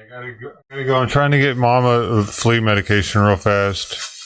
Gotta go. I'm trying to get Mama flea medication real fast.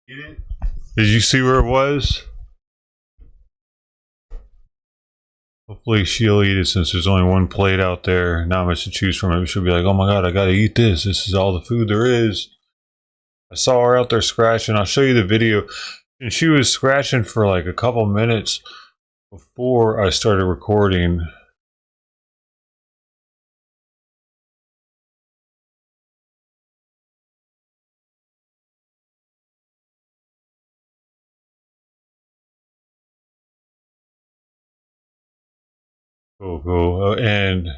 Did you see where it was? Hopefully she'll eat it since there's only one plate out there. Not much to choose from. Maybe she'll be like, oh my god, I gotta eat this. This is all the food there is. I saw her out there scratching. I'll show you the video. And she was scratching for like a couple minutes before I started recording. Cool, cool. And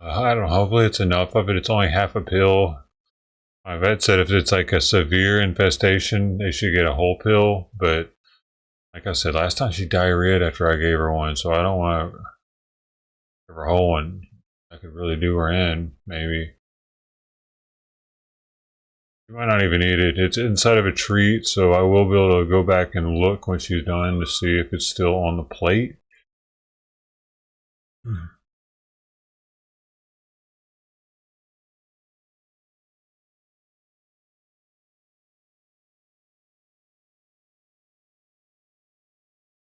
I don't know, hopefully it's enough of it. It's only half a pill. My vet said if it's like a severe infestation, they should get a whole pill. But like I said, last time she diarrheaed after I gave her one, so I don't want to give her a whole one. I could really do her in, maybe. She might not even eat it. It's inside of a treat, so I will be able to go back and look when she's done to see if it's still on the plate.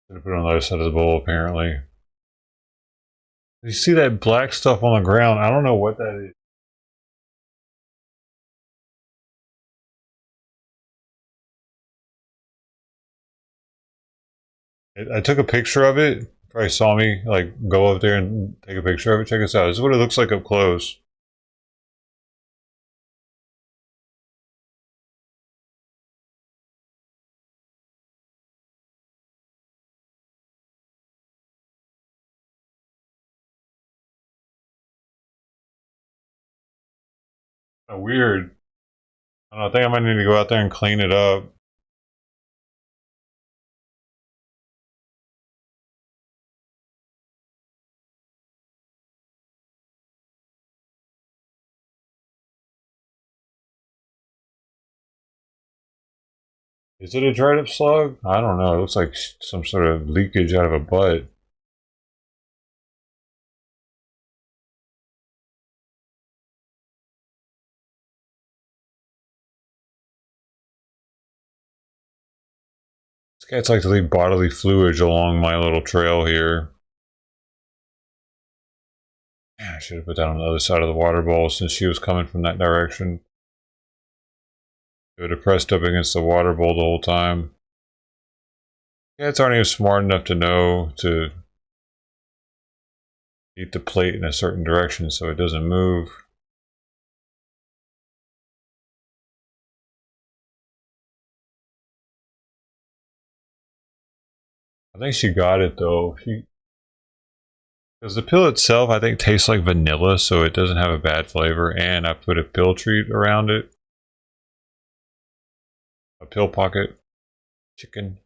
Gonna put it on the other side of the bowl, apparently. You see that black stuff on the ground? I don't know what that is. I took a picture of it. You probably saw me like go up there and take a picture of it. Check this out. This is what it looks like up close. Weird. I don't know, I think I might need to go out there and clean it up. Is it a dried up slug? I don't know. It looks like some sort of leakage out of a butt. These cats like to leave bodily fluids along my little trail here. I should have put that on the other side of the water bowl since she was coming from that direction. It would have pressed up against the water bowl the whole time. Cats aren't even smart enough to know to eat the plate in a certain direction so it doesn't move. I think she got it though. Because the pill itself, I think, tastes like vanilla, so it doesn't have a bad flavor. And I put a pill treat around it. A pill pocket chicken.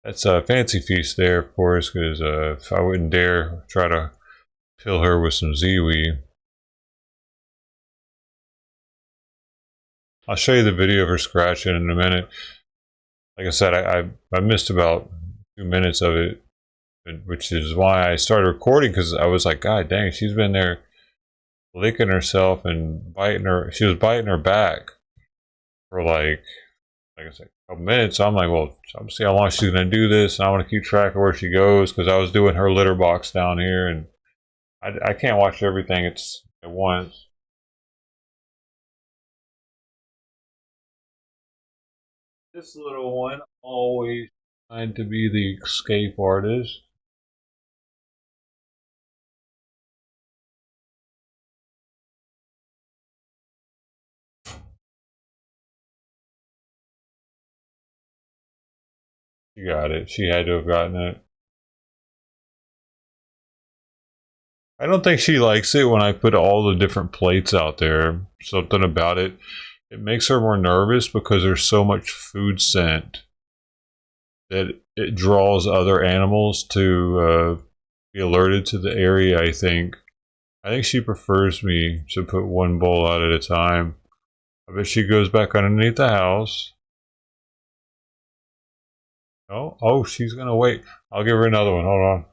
That's a fancy feast there, of course, because if I wouldn't dare try to pill her with some Ziwi. I'll show you the video of her scratching in a minute. Like I said, I missed about 2 minutes of it, which is why I started recording, because I was like, God dang, she's been there licking herself and biting her. She was biting her back for like I said, a couple minutes. So I'm like, well, I'm gonna see how long she's gonna do this, and I want to keep track of where she goes because I was doing her litter box down here, and I can't watch everything at once. This little one always trying to be the escape artist. She got it. She had to have gotten it. I don't think she likes it when I put all the different plates out there. Something about it. It makes her more nervous because there's so much food scent that it draws other animals to be alerted to the area, I think she prefers me to put one bowl out at a time. I bet she goes back underneath the house. Oh, she's gonna wait. I'll give her another one. Hold on.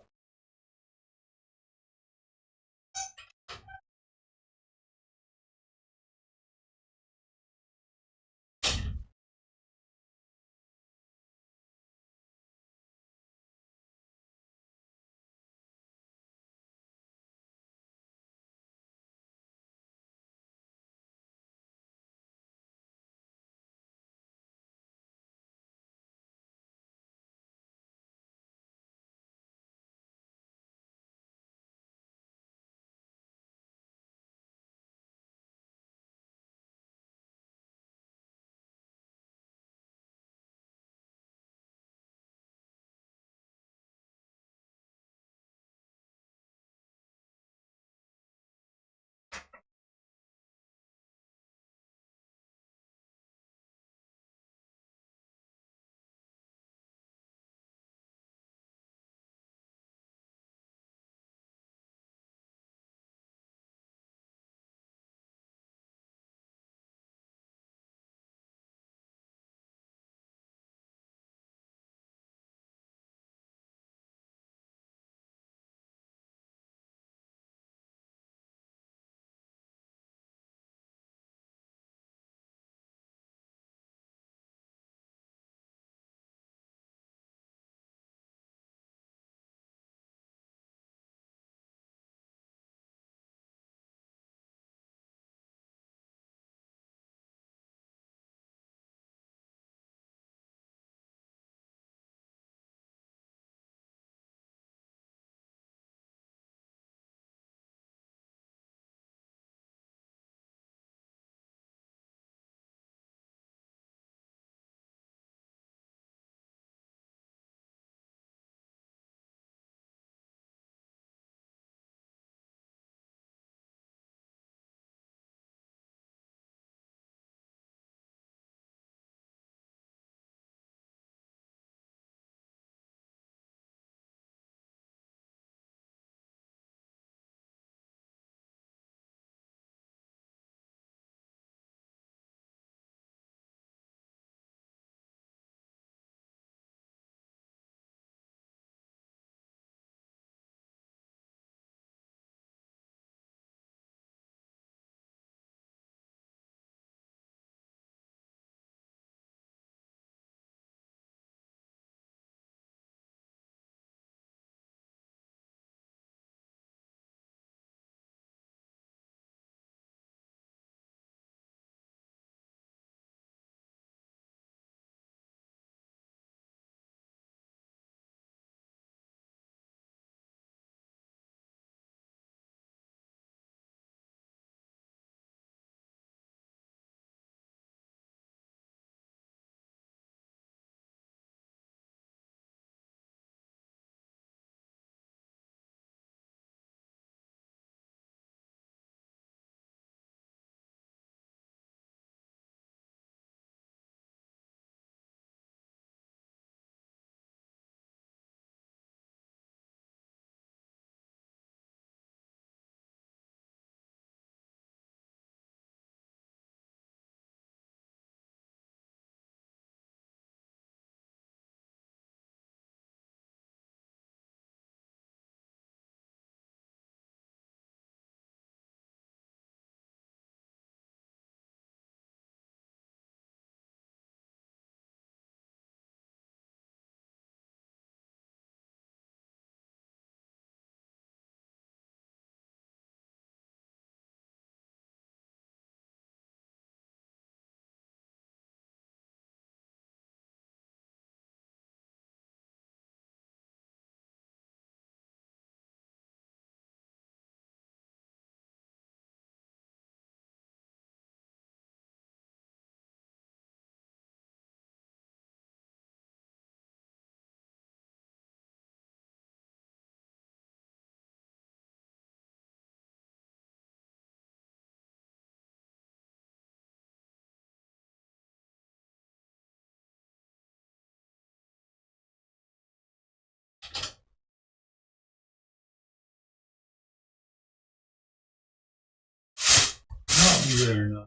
You better not.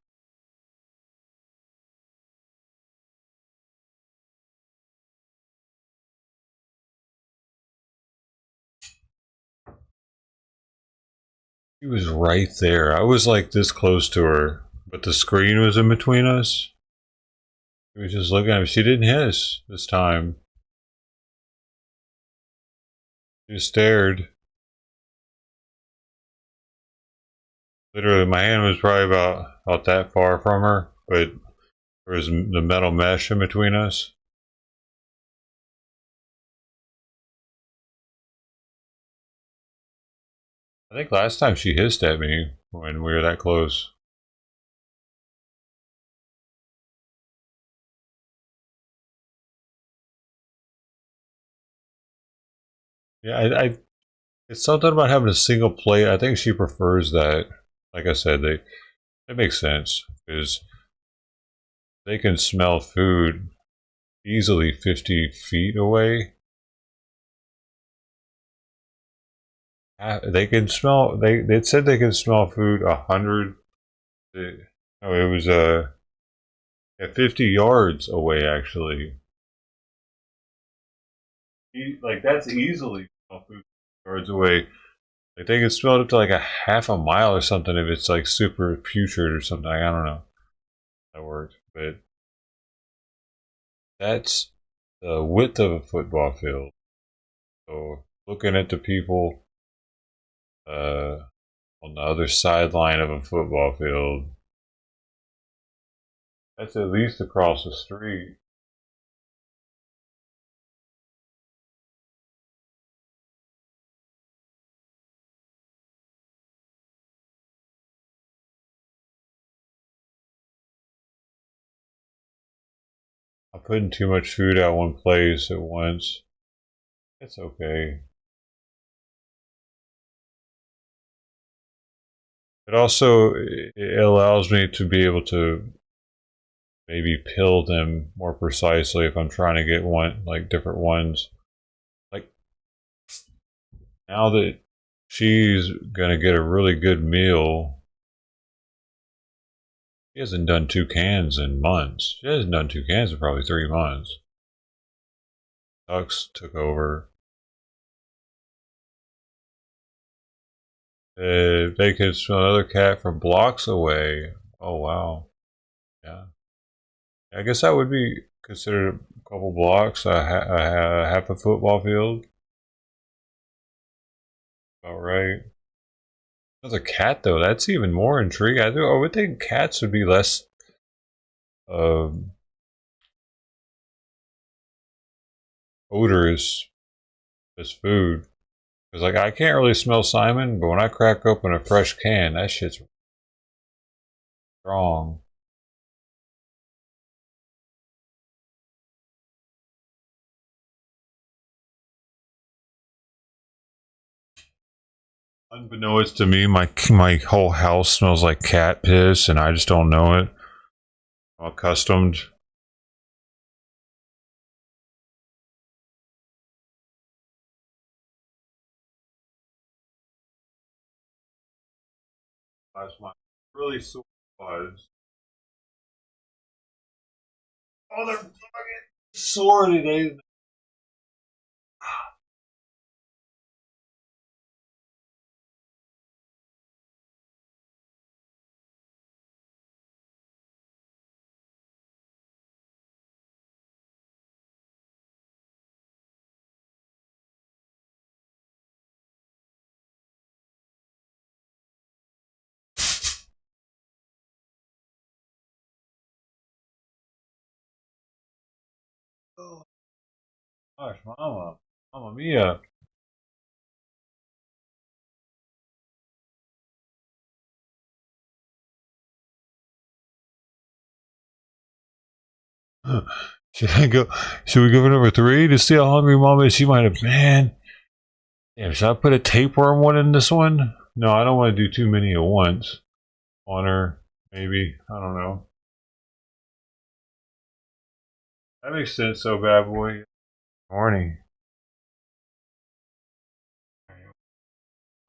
She was right there. I was like this close to her, but the screen was in between us. She was just looking at me. She didn't hiss this time. She just stared. Literally, my hand was probably about that far from her, but there was the metal mesh in between us. I think last time she hissed at me when we were that close. Yeah, it's something about having a single plate. I think she prefers that. Like I said, it makes sense because they can smell food easily 50 feet away. They can smell. They said they can smell food 100. No, it was at 50 yards away actually. Like that's easily smell food yards away. Like they can smell it up to like a half a mile or something if it's like super putrid or something. I don't know. That worked, but that's the width of a football field. So looking at the people uh, on the other sideline of a football field, that's at least across the street. I'm putting too much food out one place at once. It's okay. It also it allows me to be able to maybe pill them more precisely if I'm trying to get one like different ones. Like now that she's gonna get a really good meal, she hasn't done 2 cans in months. She hasn't done 2 cans in probably 3 months. Tux took over. They could smell another cat from blocks away. Oh wow, yeah. I guess that would be considered a couple blocks, a half a football field. All right. Another cat though, that's even more intriguing. I would think cats would be less um, odorous as food. Because like I can't really smell Simon, but when I crack open a fresh can, that shit's strong. Unbeknownst to me, my whole house smells like cat piss, and I just don't know it. I'm accustomed. That's my really sore buds. Oh, they're fucking sore today. Oh gosh, mama mia. Should I go? Should we go for number 3 to see how hungry mama is? She might have. Man, damn. Should I put a tapeworm one in this one? No, I don't want to do too many at once. On her, maybe. I don't know. That makes sense, so bad boy. Morning.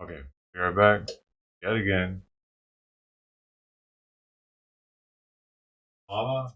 Okay, be right back. Yet again. Mama?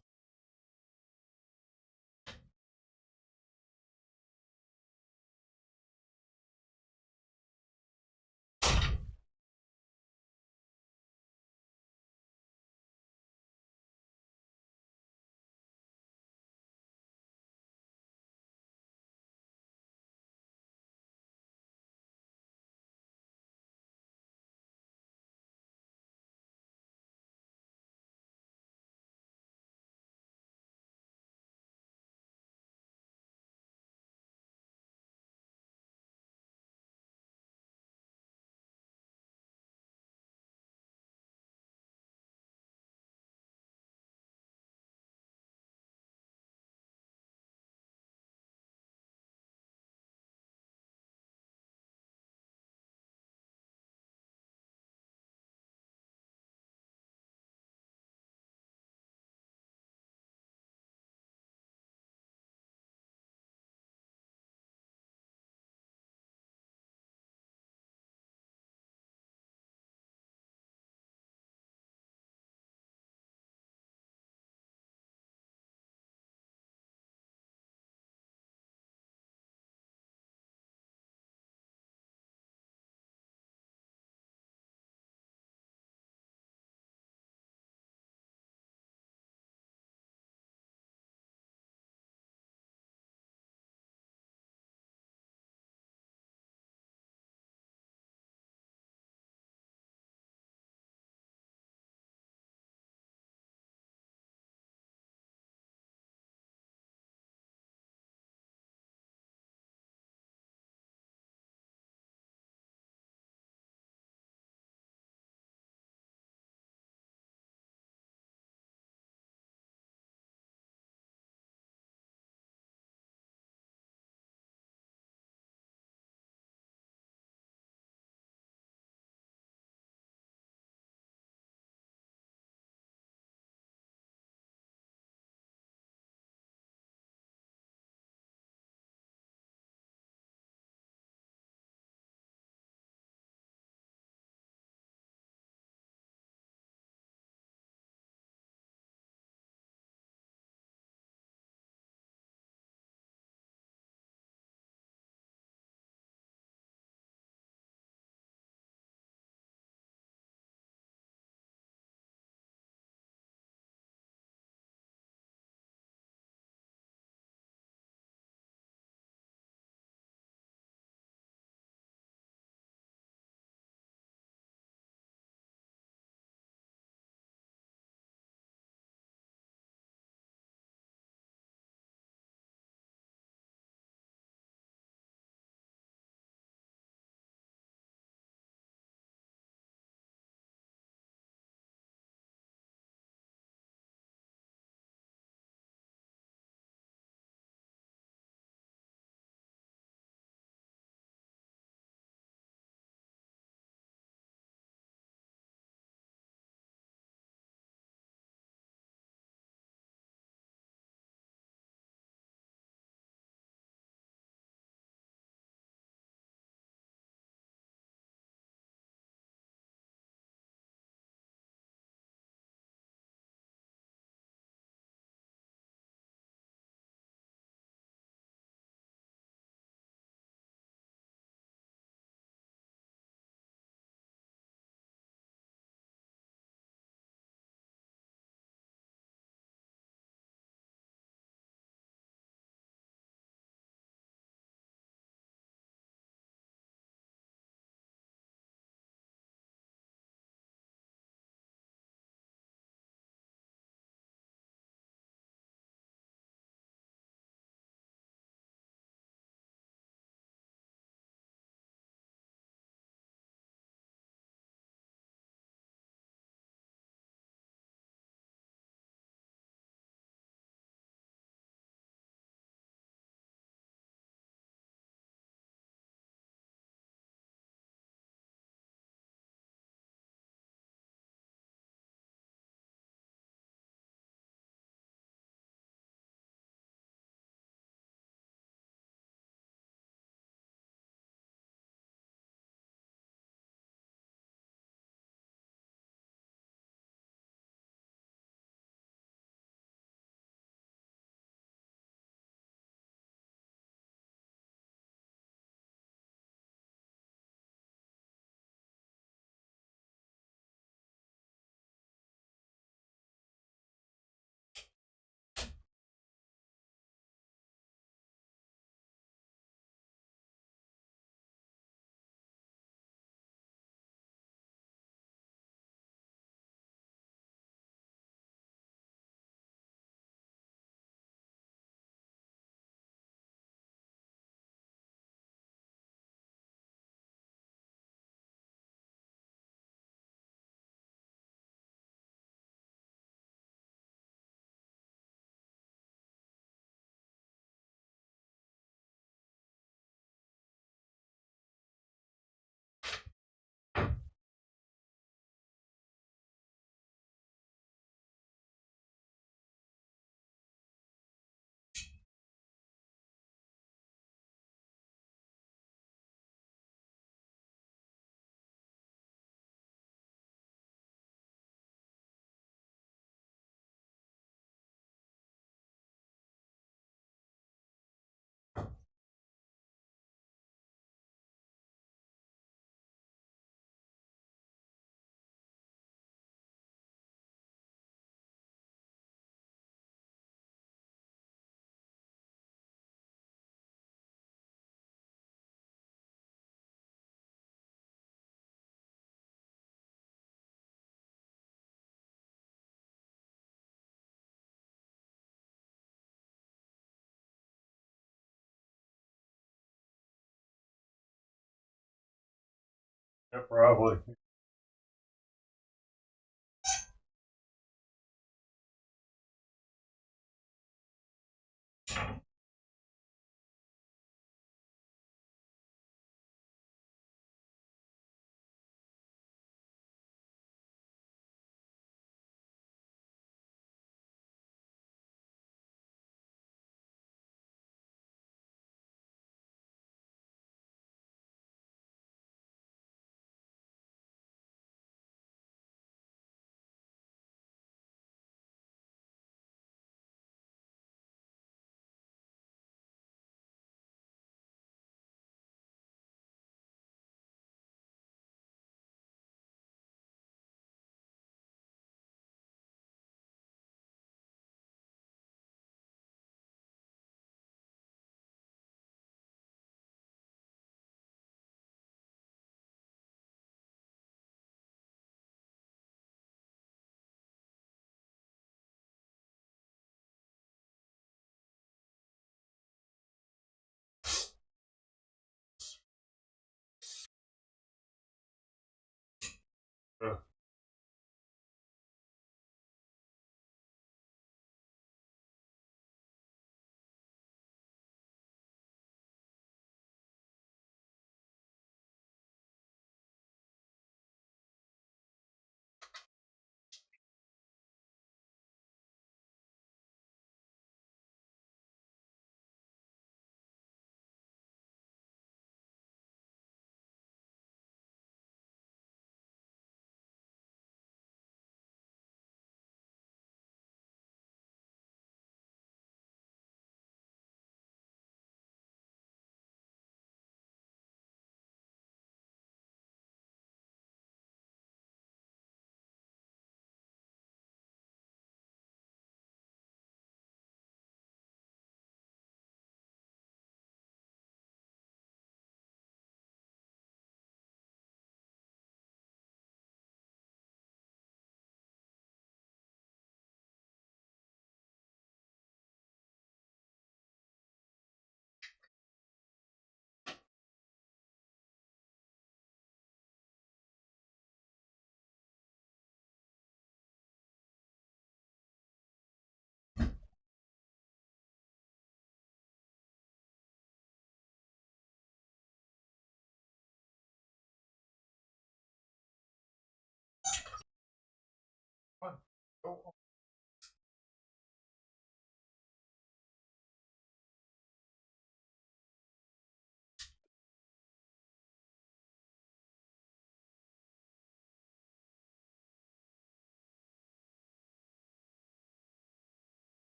Yeah, probably.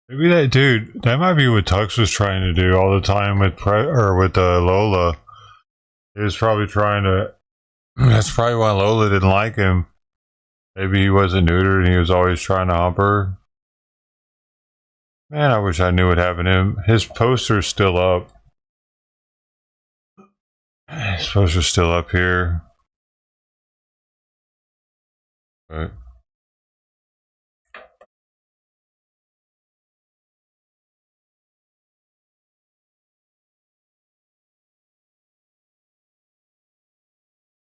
Maybe that dude. That might be what Tux was trying to do all the time with Lola. He was probably trying to. That's probably why Lola didn't like him. Maybe he wasn't neutered and he was always trying to hump her. Man, I wish I knew what happened to him. His poster's still up. His poster's still up here. But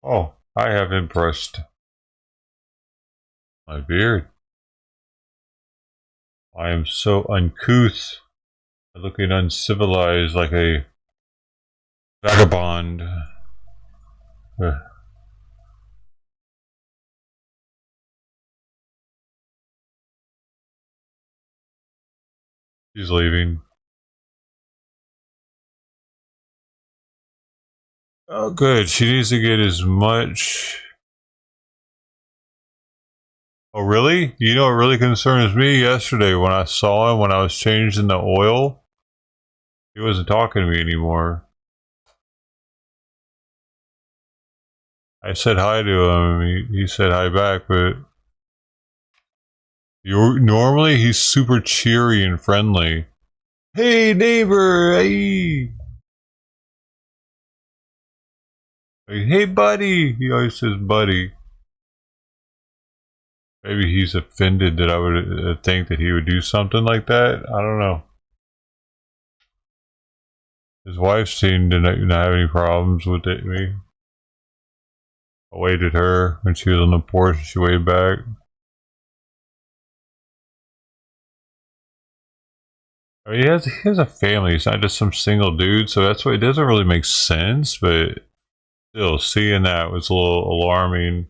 oh, I have impressed my beard. I am so uncouth, looking uncivilized like a vagabond. She's leaving. Oh, good. She needs to get as much Oh, really? You know what really concerns me? Yesterday when I saw him when I was changing the oil, he wasn't talking to me anymore. I said hi to him. He said hi back, but normally he's super cheery and friendly. Hey, neighbor! Hey! Hey, buddy! He always says buddy. Maybe he's offended that I would think that he would do something like that. I don't know. His wife seemed to not have any problems with it. Me. I waved at her when she was on the porch and she waved back. I mean, he has a family. He's not just some single dude, so that's why it doesn't really make sense. But still, seeing that was a little alarming.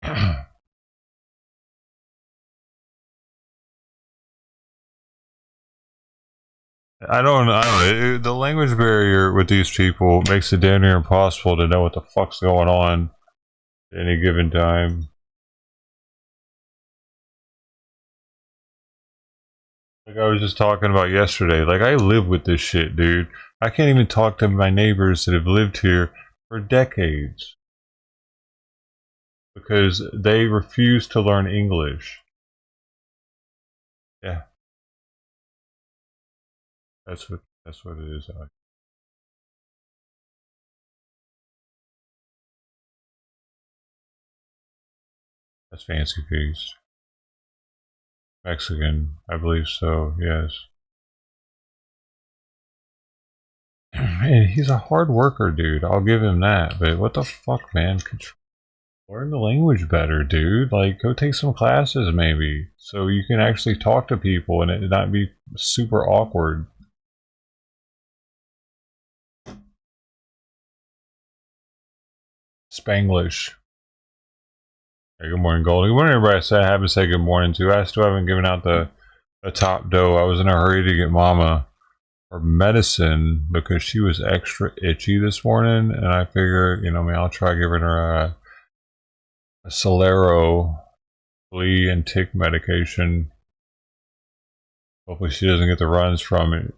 I don't know. The language barrier with these people makes it damn near impossible to know what the fuck's going on at any given time. Like I was just talking about yesterday. Like I live with this shit, dude. I can't even talk to my neighbors that have lived here for decades because they refuse to learn English. Yeah, that's what it is. That's Fancy Feast. Mexican, I believe so, yes. And he's a hard worker, dude. I'll give him that. But what the fuck, man? Learn the language better, dude. Like, go take some classes, maybe. So you can actually talk to people and it not be super awkward. Spanglish. Hey, good morning, Goldie. Good morning, everybody. I haven't said good morning to. I still haven't given out the top dough. I was in a hurry to get Mama her medicine because she was extra itchy this morning, and I figure, you know, I'll try giving her a Solero flea and tick medication. Hopefully, she doesn't get the runs from it.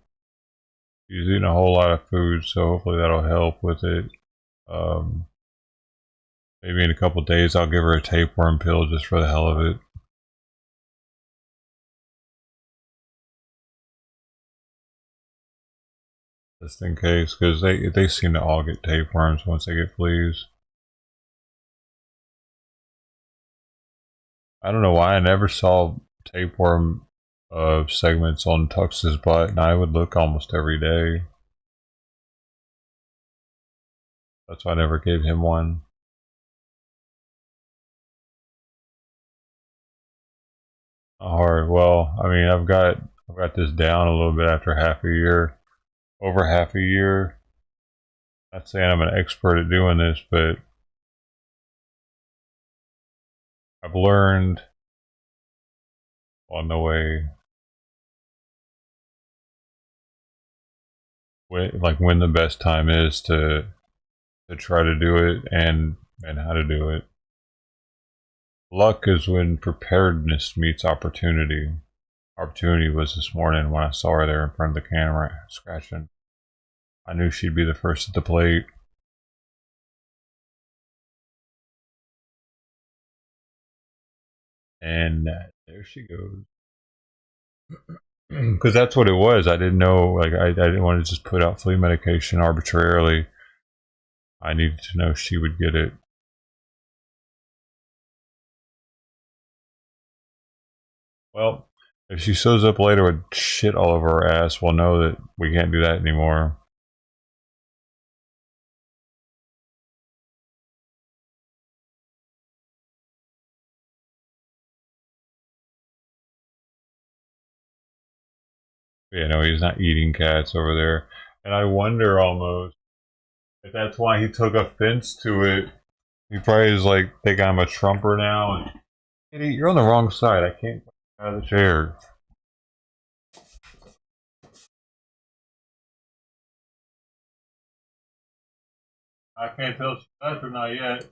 She's eating a whole lot of food, so hopefully that'll help with it. Um, Maybe in a couple days, I'll give her a tapeworm pill just for the hell of it. Just in case, because they seem to all get tapeworms once they get fleas. I don't know why I never saw tapeworm segments on Tux's butt, and I would look almost every day. That's why I never gave him one. Hard. Well, I mean, I've got this down a little bit after half a year, over half a year. Not saying I'm an expert at doing this, but I've learned on the way when the best time is to try to do it and how to do it. Luck is when preparedness meets opportunity. Opportunity was this morning when I saw her there in front of the camera scratching. I knew she'd be the first at the plate. And there she goes. Because that's what it was. I didn't know, like, I didn't want to just put out flea medication arbitrarily. I needed to know she would get it. Well, if she shows up later with shit all over her ass, we'll know that we can't do that anymore. Yeah, no, he's not eating cats over there. And I wonder almost if that's why he took offense to it. He probably is like, think I'm a Trumper now. And, you're on the wrong side. I can't get out of the chair. I can't tell if she left or not yet.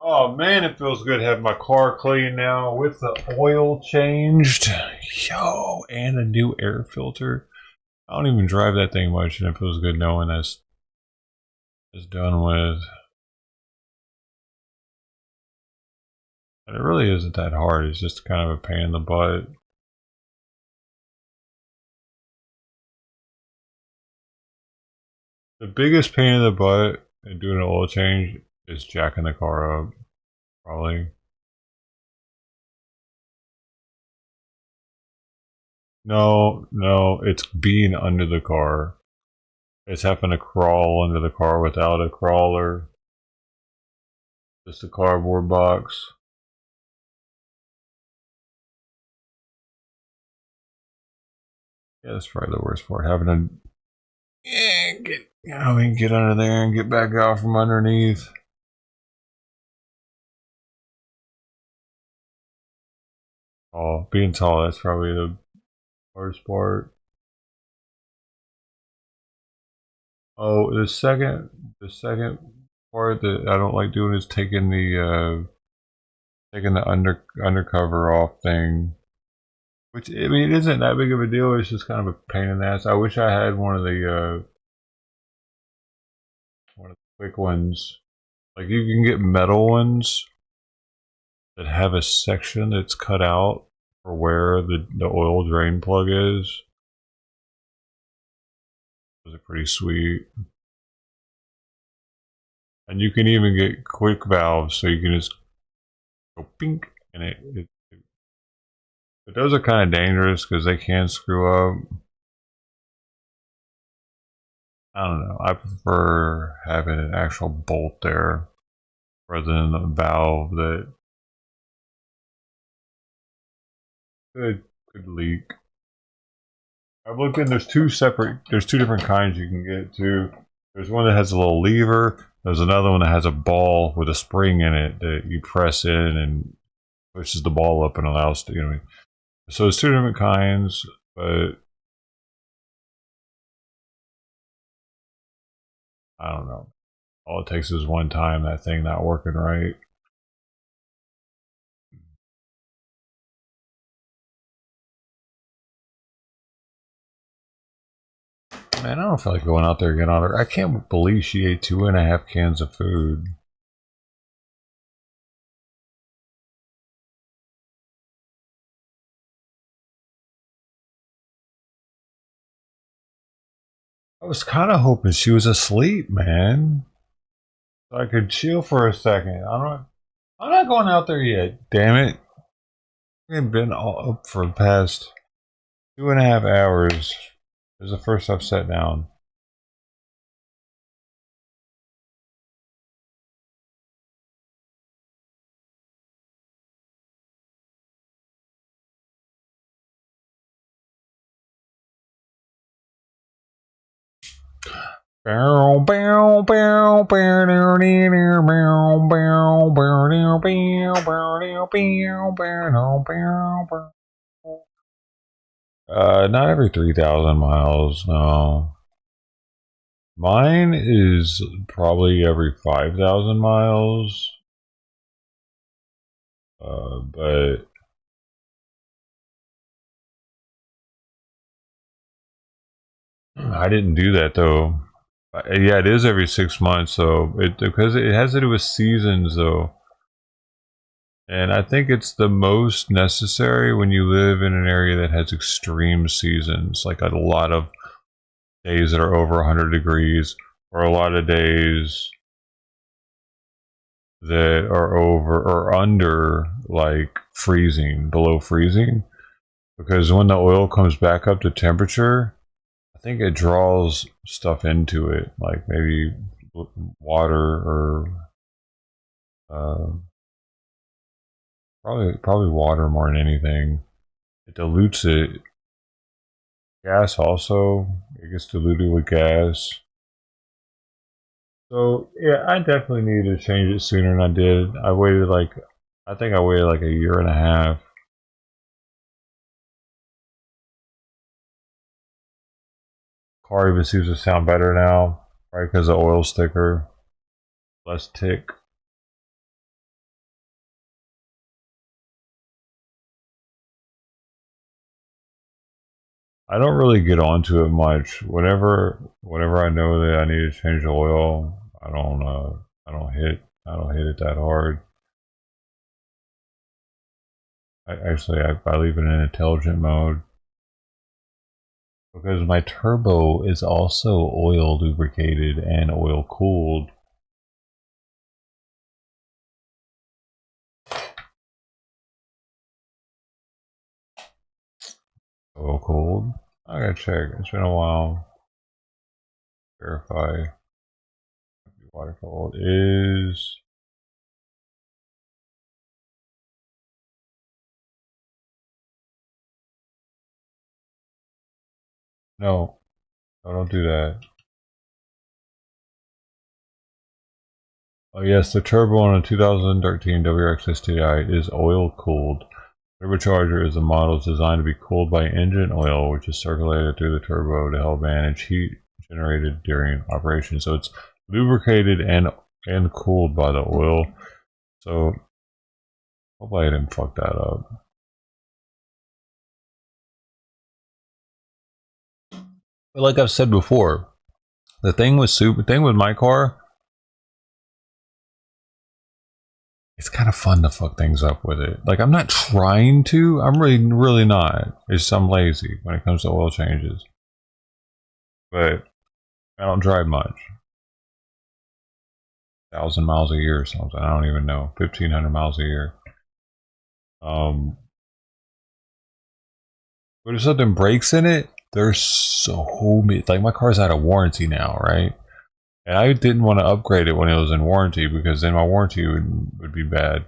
Oh man, it feels good having my car clean now with the oil changed. Yo, and a new air filter. I don't even drive that thing much, and it feels good knowing that's done with. And it really isn't that hard. It's just kind of a pain in the butt. The biggest pain in the butt in doing an oil change is jacking the car up, probably. No, no, it's being under the car. It's having to crawl under the car without a crawler. Just a cardboard box. Yeah, that's probably the worst part. Having to get under there and get back out from underneath. Oh, being tall, that's probably the worst part. Oh, the second part that I don't like doing is taking the undercover off thing. Which, I mean, it isn't that big of a deal. It's just kind of a pain in the ass. I wish I had one of the quick ones. Like you can get metal ones that have a section that's cut out for where the oil drain plug is. Those are pretty sweet. And you can even get quick valves, so you can just go pink, and but those are kind of dangerous because they can screw up. I don't know. I prefer having an actual bolt there rather than a valve that could leak. I've looked in. There's two different kinds you can get too. There's one that has a little lever. There's another one that has a ball with a spring in it that you press in and pushes the ball up and allows to, So there's two different kinds, but I don't know. All it takes is one time that thing not working right. Man, I don't feel like going out there again on her. I can't believe she ate 2.5 cans of food. I was kind of hoping she was asleep, man. So I could chill for a second. I'm not going out there yet. Damn it! I've been all up for the past 2.5 hours. This is the first I've sat down. Not every 3,000 miles, no. Mine is probably every 5,000 miles. But I didn't do that though. Yeah, it is every 6 months, so because it has to do with seasons though. And I think it's the most necessary when you live in an area that has extreme seasons, like a lot of days that are over 100 degrees, or a lot of days that are over or under like freezing, below freezing. Because when the oil comes back up to temperature, I think it draws stuff into it, like maybe water or probably water more than anything. It dilutes it. Gas also, it gets diluted with gas. So yeah, I definitely needed to change it sooner than I did. I waited like, I think I waited like a year and a half. Car even seems to sound better now, right? Because the oil's thicker, less tick. I don't really get onto it much. Whenever I know that I need to change the oil, I don't hit it that hard. I leave it in intelligent mode because my turbo is also oil lubricated and oil cooled. Oil cooled. I gotta check. It's been a while. Verify. Water cooled is. No, no, don't do that. Oh yes, the turbo on a 2013 WRX STI is oil cooled. Turbocharger is a model designed to be cooled by engine oil, which is circulated through the turbo to help manage heat generated during operation. So it's lubricated and cooled by the oil. So hopefully I didn't fuck that up. But like I've said before, the thing with my car, it's kind of fun to fuck things up with it. Like I'm not trying to. I'm really not. It's just I'm lazy when it comes to oil changes. But I don't drive much. 1,000 miles a year or something. I don't even know. 1,500 miles a year. But if something breaks in it, there's so many. Like my car's out of warranty now, right? And I didn't want to upgrade it when it was in warranty because then my warranty would be bad.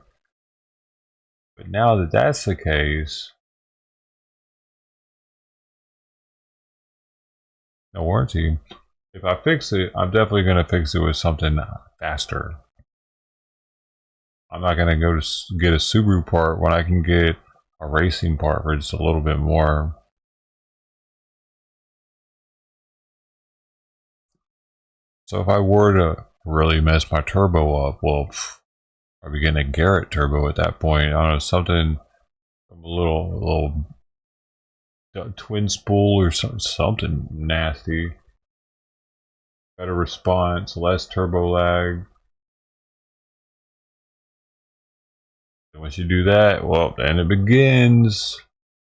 But now that that's the case, no warranty. If I fix it, I'm definitely going to fix it with something faster. I'm not going to go to get a Subaru part when I can get a racing part for just a little bit more. So if I were to really mess my turbo up, well, I'd be getting a Garrett turbo at that point. I don't know, something a little twin spool or something nasty. Better response, less turbo lag. And once you do that, well, then it begins.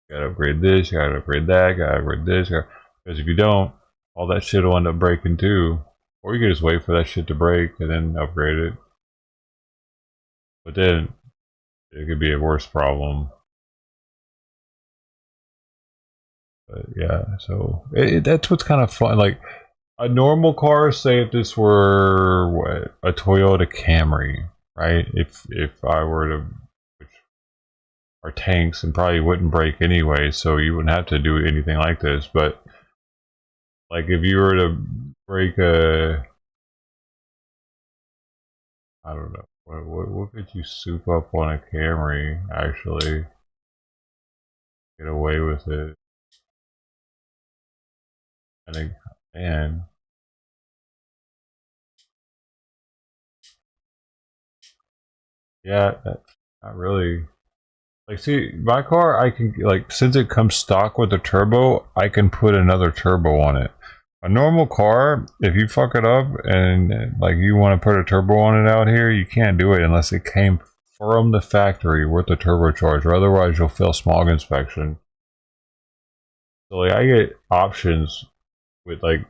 You gotta upgrade this, you gotta upgrade that, you gotta upgrade this. Because if you don't, all that shit will end up breaking too. Or you can just wait for that shit to break and then upgrade it. But then it could be a worse problem. But yeah, so that's what's kind of fun. Like a normal car, say if this were what, a Toyota Camry, right? If I were to, which are tanks and probably wouldn't break anyway, so you wouldn't have to do anything like this. But like if you were to break a, I don't know, what could you soup up on a Camry actually get away with it? I think, man, yeah, that's not really. Like, see, my car, I can, like, since it comes stock with a turbo, I can put another turbo on it. A normal car, if you fuck it up and, like, you want to put a turbo on it out here, you can't do it unless it came from the factory with the turbocharger. Otherwise, you'll fail smog inspection. So, like, I get options with, like,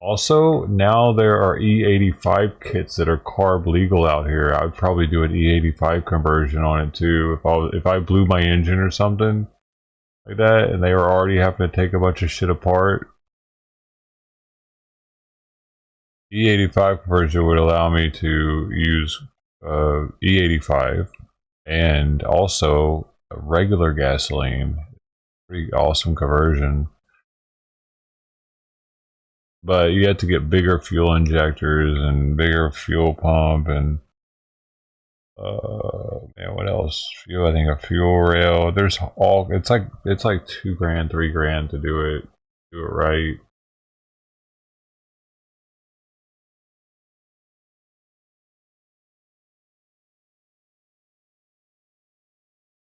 also, now there are E85 kits that are carb legal out here. I would probably do an E85 conversion on it too. If I blew my engine or something like that, and they were already having to take a bunch of shit apart, E85 conversion would allow me to use E85 and also regular gasoline. Pretty awesome conversion. But you have to get bigger fuel injectors and bigger fuel pump and man, what else? Fuel, I think a fuel rail. There's all. It's like $2,000, $3,000 to do it right.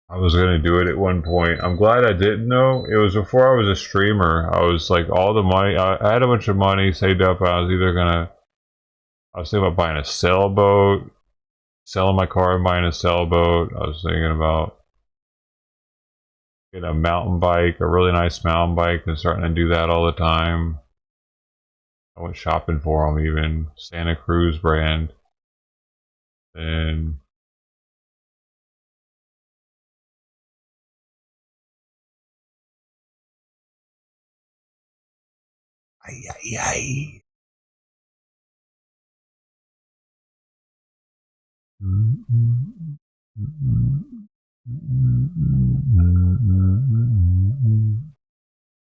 I was gonna do it at one point. I'm glad I didn't though. It was before I was a streamer. I was like all the money. I had a bunch of money saved up. I was thinking about buying a sailboat, selling my car and buying a sailboat. I was thinking about getting a mountain bike, a really nice mountain bike, and starting to do that all the time. I went shopping for them, even Santa Cruz brand, and ay, ay, ay.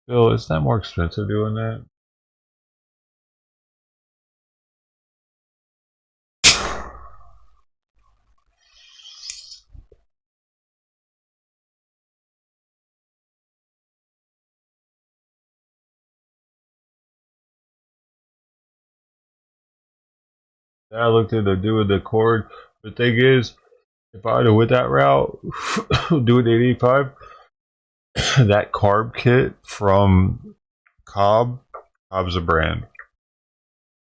Bill, isn't that more expensive doing that? I looked at the do with the cord. The thing is, if I would have went that route, do it 85, that carb kit from Cobb's a brand.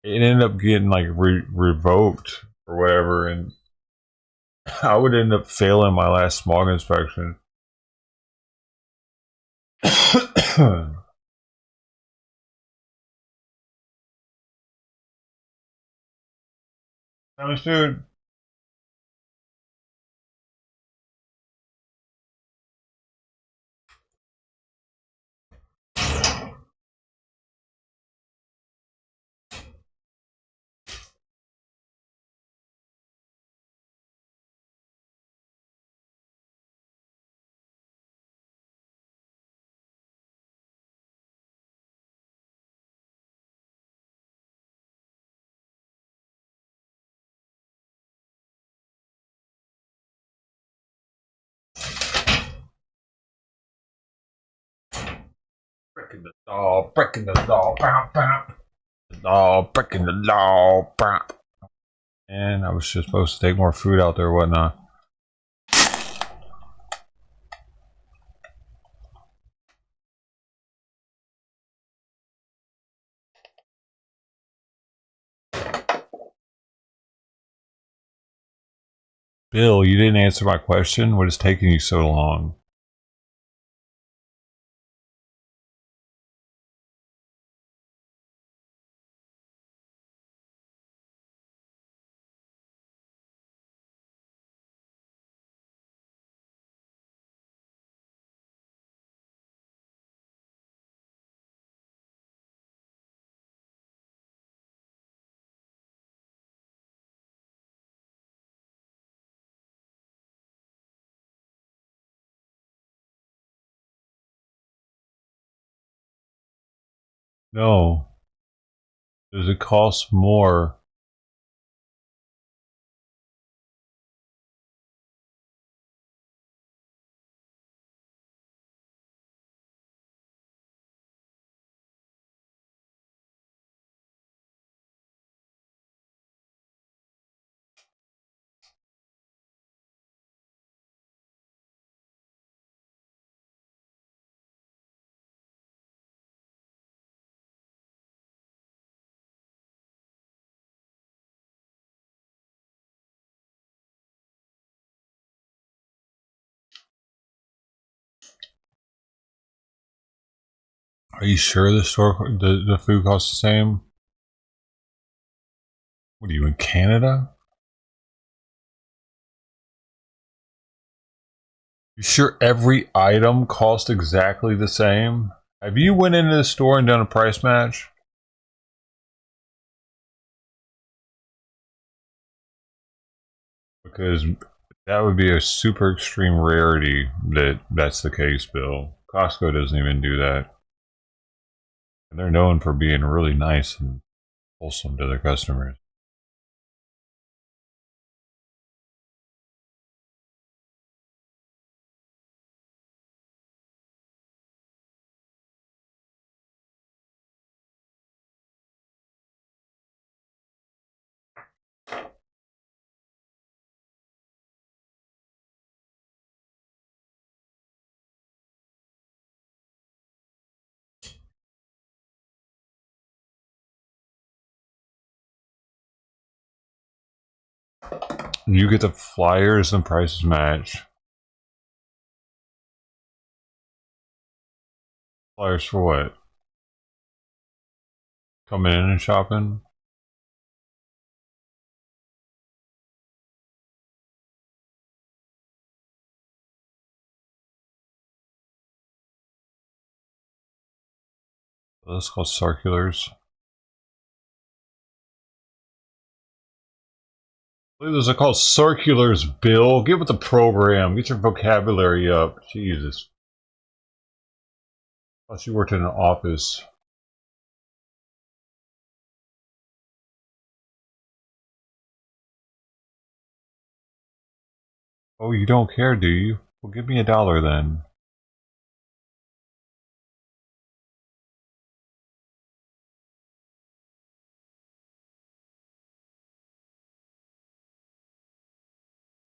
It ended up getting like revoked or whatever, and I would end up failing my last smog inspection. Dude. Breaking the law, breaking the law, bam, bam. Law, breaking the law, bam. And I was just supposed to take more food out there or whatnot. Bill, you didn't answer my question. What is taking you so long? No. Does it cost more? Are you sure the food costs the same? What are you in Canada? You sure every item costs exactly the same? Have you went into the store and done a price match? Because that would be a super extreme rarity that that's the case, Bill. Costco doesn't even do that. And they're known for being really nice and wholesome to their customers. You get the flyers and prices match. Flyers for what? Coming in and shopping? That's called circulars. Those are called circulars, Bill. Get with the program. Get your vocabulary up. Jesus. I thought you worked in an office. Oh, you don't care, do you? Well, give me $1 then.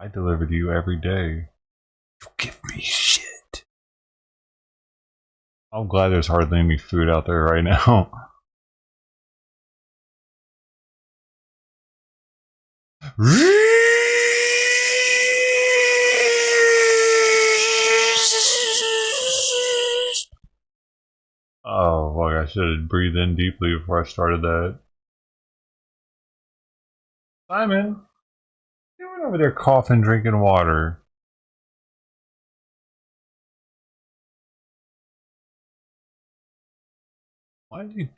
I deliver to you every day. You give me shit. I'm glad there's hardly any food out there right now. Oh, fuck, I should have breathed in deeply before I started that. Simon, you went over there coughing, drinking water. Why do he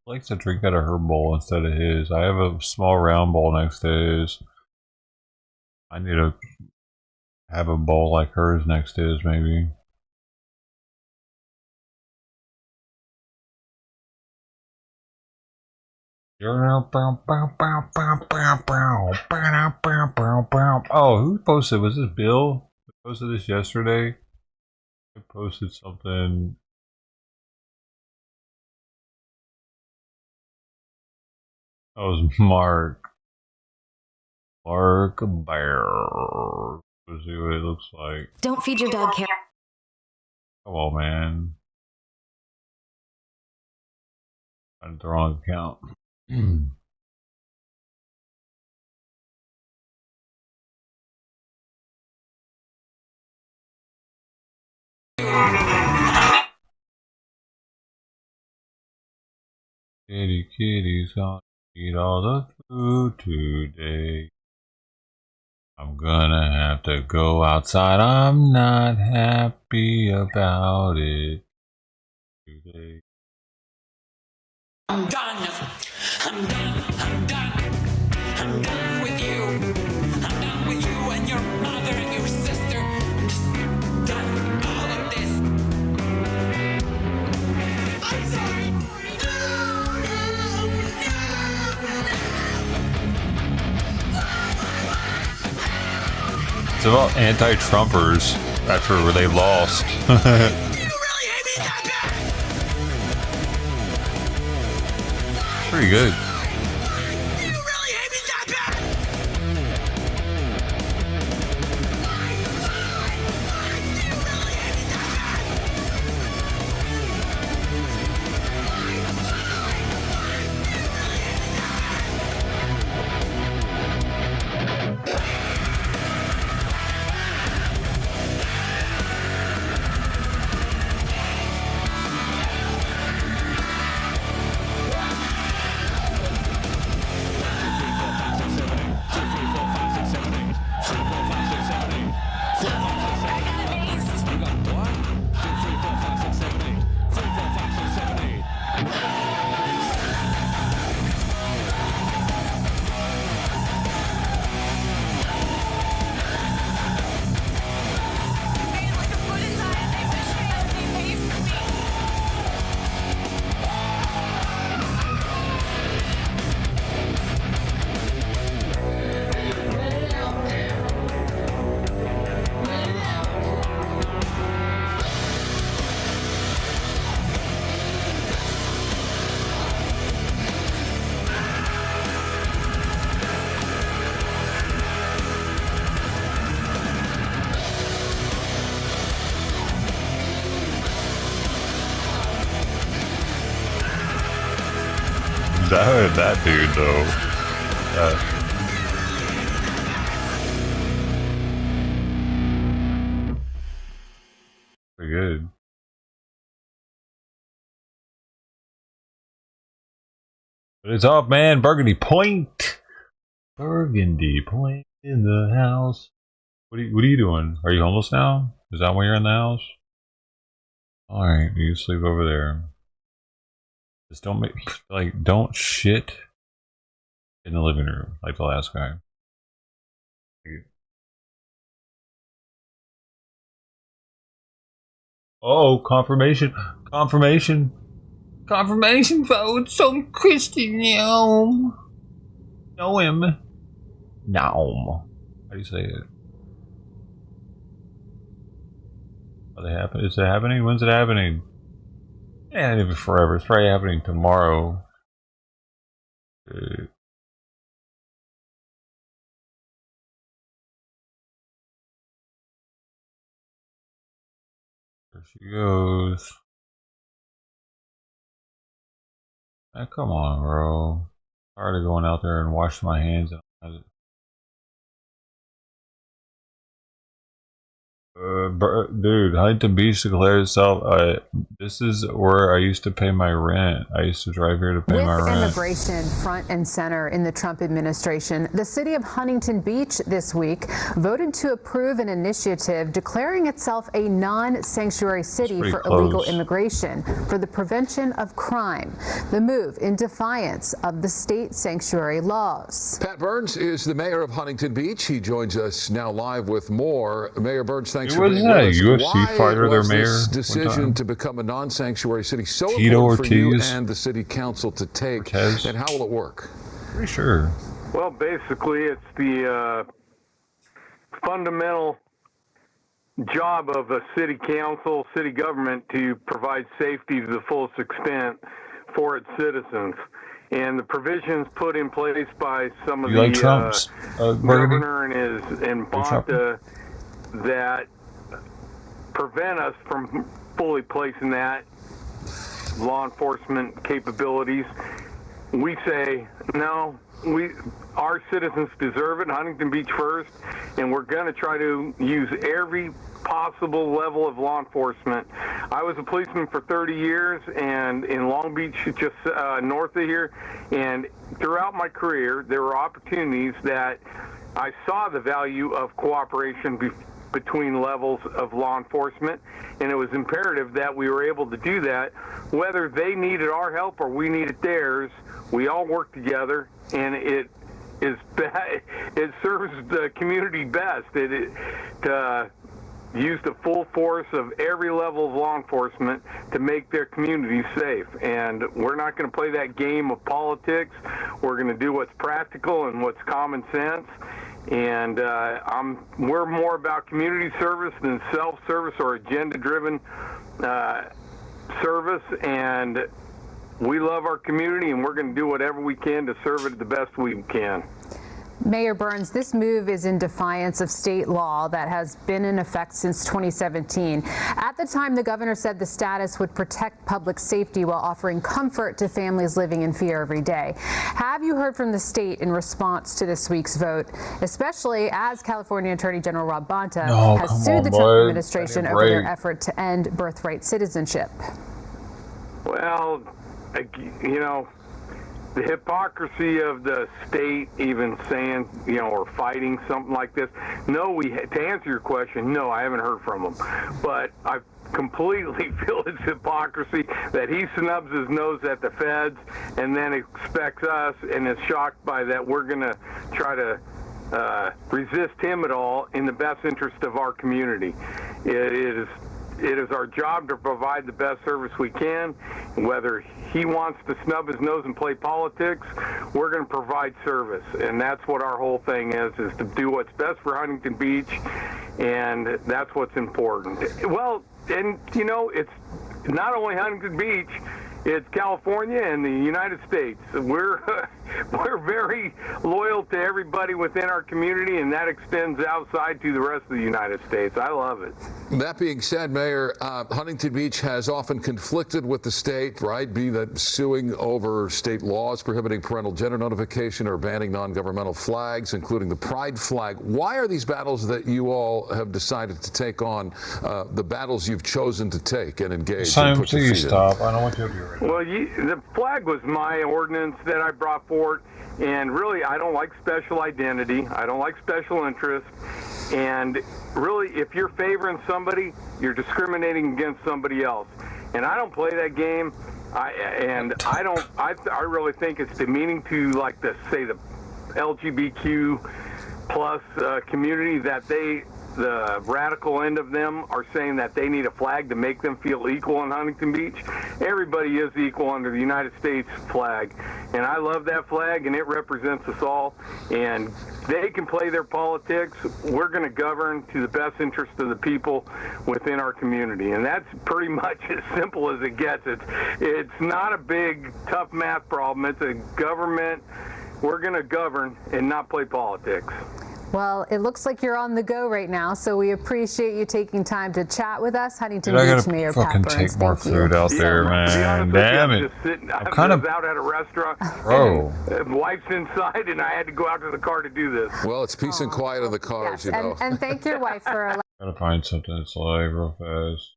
likes to drink out of her bowl instead of his? I have a small round bowl next to his. I need to have a bowl like hers next to his, maybe. Oh, who posted? Was this Bill? Who posted this yesterday? I posted something. That was Mark. Mark Bear. Let's see what it looks like. Don't feed your dog carrot. Come on, man. I did the wrong account. Kitty's gonna eat all the food today. I'm gonna have to go outside. I'm not happy about it today. I'm done. I'm done. I'm done. I'm done with you. I'm done with you and your mother and your sister. I'm just done with all of this. I'm sorry. It's about anti-Trumpers after they lost. Do you really hate me that bad? Pretty good. Do you really hate me that bad? that dude though. Pretty good. But it's off, man. Burgundy Point. Burgundy Point in the house. What are you doing? Are you homeless now? Is that why you're in the house? Alright, you sleep over there. Just don't shit in the living room like the last guy. Oh, confirmation votes on Christian Gnome. Know him. Gnome. How do you say it? Are they happen? Is it happening? When's it happening? Yeah, it'll be forever. It's probably happening tomorrow. There she goes. Ah, come on, bro. I'm tired of going out there and washing my hands. Dude, Huntington Beach declared itself. This is where I used to pay my rent. I used to drive here to pay my rent. With immigration front and center in the Trump administration, the city of Huntington Beach this week voted to approve an initiative declaring itself a non-sanctuary city for illegal immigration for the prevention of crime. The move in defiance of the state sanctuary laws. Pat Burns is the mayor of Huntington Beach. He joins us now live with more. Mayor Burns, thanks for being with us. UFC fighter, their mayor. This decision to become a non-sanctuary city so Tito important for you Ortiz. and the city council to take, Ortiz. and how will it work? Pretty sure. Well, basically, it's the fundamental job of a city council, city government, to provide safety to the fullest extent for its citizens. And the provisions put in place by some of the Trump's, governor and Bonta that prevent us from fully placing that law enforcement capabilities. We say, no, our citizens deserve it, Huntington Beach first, and we're going to try to use every possible level of law enforcement. I was a policeman for 30 years and in Long Beach, just north of here, and throughout my career, there were opportunities that I saw the value of cooperation between levels of law enforcement, and it was imperative that we were able to do that. Whether they needed our help or we needed theirs, we all worked together, and it serves the community best. To use the full force of every level of law enforcement to make their communities safe. And we're not going to play that game of politics. We're going to do what's practical and what's common sense. And we're more about community service than self-service or agenda-driven service. And we love our community, and we're going to do whatever we can to serve it the best we can. Mayor Burns, this move is in defiance of state law that has been in effect since 2017. At the time, the governor said the status would protect public safety while offering comfort to families living in fear every day. Have you heard from the state in response to this week's vote, especially as California Attorney General Rob Bonta has sued the Trump administration over their effort to end birthright citizenship? Well, you know, the hypocrisy of the state even saying, you know, or fighting something like this. No, to answer your question, no, I haven't heard from them. But I completely feel it's hypocrisy that he snubs his nose at the feds and then expects us and is shocked by that we're going to try to resist him at all in the best interest of our community. It is our job to provide the best service we can. Whether he wants to snub his nose and play politics, we're going to provide service. And that's what our whole thing is to do what's best for Huntington Beach, and that's what's important. Well, and, you know, it's not only Huntington Beach, It's California and the United States. We're we're very loyal to everybody within our community, and that extends outside to the rest of the United States. I love it. That being said, Mayor, Huntington Beach has often conflicted with the state, right? Be that suing over state laws prohibiting parental gender notification or banning non-governmental flags, including the pride flag. Why are these battles that you all have decided to take on, the battles you've chosen to take and engage? Simon, and put your please feet in? stop. I don't want you to be right. Well, the flag was my ordinance that I brought forward, and really, I don't like special identity. I don't like special interest, and really, if you're favoring somebody, you're discriminating against somebody else, and I don't play that game. I really think it's demeaning to, like, the LGBTQ plus community that the radical end of them are saying that they need a flag to make them feel equal in Huntington Beach. Everybody is equal under the United States flag, and I love that flag, and it represents us all, and they can play their politics. We're going to govern to the best interest of the people within our community, and that's pretty much as simple as it gets. It's not a big, tough math problem. It's a government. We're going to govern and not play politics. Well, it looks like you're on the go right now, so we appreciate you taking time to chat with us. Huntington Dude, I Beach gotta Mayor fucking Pat Burns. take more Thank food you. out there, man. Damn it. I'm kind of out at a restaurant. Bro. Wife's inside, and I had to go out to the car to do this. Well, it's peace and quiet in the cars, Yes, you know. and thank your wife for allowing. Gotta find something that's live real fast.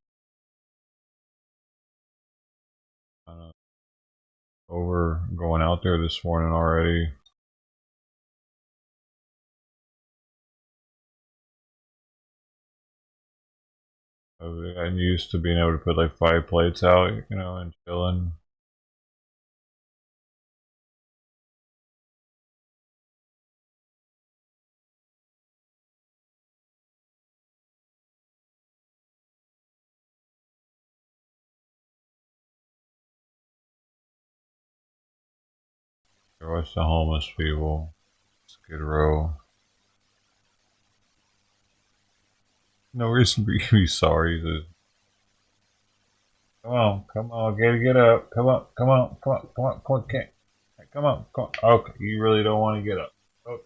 Over going out there this morning already. I'm used to being able to put like 5 plates out, you know, and chilling. Watch the homeless people. Skid Row. No reason for you to be sorry. Come on, get up. Come on. Okay. Come on. Okay, you really don't want to get up. Okay.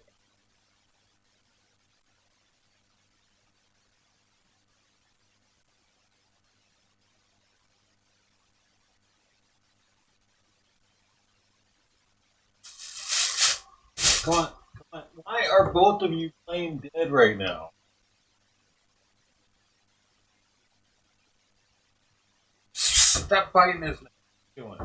Come on. Why are both of you playing dead right now? Stop fighting this. Doing.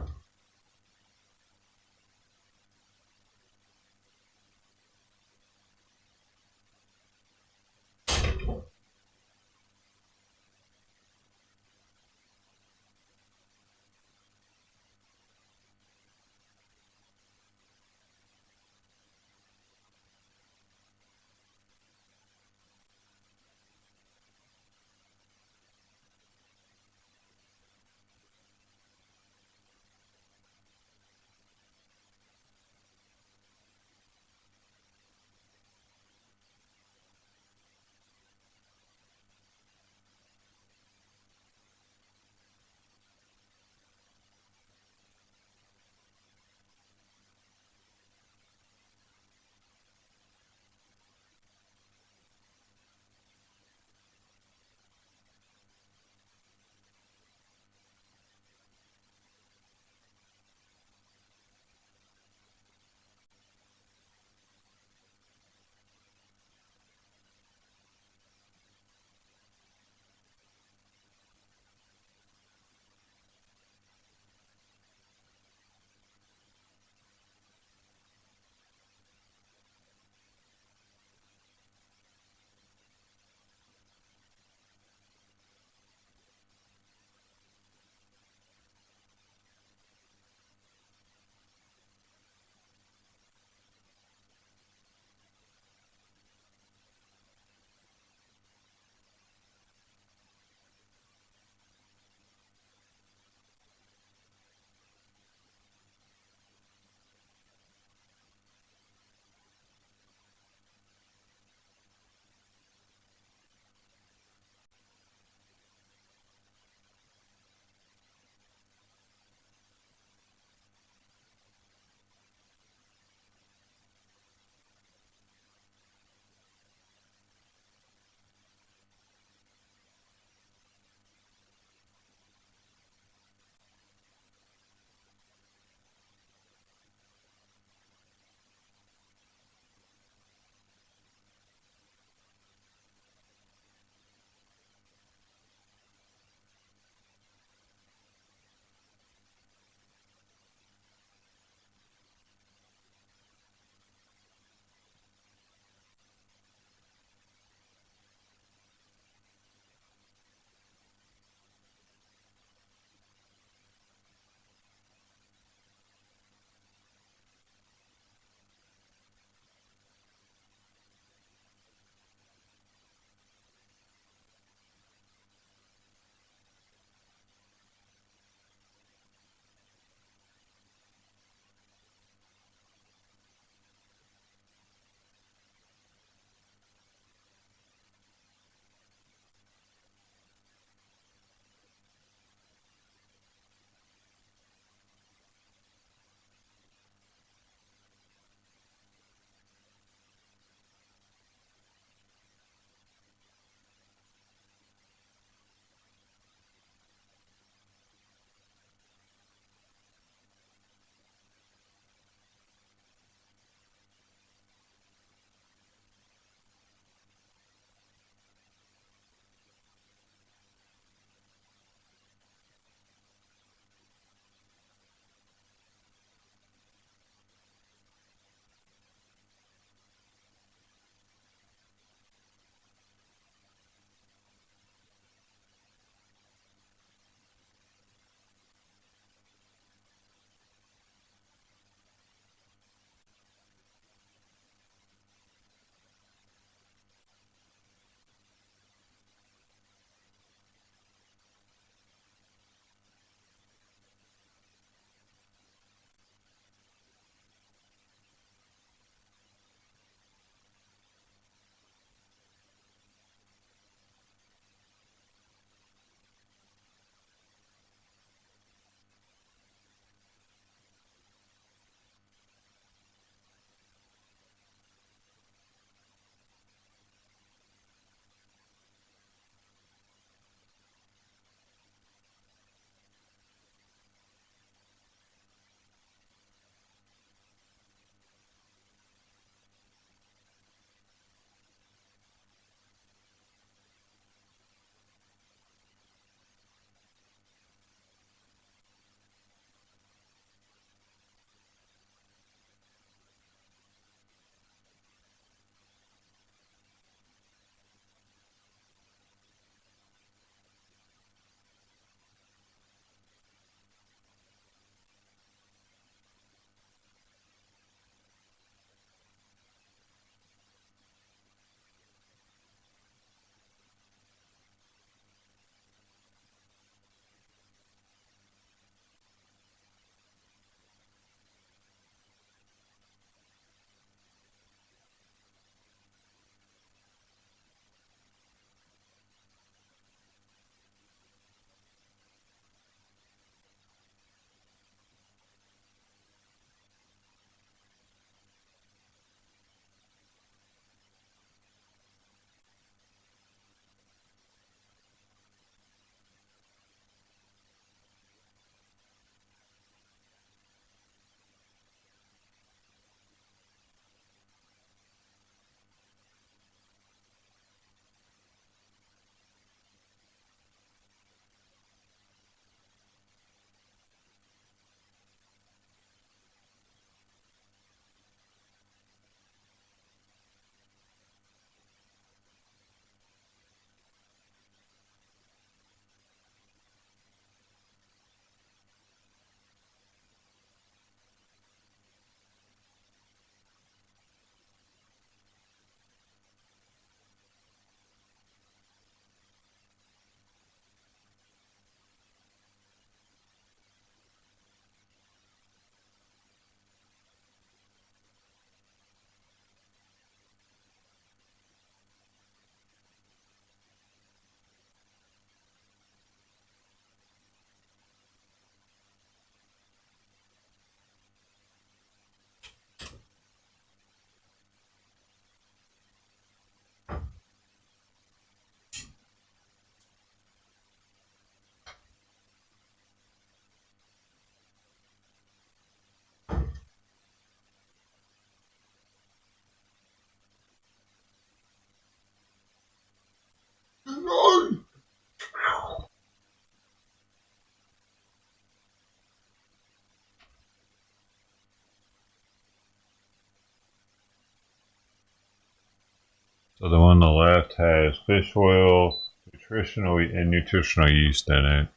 So the one on the left has fish oil, nutritional yeast in it,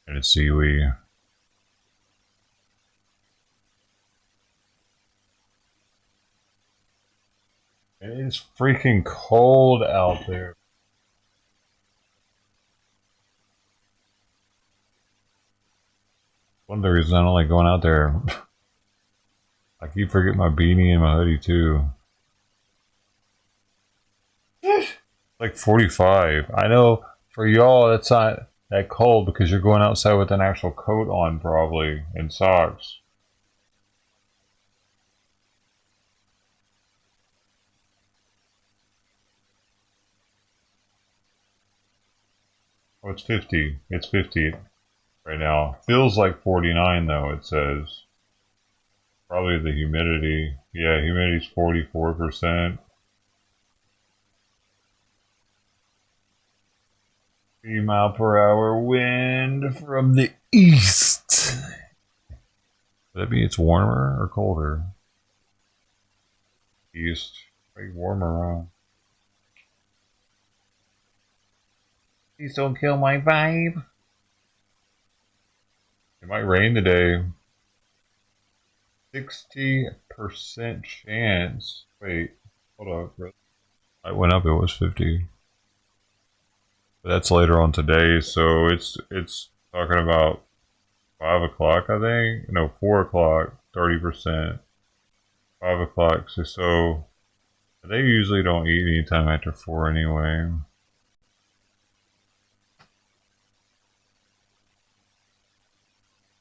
and it's seaweed. It is freaking cold out there. One of the reasons I don't like going out there. I keep forgetting my beanie and my hoodie too. Like 45. I know for y'all that's not that cold because you're going outside with an actual coat on probably and socks. Oh, it's 50. It's 50 right now. Feels like 49 though, it says. Probably the humidity. Yeah, humidity's 44%. 3-mile-per-hour wind from the east. Would that mean it's warmer or colder? East. Way warmer, huh? Please don't kill my vibe. It might rain today. 60% chance. Wait, hold up. I went up, it was 50. But that's later on today, so it's talking about 5 o'clock, I think. No, 4 o'clock, 30%. 5 o'clock, so they usually don't eat anytime after 4 anyway.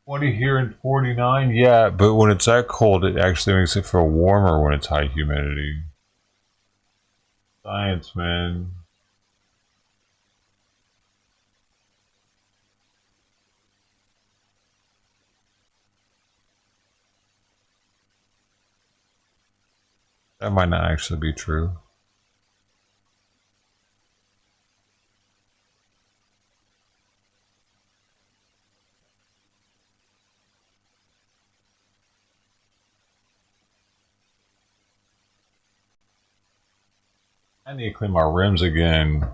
What do you hear in 49? Yeah, but when it's that cold, it actually makes it feel warmer when it's high humidity. Science, man. That might not actually be true. I need to clean my rims again.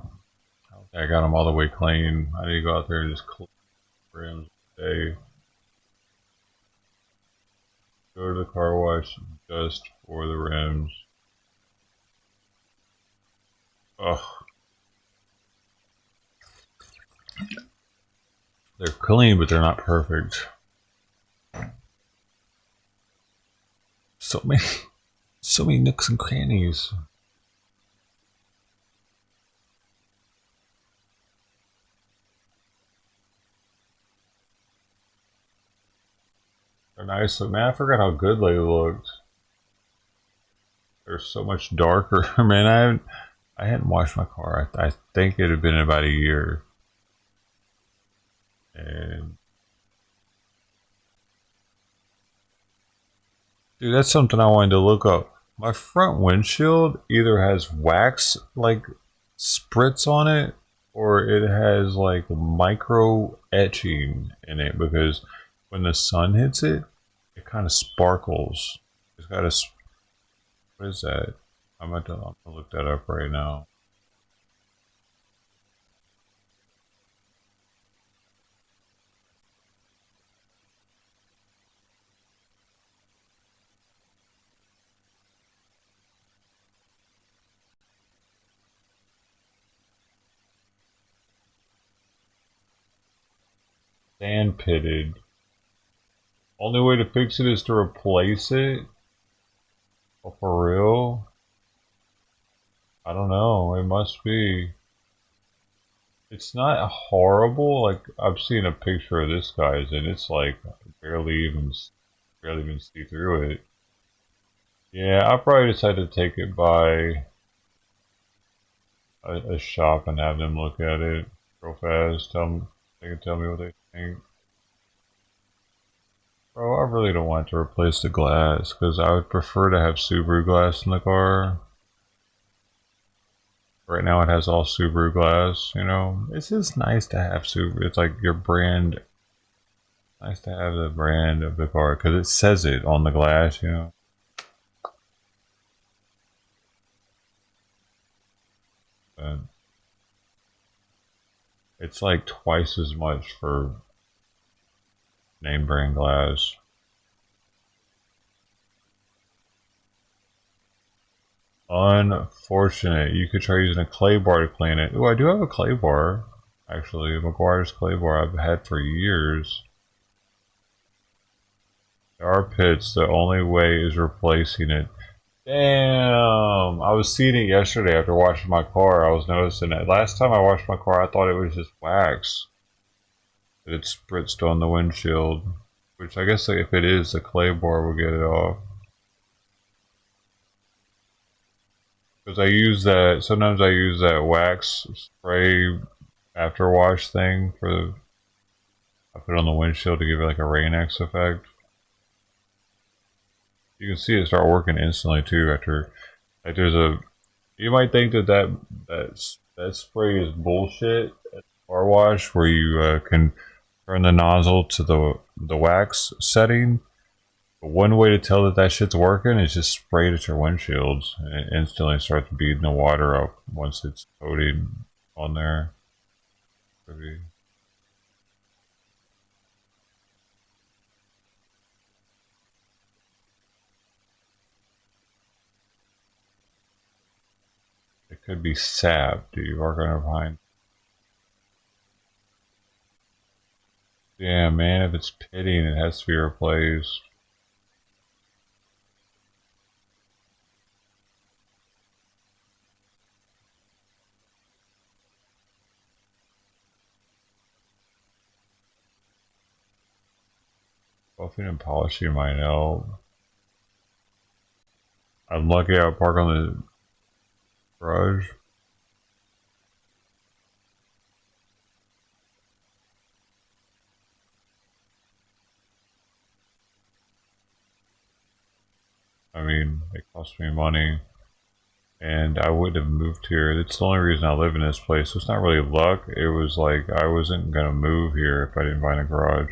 I got them all the way clean. I need to go out there and just clean the rims today. Go to the car wash just for the rims. Ugh. They're clean, but they're not perfect. So many nooks and crannies. They're nice, but man, I forgot how good they looked. They're so much darker. Man, I hadn't washed my car. I think it had been about a year. And dude, that's something I wanted to look up. My front windshield either has wax like spritz on it or it has like micro etching in it because when the sun hits it, it kind of sparkles. It's got a, what is that? I'm gonna look that up right now. Sand pitted. Only way to fix it is to replace it? Oh, for real? I don't know. It must be. It's not horrible. Like I've seen a picture of this guy's, and it's like barely even see through it. Yeah, I'll probably decide to take it by a shop and have them look at it real fast. They can tell me what they think. Bro, I really don't want to replace the glass because I would prefer to have Subaru glass in the car. Right now it has all Subaru glass, you know. It's just nice to have Subaru. It's like your brand. Nice to have the brand of the car because it says it on the glass, you know. But it's like twice as much for name brand glass. Unfortunate. You could try using a clay bar to clean it. Oh, I do have a clay bar. Actually, a McGuire's clay bar I've had for years. There are pits. The only way is replacing it. Damn! I was seeing it yesterday after washing my car. I was noticing it. Last time I washed my car, I thought it was just wax. That it spritzed on the windshield. Which I guess if it is, the clay bar will get it off. Because I use that, sometimes I use that wax spray after wash thing for the, I put it on the windshield to give it like a Rain-X effect. You can see it start working instantly too after, like there's a, you might think that spray is bullshit at car wash where you can turn the nozzle to the wax setting. But one way to tell that that shit's working is just spray it at your windshields and it instantly starts beating the water up once it's coated on there. It could be sap. Do you work on it behind? Yeah, man, if it's pitting, it has to be replaced. Buffing and polishing might help. I'm lucky I park on the garage. I mean, it costs me money. And I wouldn't have moved here. That's the only reason I live in this place. So it's not really luck. It was like I wasn't gonna move here if I didn't find a garage.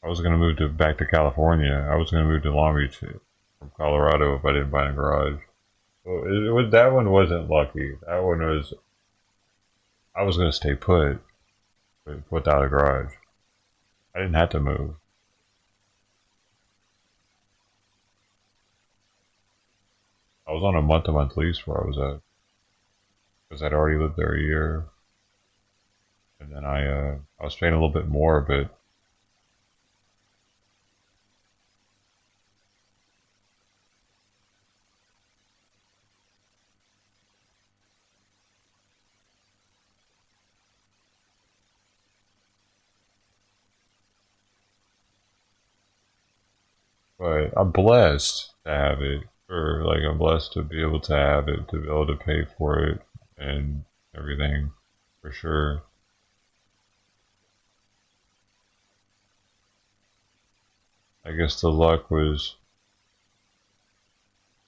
I was gonna move back to California. I was gonna move to Long Beach from Colorado if I didn't find a garage. Well, that one wasn't lucky. That one was, I was gonna stay put without a garage. I didn't have to move. I was on a month-to-month lease where I was at because I'd already lived there a year, and then I was paying a little bit more, but I'm blessed to have it, or like I'm blessed to be able to have it, to be able to pay for it and everything, for sure. I guess the luck was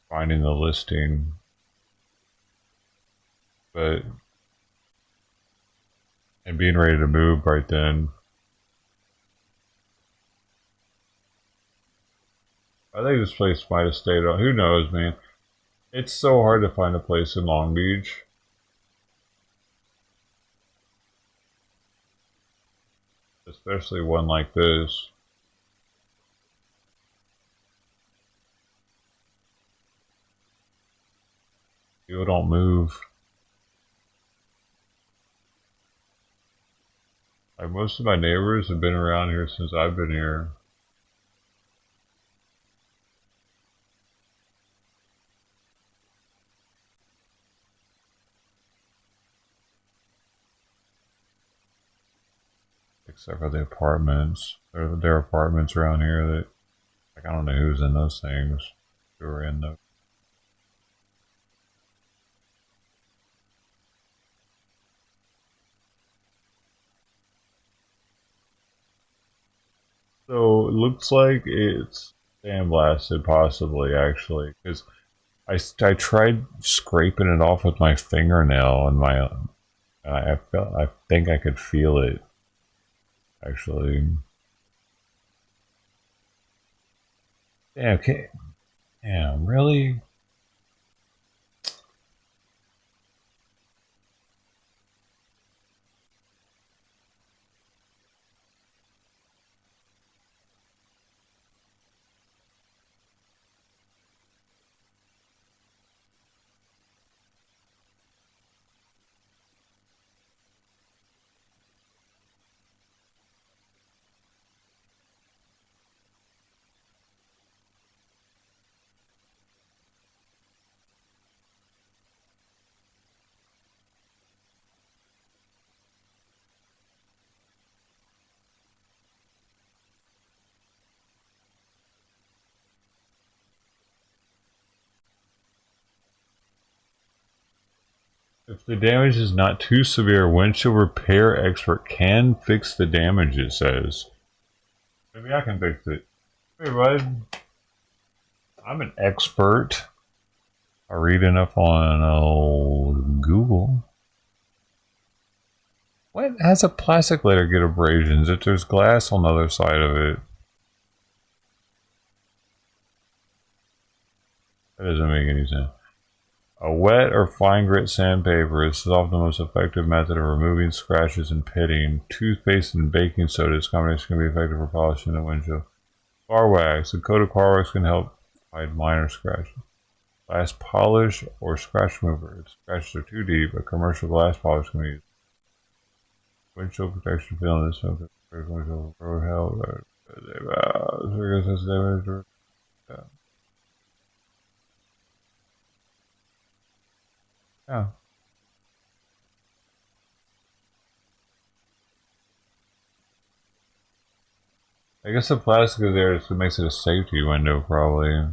finding the listing, but and being ready to move right then. I think this place might have stayed on. Who knows, man? It's so hard to find a place in Long Beach. Especially one like this. People don't move. Like most of my neighbors have been around here since I've been here. Except for the apartments. There are apartments around here that, like, I don't know who's in those things. Who are in those. So it looks like it's sandblasted, possibly, actually, because I tried scraping it off with my fingernail and I think I could feel it, actually. Damn, Damn, really? If the damage is not too severe, windshield repair expert can fix the damage, it says. Maybe I can fix it. Hey, bud. I'm an expert. I read enough on Google. What has a plastic layer get abrasions if there's glass on the other side of it? That doesn't make any sense. A wet or fine grit sandpaper is often the most effective method of removing scratches and pitting. Toothpaste and baking soda, this combination can be effective for polishing the windshield. Car wax. A coat of car wax can help hide minor scratches. Glass polish or scratch remover. If scratches are too deep, a commercial glass polish can be used. Windshield protection film. This windshield road help. Yeah. I guess the plastic is there, so it makes it a safety window, probably.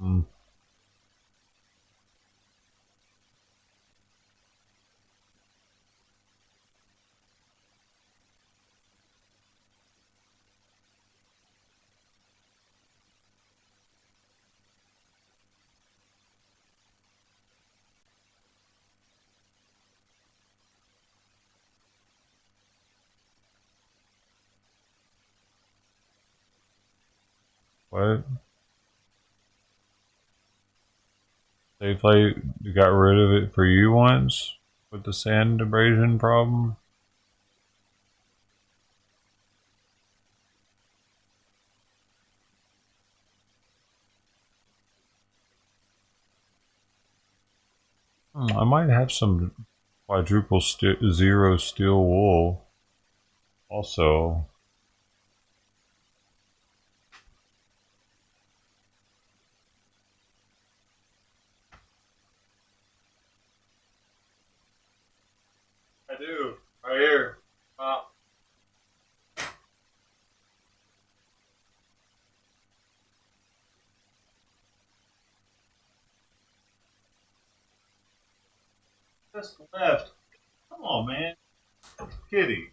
Mm. What? They got rid of it for you once with the sand abrasion problem? I might have some quadruple zero steel wool also. I do, right here. Just left. Come on, man. Kitty.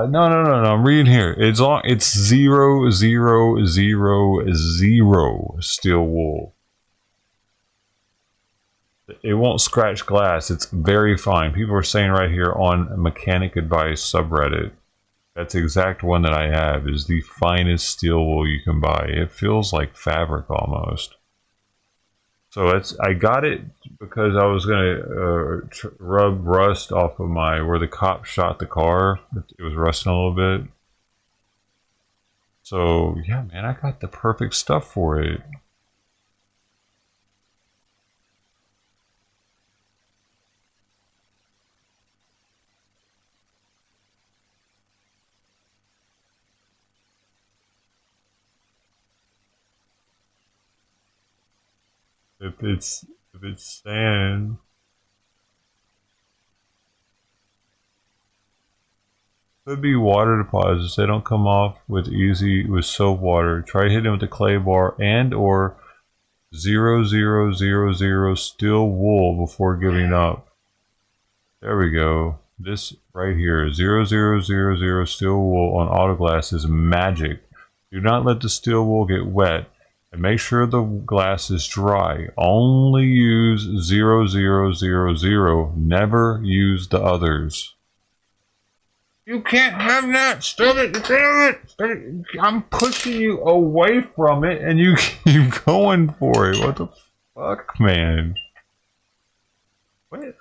No. I'm reading here. It's 0, 0, 0, 0 steel wool. It won't scratch glass. It's very fine. People are saying right here on Mechanic Advice subreddit, that's the exact one that I have, is the finest steel wool you can buy. It feels like fabric almost. So I got it because I was gonna rub rust off of where the cop shot the car. It was rusting a little bit. So yeah, man, I got the perfect stuff for it. If it's sand, could be water deposits. They don't come off with soap water. Try hitting with the clay bar and or 0000 steel wool before giving up. There we go. This right here, 0000 steel wool on auto glass is magic. Do not let the steel wool get wet. And make sure the glass is dry. Only use 0000. Never use the others. You can't have that! Stop it! Damn it! Stop it. I'm pushing you away from it and you keep going for it. What the fuck, man? Wait,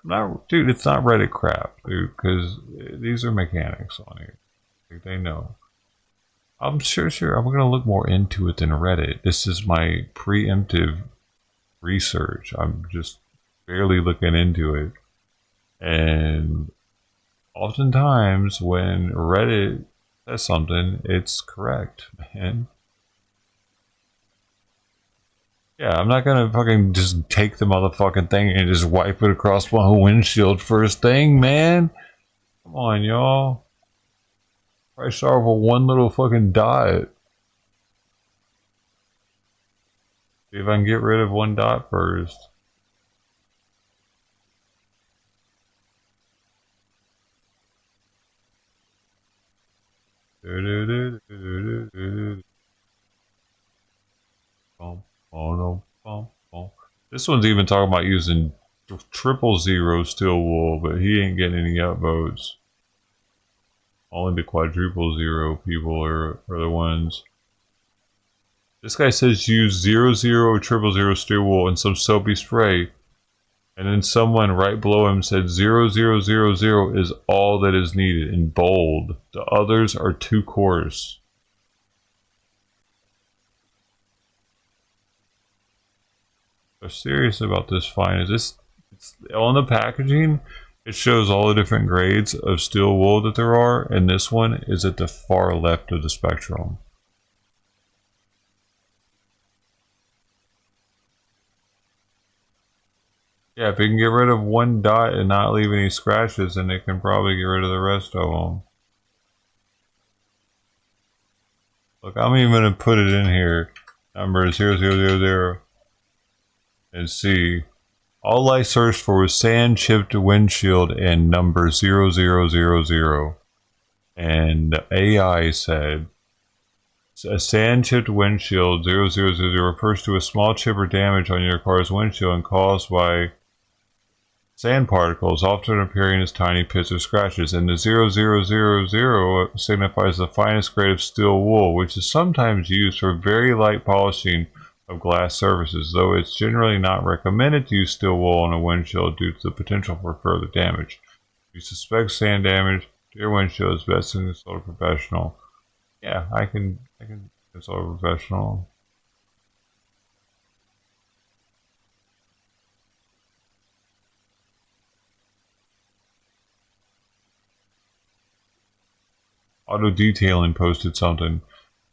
dude, it's not Reddit crap, dude, because these are mechanics on here. Like, they know. I'm sure I'm gonna look more into it than Reddit. This is my preemptive research. I'm just barely looking into it. And oftentimes when Reddit says something, it's correct, man. Yeah, I'm not gonna fucking just take the motherfucking thing and just wipe it across my windshield first thing, man. Come on, y'all. I start with one little fucking dot. See if I can get rid of one dot first. This one's even talking about using 000 steel wool, but he ain't getting any upvotes. Only the quadruple zero people are the ones. This guy says use 00 or 000 steel wool and some soapy spray. And then someone right below him said 0000 is all that is needed in bold. The others are too coarse. They're serious about this fine. It's on the packaging. It shows all the different grades of steel wool that there are, and this one is at the far left of the spectrum. Yeah, if you can get rid of one dot and not leave any scratches, then it can probably get rid of the rest of them. Look, I'm even going to put it in here. Number 0000. And see. All I searched for was sand chipped windshield and number 0000. And the AI said, a sand chipped windshield 0000 refers to a small chip or damage on your car's windshield and caused by sand particles, often appearing as tiny pits or scratches. And the 0000 signifies the finest grade of steel wool, which is sometimes used for very light polishing of glass surfaces, though it's generally not recommended to use steel wool on a windshield due to the potential for further damage. If you suspect sand damage to your windshield, it's best to consult a professional. Yeah, I can consult a professional. Auto Detailing posted something.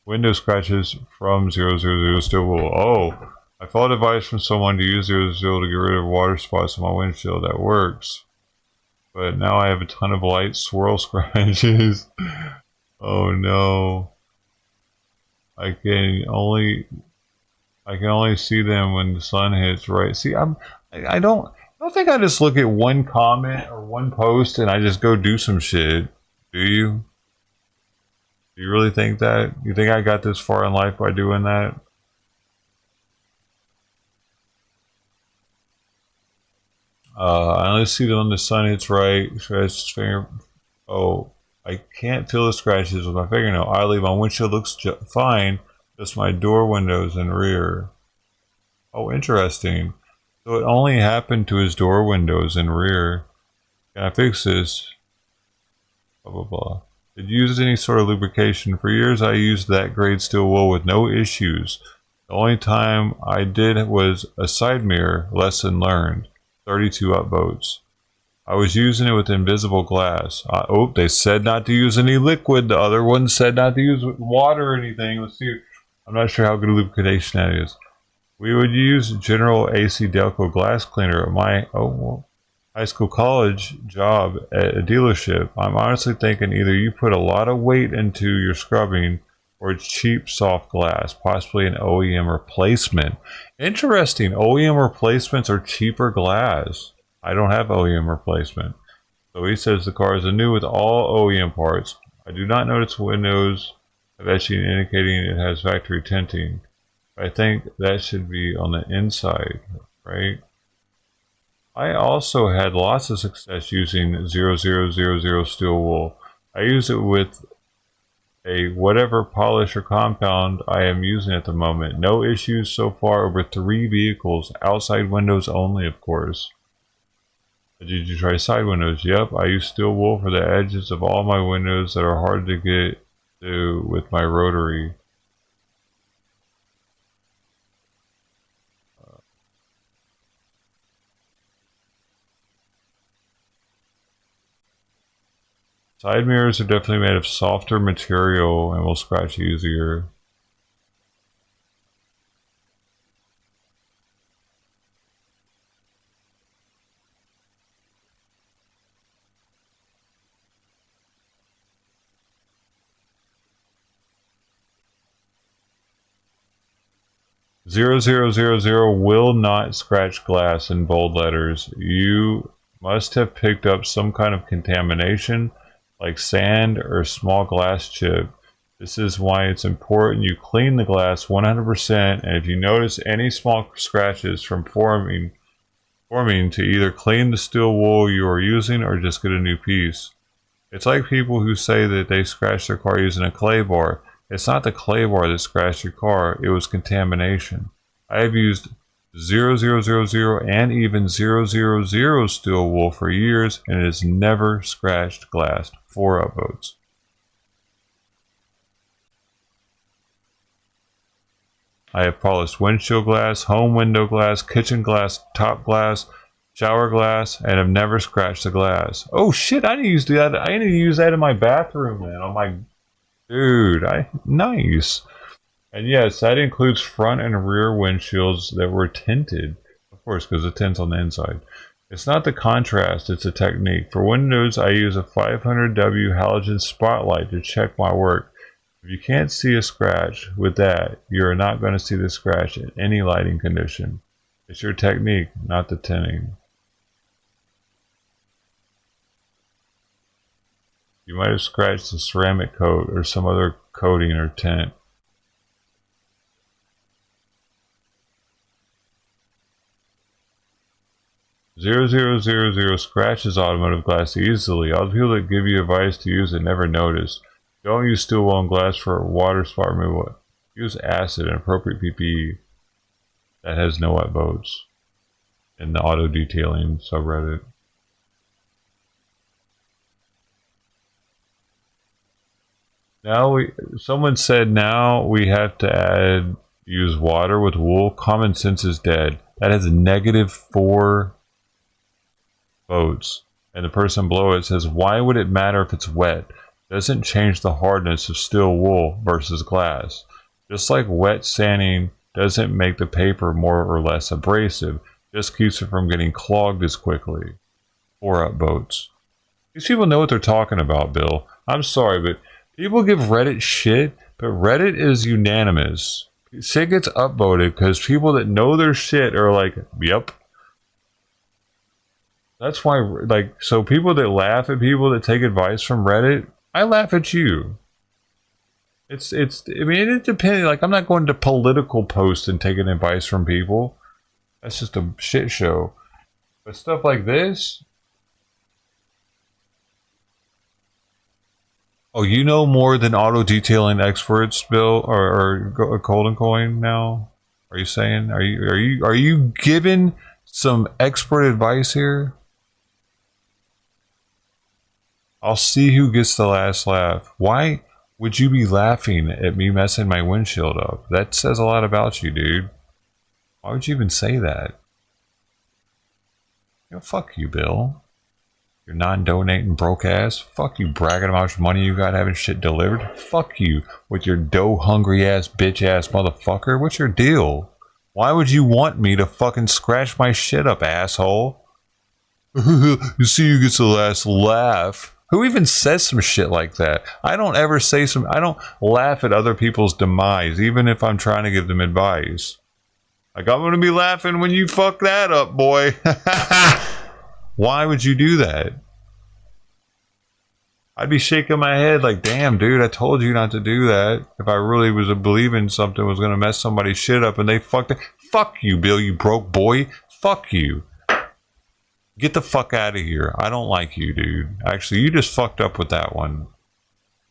Window scratches from 000 steel wool. Oh, I followed advice from someone to use 00 to get rid of water spots on my windshield. That works. But now I have a ton of light swirl scratches. Oh no. I can only see them when the sun hits, right? See, I don't think I just look at one comment or one post and I just go do some shit. Do you? Do you really think that? You think I got this far in life by doing that? I only see them when the sun hits right. Scratch finger. Oh, I can't feel the scratches with my fingernail. Oddly, my windshield looks fine. Just my door windows and rear. Oh, interesting. So it only happened to his door windows and rear. Can I fix this? Blah, blah, blah. Did you use any sort of lubrication? For years I used that grade steel wool with no issues. The only time I did was a side mirror. Lesson learned. 32 upvotes. I was using it with invisible glass. Oh, they said not to use any liquid. The other one said not to use water or anything. Let's see. I'm not sure how good lubrication that is. We would use General AC Delco glass cleaner at my high school college job at a dealership. I'm honestly thinking either you put a lot of weight into your scrubbing or it's cheap soft glass, possibly an OEM replacement. Interesting. OEM replacements are cheaper glass. I don't have OEM replacement. So he says the car is new with all OEM parts. I do not notice windows of etching indicating it has factory tinting. I think that should be on the inside, right? I also had lots of success using 0000 steel wool. I use it with a whatever polish or compound I am using at the moment. No issues so far over 3 vehicles. Outside windows only, of course. Did you try side windows? Yep, I use steel wool for the edges of all my windows that are hard to get to with my rotary. Side mirrors are definitely made of softer material and will scratch easier. Zero zero zero zero will not scratch glass in bold letters. You must have picked up some kind of contamination like sand or small glass chip. This is why it's important you clean the glass 100%, and if you notice any small scratches from forming to either clean the steel wool you are using or just get a new piece. It's like people who say that they scratched their car using a clay bar. It's not the clay bar that scratched your car, it was contamination. I have used 0000 and even 000 steel wool for years and it has never scratched glass. 4 upvotes. I have polished windshield glass, home window glass, kitchen glass, top glass, shower glass, and have never scratched the glass. Oh shit, I need to use that. I need to use that in my bathroom, man. On my dude, nice. And yes, that includes front and rear windshields that were tinted, of course, because the tint's on the inside. It's not the contrast, it's a technique. For windows, I use a 500W halogen spotlight to check my work. If you can't see a scratch with that, you are not going to see the scratch in any lighting condition. It's your technique, not the tinting. You might have scratched the ceramic coat or some other coating or tint. Zero scratches automotive glass easily. All the people that give you advice to use it never notice. Don't use steel wool and glass for water spot removal. Use acid and appropriate PPE. That has no upvotes in the auto detailing subreddit. Someone said now we have to use water with wool. Common sense is dead. That has a -4 votes. And the person below it says, why would it matter if it's wet? Doesn't change the hardness of steel wool versus glass. Just like wet sanding doesn't make the paper more or less abrasive, just keeps it from getting clogged as quickly. 4 upvotes. These people know what they're talking about, Bill. I'm sorry, but people give Reddit shit, but Reddit is unanimous. Shit gets upvoted because people that know their shit are like, yep. That's why, like, so people that laugh at people that take advice from Reddit, I laugh at you. I mean, it depends. Like, I'm not going to political posts and taking advice from people. That's just a shit show. But stuff like this. Oh, you know more than auto detailing experts, Bill, or Golden Coin now? Are you saying? Are you giving some expert advice here? I'll see who gets the last laugh. Why would you be laughing at me messing my windshield up? That says a lot about you, dude. Why would you even say that? You know, fuck you, Bill. You're non-donating broke ass. Fuck you bragging about how much money you got having shit delivered. Fuck you with your dough hungry ass bitch ass motherfucker. What's your deal? Why would you want me to fucking scratch my shit up, asshole? You see who gets the last laugh. Who even says some shit like that? I don't ever say some... I don't laugh at other people's demise, even if I'm trying to give them advice. Like, I'm gonna be laughing when you fuck that up, boy. Why would you do that? I'd be shaking my head like, damn, dude, I told you not to do that. If I really was believing something was gonna mess somebody's shit up and they fucked it. Fuck you, Bill, you broke boy. Fuck you. Get the fuck out of here. I don't like you, dude. Actually, you just fucked up with that one.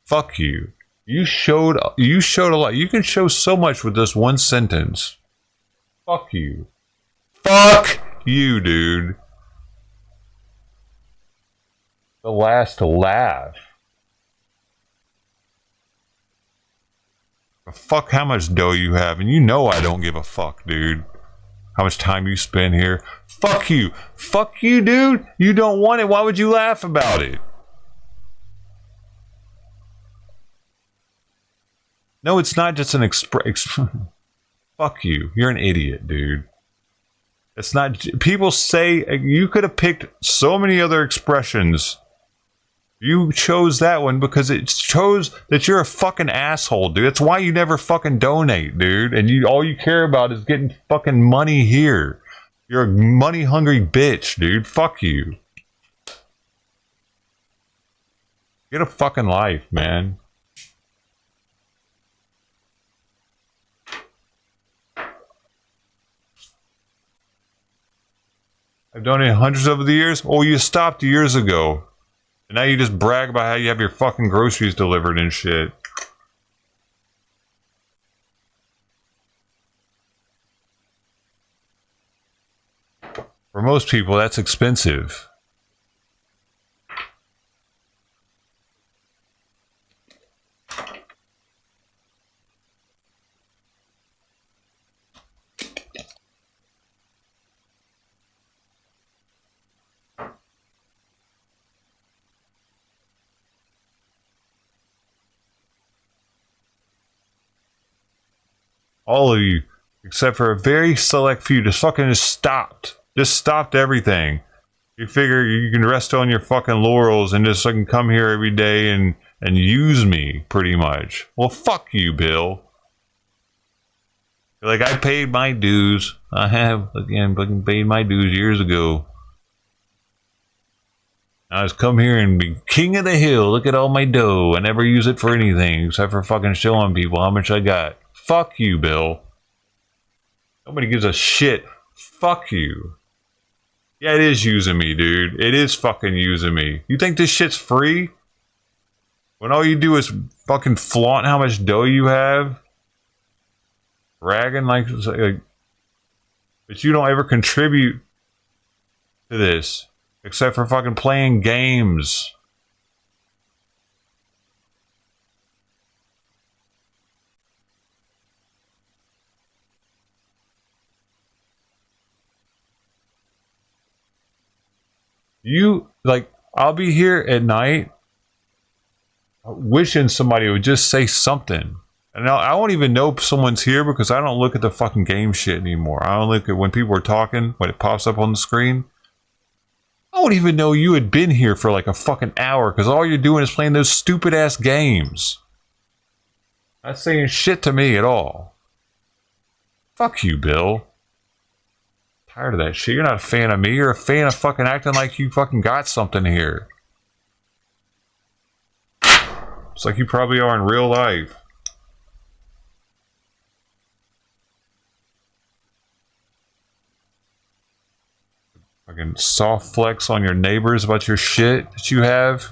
Fuck you. You showed a lot. You can show so much with this one sentence. Fuck you. Fuck you, dude. The last laugh. Fuck how much dough you have, and you know I don't give a fuck, dude. How much time you spend here. Fuck you. Fuck you, dude. You don't want it. Why would you laugh about it? No, it's not just an Fuck you. You're an idiot, dude. It's not... People say... You could have picked so many other expressions. You chose that one because it shows that you're a fucking asshole, dude. That's why you never fucking donate, dude. And all you care about is getting fucking money here. You're a money-hungry bitch, dude. Fuck you. Get a fucking life, man. I've donated hundreds over the years. Oh, you stopped years ago. And now you just brag about how you have your fucking groceries delivered and shit. For most people, that's expensive. All of you, except for a very select few, just stopped. Just stopped everything. You figure you can rest on your fucking laurels and just fucking come here every day and use me, pretty much. Well, fuck you, Bill. Like, I paid my dues. I have, again, fucking paid my dues years ago. I just come here and be king of the hill. Look at all my dough. I never use it for anything except for fucking showing people how much I got. Fuck you, Bill. Nobody gives a shit. Fuck you. Yeah, it is using me, dude. It is fucking using me. You think this shit's free? When all you do is fucking flaunt how much dough you have? Bragging like but you don't ever contribute to this. Except for fucking playing games. I'll be here at night wishing somebody would just say something. And I won't even know if someone's here because I don't look at the fucking game shit anymore. I don't look at when people are talking, when it pops up on the screen. I won't even know you had been here for like a fucking hour because all you're doing is playing those stupid ass games. Not saying shit to me at all. Fuck you, Bill. Tired of that shit. You're not a fan of me. You're a fan of fucking acting like you fucking got something here. It's like you probably are in real life. Fucking soft flex on your neighbors about your shit that you have.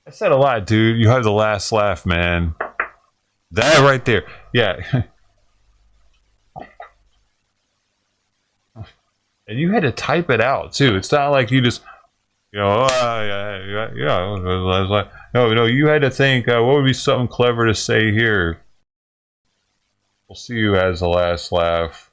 I said a lot, dude. You had the last laugh, man. That right there. Yeah. And you had to type it out, too. It's not like you just, yeah. No, you had to think, what would be something clever to say here? We'll see you as the last laugh.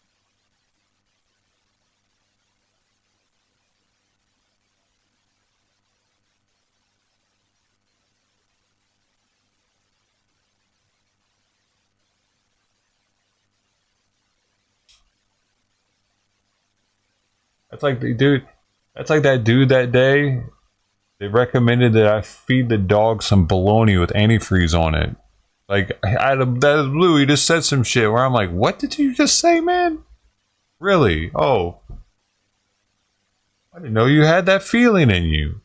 That's like the dude. That's like that dude that day. They recommended that I feed the dog some bologna with antifreeze on it. Like, out of that blue, he just said some shit where I'm like, what did you just say, man? Really? Oh. I didn't know you had that feeling in you.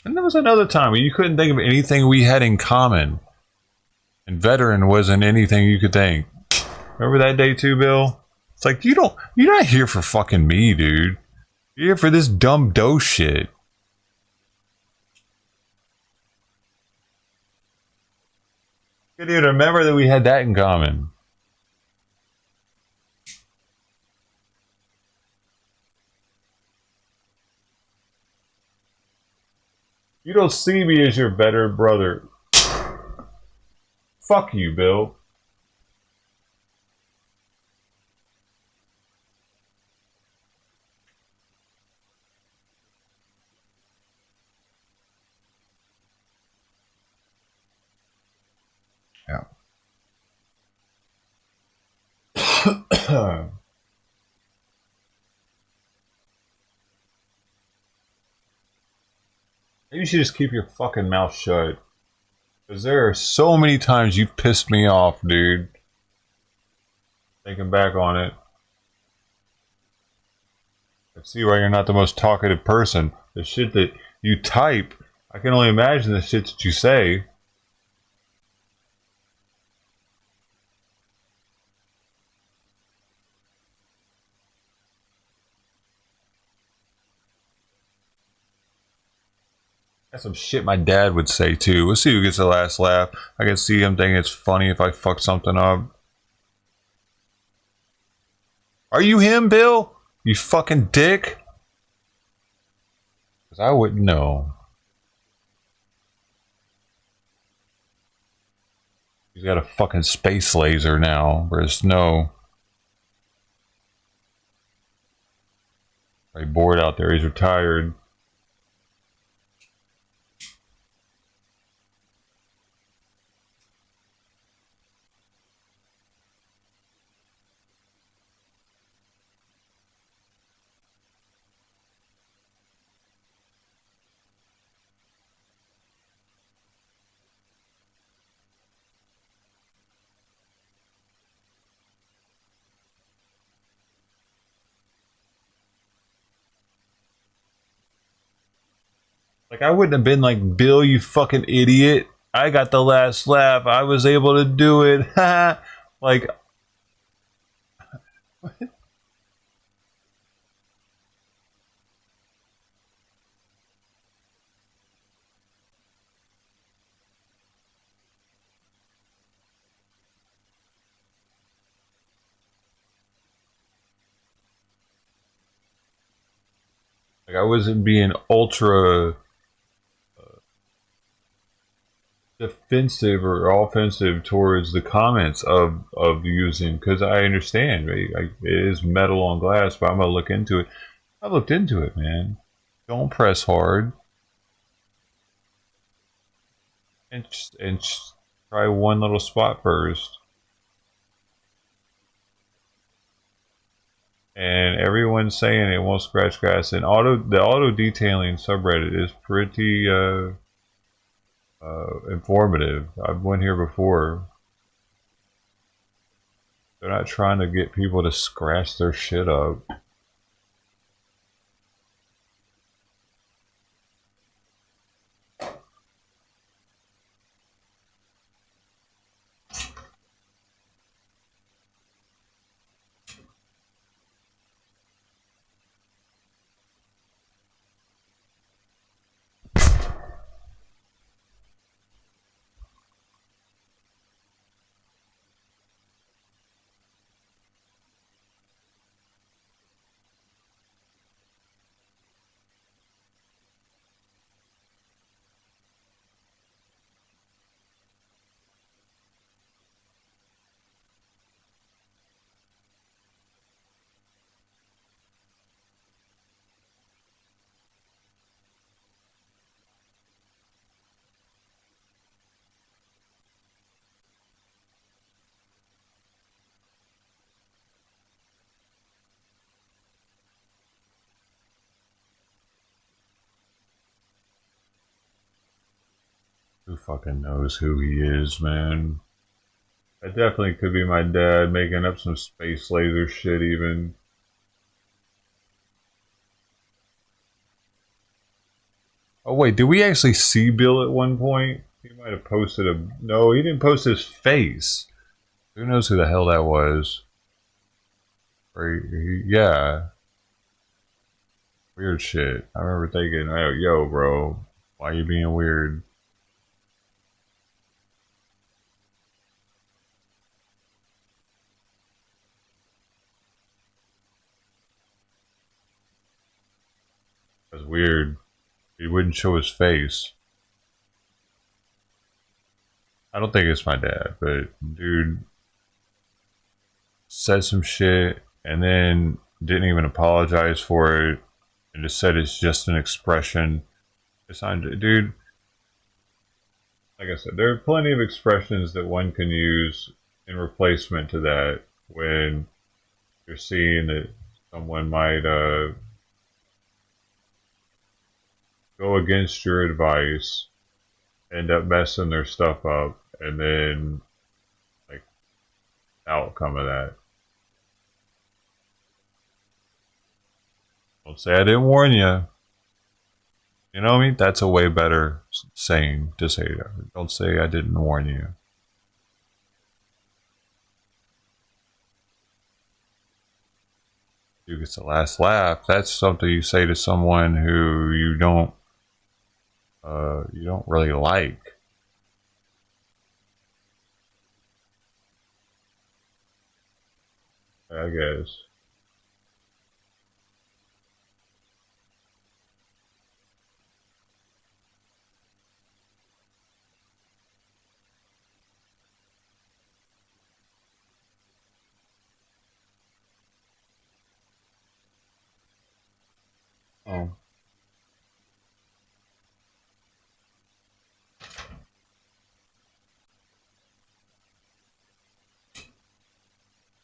And there was another time where you couldn't think of anything we had in common. And veteran wasn't anything you could think. Remember that day too, Bill? It's like, you're not here for fucking me, dude. You're here for this dumb dough shit. You didn't even remember that we had that in common. You don't see me as your better brother. Fuck you, Bill. Yeah. You should just keep your fucking mouth shut. Because there are so many times you pissed me off, dude. Thinking back on it. I see why you're not the most talkative person. The shit that you type, I can only imagine the shit that you say. That's some shit my dad would say too. Let's see who gets the last laugh. I can see him thinking it's funny if I fuck something up. Are you him, Bill? You fucking dick? Because I wouldn't know. He's got a fucking space laser now. Whereas no. He's bored out there. He's retired. Like, I wouldn't have been like, Bill, you fucking idiot. I got the last laugh. I was able to do it. Like, I wasn't being ultra defensive or offensive towards the comments of using, because I understand, right? It is metal on glass, but I'm gonna look into it. I looked into it, man. Don't press hard, and try one little spot first. And everyone's saying it won't scratch grass. And the auto detailing subreddit is pretty informative. I've went here before. They're not trying to get people to scratch their shit up. Who fucking knows who he is, man? That definitely could be my dad making up some space laser shit even. Oh wait, did we actually see Bill at one point? He might have posted a... No, he didn't post his face. Who knows who the hell that was? Yeah. Weird shit. I remember thinking, oh, yo, bro, why are you being weird? That's weird. He wouldn't show his face. I don't think it's my dad, but dude said some shit and then didn't even apologize for it and just said it's just an expression. It's not, dude. Like I said, there are plenty of expressions that one can use in replacement to that when you're seeing that someone might go against your advice, end up messing their stuff up, and then like outcome of that. Don't say I didn't warn you. You know what I mean? That's a way better saying to say. Don't say I didn't warn you. You get the last laugh. That's something you say to someone who you don't really like. I guess. Oh.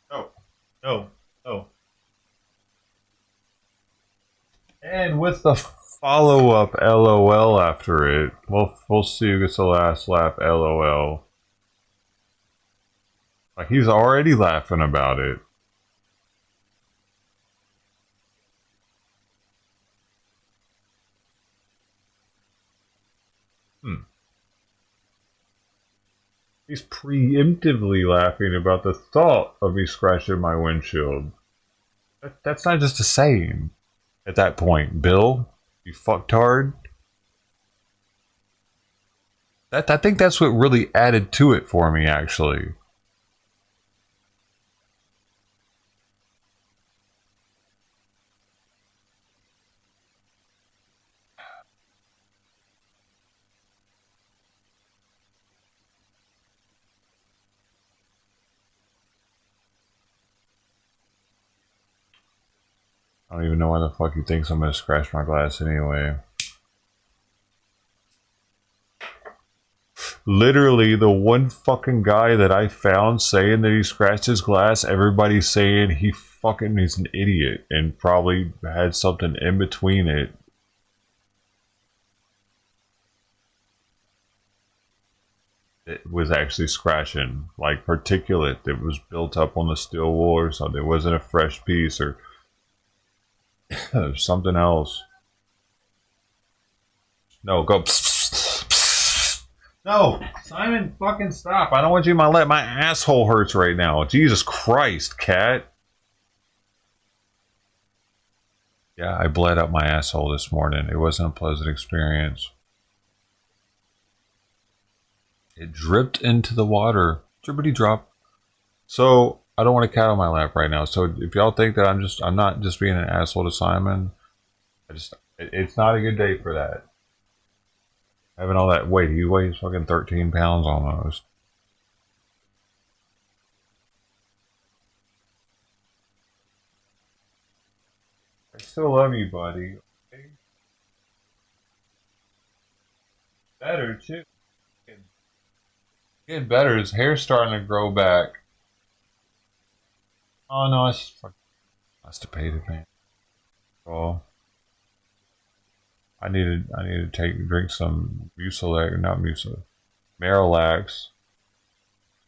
Oh. Oh. Oh. And with the follow up LOL after it, we'll see who gets the last laugh LOL. Like he's already laughing about it. He's preemptively laughing about the thought of me scratching my windshield. That's not just a saying at that point, Bill. You fucktard. I think that's what really added to it for me, actually. I don't even know why the fuck he thinks I'm gonna scratch my glass anyway. Literally, the one fucking guy that I found saying that he scratched his glass, everybody's saying he's an idiot and probably had something in between it. It was actually scratching, like particulate that was built up on the steel wool or something. It wasn't a fresh piece or something else. No, go. No, Simon, fucking stop. I don't want you in my lap. My asshole hurts right now. Jesus Christ, cat. Yeah, I bled up my asshole this morning. It wasn't a pleasant experience. It dripped into the water. Drippity drop. So, I don't want a cat on my lap right now. So, if y'all think that I'm not just being an asshole to Simon, it's not a good day for that. Having all that weight. He weighs fucking 13 pounds almost. I still love you, buddy. Okay? Better, too. Getting better. His hair's starting to grow back. Oh, no, it's fucking constipated, man. Oh. I need to drink some Mucilex, not Mucilex. Marillax,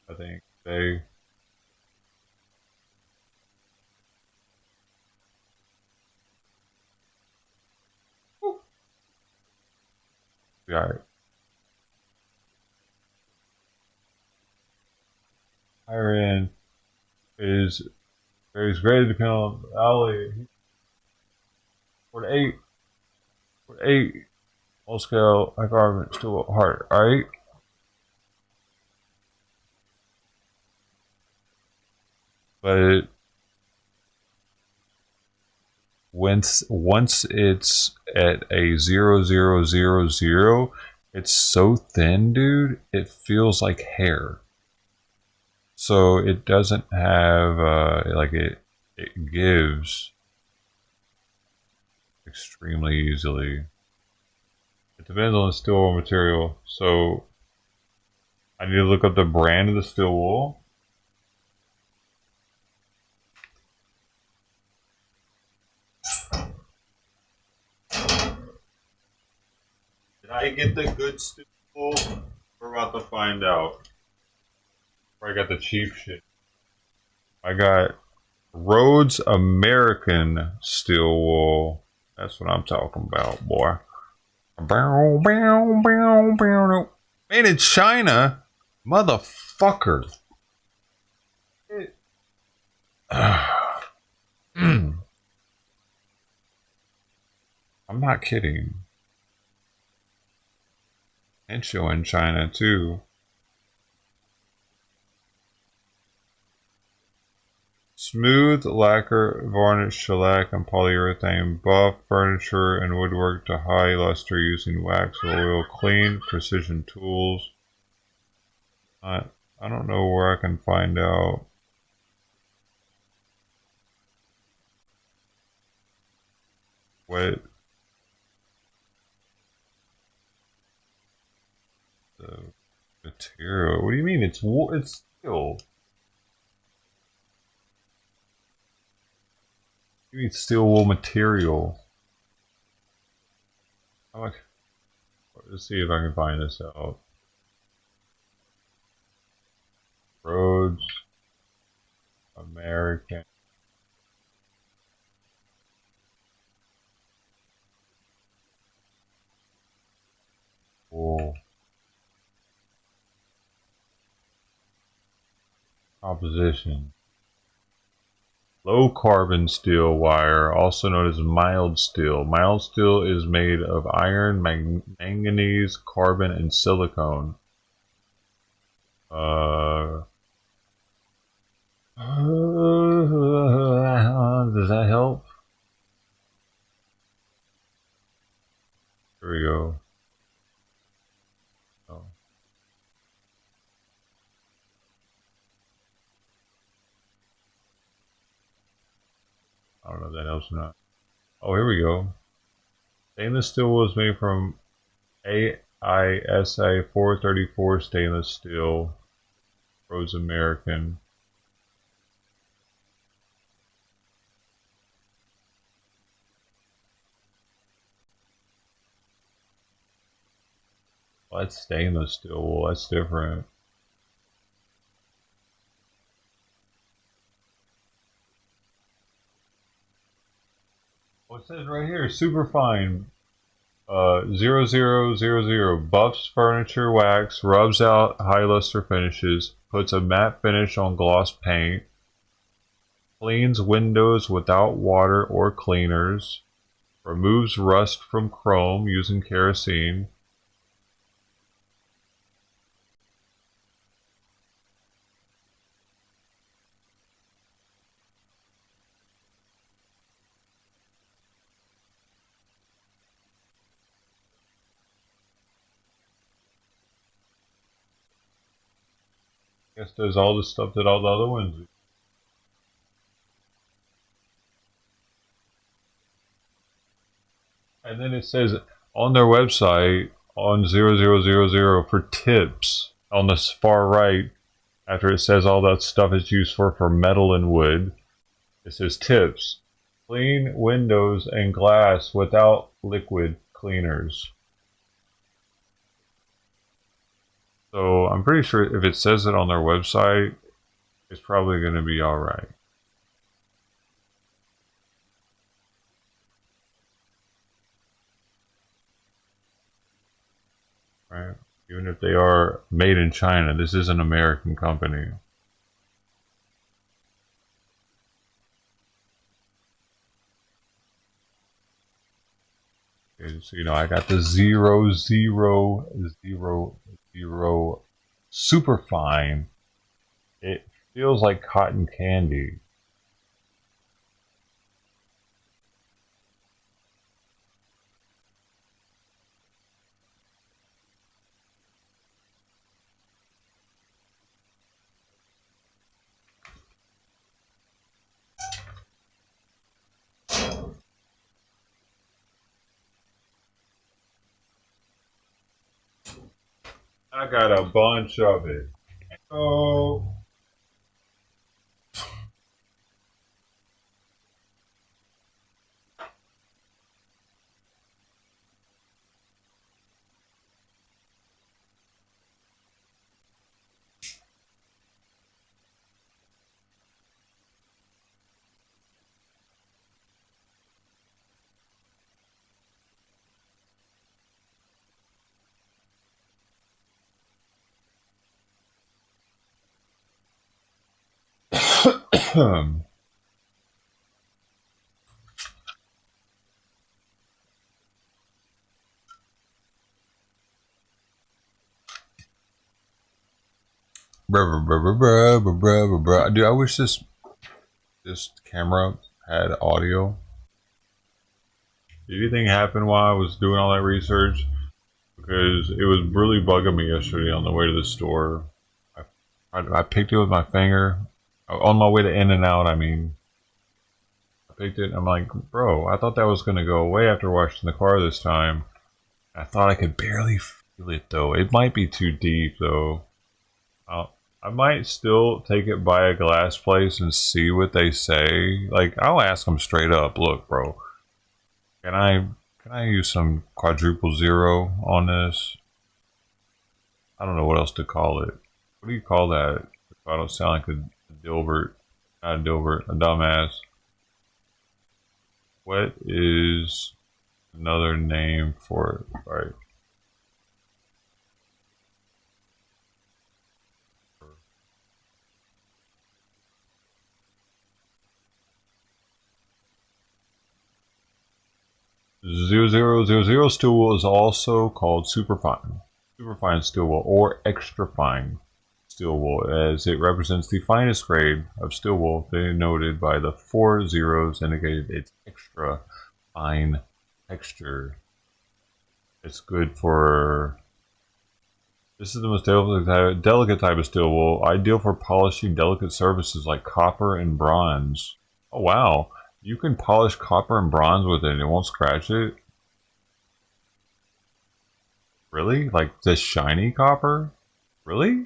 I think they. Be alright. Higher end is varies greatly depending on the alley. 48, 48, full scale, high carbon, still hard, alright? But once it's at a 0.000, it's so thin, dude, it feels like hair. So it doesn't have like it gives extremely easily. It depends on the steel wool material. So I need to look up the brand of the steel wool. Did I get the good steel wool? We're about to find out. Or I got the cheap shit. I got Rhodes American steel wool. That's what I'm talking about, boy. Made in China, motherfucker. I'm not kidding. And show in China too. Smooth lacquer, varnish, shellac, and polyurethane. Buff furniture and woodwork to high luster using wax or oil. Clean, precision tools. I don't know where I can find out. What the material? What do you mean? It's wool. It's steel. You need steel wool material. Let's see if I can find this out. Rhodes American wool composition. Low carbon steel wire, also known as mild steel. Mild steel is made of iron, manganese, carbon, and silicone. Does that help? Here we go. Oh. I don't know if that helps or not. Oh, here we go. Stainless steel was made from AISA 434 stainless steel. Rhodes American. Well, that's stainless steel wool. That's different. Well, it says right here, superfine. 0000 buffs furniture wax, rubs out high luster finishes, puts a matte finish on gloss paint, cleans windows without water or cleaners, removes rust from chrome using kerosene. I guess does all the stuff that all the other ones do. And then it says on their website on 0000 for tips on the far right, after it says all that stuff is used for metal and wood, it says tips. Clean windows and glass without liquid cleaners. So I'm pretty sure if it says it on their website, it's probably going to be all right. Right? Even if they are made in China, this is an American company. Okay, so I got the 00000 super fine. It feels like cotton candy. I got a bunch of it. Oh. Dude, I wish this camera had audio. Did anything happen while I was doing all that research? Because it was really bugging me yesterday on the way to the store. I picked it with my finger. On my way to In and Out, I mean. I picked it and I'm like, bro, I thought that was going to go away after washing the car this time. I thought I could barely feel it though. It might be too deep though. I might still take it by a glass place and see what they say. Like, I'll ask them straight up, look, bro, can I use some quadruple zero on this? I don't know what else to call it. What do you call that? If I don't sound like a Dilbert, not a Dilbert, a dumbass. What is another name for it? All right. Steel wool is also called superfine steel wool, or extra fine steel wool, as it represents the finest grade of steel wool, denoted by the 4 zeros indicating its extra fine texture. It's good for. This is the most delicate type of steel wool, ideal for polishing delicate surfaces like copper and bronze. Oh wow, you can polish copper and bronze with it and it won't scratch it? Really? Like the shiny copper? Really?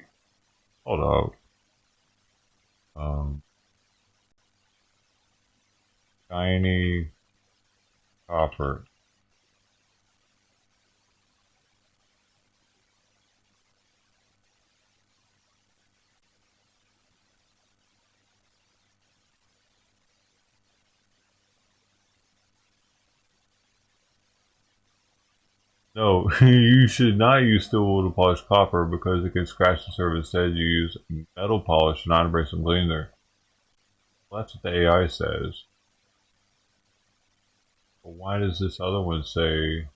Hold up. Shiny copper. No, you should not use steel wool to polish copper because it can scratch the surface. Instead, you use metal polish, non-abrasive cleaner. Well, that's what the AI says. But why does this other one say?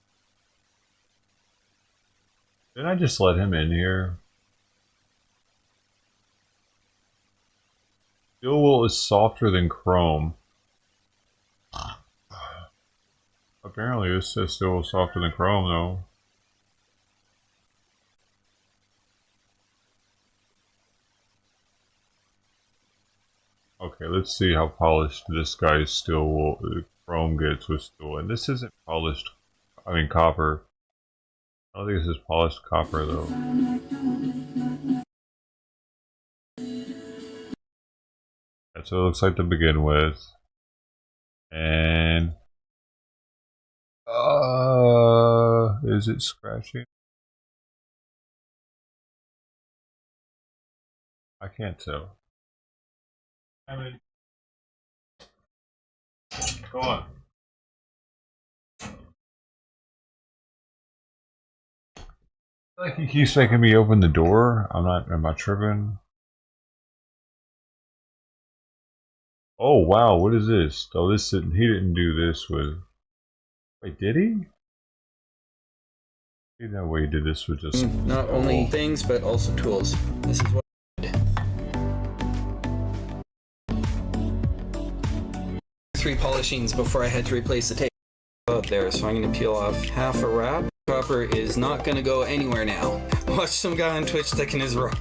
Didn't I just let him in here? Steel wool is softer than chrome. Apparently, this says steel wool is softer than chrome, though. Okay, let's see how polished this guy's steel wool chrome gets with steel. And this isn't polished. I mean, copper. I don't think this is polished copper, though. That's what it looks like to begin with. And is it scratching? I can't tell. I mean, go on. Like he keeps making me open the door. Am I tripping? Oh wow, what is this? Oh, he didn't do this with. Wait, did he? You know, way he did this with just. Not only things, but also tools. This is what I did. 3 polishings before I had to replace the tape out there, so I'm going to peel off half a wrap. Copper is not going to go anywhere now. Watch some guy on Twitch sticking his rod.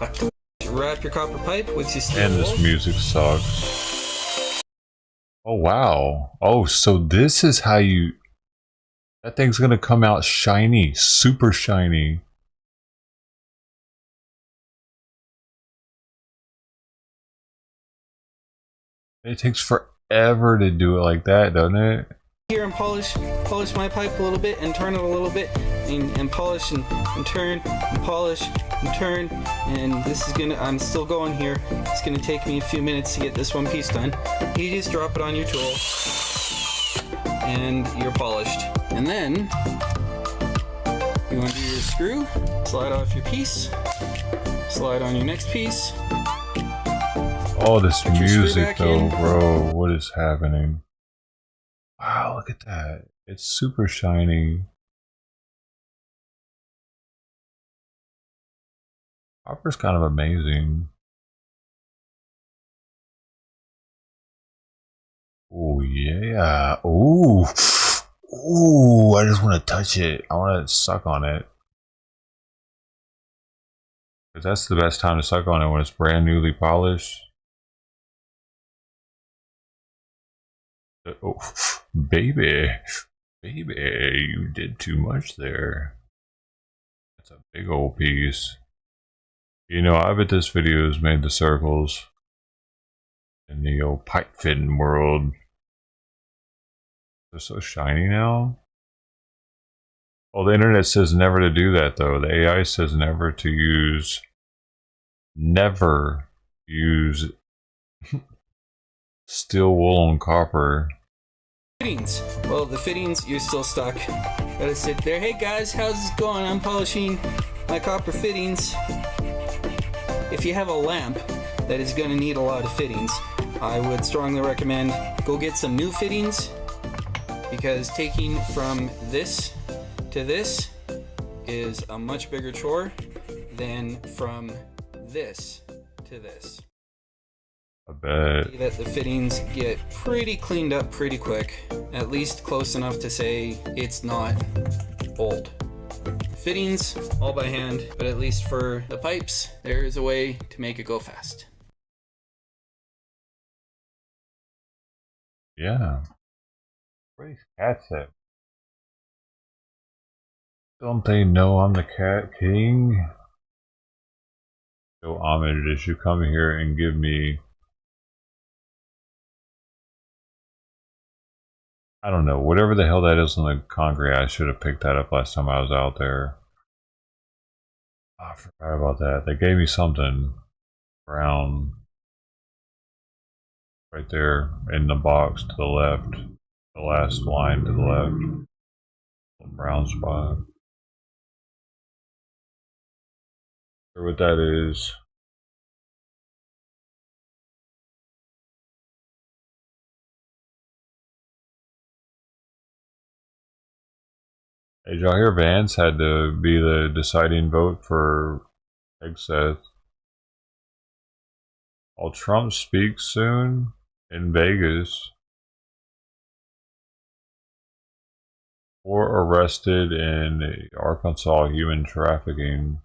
Wrap your copper pipe with your steel And this wool. music sucks. Oh wow. Oh, so this is how you. That thing's gonna come out shiny, super shiny. It takes forever to do it like that, doesn't it? Here and polish my pipe a little bit and turn it a little bit and polish and turn and polish and turn, and this is gonna, I'm still going here. It's gonna take me a few minutes to get this one piece done. You just drop it on your tool and you're polished. And then you undo your screw, slide off your piece, slide on your next piece. Oh, this Put your screw music back though, in. bro. What is happening? Wow, look at that. It's super shiny. Copper's kind of amazing. Oh yeah. Ooh. Ooh, I just want to touch it. I want to suck on it. Because that's the best time to suck on it, when it's brand newly polished. Oh, baby. Baby, you did too much there. That's a big old piece. You know, I bet this video has made the circles in the old pipe fitting world. They're so shiny now. Oh, the internet says never to do that though. The AI says never use steel wool and copper. Fittings. Well, the fittings, you're still stuck. Gotta sit there. Hey guys, how's it going? I'm polishing my copper fittings. If you have a lamp that is gonna need a lot of fittings, I would strongly recommend go get some new fittings, because taking from this to this is a much bigger chore than from this to this. I bet. That the fittings get pretty cleaned up pretty quick, at least close enough to say it's not old. Fittings all by hand, but at least for the pipes, there is a way to make it go fast. Yeah. Where's cats at? Don't they know I'm the cat king? Show homage. They should come here and give me, I don't know, whatever the hell that is on the concrete. I should have picked that up last time I was out there. Oh, I forgot about that. They gave me something brown right there in the box to the left. The last line to the left. The brown spot. Or what that is. Hey, did y'all hear Vance had to be the deciding vote for Hegseth? Will Trump speak soon in Vegas? Or arrested in Arkansas human trafficking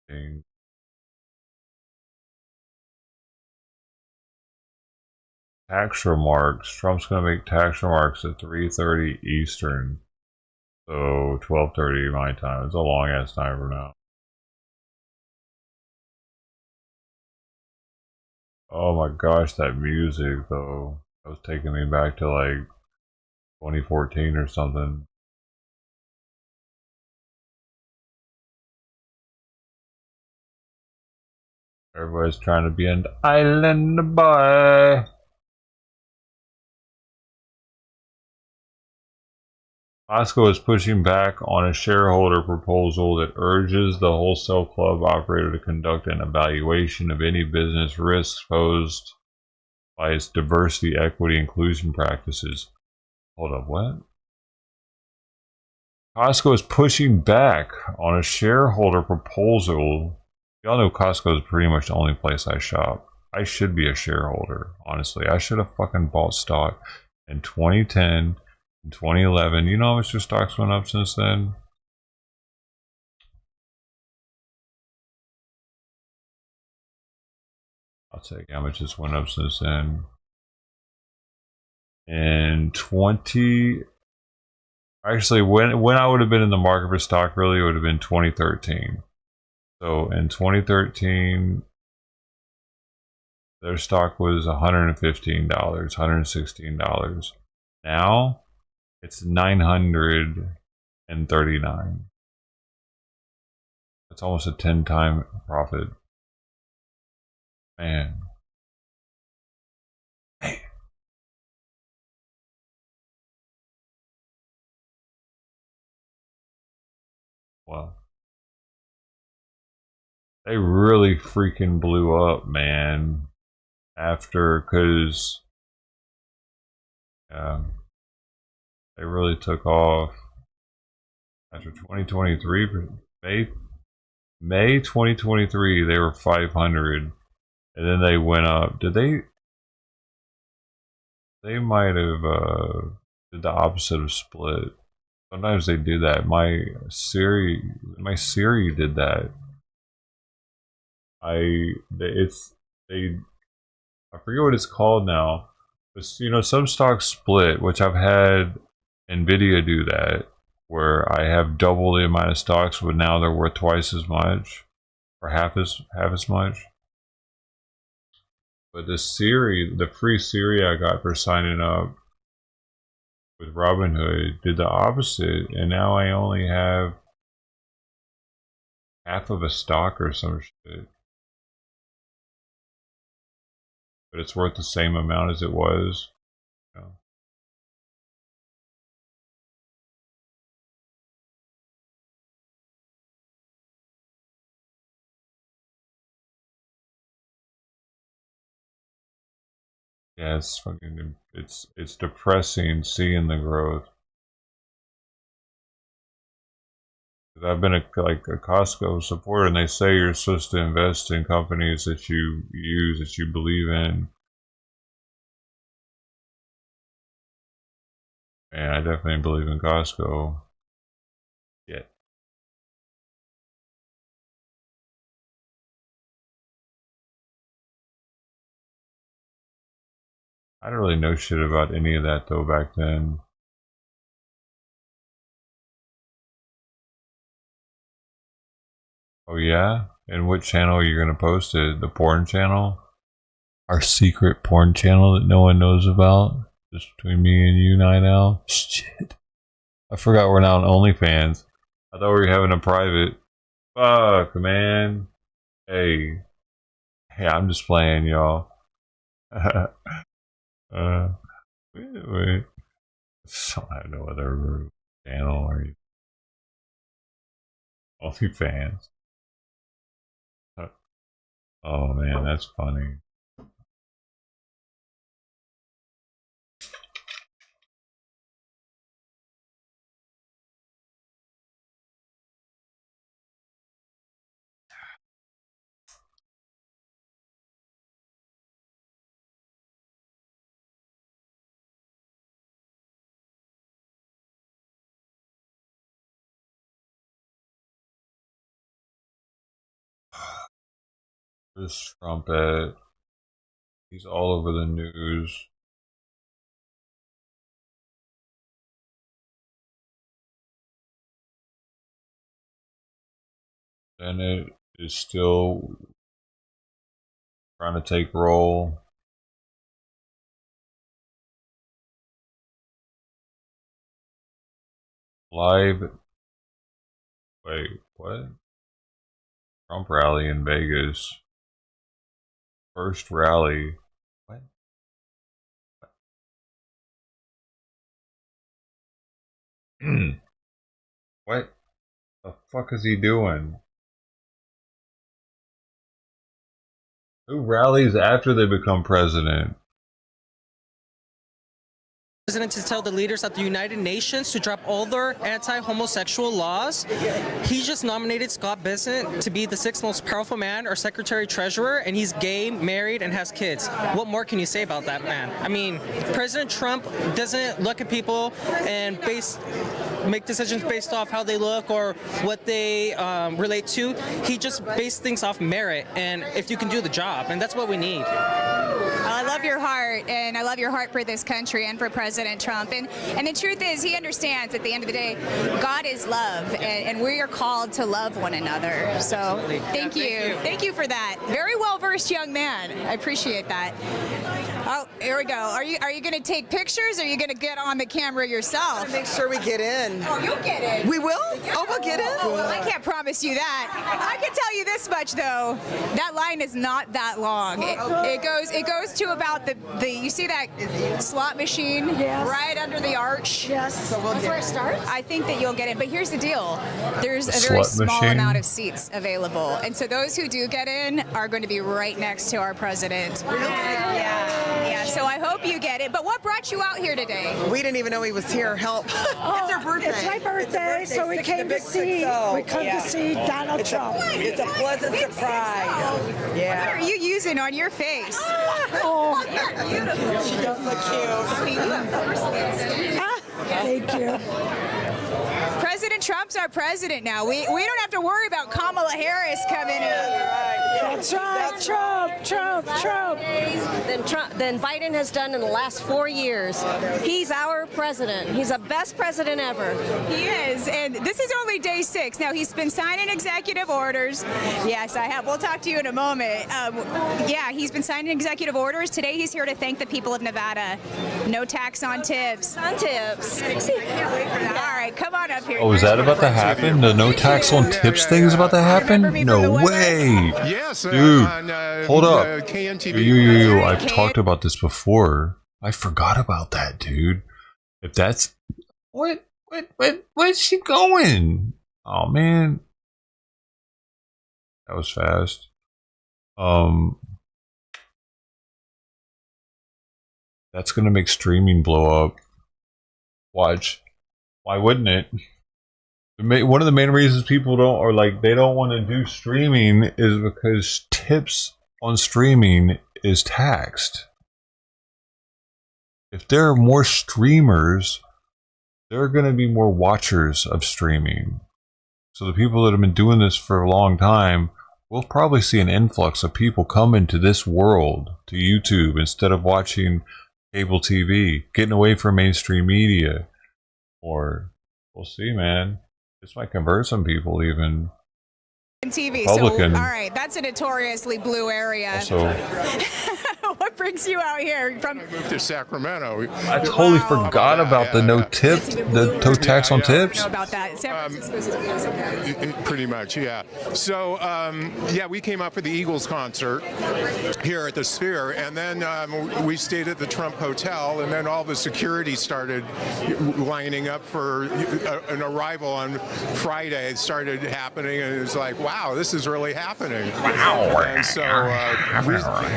thing. Tax remarks. Trump's going to make tax remarks at 3:30 Eastern. So 12:30 my time. It's a long ass time from now. Oh my gosh, that music though. That was taking me back to like 2014 or something. Everybody's trying to be an island boy. Costco is pushing back on a shareholder proposal that urges the wholesale club operator to conduct an evaluation of any business risks posed by its diversity, equity, inclusion practices. Hold up, what? Costco is pushing back on a shareholder proposal. Y'all know Costco is pretty much the only place I shop. I should be a shareholder, honestly. I should have fucking bought stock in 2010, in 2011. You know how much their stocks went up since then? I'll take how much this went up since then. And 20, actually, when I would have been in the market for stock, really, it would have been 2013. So in 2013, their stock was $115, $116. Now it's $939. That's almost a 10-time profit. Man. Hey. Well, they really freaking blew up, man. After, because they really took off after 2023. May 2023, they were 500, and then they went up. Did they? They might have did the opposite of split. Sometimes they do that. My Siri did that. I forget what it's called now. But you know, some stocks split, which I've had Nvidia do that, where I have double the amount of stocks, but now they're worth twice as much, or half as much. But the free Siri I got for signing up with Robinhood did the opposite, and now I only have half of a stock or some shit. But it's worth the same amount as it was. You know. Yeah, it's fucking, it's depressing seeing the growth. Because I've been a Costco supporter, and they say you're supposed to invest in companies that you use, that you believe in. And I definitely believe in Costco. Yeah. I don't really know shit about any of that though back then. Oh yeah? And what channel are you gonna post it? The porn channel? Our secret porn channel that no one knows about? Just between me and you, Night Owl? Shit. I forgot we're now on OnlyFans. I thought we were having a private. Fuck, man. Hey. Hey, I'm just playing, y'all. Wait. So I have no other channel or OnlyFans. Oh man, that's funny. This trumpet, he's all over the news. Senate is still trying to take roll. Live. Wait, what? Trump rally in Vegas. First rally. What? What the fuck is he doing? Who rallies after they become president? President to tell the leaders at the United Nations to drop all their anti-homosexual laws. He just nominated Scott Bessent to be the 6th most powerful man or secretary treasurer, and he's gay, married, and has kids. What more can you say about that man? I mean, President Trump doesn't look at people and make decisions based off how they look or what they relate to. He just based things off merit and if you can do the job, and that's what we need. I love your heart, and I love your heart for this country and for President Trump. And the truth is, he understands at the end of the day, God is love, and we are called to love one another. So thank you. Thank you for that. Very well-versed young man. I appreciate that. Oh, here we go. Are you going to take pictures, or are you going to get on the camera yourself? Make sure we get in. Oh, you'll get in. We will? Oh, we'll get in? Oh, well, I can't promise you that. I can tell you this much, though. That line is not that long. It goes to about the you see that slot machine right under the arch? Yes. So we'll Before it starts? I think that you'll get in. But here's the deal. There's a slot very small machine? amount of seats available. And so those who do get in are going to be right next to our president. Yeah. So I hope you get it. But what brought you out here today? We didn't even know he was here. Help. It's her birthday. It's my birthday, so we came to see. We come to see Donald Trump. It's a pleasant surprise. What Yeah. are you using on your face? Oh, She does look cute. thank you. President Trump's our president now. We don't have to worry about Kamala Harris coming in. That's right. Trump. Than Biden has done in the last 4 years. He's our president. He's the best president ever. He is, and this is only day 6. Now, he's been signing executive orders. Yes, I have. We'll talk to you in a moment. Yeah, he's been signing executive orders. Today, he's here to thank the people of Nevada. No tax on tips. On tips. I can't wait for that. All right, come on up here. Oh, is that about to happen? The no tax on tips thing is about to happen? No way! Yes, Dude, hold up. KNTV. You. I've talked about this before. I forgot about that, dude. If that's... Where's she going? Oh, man. That was fast. That's gonna make streaming blow up. Watch. Why wouldn't it? One of the main reasons people they don't want to do streaming is because tips on streaming is taxed. If there are more streamers, there are going to be more watchers of streaming. So the people that have been doing this for a long time, we'll probably see an influx of people come into this world, to YouTube, instead of watching cable TV, getting away from mainstream media. Or, we'll see, man. This might convert some people even. TV. Republican. So, all right, that's a notoriously blue area. Also, what brings you out here? I moved to Sacramento. I totally forgot about the no tip, the no tax on tips. Know about that. San Francisco's okay. Pretty much, yeah. So, yeah, we came out for the Eagles concert here at the Sphere, and then we stayed at the Trump Hotel, and then all the security started lining up for an arrival on Friday. It started happening, and it was like, wow, this is really happening. Wow. And so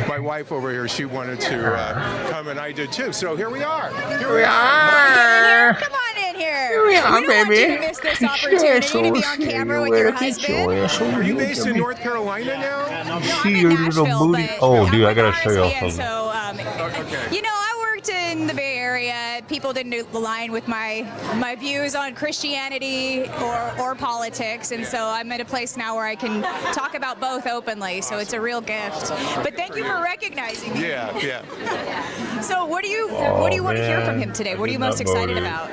my wife over here, she wanted to come, and I did too. So here we are. Here we are. Come on in here. Here we are, we don't baby. want you to miss this opportunity to be on camera with your husband. Are you based in North Carolina now? No, I'm in Nashville, but Oh, dude, I gotta I'm show you RSVN, something. So, you know, I worked in the Bay Area. People didn't align with my views on Christianity or politics, and so I'm at a place now where I can talk about both openly. So it's a real gift. But thank you for recognizing me. Yeah. So what do you want to hear from him today? What are you most excited about?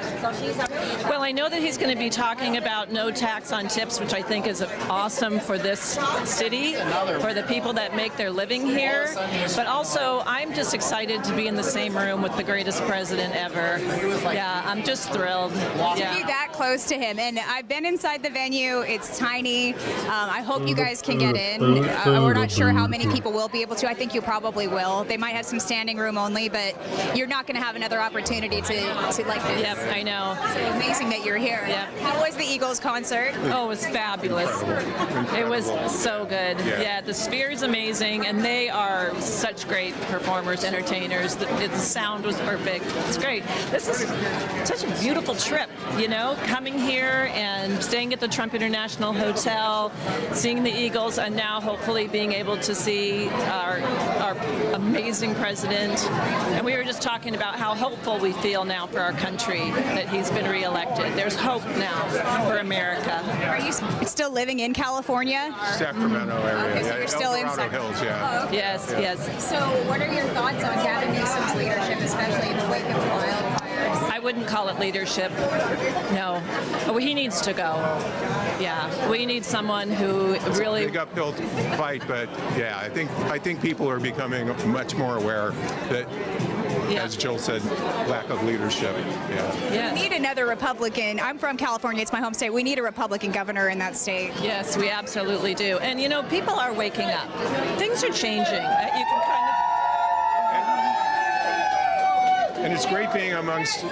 Well, I know that he's going to be talking about no tax on tips, which I think is awesome for this city, for the people that make their living here. But also, I'm just excited to be in the same room with the greatest president ever. ever. Yeah, I'm just thrilled. To be that close to him, and I've been inside the venue. It's tiny. I hope you guys can get in. We're not sure how many people will be able to. I think you probably will. They might have some standing room only, but you're not going to have another opportunity to like this. Yep, I know. So amazing that you're here. Yep. How was the Eagles concert? Oh, it was fabulous. It was so good. Yeah, the Sphere is amazing, and they are such great performers, entertainers. The sound was perfect. It's great. This is such a beautiful trip, you know, coming here and staying at the Trump International Hotel, seeing the Eagles, and now hopefully being able to see our amazing president. And we were just talking about how hopeful we feel now for our country that he's been reelected. There's hope now for America. Are you still living in California? Sacramento area. Okay, so you're still in Colorado Hills, yeah. Oh, okay. Yes. So what are your thoughts on Gavin Newsom's leadership, especially in the wake of the wildfires? I wouldn't call it leadership. No. Oh, he needs to go. Yeah. We need someone who really... Big uphill fight, but yeah, I think people are becoming much more aware that, as Jill said, lack of leadership. We need another Republican. I'm from California. It's my home state. We need a Republican governor in that state. Yes, we absolutely do. And, you know, people are waking up. Things are changing. You can kind of... And it's great being amongst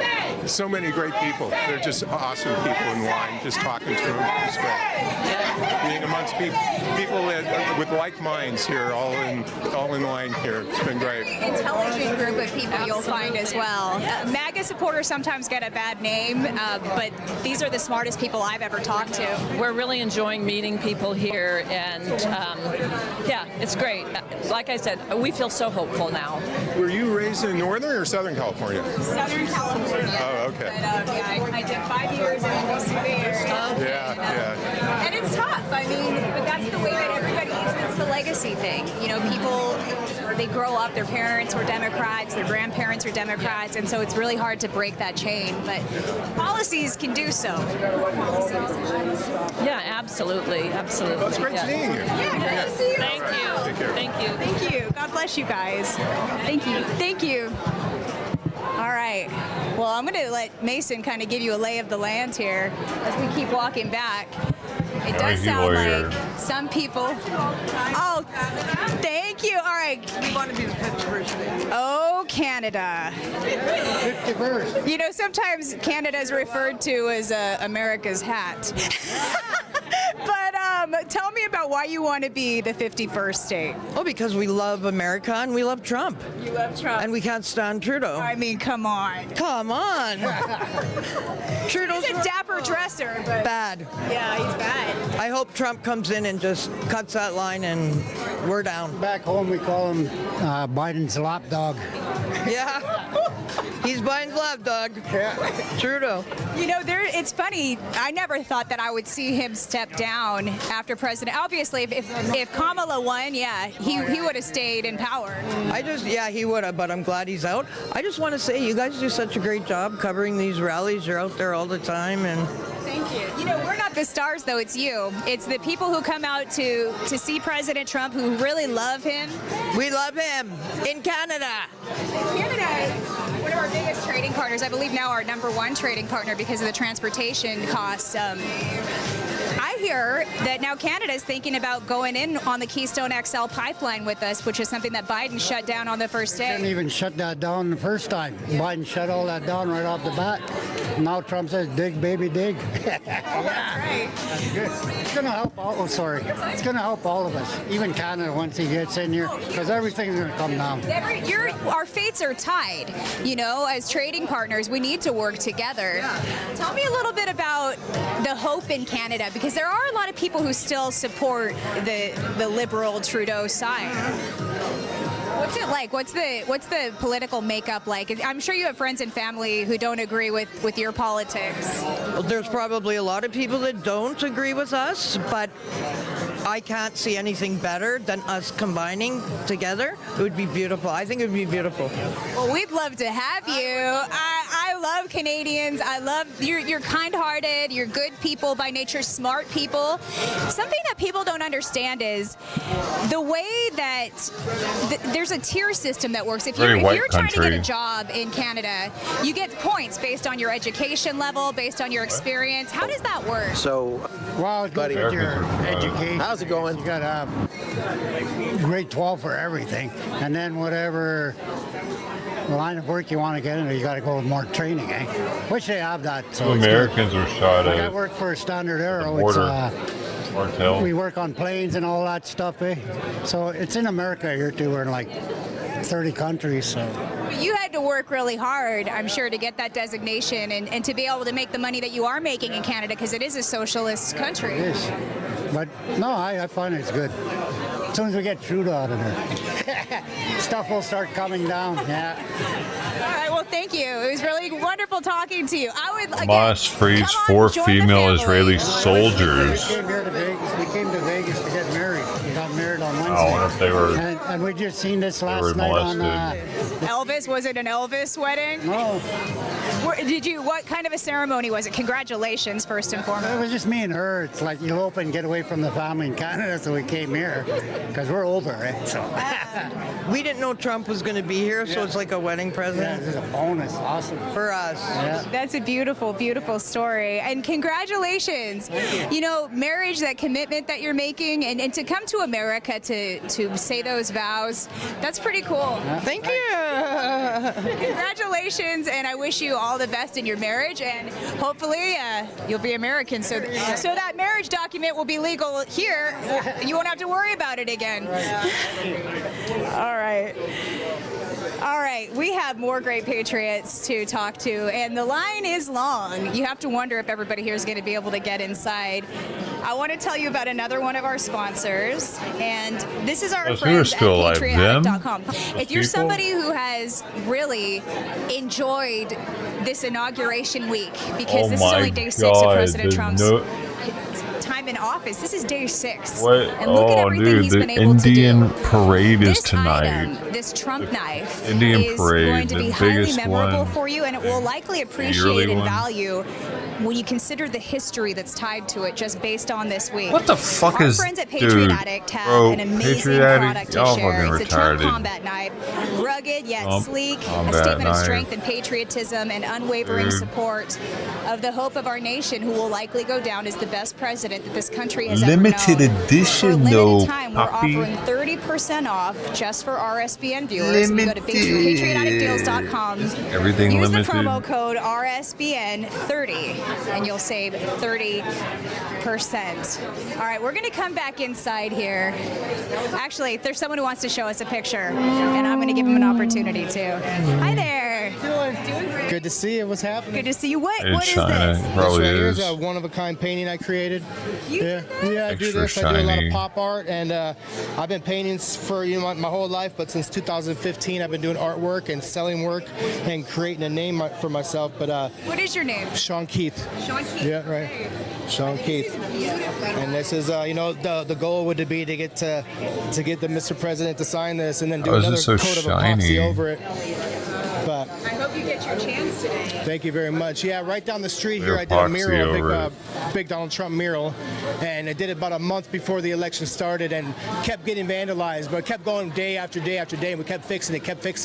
so many great people. They're just awesome people in line, just talking to them. It's great. Being amongst people with like minds here, all in line here. It's been great. Intelligent group of people you'll find as well. MAGA supporters sometimes get a bad name, but these are the smartest people I've ever talked to. We're really enjoying meeting people here, and yeah, it's great. Like I said, we feel so hopeful now. Were you raised in Northern or Southern California? Southern California. Oh, okay. But, yeah, I did 5 years in the DC area. Yeah. And it's tough. I mean, but that's the way that everybody is. It's the legacy thing. You know, people, they grow up, their parents were Democrats, their grandparents were Democrats, and so it's really hard to break that chain. But policies can do so. Yeah, absolutely. Well, it's great seeing you. Yeah, great to see you. Thank you. Take care. Thank you. Thank you. God bless you guys. Thank you. Thank you. All right. Well, I'm going to let Mason kind of give you a lay of the land here as we keep walking back. It does sound like some people. Oh, thank you. All right. We want to be the 51st. Oh, Canada. 51st. You know, sometimes Canada is referred to as America's hat. But tell me about why you want to be the 51st state. Oh, because we love America and we love Trump. You love Trump. And we can't stand Trudeau. I mean, come on. Come on. Trudeau's He's a dapper dresser, but bad. yeah, he's bad. I hope Trump comes in and just cuts that line and we're down. Back home, we call him Biden's lapdog. Yeah. He's Biden's lapdog. Yeah. Trudeau. You know, it's funny. I never thought that I would see him step down after president. Obviously, if Kamala won, yeah, he would have stayed in power. He would have, but I'm glad he's out. I just want to say you guys do such a great job covering these rallies. You're out there all the time and Thank you. You know, we're not the stars, though. It's you. It's the people who come out to see President Trump who really love him. we love him in Canada. Canada, one of our biggest trading partners, I believe now our #1 trading partner because of the transportation costs. I hear that now Canada is thinking about going in on the Keystone XL pipeline with us, which is something that Biden shut down on the first Didn't day. even shut that down the first time. Biden shut all that down right off the bat. Now Trump says, dig, baby, dig. That's right. That's good. It's going to help It's going to help all of us, even Canada once he gets in here, because everything's going to come down. Our fates are tied. You know, as trading partners, we need to work together. Tell me a little bit about the hope in Canada, because there are a lot of people who still support the liberal Trudeau side. What's it like? What's the political makeup like? I'm sure you have friends and family who don't agree with your politics. Well, there's probably a lot of people that don't agree with us, but I can't see anything better than us combining together. It would be beautiful. I think it would be beautiful. Well, we'd love to have you. I love Canadians. I love you're kind-hearted. You're good people by nature, smart people. Something that people don't understand is the way that there's a tier system that works. If you're trying to get a job in Canada, you get points based on your education level, based on your experience. How does that work? So, well, it goes with your education. How's it going? You got to have grade 12 for everything, and then whatever line of work you want to get into, you got to go with more training, eh? Which they have that. So Americans are shot at. I work for Standard Aero. We work on planes and all that stuff, eh? So it's in America here too. We're in like 30 countries. So you had to work really hard, I'm sure, to get that designation and to be able to make the money that you are making in Canada, because it is a socialist country. It is. But no, I find it's good. As soon as we get Trudeau out of there, stuff will start coming down. Yeah. All right. Well, thank you. It was really wonderful talking to you. I would Hamas frees 4 female Israeli soldiers. We came here to Vegas. We came to Vegas to get married. We got married on Wednesday. I wonder if they were. And we just seen this last night on. Elvis? Was it an Elvis wedding? No. What kind of a ceremony was it? Congratulations, first and foremost. It was just me and her. It's like you open and get away from the family in Canada, so we came here because we're older, right? So we didn't know Trump was going to be here, so it's like a wedding present. Yeah, this is a bonus. Awesome for us. Yeah. That's a beautiful, beautiful story, and congratulations. You know, marriage, that commitment that you're making, and to come to America to say those vows, that's pretty cool. Thank you. Congratulations, and I wish you all the best in your marriage, and hopefully you'll be American, so that marriage document will be legal here. You won't have to worry about it again. All right. All right, we have more great patriots to talk to, and the line is long. You have to wonder if everybody here is going to be able to get inside. I want to tell you about another one of our sponsors, and this is our friends at patriotic.com. If you're somebody who has really enjoyed this inauguration week, because this is only day 6 of President Trump's time in office. This is day 6. And look at everything he's been able to do. The Indian parade is tonight. This Trump knife Indian is parade, going to be the highly biggest memorable one, for you, and it will likely appreciate in one. value when you consider the history that's tied to it just based on this week. What the fuck Our is, friends at dude, Patriot Addict have bro, an amazing Patriot Addict, product to y'all share. fucking It's a Trump retarded. combat knife, rugged yet Trump sleek, a combat statement of knife. strength and patriotism and unwavering Dude. support of the hope of our nation, who will likely go down as the best president that this country has Limited ever known. edition, For a though, limited time, we're puppy. offering 30% off just for RSBN viewers. You go to patriotaddictdeals.com. Everything Use limited. the promo code RSBN30 and you'll save 30%. All right, we're going to come back inside here. Actually, there's someone who wants to show us a picture, and I'm going to give him an opportunity too. Hi there. Doing great. Good to see you. What's happening? Good to see you. What is China. this? Probably this right is. Here's a one-of-a-kind painting I created. Yeah, I do Extra this. I do a lot shiny. of pop art, and I've been painting for my whole life. But since 2015, I've been doing artwork and selling work and creating a name for myself. But What is your name? Sean Keith. Sean Keith. Yeah, right. Sean Keith. And this is, the goal would be to get the Mr. President to sign this, and then do How is another it so coat of shiny? epoxy over it. But I hope you get your chance today. thank you very much. Yeah, right down the street here, Put I did a epoxy mural, over big Donald Trump mural, and I did it about a month before the election started, and kept getting vandalized, but kept going day after day after day, and we kept fixing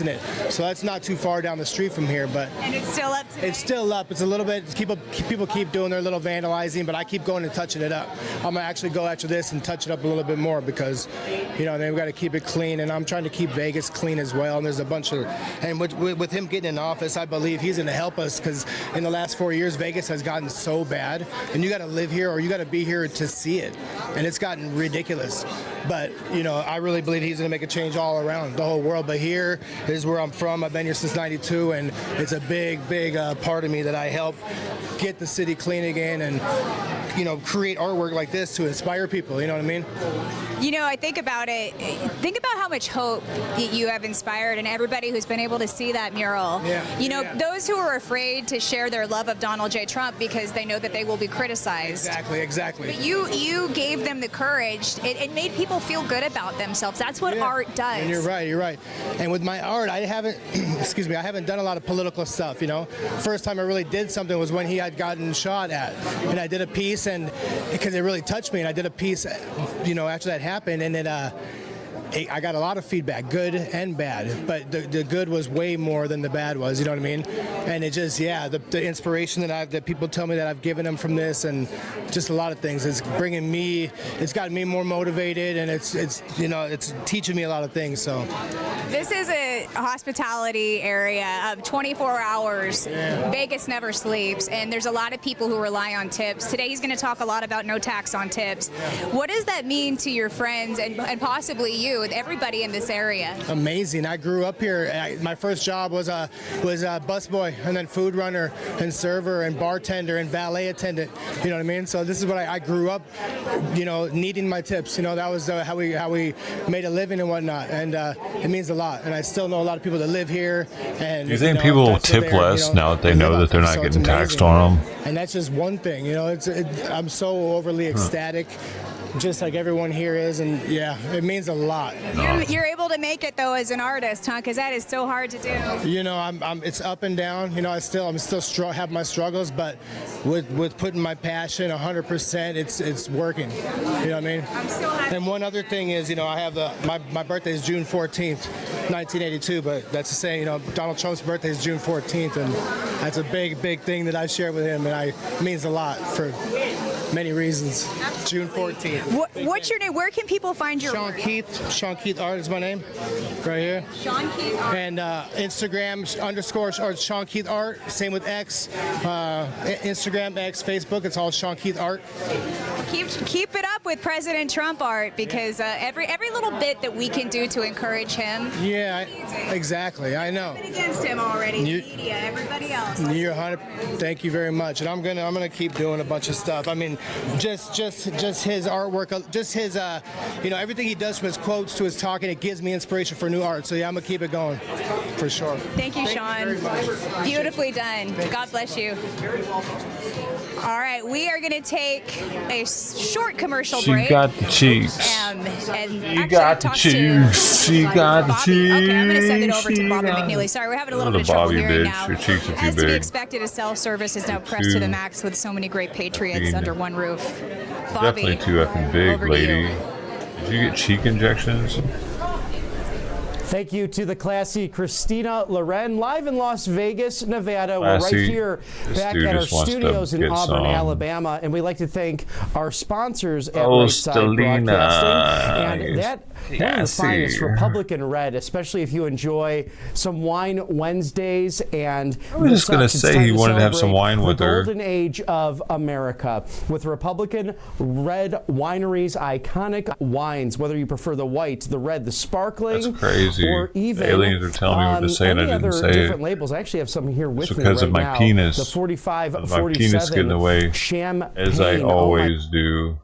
it. So that's not too far down the street from here, but And it's still up today? it's still up. It's a little bit. People keep doing their little vandalizing, but I keep going and touching it up. I'm gonna actually go after this and touch it up a little bit more because, they've got to keep it clean, and I'm trying to keep Vegas clean as well. And there's a bunch of, and with him getting in office, I believe he's going to help us because in the last 4 years, Vegas has gotten so bad, and you got to live here or you got to be here to see it, and it's gotten ridiculous. But I really believe he's going to make a change all around the whole world. But here is where I'm from. I've been here since '92, and it's a big part of me that I help get the city clean again and create artwork like this to inspire people. You know what I mean? I think about it. Think about how much hope you have inspired, and everybody who's been able to see that mural. Yeah. Those who are afraid to share their love of Donald J. Trump because they know that they will be criticized criticized. Exactly. But you gave them the courage. It made people feel good about themselves. That's what art does. And you're right. And with my art, I haven't, excuse me, I haven't done a lot of political stuff, you know. First time I really did something was when he had gotten shot at. And I did a piece, and because it really touched me, and I did a piece, you know, after that happened, and it, I got a lot of feedback, good and bad, but the good was way more than the bad was, you know what I mean? And it just, yeah, the inspiration that people tell me that I've given them from this, and just a lot of things, it's bringing me, it's gotten me more motivated, and it's you know, it's teaching me a lot of things, so. This is a hospitality area of 24 hours. Yeah. Vegas never sleeps, and there's a lot of people who rely on tips. Today he's going to talk a lot about no tax on tips. What does that mean to your friends and possibly you, with everybody in this area? Amazing. I grew up here. My first job was a busboy, and then food runner and server and bartender and valet attendant. You know what I mean? So this is what I grew up, you know, needing my tips. You know, that was how we made a living and whatnot, and it means a lot. And I still know a lot of people that live here. And do you think people will tip less now that they know that they're not getting taxed on them? And that's just one thing. You know, I'm so overly ecstatic. Just like everyone here is, and yeah, it means a lot. You're able to make it though as an artist, huh? Because that is so hard to do. You know, it's up and down. You know, I'm still have my struggles, but with putting my passion 100%, it's working. You know what I mean? I'm so happy. And one other thing is, you know, I have my birthday is June 14th, 1982, but that's the same. You know, Donald Trump's birthday is June 14th, and that's a big thing that I share with him, and it means a lot for many reasons. June 14th. What's your name? Where can people find your Sean work? Keith. Sean Keith Art is my name, right here. Sean Keith Art. And Instagram _ or Sean Keith Art. Same with X. Instagram, X, Facebook. It's all Sean Keith Art. Keep it up with President Trump art, because every little bit that we can do to encourage him. Yeah, exactly. I know. Against him already. The media, everybody else. You're 100. Thank you very much. And I'm gonna keep doing a bunch of stuff. I mean, just his artwork, just his you know, everything he does, from his quotes to his talking, it gives me inspiration for new art. So yeah, I'm gonna keep it going for sure. Thank you, Sean. Beautifully done. God bless you. All right, we are going to take a short commercial break. She got the cheeks. You got the cheeks. She got the cheeks. Okay, I'm going to send it over to Bobby McNeely. Sorry, we're having a little bit of trouble hearing now. Your cheeks are too As to be big. expected, a self-service is now pressed to the max with so many great patriots under one roof. Bobby, Definitely too effing big, lady. Did you get cheek injections? Thank you to the classy Christina Loren, live in Las Vegas, Nevada. We're right here back at our studios in Auburn, Alabama, and we'd like to thank our sponsors at Lakeside Broadcasting. And that one of the finest, Republican Red, especially if you enjoy some wine Wednesdays. And I was just going to say he wanted to have some wine with her. The golden age of America with Republican Red Wineries, iconic wines, whether you prefer the white, the red, the sparkling. That's crazy. Or even the aliens are telling me what to say and I didn't say different it. labels. I actually have some here with me because right of my now. penis. The 45, my 47 penis getting away, champagne. as I always do.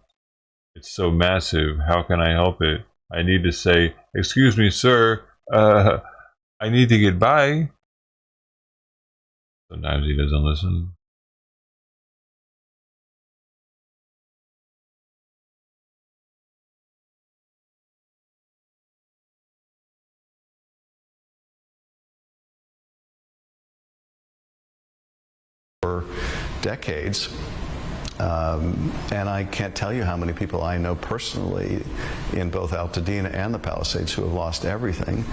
It's so massive. How can I help it? I need to say, "Excuse me, sir. I need to get by." Sometimes he doesn't listen. For decades. And I can't tell you how many people I know personally in both Altadena and the Palisades who have lost everything.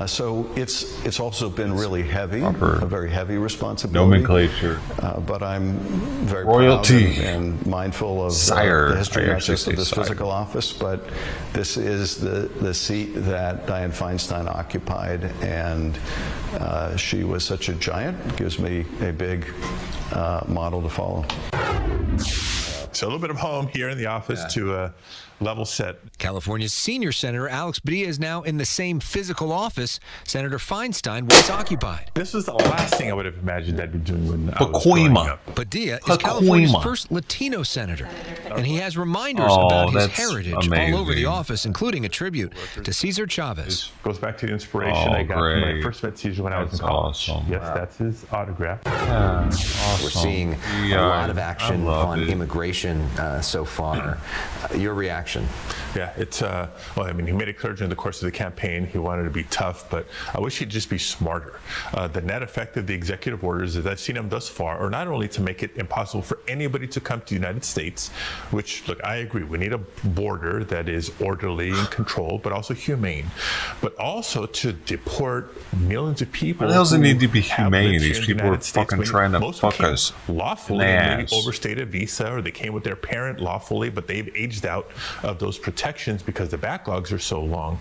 So it's also been really heavy, a very heavy responsibility. Nomenclature. But I'm very royalty proud and mindful of Sire. the history not just of this physical office, but this is the seat that Dianne Feinstein occupied, and she was such a giant. It gives me a big model to follow. So a little bit of home here in the office to level set. California's senior senator Alex Padilla is now in the same physical office Senator Feinstein once occupied. This was the last thing I would have imagined I'd be doing when I was growing up. Padilla is California's first Latino senator. and he has reminders about his that's heritage all over the office, including a tribute to Cesar Chavez. Goes back to the inspiration I got when I first met Cesar when I was in college. Awesome. Yes, that's his autograph. Awesome. We're seeing a lot of action on immigration so far. Your reaction? Yeah, it's well, I mean, he made it clear during the course of the campaign he wanted to be tough, but I wish he'd just be smarter. The net effect of the executive orders, as I've seen them thus far, are not only to make it impossible for anybody to come to the United States, which, look, I agree, we need a border that is orderly and controlled, but also humane, but also to deport millions of people. It doesn't need to be humane. These people are fucking trying to fuck us lawfully. They overstayed a visa, or they came with their parent lawfully, but they've aged out of those protections because the backlogs are so long.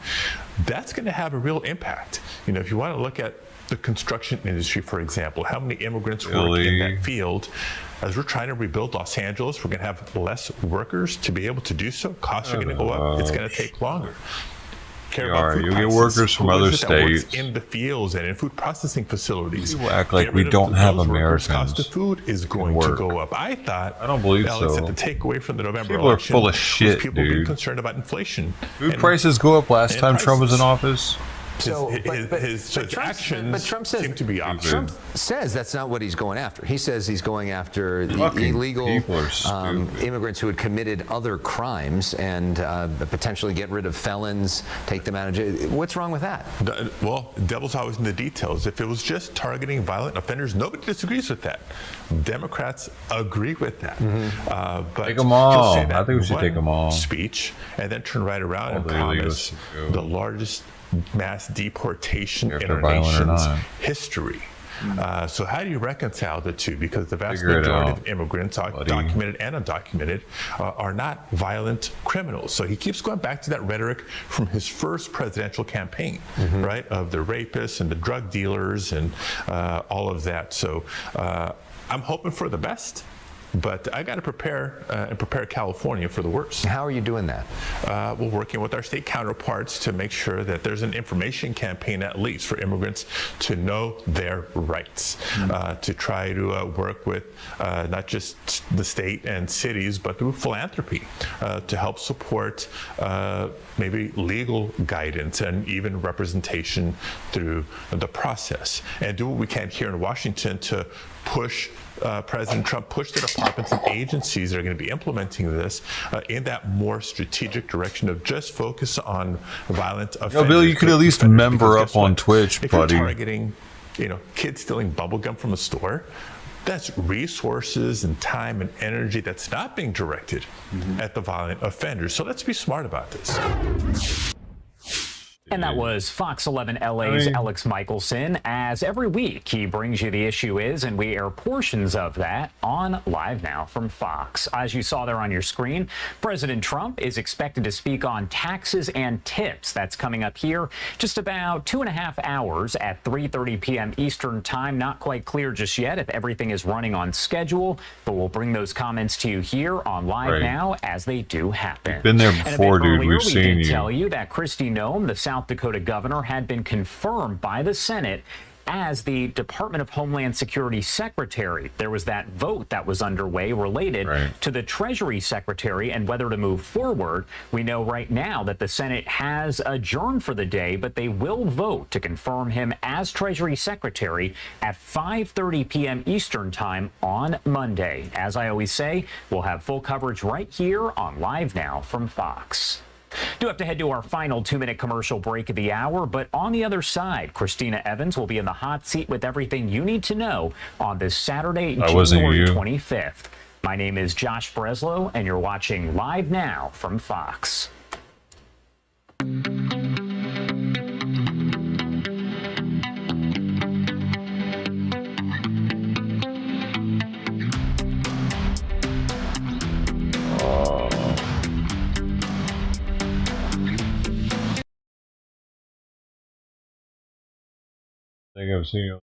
That's going to have a real impact. You know, if you want to look at the construction industry, for example, how many immigrants work in that field? As we're trying to rebuild Los Angeles, we're going to have less workers to be able to do so. Costs are going to go up. It's going to take longer. You get workers from other states in the fields and in food processing facilities. People act like we don't have Americans. Cost of food is going to go up. I don't believe Alex, so. That the takeaway from the November People are election full of shit, people being dude. concerned about inflation. Food prices go up last time Trump was in office. His actions Trump says, seem to be opposite. Trump says that's not what he's going after. He says he's going after the illegal immigrants who had committed other crimes and potentially get rid of felons, take them out of jail. What's wrong with that? Well, devil's always in the details. If it was just targeting violent offenders, nobody disagrees with that. Democrats agree with that. But take them all. I think we should take them all. Speech, and then turn right around and promise the largest mass deportation in our nation's history. So how do you reconcile the two? Because the vast majority of immigrants, documented and undocumented, are not violent criminals. So he keeps going back to that rhetoric from his first presidential campaign, right, of the rapists and the drug dealers and all of that. So I'm hoping for the best. But I got to prepare and prepare California for the worst. How are you doing that? We're working with our state counterparts to make sure that there's an information campaign, at least, for immigrants to know their rights, to try to work with not just the state and cities, but through philanthropy to help support maybe legal guidance and even representation through the process, and do what we can here in Washington to push President Trump, push the departments and agencies that are going to be implementing this in that more strategic direction of just focus on violent offenders. No, Bill, you could at least member up on Twitch, if buddy. You're targeting, kids stealing bubblegum from a store, that's resources and time and energy that's not being directed at the violent offenders. So let's be smart about this. And that was Fox 11 LA's Alex Michelson. As every week, he brings you The Issue Is, and we air portions of that on Live Now from Fox. As you saw there on your screen, President Trump is expected to speak on taxes and tips. That's coming up here just about 2.5 hours at 3:30 p.m. Eastern Time. Not quite clear just yet if everything is running on schedule, but we'll bring those comments to you here on Live Now as they do happen. You've been there before, dude. We've seen you. Tell you that Kristi Noem, the South Dakota governor, had been confirmed by the Senate as the Department of Homeland Security Secretary. There was that vote that was underway related to the Treasury Secretary and whether to move forward. We know right now that the Senate has adjourned for the day, but they will vote to confirm him as Treasury Secretary at 5:30 p.m. Eastern Time on Monday. As I always say, we'll have full coverage right here on Live Now from Fox. Do have to head to our final 2-minute commercial break of the hour, but on the other side, Christina Evans will be in the hot seat with everything you need to know on this Saturday, January 25th. My name is Josh Breslow, and you're watching Live Now from Fox. I think I've seen you.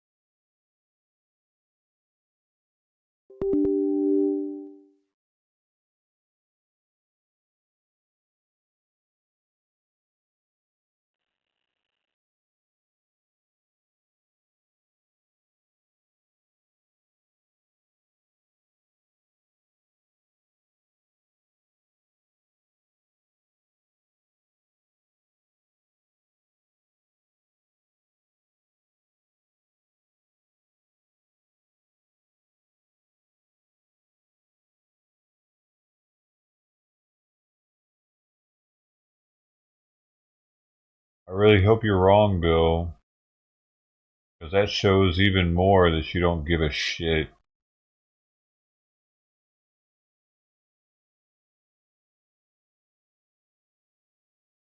really hope you're wrong, Bill. Because that shows even more that you don't give a shit.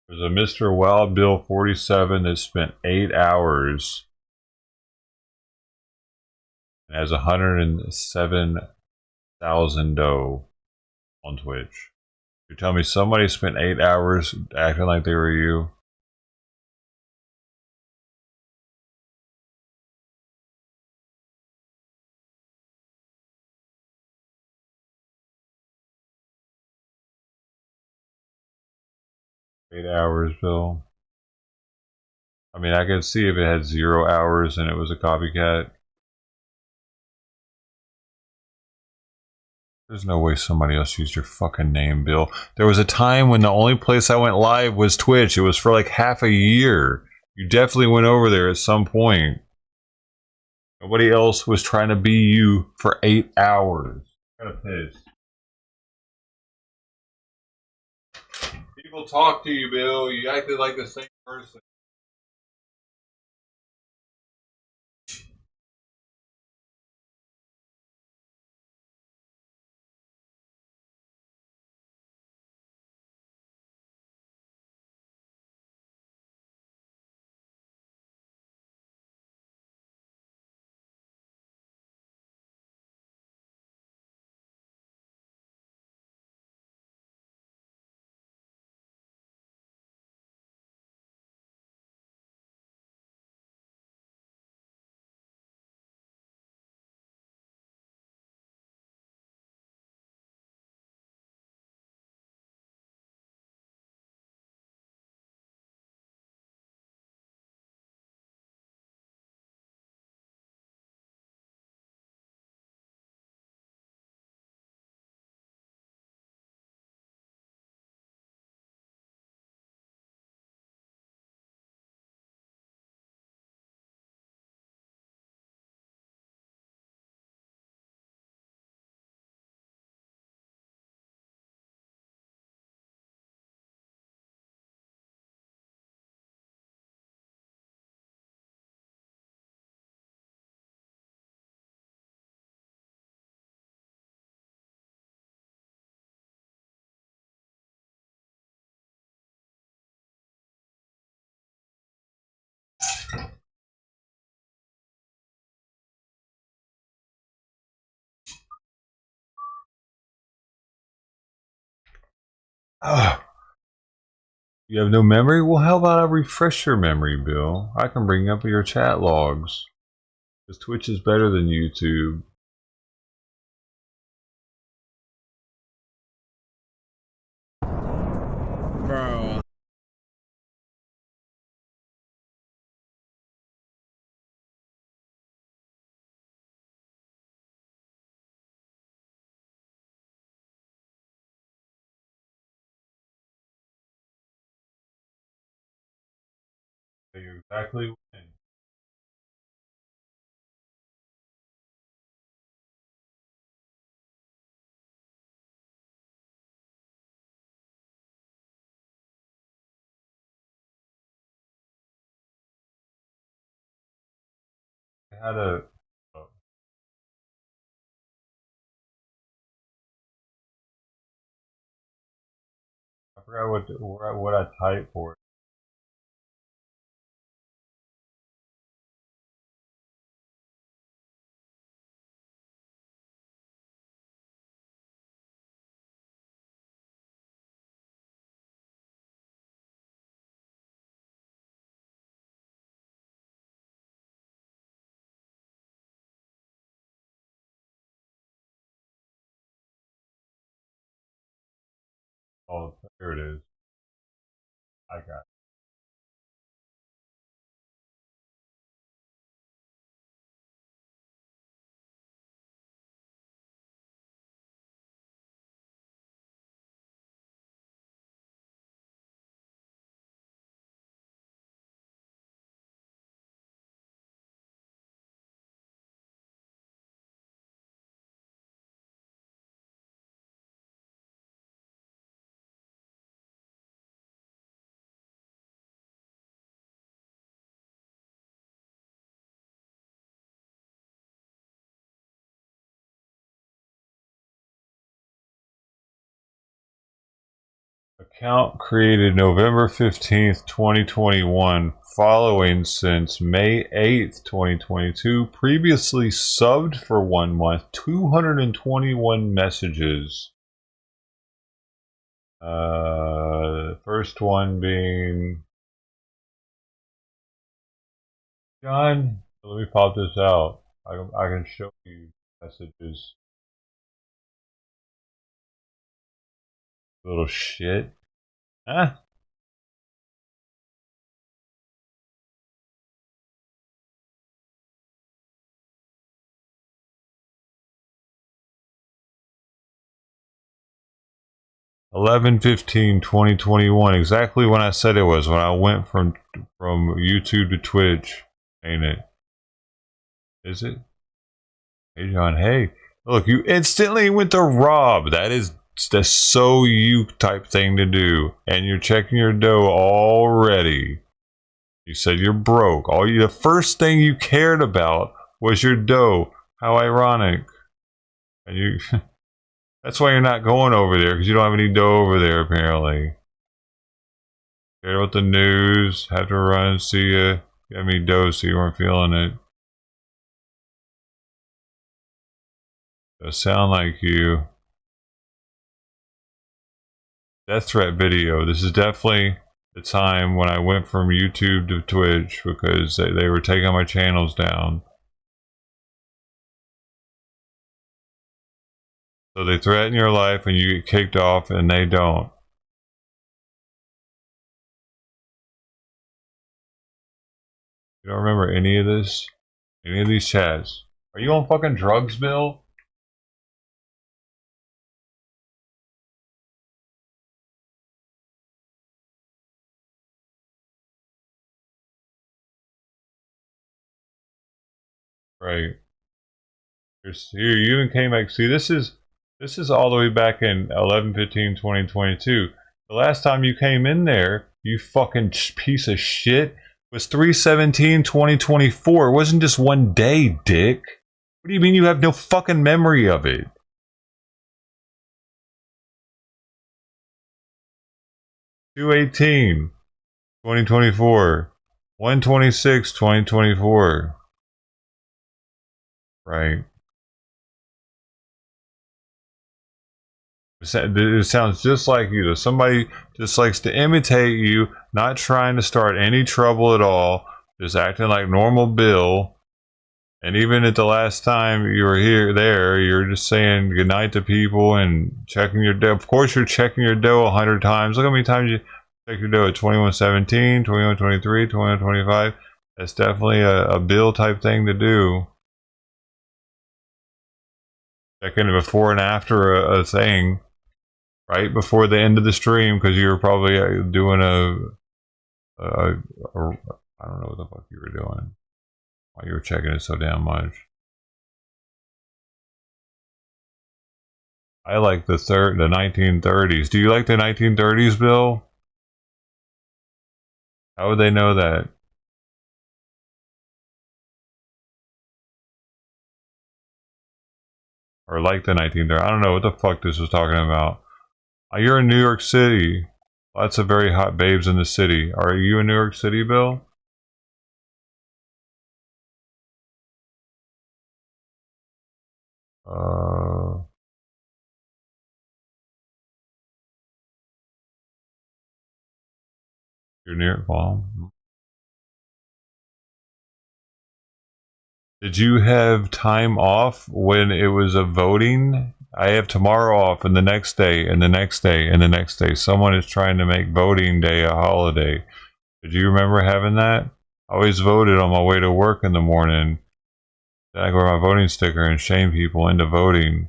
There's a Mr. Wild Bill 47 that spent 8 hours and has 107,000 dough on Twitch. You tell me somebody spent 8 hours acting like they were you? Eight hours, Bill. I mean, I could see if it had 0 hours and it was a copycat. There's no way somebody else used your fucking name, Bill. There was a time when the only place I went live was Twitch. It was for like half a year. You definitely went over there at some point. Nobody else was trying to be you for 8 hours. Kind of pissed. People talk to you, Bill. You acted like the same person. Ugh. You have no memory? Well, how about I refresh your memory, Bill? I can bring up your chat logs. Because Twitch is better than YouTube. Bro. You're exactly when. I had a. Oh, I forgot what I typed for it. Oh, there it is. I got it. Account created November 15th, 2021. Following since May 8th, 2022. Previously subbed for 1 month. 221 messages. The first one being John. Let me pop this out. I can show you messages. Little shit. Huh? (11/15/2021). Exactly when I said it was. When I went from YouTube to Twitch. Ain't it? Is it? Hey John. Hey. Look, you instantly went to Rob. That's so you type thing to do. And you're checking your dough already. You said you're broke. The first thing you cared about was your dough. How ironic. And you that's why you're not going over there, because you don't have any dough over there apparently. Cared about the news, had to run, see ya. You had me dough, so you weren't feeling it. Does sound like you. Death threat video. This is definitely the time when I went from YouTube to Twitch because they were taking my channels down. So they threaten your life and you get kicked off and they don't. You don't remember any of this? Any of these chats? Are you on fucking drugs, Bill? Right. Here, you even came back. See, this is all the way back in 11/15/2022. The last time you came in there, you fucking piece of shit, was 3/17/2024. It wasn't just one day, dick. What do you mean you have no fucking memory of it? 2/18/2024. 1/26/2024. Right. It sounds just like you. Somebody just likes to imitate you, not trying to start any trouble at all, just acting like normal Bill. And even at the last time you were you're just saying goodnight to people and checking your dough. Of course, you're checking your dough 100 times. Look how many times you check your dough at 21/17, 21/23, 21/25. That's definitely a Bill type thing to do. Checking it before and after a thing. Right before the end of the stream, because you were probably doing I don't know what the fuck you were doing. Why you were checking it so damn much. I like the 1930s. Do you like the 1930s, Bill? How would they know that? Or like the 1930s? I don't know what the fuck this was talking about. You're in New York City. Lots of very hot babes in the city. Are you in New York City, Bill? You're near Palm. Did you have time off when it was a voting? I have tomorrow off, and the next day, and the next day, and the next day. Someone is trying to make voting day a holiday. Did you remember having that? I always voted on my way to work in the morning. Then I go with my voting sticker and shame people into voting.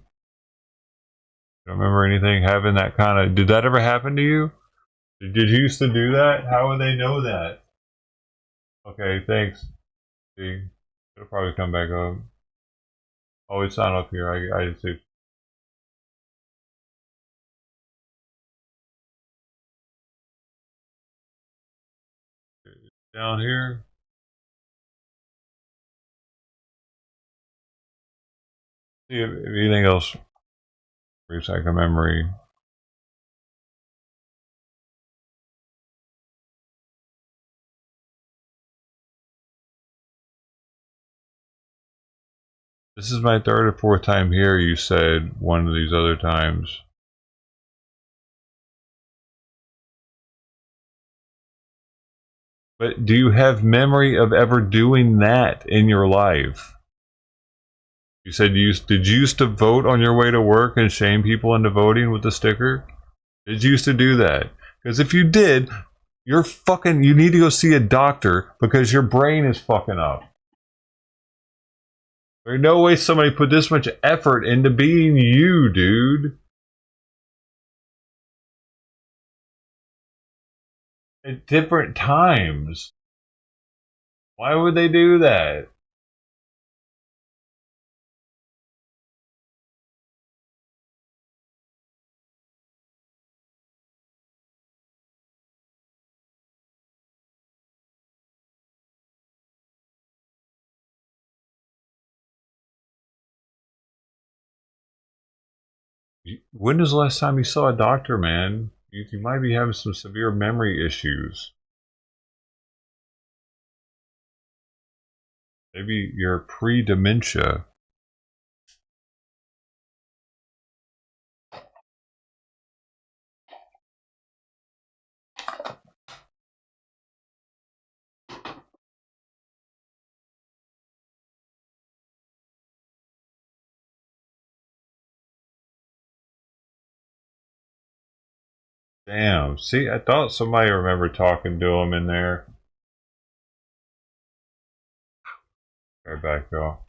You remember anything having that kind of... Did that ever happen to you? Did you used to do that? How would they know that? Okay, thanks. See, it'll probably come back up. Oh, it's not up here. I see. Down here. See if anything else brings back a memory. This is my third or fourth time here, you said one of these other times. But do you have memory of ever doing that in your life? You said did you used to vote on your way to work and shame people into voting with the sticker? Did you used to do that? Because if you did, you need to go see a doctor because your brain is fucking up. There's no way somebody put this much effort into being you, dude. At different times. Why would they do that? When was the last time you saw a doctor, man? You might be having some severe memory issues. Maybe you're pre-dementia. Damn. See, I thought somebody remembered talking to him in there. Right back, y'all.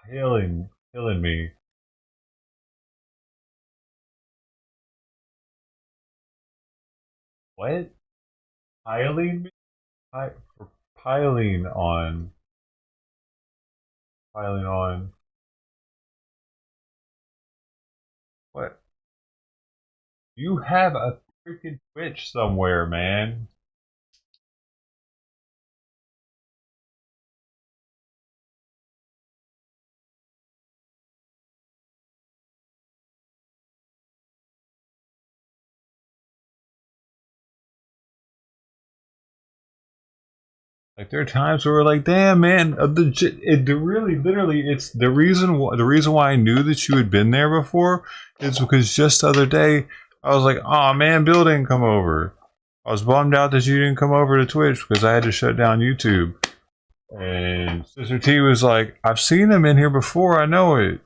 killing me. What? Piling me? Piling on. Piling on. What? You have a freaking Twitch somewhere, man. Like there are times where we're like, damn man, really literally it's the reason why I knew that you had been there before is because just the other day I was like, oh man, Bill didn't come over. I was bummed out that you didn't come over to Twitch because I had to shut down YouTube. And Sister T was like, I've seen him in here before, I know it.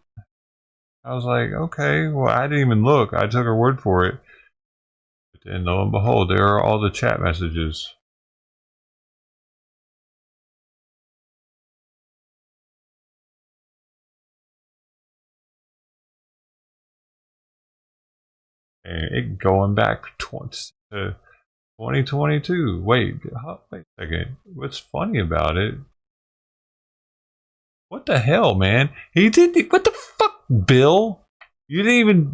I was like, okay, well I didn't even look. I took her word for it. But then lo and behold, there are all the chat messages. And it going back to 2022. Wait a second. What's funny about it? What the hell, man? He didn't. What the fuck, Bill? You didn't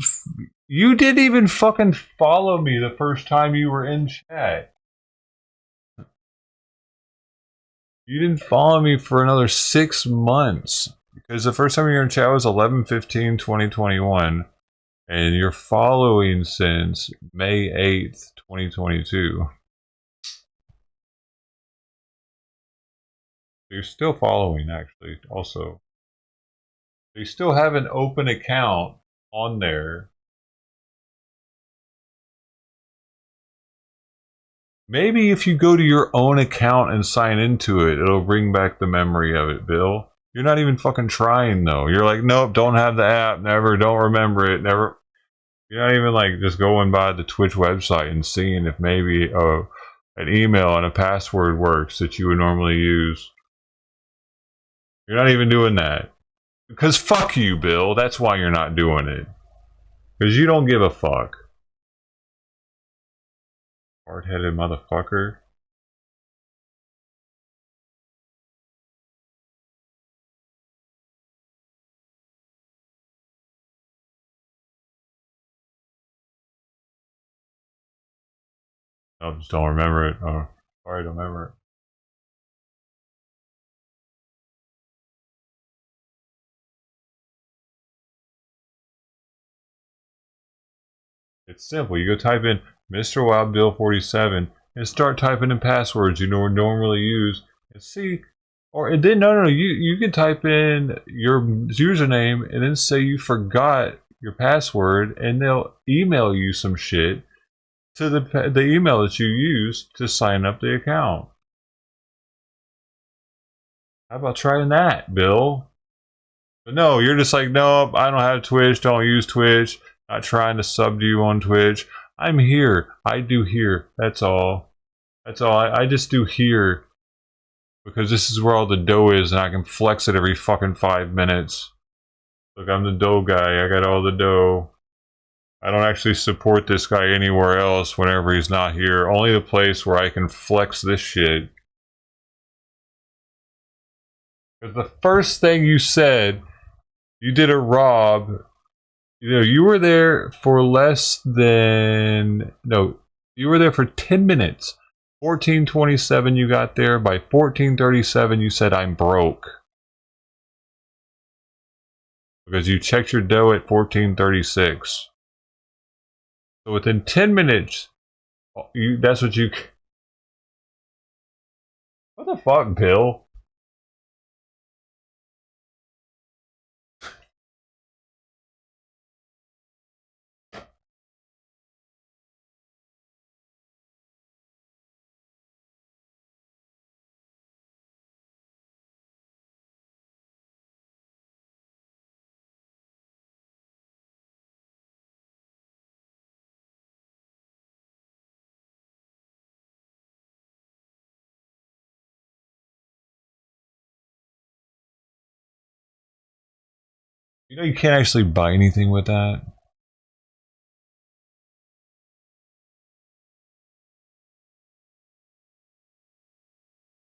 even fucking follow me the first time you were in chat. You didn't follow me for another 6 months because the first time you were in chat was 11/15/2021. And you're following since May 8th, 2022. You're still following, actually, also. You still have an open account on there. Maybe if you go to your own account and sign into it, it'll bring back the memory of it, Bill. You're not even fucking trying, though. You're like, nope, don't have the app, never, don't remember it, never. You're not even like just going by the Twitch website and seeing if maybe an email and a password works that you would normally use. You're not even doing that. Because fuck you, Bill. That's why you're not doing it. Because you don't give a fuck. Hard-headed motherfucker. I just don't remember it. Oh, sorry, I don't remember it. It's simple. You go type in Mr. Wild Bill 47 and start typing in passwords you normally use and see. Or then no, you can type in your username and then say you forgot your password, and they'll email you some shit to the email that you use to sign up the account. How about trying that, Bill? But no, you're just like, nope, I don't have Twitch, don't use Twitch, not trying to sub to you on Twitch. I'm here. I do here. That's all. That's all. I just do here. Because this is where all the dough is and I can flex it every fucking 5 minutes. Look, I'm the dough guy. I got all the dough. I don't actually support this guy anywhere else whenever he's not here. Only the place where I can flex this shit. Because the first thing you said, you did a Rob. You know, you were there for less than... No, you were there for 10 minutes. 14:27 you got there. By 14:37 you said, I'm broke. Because you checked your dough at 14:36. So within 10 minutes, that's what you... What the fuck, Bill? You know you can't actually buy anything with that.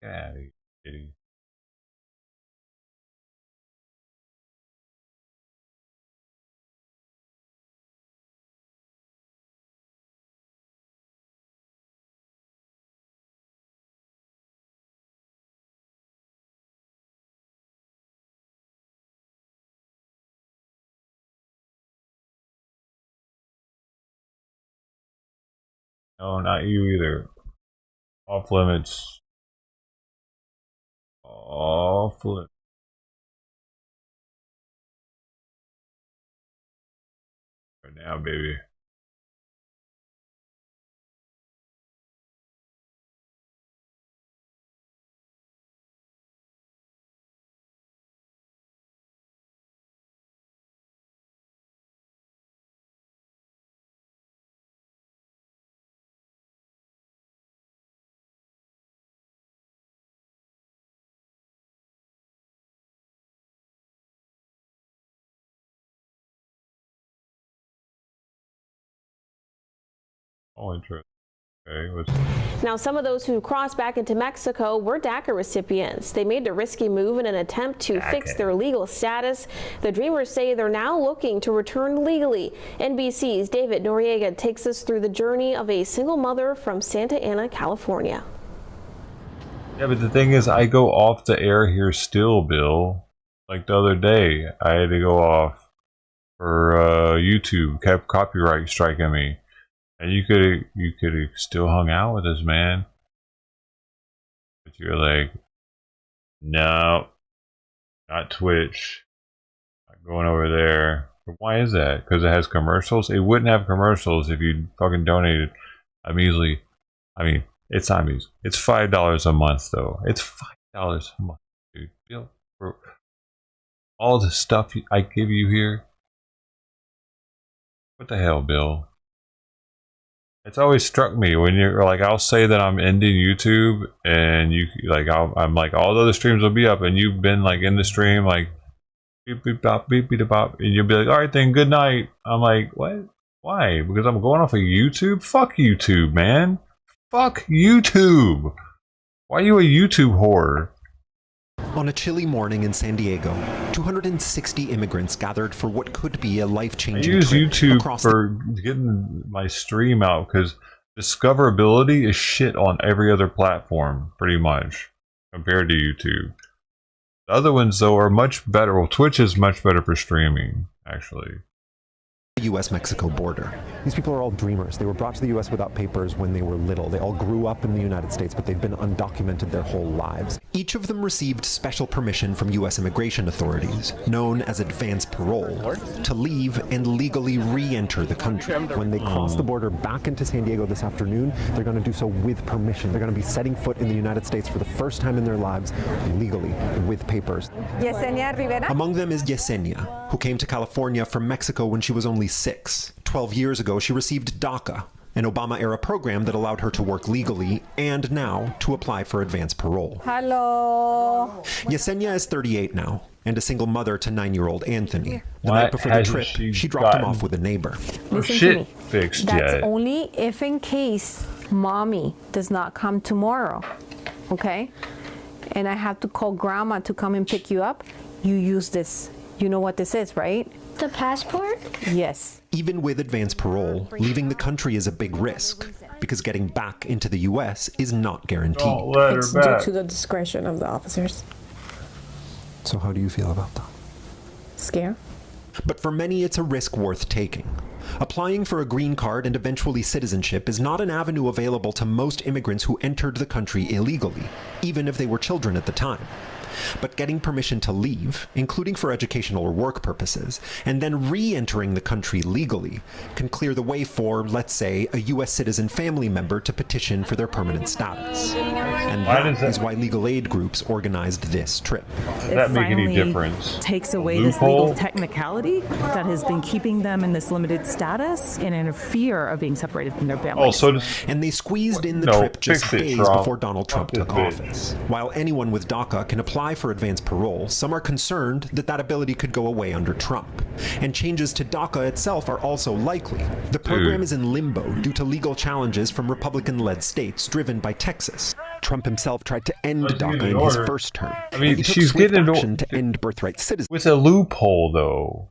Yeah, kitty. No, not you either. Off limits. Off limits. Right now, baby. Oh, interesting. Okay, now, some of those who crossed back into Mexico were DACA recipients. They made the risky move in an attempt to fix their legal status. The Dreamers say they're now looking to return legally. NBC's David Noriega takes us through the journey of a single mother from Santa Ana, California. Yeah, but the thing is, I go off the air here still, Bill. Like the other day, I had to go off for YouTube kept copyright striking me. And you could have still hung out with us, man. But you're like, no, not Twitch. Not going over there. But why is that? Because it has commercials? It wouldn't have commercials if you fucking donated a measly. I mean, it's not measly. It's $5 a month, though. It's $5 a month, dude. Bill, for all the stuff I give you here. What the hell, Bill? It's always struck me when you're like, I'll say that I'm ending YouTube, and you like, I'm like, all the other streams will be up, and you've been like in the stream, like, beep beep bop, beep beep bop, and you'll be like, all right then, good night. I'm like, what? Why? Because I'm going off of YouTube? Fuck YouTube, man. Fuck YouTube. Why are you a YouTube whore? On a chilly morning in San Diego, 260 immigrants gathered for what could be a life-changing I use trip YouTube across for getting my stream out because discoverability is shit on every other platform, pretty much, compared to YouTube. The other ones, though, are much better. Well, Twitch is much better for streaming, actually. the U.S.-Mexico border. These people are all dreamers. They were brought to the U.S. without papers when they were little. They all grew up in the United States, but they've been undocumented their whole lives. Each of them received special permission from U.S. immigration authorities, known as advance parole, to leave and legally re-enter the country. When they cross the border back into San Diego this afternoon, they're going to do so with permission. They're going to be setting foot in the United States for the first time in their lives, legally, with papers. Among them is Yesenia, who came to California from Mexico when she was only 6. 12 years ago, she received DACA, an Obama-era program that allowed her to work legally and now to apply for advance parole. Hello. Yesenia is 38 now and a single mother to 9-year-old Anthony. The night before the trip, she dropped him off with a neighbor. Listen to me. Fixed That's yet. only if in case mommy does not come tomorrow, okay? And I have to call grandma to come and pick you up. You use this. You know what this is, right? The passport? Yes. Even with advance parole, leaving the country is a big risk because getting back into the U.S. is not guaranteed. It's due to the discretion of the officers. So how do you feel about that? Scared? But for many, it's a risk worth taking. Applying for a green card and eventually citizenship is not an avenue available to most immigrants who entered the country illegally, even if they were children at the time. But getting permission to leave, including for educational or work purposes, and then re-entering the country legally can clear the way for, let's say, a U.S. citizen family member to petition for their permanent status. And that is why legal aid groups organized this trip. Does that make any difference? Takes away this legal technicality that has been keeping them in this limited status and in a fear of being separated from their families. And they squeezed in the trip just days before Donald Trump took office. While anyone with DACA can apply apply for advanced parole, some are concerned that that ability could go away under Trump. And changes to DACA itself are also likely. The program is in limbo due to legal challenges from Republican-led states driven by Texas. Trump himself tried to end DACA in his first term. I mean, she's getting action to end birthright citizenship. With a loophole, though.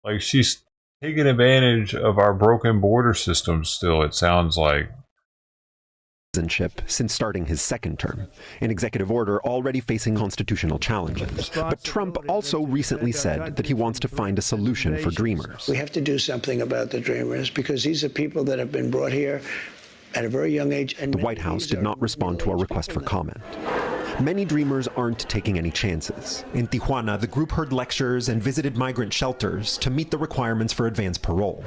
Like, she's taking advantage of our broken border system still, it sounds like. Since starting his second term, an executive order already facing constitutional challenges. But Trump also recently said that he wants to find a solution for Dreamers. We have to do something about the Dreamers because these are people that have been brought here at a very young age. And the White House did not respond to our request for comment. Many Dreamers aren't taking any chances. In Tijuana, the group heard lectures and visited migrant shelters to meet the requirements for advanced parole.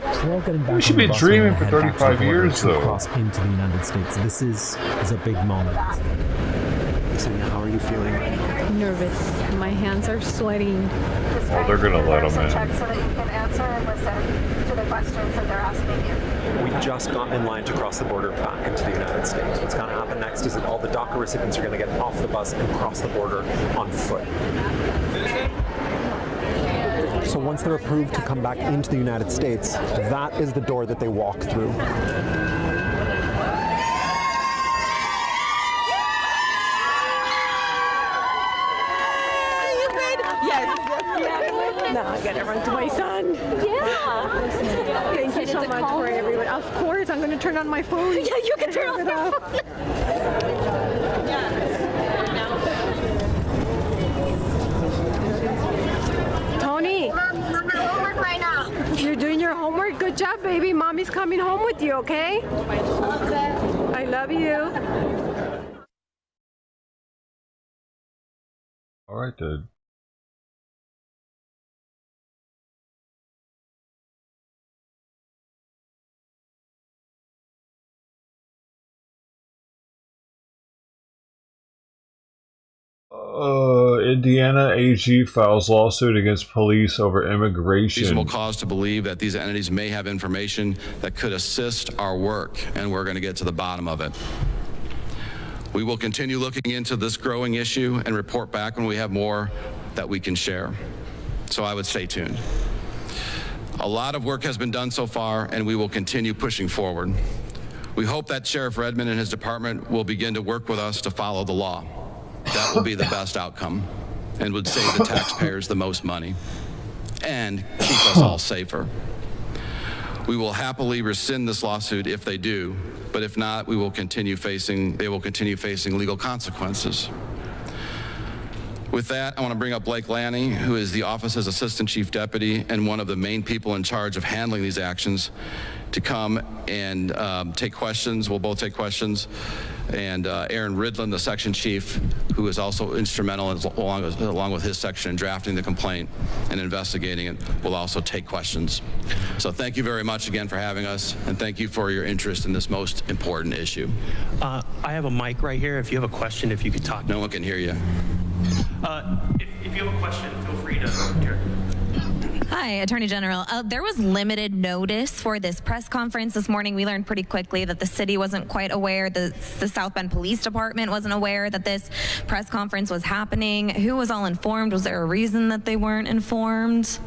She's been dreaming for 35 years, though. Cross into the United States. This is a big moment. Ksenia, how are you feeling? Nervous. My hands are sweating. Oh, they're going to let them in. Check so that you can answer and listen to the questions that they're asking you. We just got in line to cross the border back into the United States. What's going to happen next is that all the DACA recipients are going to get off the bus and cross the border on foot. So once they're approved to come back into the United States, that is the door that they walk through. Now I'm gonna run to my son. Yeah. Thank you so much for everyone. Of course, I'm gonna turn on my phone. Yeah, you can turn on your phone. Tony. Homework right now. You're doing your homework. Good job, baby. Mommy's coming home with you, okay? Okay. I love you. All right, dude. Indiana AG files lawsuit against police over immigration. Reasonable cause to believe that these entities may have information that could assist our work, and we're going to get to the bottom of it. We will continue looking into this growing issue and report back when we have more that we can share. So I would stay tuned. A lot of work has been done so far, and we will continue pushing forward. We hope that Sheriff Redmond and his department will begin to work with us to follow the law. That will be the best outcome and would save the taxpayers the most money and keep us all safer. We will happily rescind this lawsuit if they do, but if not, they will continue facing legal consequences. With that, I want to bring up Blake Lanny, who is the office's Assistant Chief Deputy and one of the main people in charge of handling these actions, to come and take questions. We'll both take questions. And Aaron Ridlin, the section chief, who is also instrumental along with his section in drafting the complaint and investigating it, will also take questions. So thank you very much again for having us, and thank you for your interest in this most important issue. I have a mic right here. If you have a question, if you could talk. No one can hear you. If you have a question, feel free to hear. Hi, Attorney General. There was limited notice for this press conference this morning. We learned pretty quickly that the city wasn't quite aware, the South Bend Police Department wasn't aware that this press conference was happening. Who was all informed? Was there a reason that they weren't informed?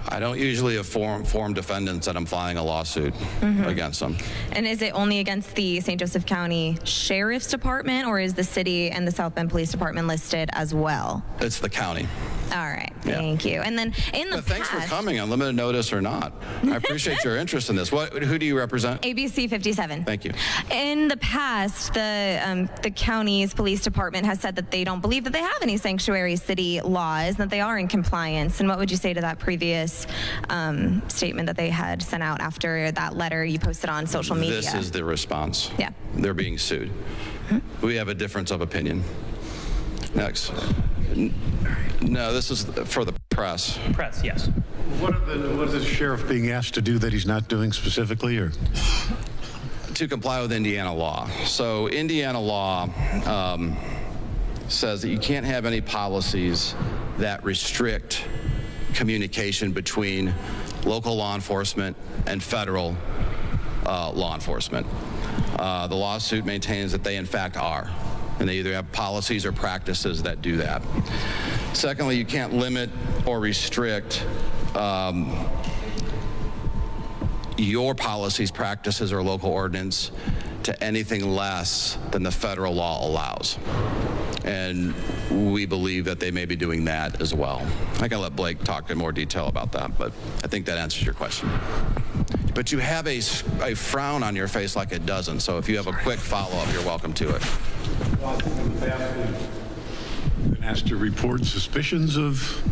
I don't usually inform defendants that I'm filing a lawsuit against them. And is it only against the St. Joseph County Sheriff's Department, or is the city and the South Bend Police Department listed as well? It's the county. All right, thank you. And then in the thanks for coming on limited notice or not. I appreciate your interest in this. Who do you represent? ABC 57. Thank you. In the past, the county's police department has said that they don't believe that they have any sanctuary city laws, that they are in compliance. And what would you say to that previous statement that they had sent out after that letter you posted on social media? This is the response. Yeah. They're being sued. We have a difference of opinion. Next. No, this is for the press. Press, yes. What is the sheriff being asked to do that he's not doing specifically, or? To comply with Indiana law. So Indiana law says that you can't have any policies that restrict communication between local law enforcement and federal law enforcement. The lawsuit maintains that they in fact are. And they either have policies or practices that do that. Secondly, you can't limit or restrict your policies, practices, or local ordinance to anything less than the federal law allows. And we believe that they may be doing that as well. I can let Blake talk in more detail about that, but I think that answers your question. But you have a frown on your face like it doesn't, so if you have a quick follow-up, you're welcome to it. Been asked to report suspicions of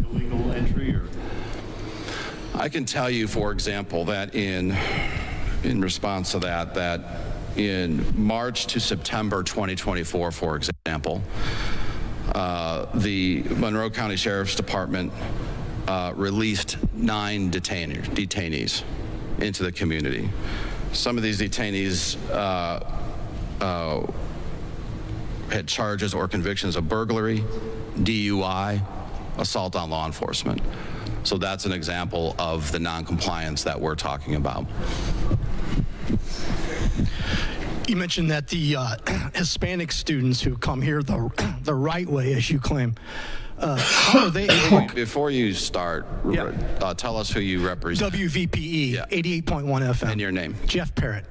illegal entry or? I can tell you, for example, that in response to that in March to September 2024, for example, the Monroe County Sheriff's Department released 9 detainees into the community. Some of these detainees had charges or convictions of burglary, DUI, assault on law enforcement. So that's an example of the non-compliance that we're talking about. You mentioned that the Hispanic students who come here the right way, as you claim, how are they? Before you start, tell us who you represent. WVPE, 88.1 FM. And your name? Jeff Parrott.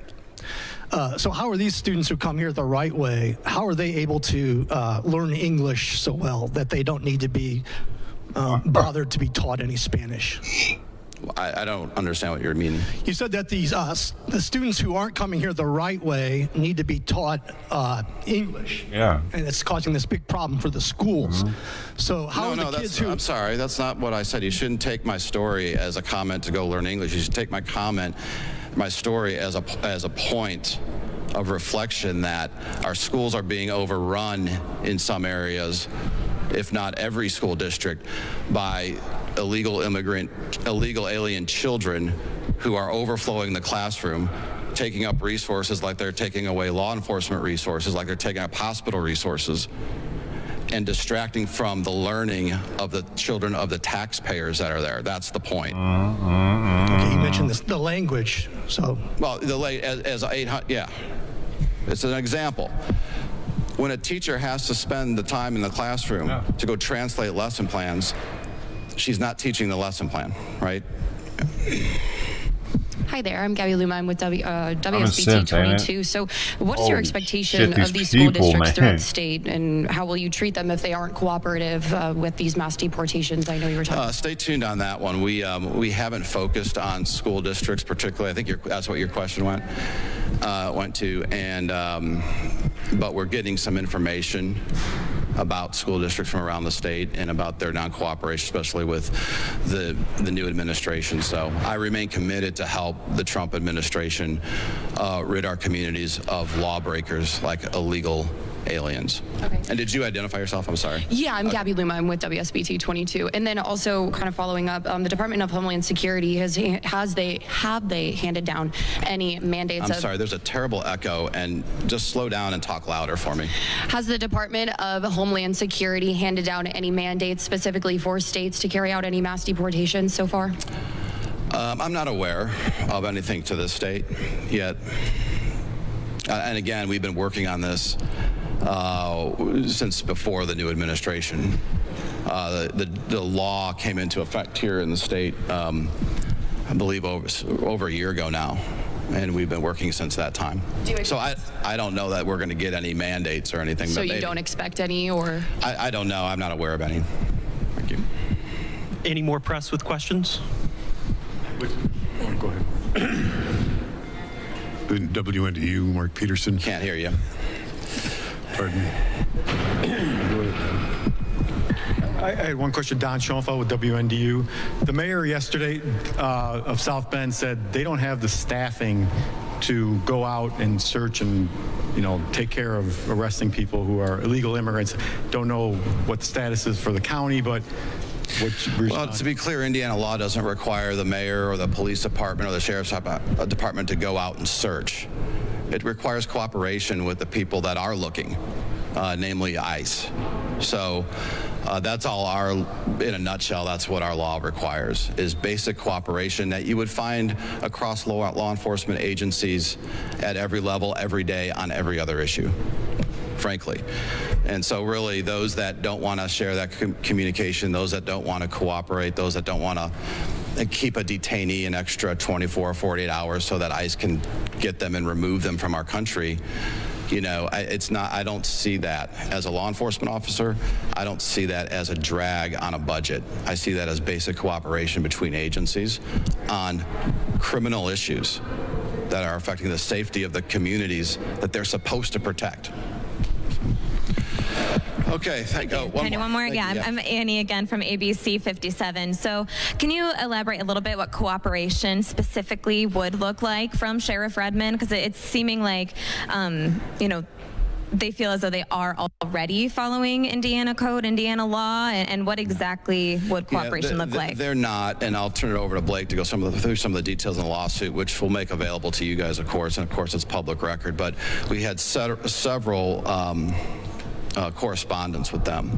So how are these students who come here the right way, how are they able to learn English so well that they don't need to be bothered to be taught any Spanish? I don't understand what you're meaning. You said that these the students who aren't coming here the right way need to be taught English. Yeah. And it's causing this big problem for the schools. Mm-hmm. So how are the kids who... I'm sorry, that's not what I said. You shouldn't take my story as a comment to go learn English. You should take my story as a point of reflection that our schools are being overrun in some areas, if not every school district, by illegal alien children who are overflowing the classroom, taking up resources like they're taking away law enforcement resources, like they're taking up hospital resources, and distracting from the learning of the children of the taxpayers that are there. That's the point. Okay, you mentioned the language, so... Well, as 800, yeah. It's an example. When a teacher has to spend the time in the classroom to go translate lesson plans, she's not teaching the lesson plan, right? Hi there, I'm Gabby Luma. I'm with WSBT 22. So what is your expectation of these school districts throughout the state, and how will you treat them if they aren't cooperative with these mass deportations? I know you were talking. Stay tuned on that one. We haven't focused on school districts particularly. I think that's what your question went to, and but we're getting some information about school districts from around the state and about their non-cooperation, especially with the new administration. So I remain committed to help the Trump administration rid our communities of lawbreakers like illegal aliens. Okay. And did you identify yourself? I'm sorry. Yeah, I'm Gabby Luma. I'm with WSBT 22. And then also kind of following up, the Department of Homeland Security have they handed down any mandates? I'm sorry, there's a terrible echo, and just slow down and talk louder for me. Has the Department of Homeland Security handed down any mandates specifically for states to carry out any mass deportations so far? I'm not aware of anything to this state yet. And again, we've been working on this since before the new administration. The law came into effect here in the state, I believe, over a year ago now, and we've been working since that time. So I don't know that we're going to get any mandates or anything. So you don't expect any, or? I don't know. I'm not aware of any. Thank you. Any more press with questions? Go ahead. WNDU, Mark Peterson. Can't hear you. Pardon me. I had one question. Don Schoenfeld with WNDU. The mayor yesterday of South Bend said they don't have the staffing to go out and search and, take care of arresting people who are illegal immigrants. Don't know what the status is for the county, but well, to be clear, Indiana law doesn't require the mayor or the police department or the sheriff's department to go out and search. It requires cooperation with the people that are looking, namely ICE. So that's all in a nutshell, that's what our law requires, is basic cooperation that you would find across law enforcement agencies at every level, every day, on every other issue. frankly. And so really those that don't want to share that communication, those that don't want to cooperate, those that don't want to keep a detainee an extra 24 or 48 hours so that ICE can get them and remove them from our country, you know, I don't see that as a law enforcement officer. I don't see that as a drag on a budget. I see that as basic cooperation between agencies on criminal issues that are affecting the safety of the communities that they're supposed to protect. Okay, thank you. One more. Yeah, I'm Annie again from ABC 57. So can you elaborate a little bit what cooperation specifically would look like from Sheriff Redmond? Because it's seeming like, you know, they feel as though they are already following Indiana code, Indiana law, and what exactly would cooperation look like? They're not, and I'll turn it over to Blake to go through some of the details in the lawsuit, which we'll make available to you guys, of course, and of course it's public record. But we had several correspondence with them.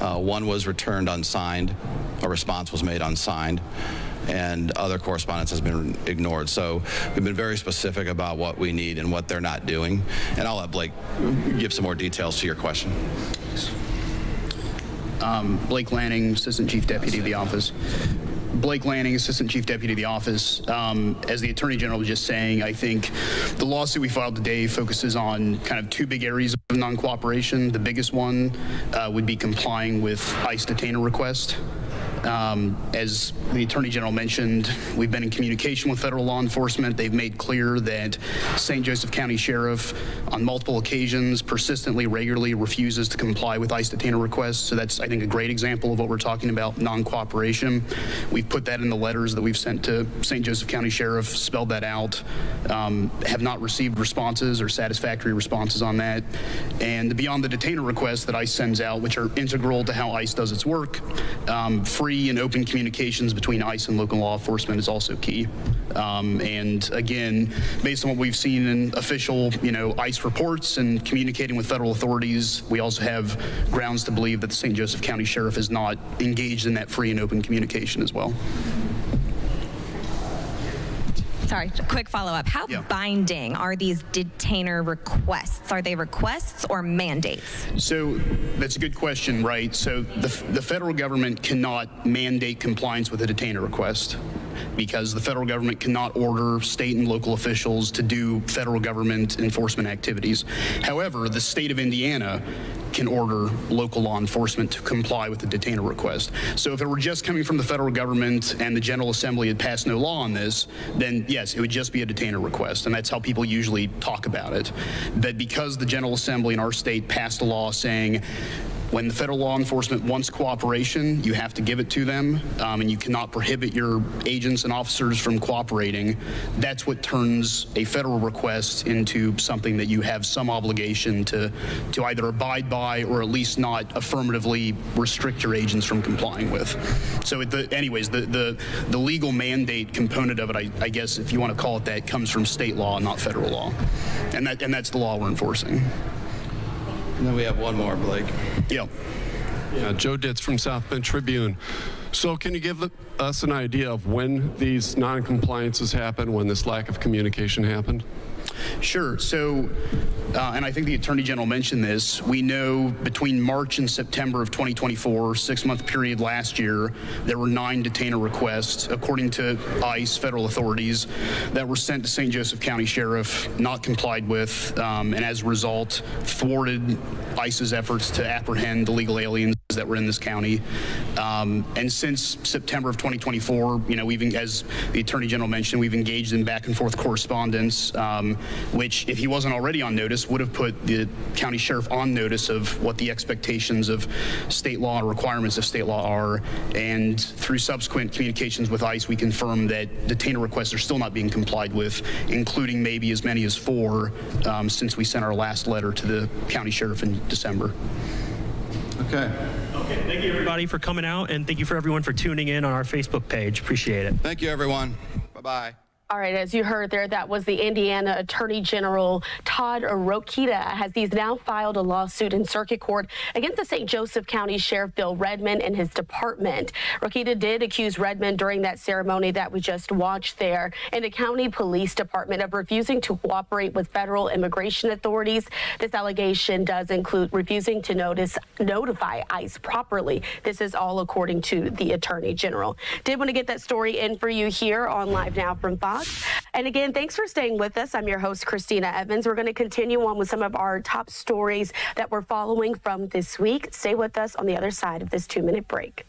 One was returned unsigned, a response was made unsigned, and other correspondence has been ignored. So we've been very specific about what we need and what they're not doing. And I'll let Blake give some more details to your question. Blake Lanning, Assistant Chief Deputy of the Office. Blake Lanning, Assistant Chief Deputy of the Office. As the Attorney General was just saying, I think the lawsuit we filed today focuses on kind of two big areas of non-cooperation. The biggest one would be complying with ICE detainer request. As the Attorney General mentioned, we've been in communication with federal law enforcement. They've made clear that St. Joseph County Sheriff on multiple occasions persistently, regularly refuses to comply with ICE detainer requests. So that's, I think, a great example of what we're talking about, non-cooperation. We've put that in the letters that we've sent to St. Joseph County Sheriff, spelled that out, have not received responses or satisfactory responses on that. And beyond the detainer requests that ICE sends out, which are integral to how ICE does its work, free and open communications between ICE and local law enforcement is also key. And again, based on what we've seen in official, ICE reports and communicating with federal authorities, we also have grounds to believe that the St. Joseph County Sheriff is not engaged in that free and open communication as well. Sorry, quick follow-up. How binding are these detainer requests? Are they requests or mandates? So that's a good question, right? So the federal government cannot mandate compliance with a detainer request because the federal government cannot order state and local officials to do federal government enforcement activities. However, the state of Indiana can order local law enforcement to comply with the detainer request. So if it were just coming from the federal government and the General Assembly had passed no law on this, then yes, it would just be a detainer request, and that's how people usually talk about it. But because the General Assembly in our state passed a law saying when the federal law enforcement wants cooperation, you have to give it to them, and you cannot prohibit your agents and officers from cooperating. That's what turns a federal request into something that you have some obligation to either abide by or at least not affirmatively restrict your agents from complying with. So anyways, the legal mandate component of it, I guess if you want to call it that, comes from state law, not federal law. And that's the law we're enforcing. And then we have one more, Blake. Yeah. Joe Ditz from South Bend Tribune. So can you give us an idea of when these non-compliances happened, when this lack of communication happened? Sure. So, and I think the Attorney General mentioned this, we know between March and September of 2024, 6-month period last year, there were 9 detainer requests, according to ICE, federal authorities, that were sent to St. Joseph County Sheriff, not complied with, and as a result, thwarted ICE's efforts to apprehend illegal aliens that were in this county. And since September of 2024, we've, as the Attorney General mentioned, we've engaged in back and forth correspondence, which, if he wasn't already on notice, would have put the county sheriff on notice of what the expectations of state law and requirements of state law are. And through subsequent communications with ICE, we confirmed that detainer requests are still not being complied with, including maybe as many as 4 since we sent our last letter to the county sheriff in December. Okay. Okay, thank you everybody for coming out, and thank you for everyone for tuning in on our Facebook page. Appreciate it. Thank you, everyone. Bye-bye. All right, as you heard there, that was the Indiana Attorney General Todd Rokita. He's now filed a lawsuit in circuit court against the St. Joseph County Sheriff Bill Redmond and his department. Rokita did accuse Redmond during that ceremony that we just watched there and the county police department of refusing to cooperate with federal immigration authorities. This allegation does include refusing to notify ICE properly. This is all according to the Attorney General. Did want to get that story in for you here on Live Now from Fox. And again, thanks for staying with us. I'm your host, Christina Evans. We're going to continue on with some of our top stories that we're following from this week. Stay with us on the other side of this 2-minute break.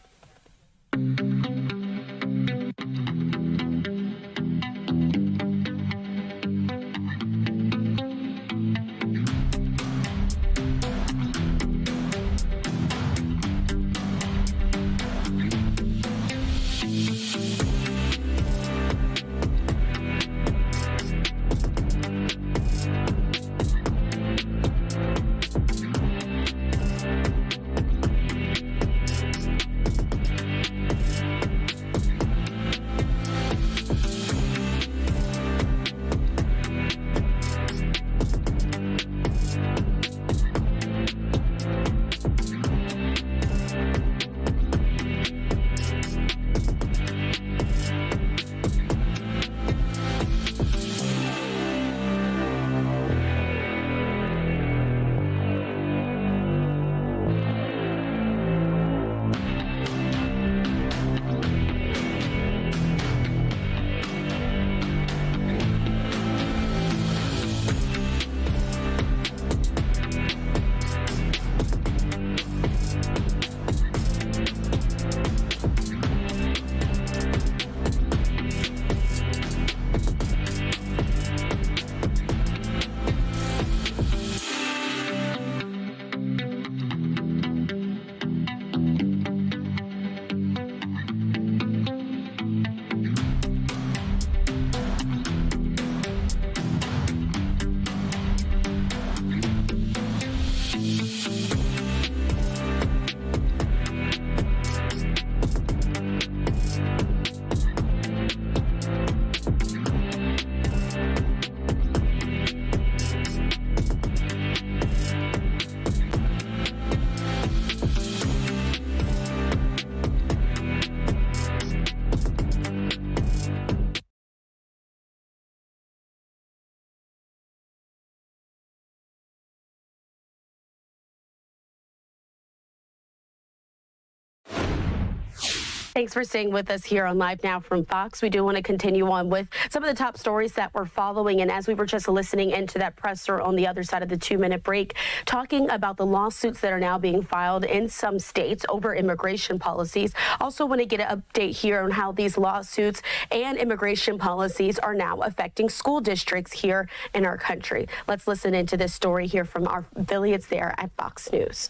Thanks for staying with us here on Live Now from Fox. We do want to continue on with some of the top stories that we're following. And as we were just listening into that presser on the other side of the 2-minute break, talking about the lawsuits that are now being filed in some states over immigration policies. Also want to get an update here on how these lawsuits and immigration policies are now affecting school districts here in our country. Let's listen into this story here from our affiliates there at Fox News.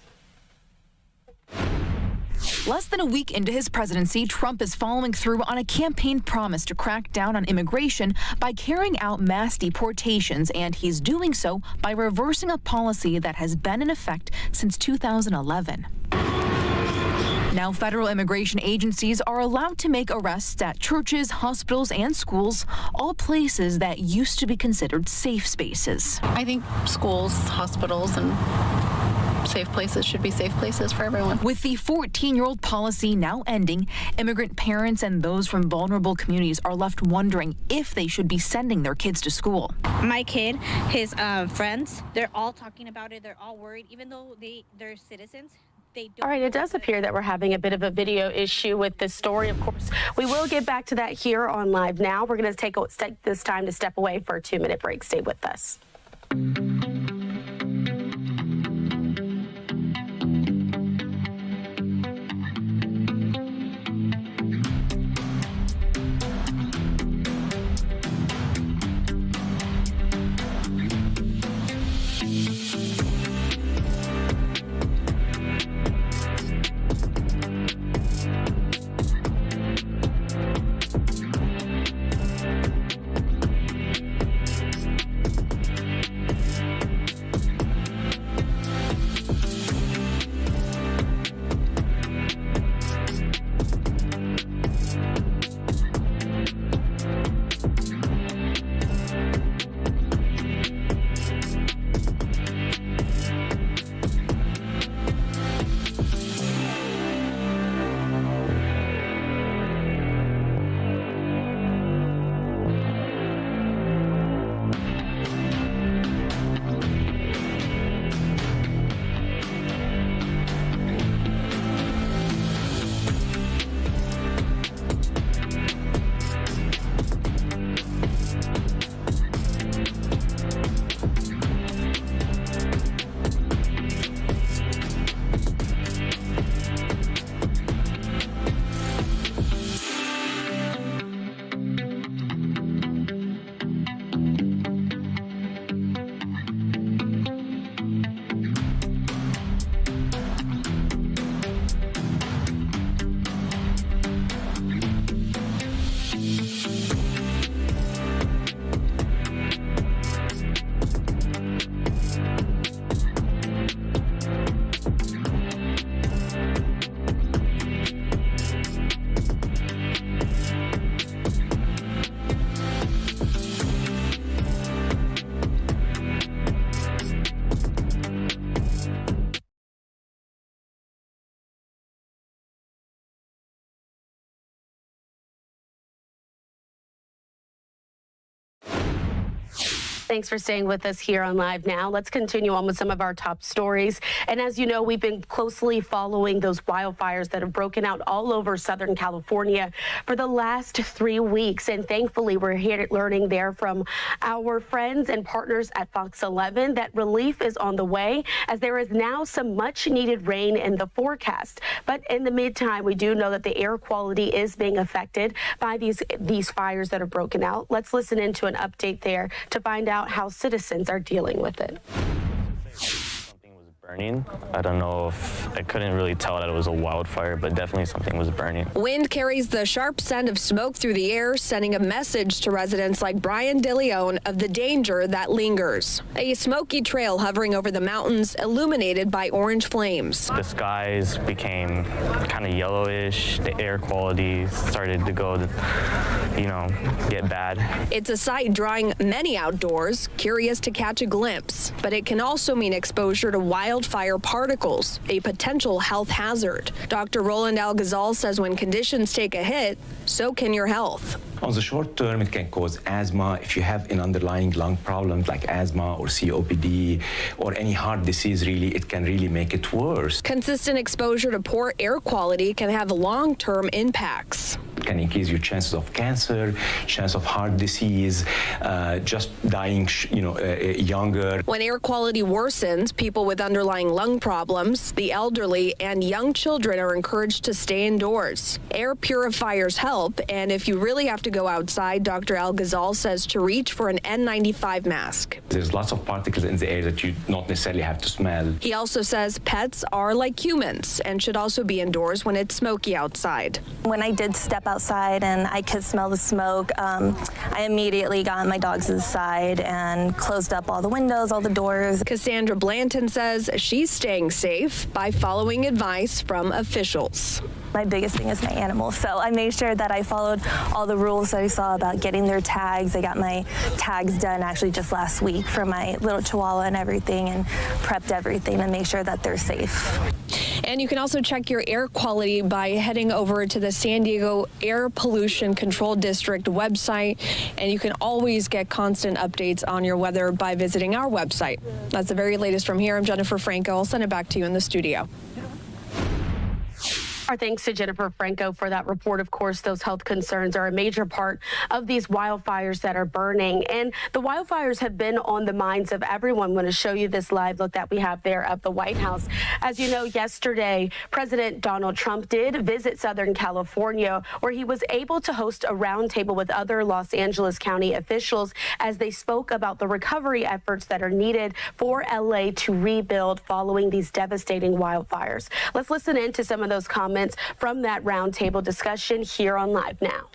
Less than a week into his presidency, Trump is following through on a campaign promise to crack down on immigration by carrying out mass deportations, and he's doing so by reversing a policy that has been in effect since 2011. Now, federal immigration agencies are allowed to make arrests at churches, hospitals, and schools, all places that used to be considered safe spaces. I think schools, hospitals, and safe places should be safe places for everyone. With the 14-year-old policy now ending, immigrant parents and those from vulnerable communities are left wondering if they should be sending their kids to school. My kid, his friends, they're all talking about it. They're all worried, even though they're citizens. All right, it does appear that we're having a bit of a video issue with this story. Of course, we will get back to that here on Live Now. We're going to take this time to step away for a 2-minute break. Stay with us. Thanks for staying with us here on Live Now. Let's continue on with some of our top stories. And as you know, we've been closely following those wildfires that have broken out all over Southern California for the last 3 weeks. And thankfully, we're here learning there from our friends and partners at Fox 11 that relief is on the way, as there is now some much needed rain in the forecast. But in the meantime, we do know that the air quality is being affected by these fires that have broken out. Let's listen into an update there to find out how citizens are dealing with it. Burning. I don't know if I couldn't really tell that it was a wildfire, but definitely something was burning. Wind carries the sharp scent of smoke through the air, sending a message to residents like Brian DeLeon of the danger that lingers. A smoky trail hovering over the mountains, illuminated by orange flames. The skies became kind of yellowish. The air quality started to go, get bad. It's a sight drawing many outdoors, curious to catch a glimpse, but it can also mean exposure to wildfire particles, a potential health hazard. Dr. Roland Al-Ghazal says when conditions take a hit, so can your health. On the short term, it can cause asthma. If you have an underlying lung problem like asthma or COPD or any heart disease, really, it can really make it worse. Consistent exposure to poor air quality can have long-term impacts. It can increase your chances of cancer, chance of heart disease, just dying, younger. When air quality worsens, people with underlying lung problems, the elderly, and young children are encouraged to stay indoors. Air purifiers help, and if you really have to go outside, Dr. Al-Ghazal says to reach for an N95 mask. There's lots of particles in the air that you don't necessarily have to smell. He also says pets are like humans and should also be indoors when it's smoky outside. When I did step outside and I could smell the smoke, I immediately got on my dog's side and closed up all the windows, all the doors. Cassandra Blanton says she's staying safe by following advice from officials. My biggest thing is my animals, so I made sure that I followed all the rules that I saw about getting their tags. I got my tags done actually just last week for my little chihuahua and everything, and prepped everything to make sure that they're safe. And you can also check your air quality by heading over to the San Diego Air Pollution Control District website, and you can always get constant updates on your weather by visiting our website. That's the very latest from here. I'm Jennifer Franco. I'll send it back to you in the studio. Our thanks to Jennifer Franco for that report. Of course, those health concerns are a major part of these wildfires that are burning. And the wildfires have been on the minds of everyone. I'm going to show you this live look that we have there of the White House. As you know, yesterday, President Donald Trump did visit Southern California, where he was able to host a roundtable with other Los Angeles County officials as they spoke about the recovery efforts that are needed for LA to rebuild following these devastating wildfires. Let's listen in to some of those comments from that roundtable discussion here on Live Now.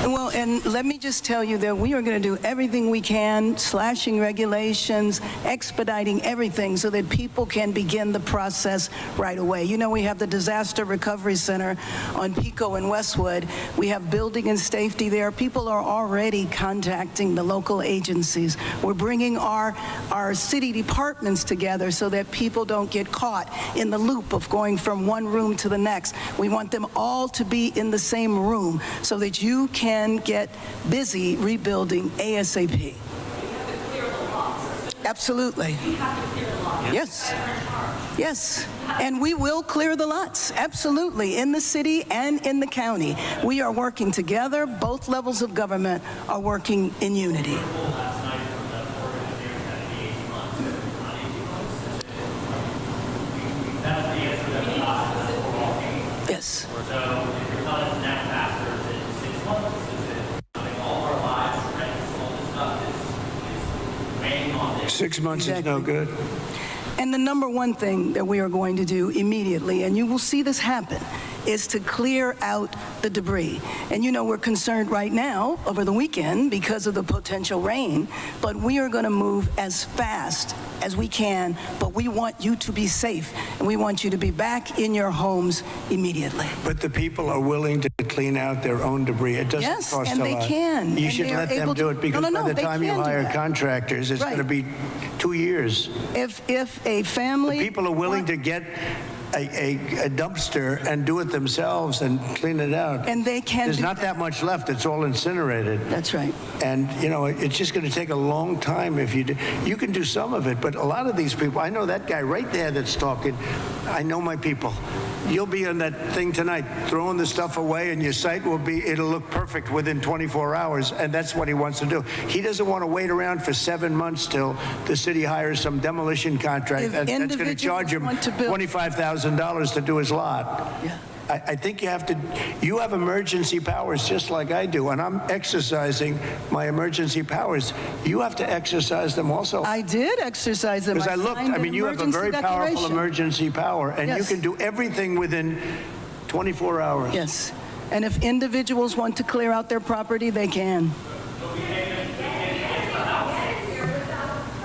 Well, and let me just tell you that we are going to do everything we can, slashing regulations, expediting everything so that people can begin the process right away. You know, we have the Disaster Recovery Center on Pico and Westwood. We have building and safety there. People are already contacting the local agencies. We're bringing our city departments together so that people don't get caught in the loop of going from one room to the next. We want them all to be in the same room so that you can get busy rebuilding ASAP. Absolutely. Yes. Yes. And we will clear the lots. Absolutely. In the city and in the county. We are working together. Both levels of government are working in unity. Yes. 6 months is no good. And the number one thing that we are going to do immediately, and you will see this happen, is to clear out the debris. And you know, we're concerned right now over the weekend because of the potential rain, but we are going to move as fast as we can, but we want you to be safe, and we want you to be back in your homes immediately. But the people are willing to clean out their own debris. It doesn't Yes, cost and a they lot. can, You and should they are let them able do to- it, because No, by the they time you can do hire that. contractors, it's Right. going to be 2 years. If a family... The people are willing to get a dumpster and do it themselves and clean it out. And they can There's do not that much left. It's all incinerated. That's right. And, you know, it's just going to take a long time if you do. You can do some of it, but a lot of these people, I know that guy right there that's talking. I know my people. You'll be on that thing tonight, throwing the stuff away, and your site it'll look perfect within 24 hours, and that's what he wants to do. He doesn't want to wait around for 7 months till the city hires some demolition contract that's going to charge him $25,000 to do his lot. Yeah. I think you have emergency powers just like I do, and I'm exercising my emergency powers. You have to exercise them also. I did exercise them. Because I looked, I mean, you have a very powerful emergency power, and you Yes. can do everything within 24 hours. Yes. And if individuals want to clear out their property, they can.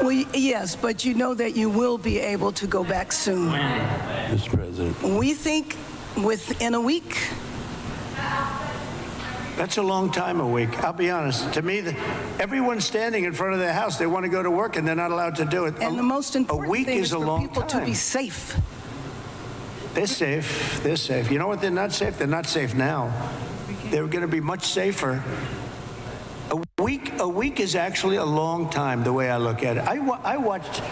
Well, yes, but you know that you will be able to go back soon. Mr. President. We think within a week. That's a long time, a week. I'll be honest. To me, everyone's standing in front of their house. They want to go to work, and they're not allowed to do it. And the most important thing is a for long people time. to be safe. They're safe. They're safe. You know what? They're not safe. They're not safe now. They're going to be much safer. A week is actually a long time, the way I look at it. I watched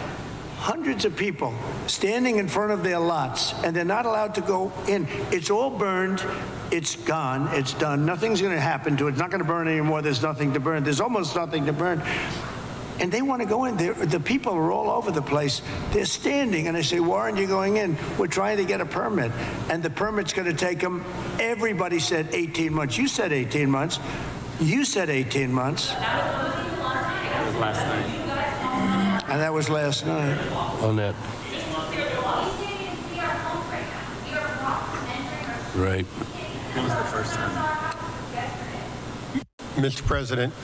hundreds of people standing in front of their lots, and they're not allowed to go in. It's all burned. It's gone. It's done. Nothing's going to happen to it. It's not going to burn anymore. There's nothing to burn. There's almost nothing to burn. And they want to go in. The people are all over the place. They're standing, and I say, why aren't you going in? We're trying to get a permit. And the permit's going to take them, everybody said 18 months. You said 18 months. You said 18 months. That was last night. And that was last night. On that. Right. It was the first time. Mr. President,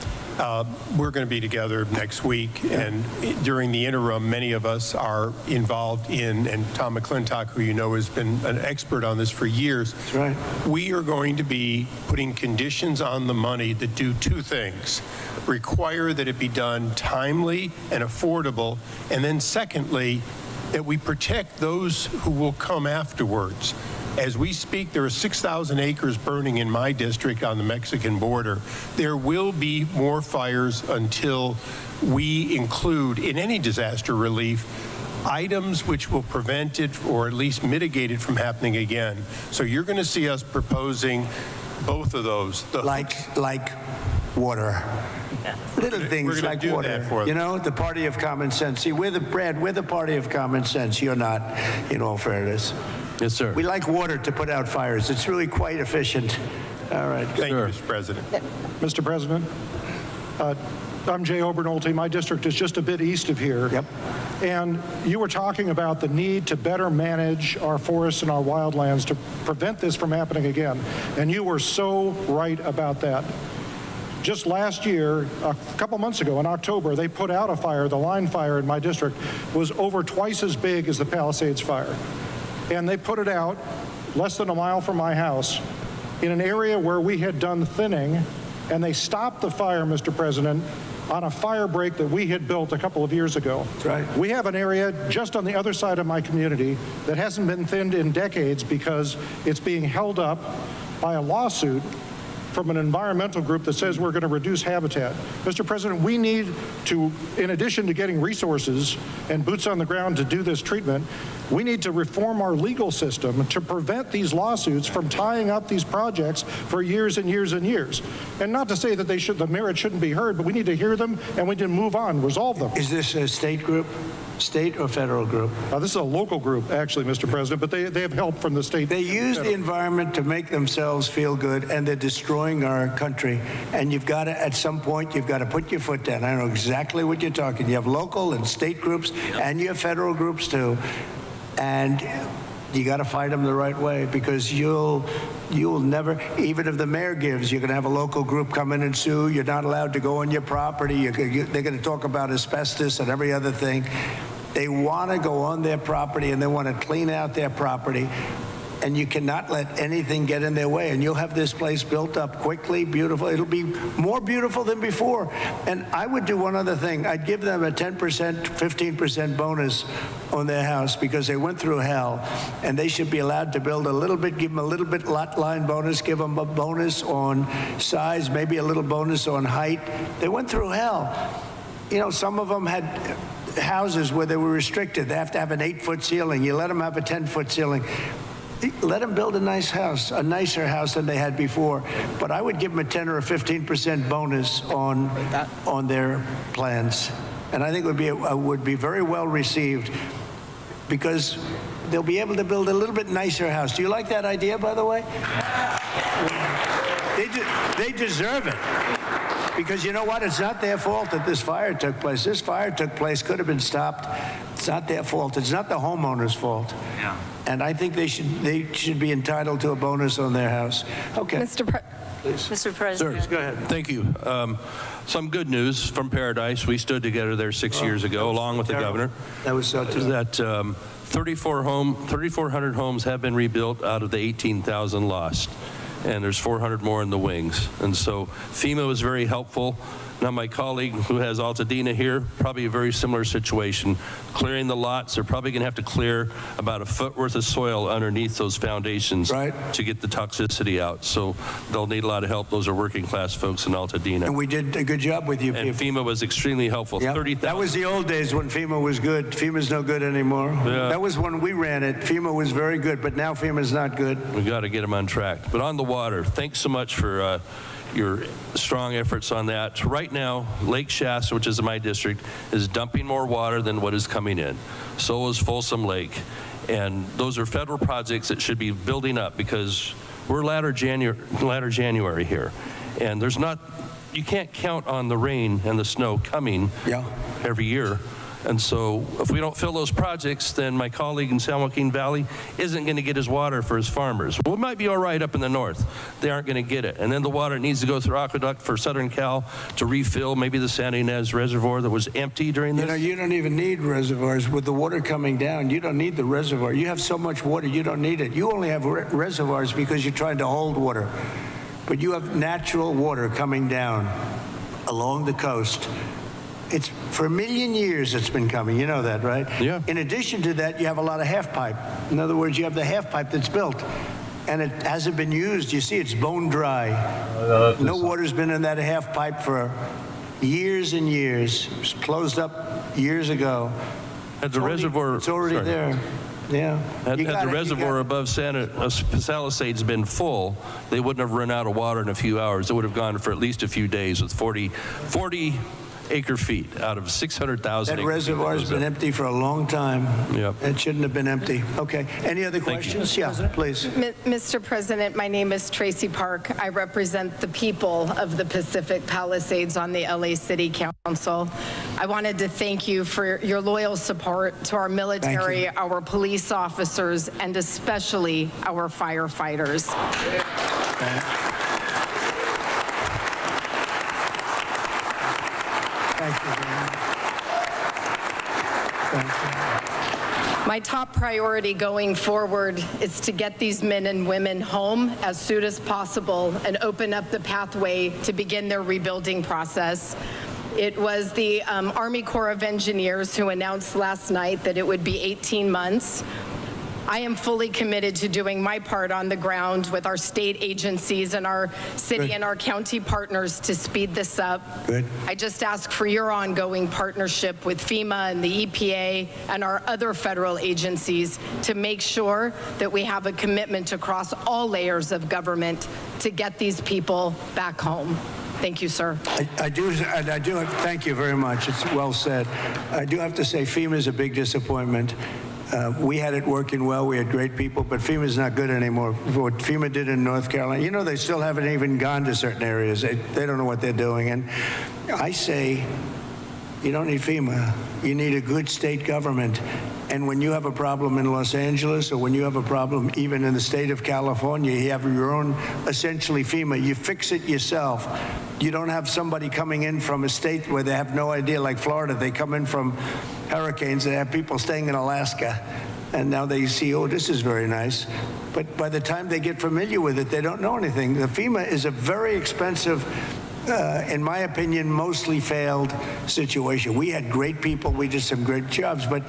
we're going to be together next week, and during the interim, many of us are involved in, and Tom McClintock, who you know has been an expert on this for years. That's right. We are going to be putting conditions on the money that do two things: require that it be done timely and affordable, and then secondly, that we protect those who will come afterwards. As we speak, there are 6,000 acres burning in my district on the Mexican border. There will be more fires until we include in any disaster relief items which will prevent it or at least mitigate it from happening again. So you're going to see us proposing both of those. Like water. Little things like water. You know, the party of common sense. See, we're the party of common sense. You're not, in all fairness. Yes, sir. We like water to put out fires. It's really quite efficient. All right. Thank you, Mr. President. Mr. President, I'm Jay Obernolte. My district is just a bit east of here. Yep. And you were talking about the need to better manage our forests and our wildlands to prevent this from happening again. And you were so right about that. Just last year, a couple months ago in October, they put out a fire. The line fire in my district was over twice as big as the Palisades fire. And they put it out less than a mile from my house in an area where we had done thinning, and they stopped the fire, Mr. President, on a fire break that we had built a couple of years ago. That's right. We have an area just on the other side of my community that hasn't been thinned in decades because it's being held up by a lawsuit from an environmental group that says we're going to reduce habitat. Mr. President, we need to, in addition to getting resources and boots on the ground to do this treatment, we need to reform our legal system to prevent these lawsuits from tying up these projects for years and years and years. And not to say that the merit shouldn't be heard, but we need to hear them and we need to move on, resolve them. Is this a state group? State or federal group? This is a local group, actually, Mr. President, but they have help from the state. They use the environment to make themselves feel good, and they're destroying our country. And you've got to, at some point, you've got to put your foot down. I know exactly what you're talking. You have local and state groups, and you have federal groups too. And you got to fight them the right way, because you'll never, even if the mayor gives, you're going to have a local group come in and sue. You're not allowed to go on your property. They're going to talk about asbestos and every other thing. They want to go on their property and they want to clean out their property. and you cannot let anything get in their way. And you'll have this place built up quickly, beautiful. It'll be more beautiful than before. And I would do one other thing. I'd give them a 10%, 15% bonus on their house because they went through hell, and they should be allowed to build a little bit, give them a little bit lot line bonus, give them a bonus on size, maybe a little bonus on height. They went through hell. You know, some of them had houses where they were restricted. They have to have an 8-foot ceiling. You let them have a 10-foot ceiling. Let them build a nice house, a nicer house than they had before. But I would give them a 10 or a 15% bonus on their plans. And I think it would be very well received because they'll be able to build a little bit nicer house. Do you like that idea, by the way? They deserve it. Because you know what? It's not their fault that this fire took place. This fire took place, could have been stopped. It's not their fault. It's not the homeowner's fault. Yeah. And I think they should be entitled to a bonus on their house. Okay. Mr. President. Sir, go ahead. Thank you. Some good news from Paradise. We stood together there 6 years ago, along with the governor. That was so terrible. That 3,400 homes have been rebuilt out of the 18,000 lost. And there's 400 more in the wings. And so FEMA was very helpful. Now my colleague who has Altadena here, probably a very similar situation. Clearing the lots, they're probably gonna have to clear about a foot worth of soil underneath those foundations to get the toxicity out. So they'll need a lot of help. Those are working class folks in Altadena. And we did a good job with you and people. FEMA was extremely helpful. Yep. 30,000. That was the old days when FEMA was good. FEMA's no good anymore. Yeah. That was when we ran it. FEMA was very good, but now FEMA's not good. We got to get them on track. But on the water, thanks so much for your strong efforts on that. Right now, Lake Shasta, which is in my district, is dumping more water than what is coming in. So is Folsom Lake. And those are federal projects that should be building up because we're latter January here. And you can't count on the rain and the snow coming every year. And so if we don't fill those projects, then my colleague in San Joaquin Valley isn't going to get his water for his farmers. Well, it might be all right up in the north. They aren't going to get it. And then the water needs to go through aqueduct for Southern Cal to refill maybe the Santa Ynez Reservoir that was empty during this. You know, you don't even need reservoirs. With the water coming down, you don't need the reservoir. You have so much water, you don't need it. You only have reservoirs because you're trying to hold water. But you have natural water coming down along the coast. It's for 1 million years it's been coming. You know that, right? Yeah. In addition to that, you have a lot of half pipe. In other words, you have the half pipe that's built, and it hasn't been used. You see, it's bone dry. No water's been in that half pipe for years and years. It was closed up years ago. Had the reservoir. It's already there. Yeah. Had the reservoir above Palisades been full, they wouldn't have run out of water in a few hours. It would have gone for at least a few days with 40 acre feet out of 600,000. That reservoir's been empty for a long time. Yep. It shouldn't have been empty. Okay. Any other questions? Yeah, please. Mr. President, my name is Tracy Park. I represent the people of the Pacific Palisades on the LA City Council. I wanted to thank you for your loyal support to our military, our police officers, and especially our firefighters. Thank you very much. Thank you. My top priority going forward is to get these men and women home as soon as possible and open up the pathway to begin their rebuilding process. It was the Army Corps of Engineers who announced last night that it would be 18 months. I am fully committed to doing my part on the ground with our state agencies and our city and our county partners to speed this up. Good. I just ask for your ongoing partnership with FEMA and the EPA and our other federal agencies to make sure that we have a commitment across all layers of government to get these people back home. Thank you, sir. I do. Thank you very much. It's well said. I do have to say FEMA is a big disappointment. We had it working well. We had great people, but FEMA's not good anymore. What FEMA did in North Carolina, you know, they still haven't even gone to certain areas. They don't know what they're doing. And I say, you don't need FEMA. You need a good state government. And when you have a problem in Los Angeles or when you have a problem even in the state of California, you have your own, essentially FEMA. You fix it yourself. You don't have somebody coming in from a state where they have no idea, like Florida. They come in from hurricanes. They have people staying in Alaska. and now they see, oh, this is very nice. But by the time they get familiar with it, they don't know anything. The FEMA is a very expensive, in my opinion, mostly failed situation. We had great people, we did some great jobs, but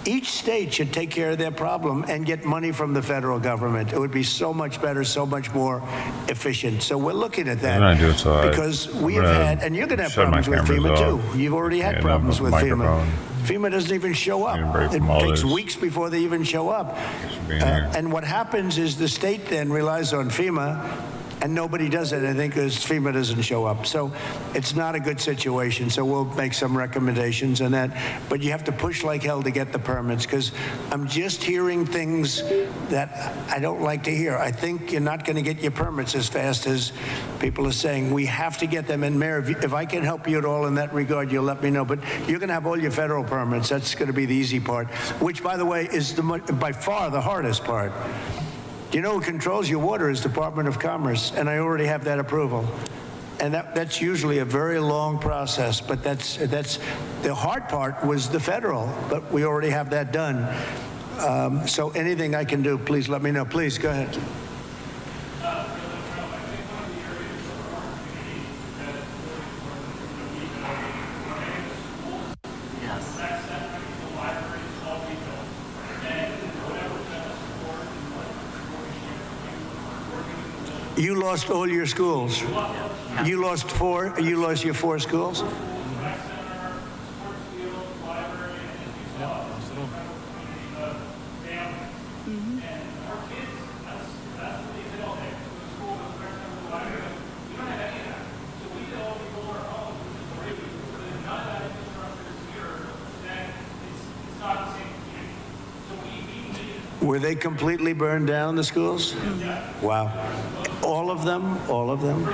each state should take care of their problem and get money from the federal government. It would be so much better, so much more efficient. So we're looking at that because we have had, and you're going to have problems with FEMA too. You've already had problems with FEMA. FEMA doesn't even show up. It takes weeks before they even show up. And what happens is the state then relies on FEMA, and nobody does anything because FEMA doesn't show up. So it's not a good situation. So we'll make some recommendations on that. But you have to push like hell to get the permits, because I'm just hearing things that I don't like to hear. I think you're not going to get your permits as fast as people are saying. We have to get them. And Mayor, if I can help you at all in that regard, you'll let me know. But you're going to have all your federal permits. That's going to be the easy part, which, by the way, is by far the hardest part. You know who controls your water is Department of Commerce, and I already have that approval. And that's usually a very long process, but that's the hard part was the federal, but we already have that done. So anything I can do, please let me know. Please, go ahead. You lost all your schools. You lost four. You lost your 4 schools. Were they completely burned down, the schools? Wow. All of them? All of them?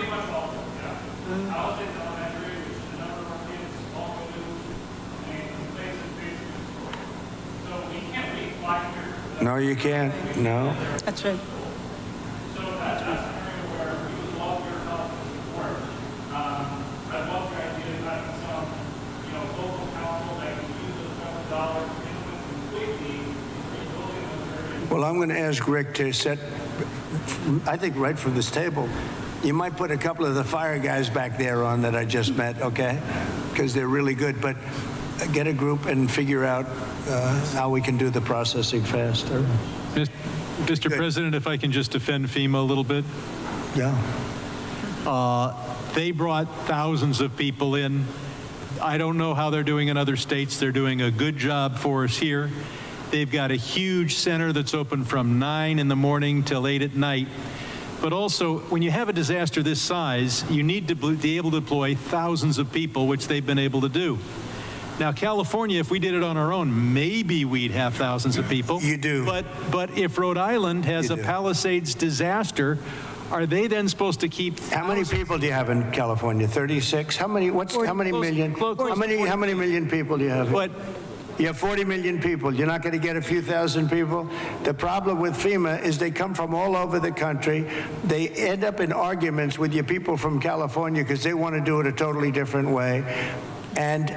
No, you can't. No. That's right. Well, I'm going to ask Rick to set, I think right from this table, you might put a couple of the fire guys back there on that I just met, okay? Because they're really good. But get a group and figure out how we can do the processing faster. Mr. President, if I can just defend FEMA a little bit. Yeah. They brought thousands of people in. I don't know how they're doing in other states. They're doing a good job for us here. They've got a huge center that's open from 9 in the morning till 8 at night. But also, when you have a disaster this size, you need to be able to deploy thousands of people, which they've been able to do. Now, California, if we did it on our own, maybe we'd have thousands of people. You do. But if Rhode Island has a Palisades disaster, are they then supposed to keep thousands? How many people do you have in California? 36? How many million? How many million people do you have? You have 40 million people. You're not going to get a few thousand people. The problem with FEMA is they come from all over the country. They end up in arguments with your people from California because they want to do it a totally different way. And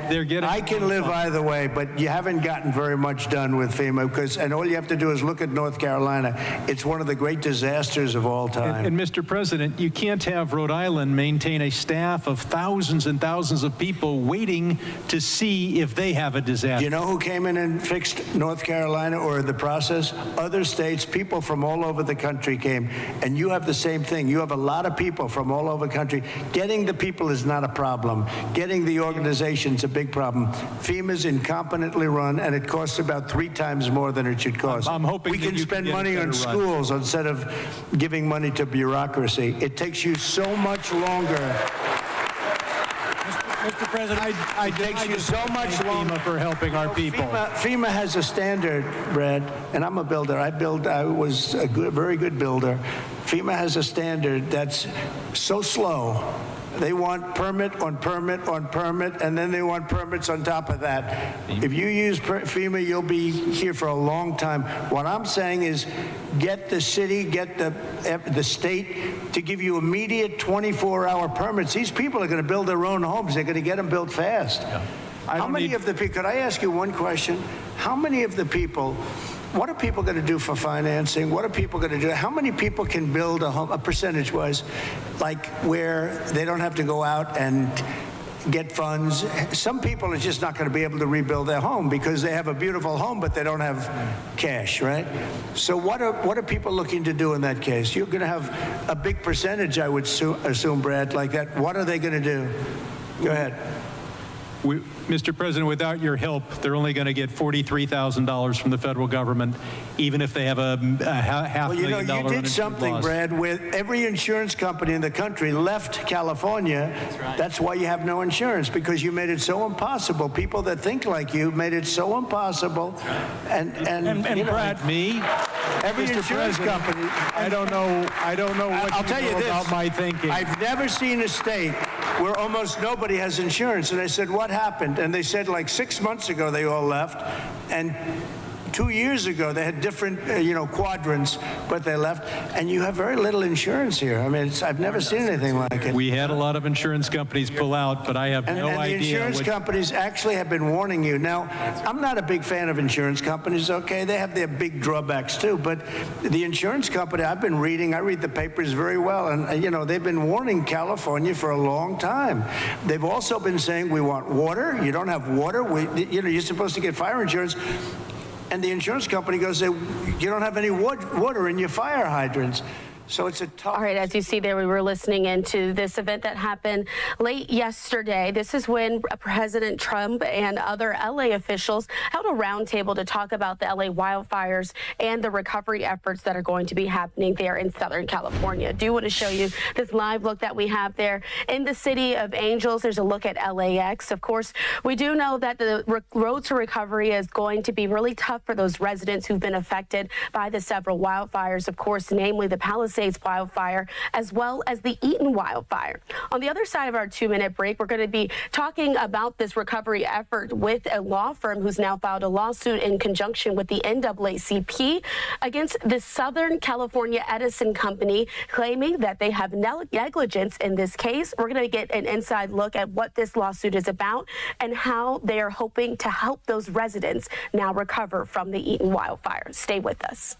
I can live either way, but you haven't gotten very much done with FEMA and all you have to do is look at North Carolina. It's one of the great disasters of all time. And Mr. President, you can't have Rhode Island maintain a staff of thousands and thousands of people waiting to see if they have a disaster. You know who came in and fixed North Carolina or the process? Other states, people from all over the country came, and you have the same thing. You have a lot of people from all over the country. Getting the people is not a problem. Getting the organization is a big problem. FEMA's incompetently run, and it costs about 3 times more than it should cost. I'm hoping we can spend money on schools instead of giving money to bureaucracy. It takes you so much longer. Mr. President, it takes you so much longer for helping our people. FEMA has a standard, Brad, and I'm a builder. I was a very good builder. FEMA has a standard that's so slow. They want permit on permit on permit, and then they want permits on top of that. If you use FEMA, you'll be here for a long time. What I'm saying is get the city, get the state to give you immediate 24-hour permits. These people are going to build their own homes. They're going to get them built fast. Yeah. How many of the people, could I ask you one question? How many of the people what are people going to do for financing? What are people going to do? How many people can build a home, percentage-wise, like where they don't have to go out and get funds? Some people are just not going to be able to rebuild their home because they have a beautiful home, but they don't have cash, right? So what are people looking to do in that case? You're going to have a big percentage, I would assume, Brad, like that. What are they going to do? Go ahead. Mr. President, without your help, they're only going to get $43,000 from the federal government, even if they have a half $1 million you did something, loss. Brad, with every insurance company in the country left California. That's right. That's why you have no insurance, because you made it so impossible. People that think like you made it so impossible. And Brad, me? Every Mr. insurance President, company. I don't know what I'll tell you this, about my thinking. I've never seen a state where almost nobody has insurance. And I said, what happened? And they said like 6 months ago they all left, and 2 years ago they had different quadrants, but they left. And you have very little insurance here. I mean, I've never seen anything like it. We had a lot of insurance companies pull out, but I have no idea. And the insurance companies actually have been warning you. Now, I'm not a big fan of insurance companies, okay? They have their big drawbacks too, but the insurance company, I read the papers very well, and they've been warning California for a long time. They've also been saying, we want water. You don't have water. You're supposed to get fire insurance. And the insurance company goes, you don't have any water in your fire hydrants. So it's a tough. All right, as you see there, we were listening into this event that happened late yesterday. This is when President Trump and other LA officials held a roundtable to talk about the LA wildfires and the recovery efforts that are going to be happening there in Southern California. I do want to show you this live look that we have there in the city of Angels. There's a look at LAX. Of course, we do know that the road to recovery is going to be really tough for those residents who've been affected by the several wildfires, of course, namely the Palisades wildfire, as well as the Eaton wildfire. On the other side of our 2-minute break, we're going to be talking about this recovery effort with a law firm who's now filed a lawsuit in conjunction with the NAACP against the Southern California Edison Company, claiming that they have negligence in this case. We're going to get an inside look at what this lawsuit is about and how they are hoping to help those residents now recover from the Eaton wildfire. Stay with us.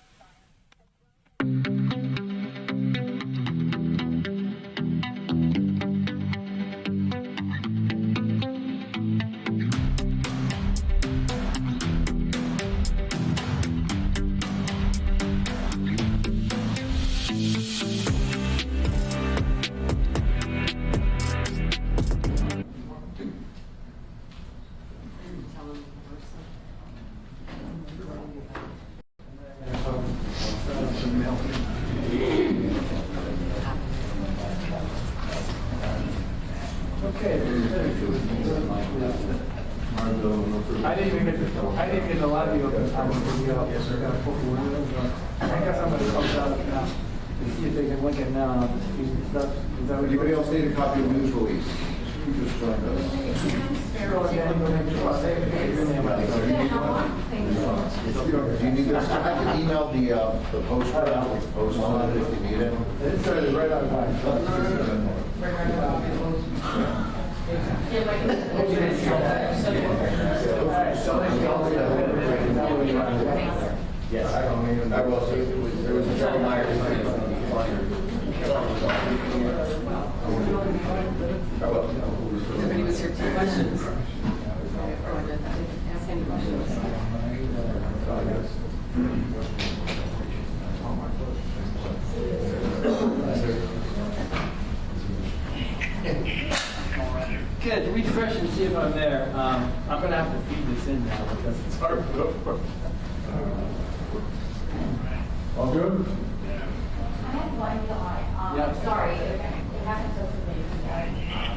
I didn't even get a lot of you up. Yes, sir. I guess I'm going to come down now and see if they can link it now. And I'll just feed the stuff. Is that what anybody else need a copy of the news release? You just joined us. Do you need this? I can email the post out, post on it if you need it. It's right on mine. Yes, I will. There was a Joe Myers. Somebody was here 2 questions. Ask any questions. Good. Refresh and see if I'm there. I'm going to have to feed this in now because it's hard to go for. All good? I have one thought. Yeah. Sorry, it happened so quickly. I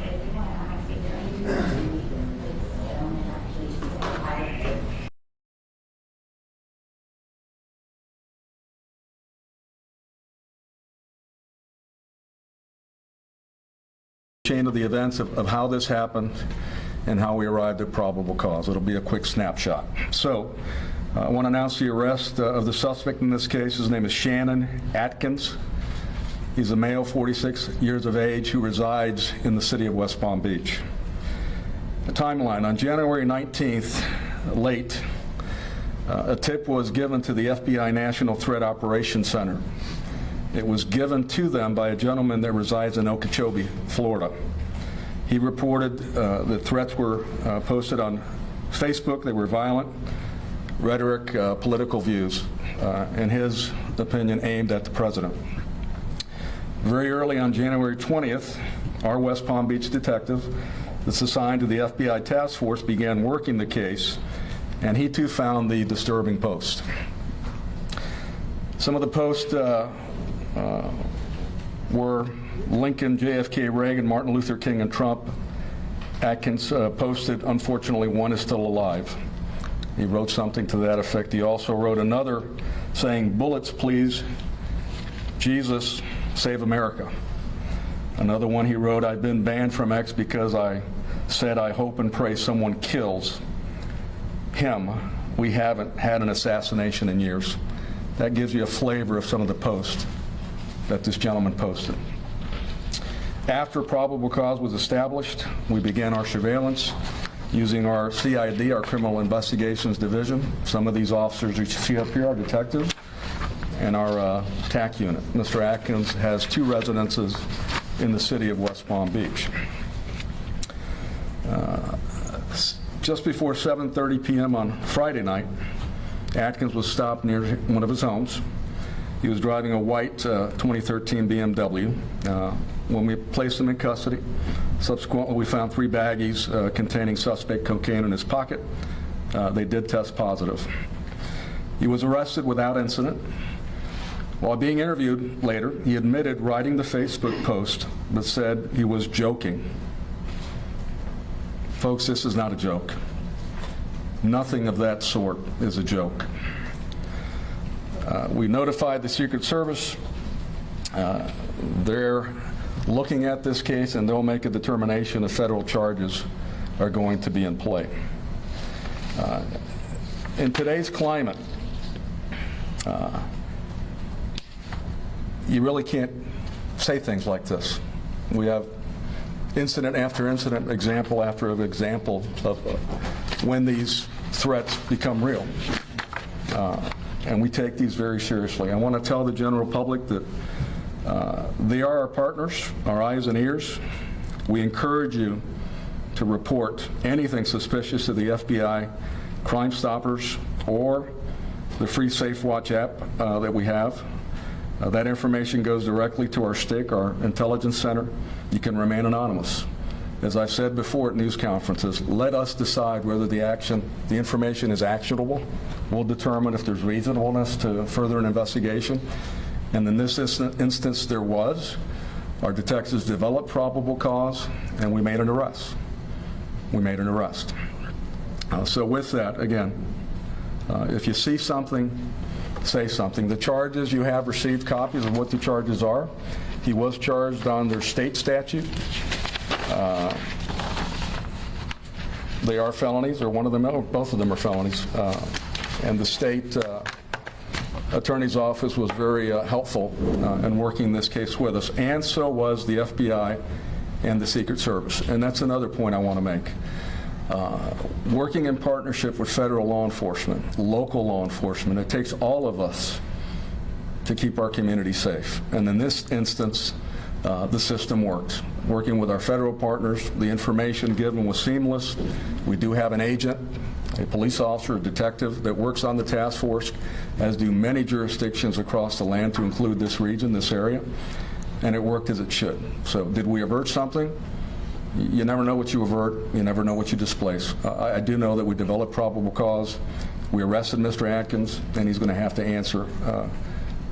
did want to ask if there any reason this gentleman actually chain of the events of how this happened and how we arrived at probable cause. It'll be a quick snapshot. So I want to announce the arrest of the suspect in this case. His name is Shannon Atkins. He's a male, 46 years of age, who resides in the city of West Palm Beach. The timeline: on January 19th, late, A tip was given to the FBI National Threat Operations Center. It was given to them by a gentleman that resides in Okeechobee, Florida. He reported that threats were posted on Facebook. They were violent, rhetoric, political views, in his opinion, aimed at the president. Very early on January 20th, our West Palm Beach detective that's assigned to the FBI task force began working the case, and he too found the disturbing post. Some of the posts were Lincoln, JFK, Reagan, Martin Luther King, and Trump. Atkins posted, unfortunately, one is still alive. He wrote something to that effect. He also wrote another saying, bullets, please, Jesus, save America. Another one he wrote, I've been banned from X because I said I hope and pray someone kills him. We haven't had an assassination in years. That gives you a flavor of some of the posts that this gentleman posted. After probable cause was established, we began our surveillance using our CID, our Criminal Investigations Division. Some of these officers you see up here are detectives, and our TAC unit. Mr. Atkins has 2 residences in the city of West Palm Beach. Just before 7:30 p.m. on Friday night, Atkins was stopped near one of his homes. He was driving a white 2013 BMW. When we placed him in custody, subsequently we found 3 baggies containing suspect cocaine in his pocket. They did test positive. He was arrested without incident. While being interviewed later, he admitted writing the Facebook post that said he was joking. Folks, this is not a joke. Nothing of that sort is a joke. We notified the Secret Service. They're looking at this case, and they'll make a determination if federal charges are going to be in play. In today's climate, you really can't say things like this. We have incident after incident, example after example of when these threats become real. And we take these very seriously. I want to tell the general public that they are our partners, our eyes and ears. We encourage you to report anything suspicious to the FBI, Crime Stoppers, or the free Safe Watch app that we have. That information goes directly to our STIC, our intelligence center. You can remain anonymous. As I've said before at news conferences, let us decide whether the information is actionable. We'll determine if there's reasonableness to further an investigation. And in this instance, there was. Our detectives developed probable cause, and we made an arrest. We made an arrest. So with that, again, if you see something, say something. The charges, you have received copies of what the charges are. He was charged under state statute. They are felonies, or one of them, or both of them are felonies. And the state attorney's office was very helpful in working this case with us, and so was the FBI and the Secret Service. And that's another point I want to make. Working in partnership with federal law enforcement, local law enforcement, it takes all of us to keep our community safe. And in this instance, the system works. Working with our federal partners, the information given was seamless. We do have an agent, a police officer, a detective that works on the task force, as do many jurisdictions across the land, to include this region, this area, and it worked as it should. So did we avert something? You never know what you avert. You never know what you displace. I do know that we developed probable cause. We arrested Mr. Atkins, and he's going to have to answer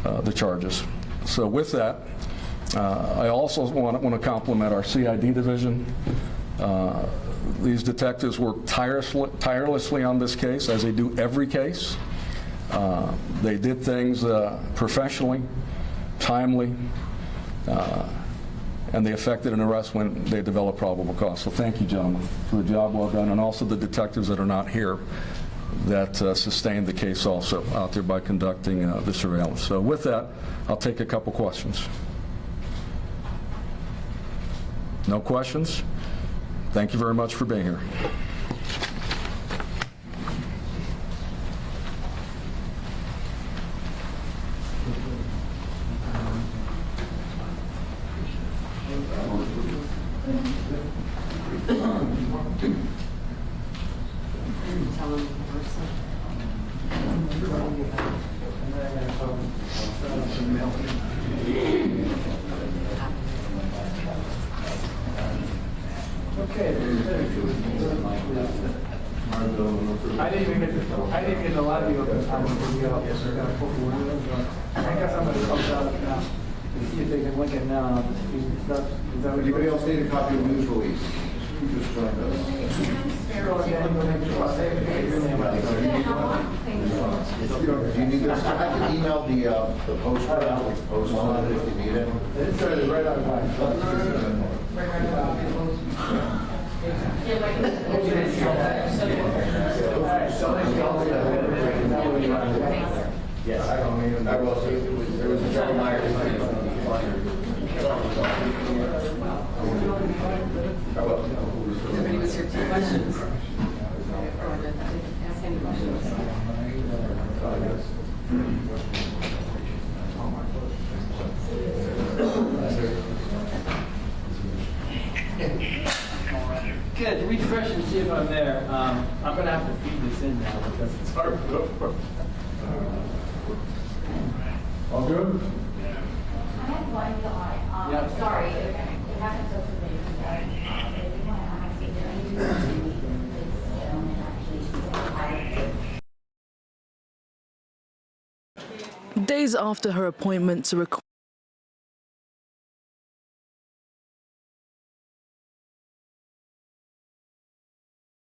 the charges. So with that, I also want to compliment our CID division. These detectives work tirelessly on this case, as they do every case. They did things professionally, timely, and they effected an arrest when they developed probable cause. So thank you, gentlemen, for the job well done, and also the detectives that are not here that sustained the case also out there by conducting the surveillance. So with that, I'll take a couple questions. No questions? Thank you very much for being here. I didn't even get a lot of you open time when we got yes, sir. Got a couple windows. I got somebody comes out now to see if they can link it now on the street and stuff. Is that what Anybody else need a copy of the news release? Who just joined us? Do you need this? I can email the post out with post on it if you need it. It's right out of my Yes, I will. So there was a Joe Meyer. I will. Everybody was here 2 questions. Ask any questions. Good. Refresh and see if I'm there. I'm going to have to feed this in now because it's hard to go for. All good? I have one thought. Yeah. Sorry, it happened so quickly. I did want to ask if there any reason to meet this gentleman actually. Days after her appointment to record.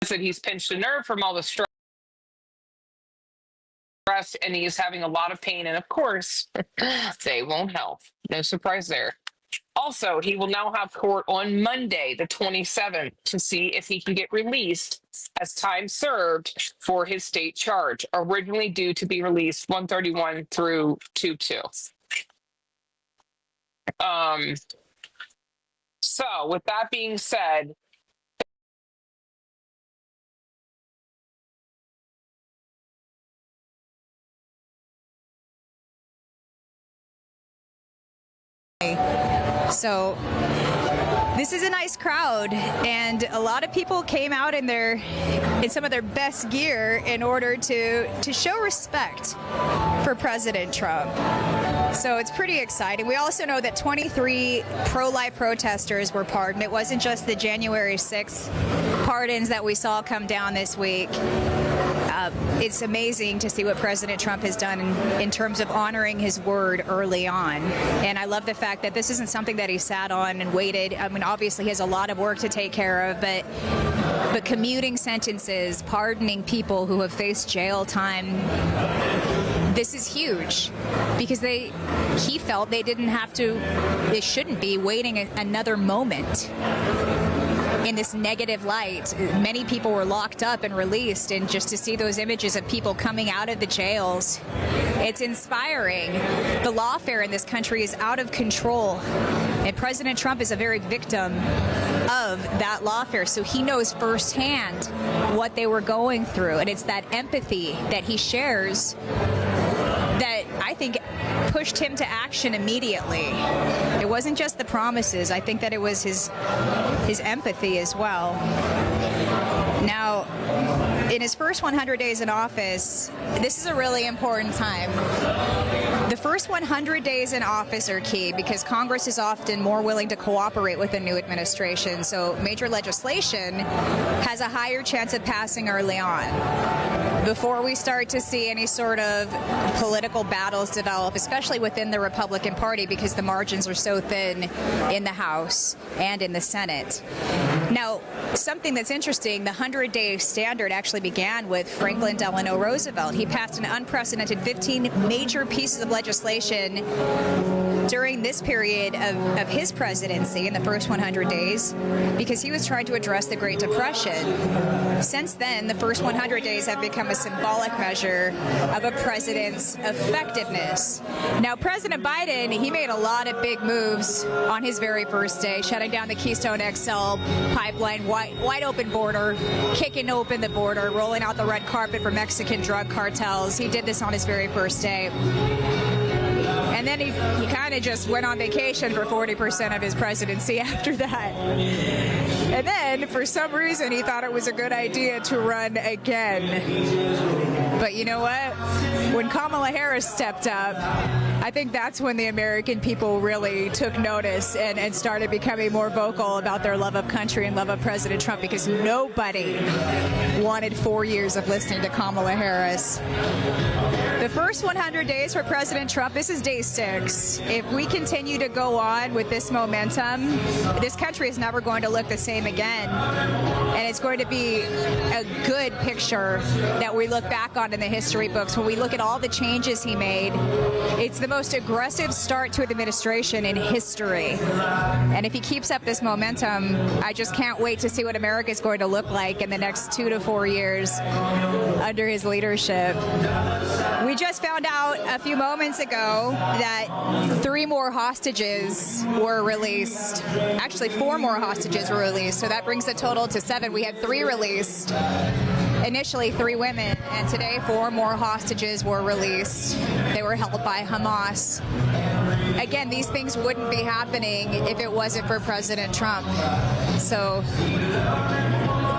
That he's pinched a nerve from all the stress and he's having a lot of pain, and of course they won't help. No surprise there. Also, he will now have court on Monday the 27th to see if he can get released as time served for his state charge, originally due to be released 131 through 22. So with that being said, so this is a nice crowd, and a lot of people came out in some of their best gear in order to show respect for President Trump. So it's pretty exciting. We also know that 23 pro-life protesters were pardoned. It wasn't just the January 6th pardons that we saw come down this week. It's amazing to see what President Trump has done in terms of honoring his word early on. And I love the fact that this isn't something that he sat on and waited. I mean, obviously he has a lot of work to take care of, but commuting sentences, pardoning people who have faced jail time, this is huge because he felt they shouldn't be waiting another moment in this negative light. Many people were locked up and released, and just to see those images of people coming out of the jails, it's inspiring. The lawfare in this country is out of control, and President Trump is a very victim of that lawfare, so he knows firsthand what they were going through, and it's that empathy that he shares that I think pushed him to action immediately. It wasn't just the promises. I think that it was his empathy as well. Now, in his first 100 days in office, this is a really important time. The first 100 days in office are key because Congress is often more willing to cooperate with the new administration, so major legislation has a higher chance of passing early on. Before we start to see any sort of political battles develop, especially within the Republican Party, because the margins are so thin in the House and in the Senate. Now, something that's interesting, the 100-day standard actually began with Franklin Delano Roosevelt. He passed an unprecedented 15 major pieces of legislation during this period of his presidency in the first 100 days because he was trying to address the Great Depression. Since then, the first 100 days have become a symbolic measure of a president's effectiveness. Now, President Biden, he made a lot of big moves on his very first day, shutting down the Keystone XL pipeline, wide open border, kicking open the border, rolling out the red carpet for Mexican drug cartels. He did this on his very first day. And then he kind of just went on vacation for 40% of his presidency after that. And then, for some reason, he thought it was a good idea to run again. But you know what? when Kamala Harris stepped up, I think that's when the American people really took notice and started becoming more vocal about their love of country and love of President Trump, because nobody wanted 4 years of listening to Kamala Harris. The first 100 days for President Trump, this is day 6. If we continue to go on with this momentum, this country is never going to look the same again. And it's going to be a good picture that we look back on in the history books when we look at all the changes he made. It's the most aggressive start to an administration in history. And if he keeps up this momentum, I just can't wait to see what America is going to look like in the next 2 to 4 years under his leadership. We just found out a few moments ago that 3 more hostages were released. Actually, 4 more hostages were released, so that brings the total to 7. We had 3 released. Initially 3 women, and today 4 more hostages were released. They were held by Hamas. Again, these things wouldn't be happening if it wasn't for President Trump. So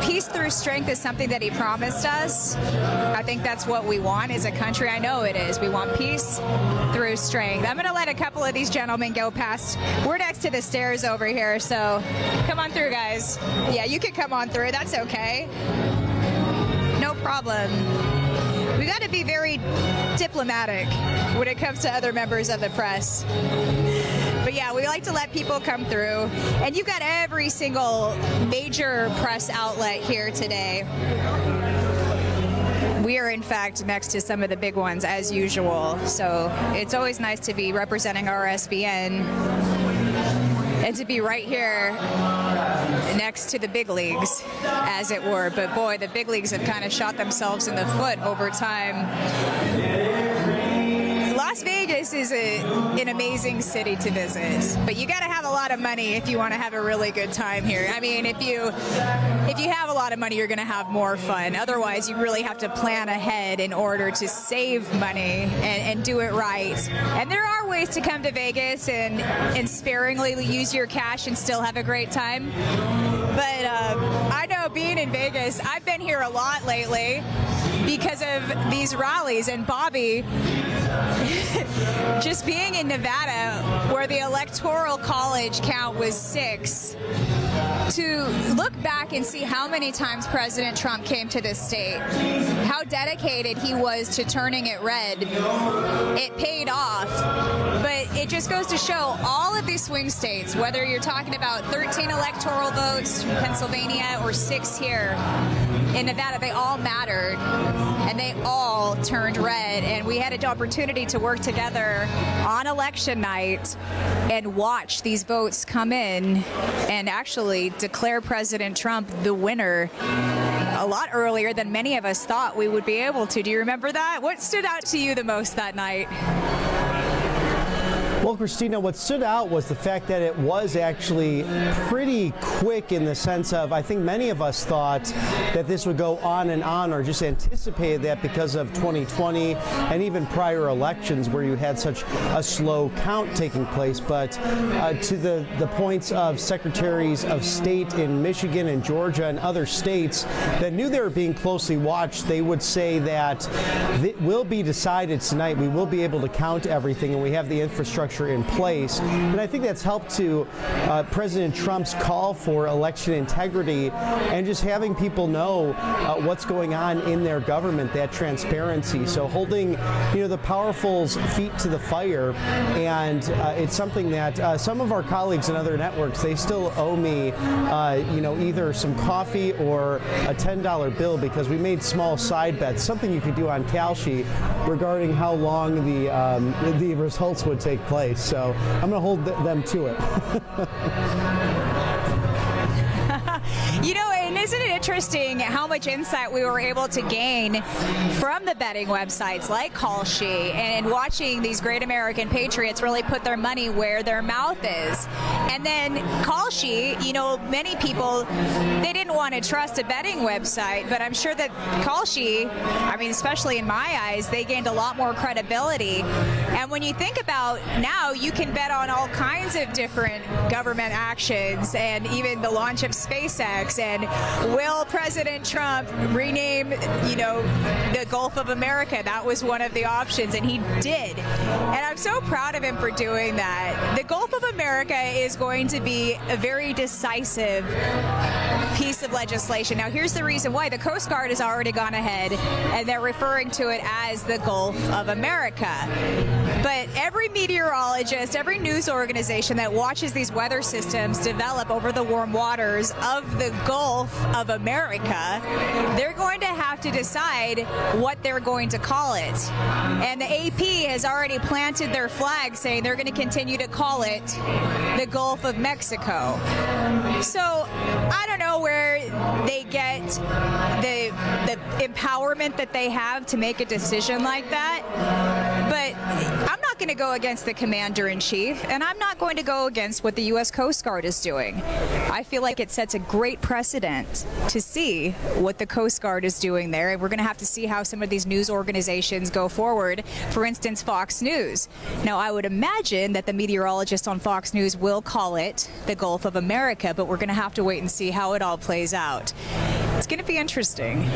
peace through strength is something that he promised us. I think that's what we want as a country. I know it is. We want peace through strength. I'm going to let a couple of these gentlemen go past. We're next to the stairs over here, so come on through, guys. Yeah, you can come on through. That's okay. No problem. We got to be very diplomatic when it comes to other members of the press. But yeah, we like to let people come through. And you've got every single major press outlet here today. We are, in fact, next to some of the big ones, as usual. So it's always nice to be representing RSBN and to be right here next to the big leagues, as it were. But boy, the big leagues have kind of shot themselves in the foot over time. Las Vegas is an amazing city to visit, but you got to have a lot of money if you want to have a really good time here. I mean, if you have a lot of money, you're going to have more fun. Otherwise, you really have to plan ahead in order to save money and do it right. And there are ways to come to Vegas and sparingly use your cash and still have a great time. But I know, being in Vegas, I've been here a lot lately because of these rallies. And Bobby, just being in Nevada, where the electoral college count was 6, to look back and see how many times President Trump came to this state, how dedicated he was to turning it red, it paid off. But it just goes to show all of these swing states, whether you're talking about 13 electoral votes from Pennsylvania or 6 here in Nevada, they all mattered and they all turned red. And we had an opportunity to work together on election night and watch these votes come in and actually declare President Trump the winner a lot earlier than many of us thought we would be able to. Do you remember that? What stood out to you the most that night? Well, Christina, what stood out was the fact that it was actually pretty quick, in the sense of, I think many of us thought that this would go on, or just anticipated that because of 2020 and even prior elections where you had such a slow count taking place. But to the points of secretaries of state in Michigan and Georgia and other states that knew they were being closely watched, they would say that it will be decided tonight. We will be able to count everything, and we have the infrastructure in place. And I think that's helped to President Trump's call for election integrity and just having people know what's going on in their government, that transparency. So holding, the powerful's feet to the fire. And it's something that some of our colleagues in other networks, they still owe me, either some coffee or a $10 bill, because we made small side bets, something you could do on Kalshi, regarding how long the results would take place. So I'm going to hold them to it. And isn't it interesting how much insight we were able to gain from the betting websites like Kalshi, and watching these great American patriots really put their money where their mouth is. And then Kalshi, many people, they didn't want to trust a betting website, but I'm sure that Kalshi, especially in my eyes, they gained a lot more credibility And when you think about now, you can bet on all kinds of different government actions and even the launch of SpaceX. And will President Trump rename, the Gulf of America? That was one of the options, and he did. And I'm so proud of him for doing that. The Gulf of America is going to be a very decisive piece of legislation. Now, here's the reason why. The Coast Guard has already gone ahead, and they're referring to it as the Gulf of America. But every meteorologist, every news organization that watches these weather systems develop over the warm waters of the Gulf of America, they're going to have to decide what they're going to call it. And the AP has already planted their flag saying they're going to continue to call it the Gulf of Mexico. So I don't know where they get the empowerment that they have to make a decision like that, but I'm not going to go against the commander-in-chief, and I'm not going to go against what the U.S. Coast Guard is doing. I feel like it sets a great precedent to see what the Coast Guard is doing there, and we're going to have to see how some of these news organizations go forward. For instance, Fox News. Now, I would imagine that the meteorologists on Fox News will call it the Gulf of America, but we're going to have to wait and see how it all plays out. It's going to be interesting.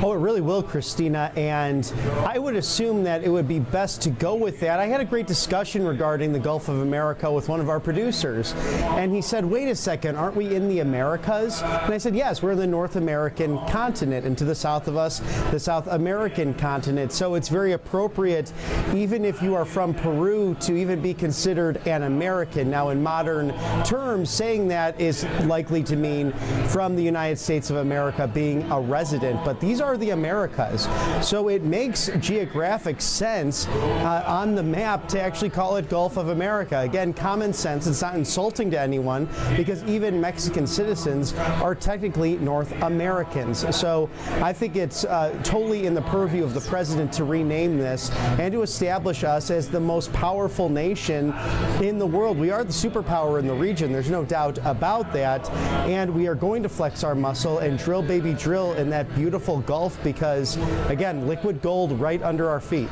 Oh, it really will, Christina, and I would assume that it would be best to go with that. I had a great discussion regarding the Gulf of America with one of our producers, and he said, wait a second, aren't we in the Americas? And I said, yes, we're in the North American continent, and to the south of us, the South American continent. So it's very appropriate, even if you are from Peru, to even be considered an American. Now, in modern terms, saying that is likely to mean from the United States of America being a resident, but these are the Americas. So it makes geographic sense on the map to actually call it Gulf of America. Again, common sense. It's not insulting to anyone because even Mexican citizens are technically North Americans. So I think it's totally in the purview of the president to rename this and to establish us as the most powerful nation in the world. We are the superpower in the region. There's no doubt about that. And we are going to flex our muscle and drill, baby, drill in that beautiful Gulf because, again, liquid gold right under our feet.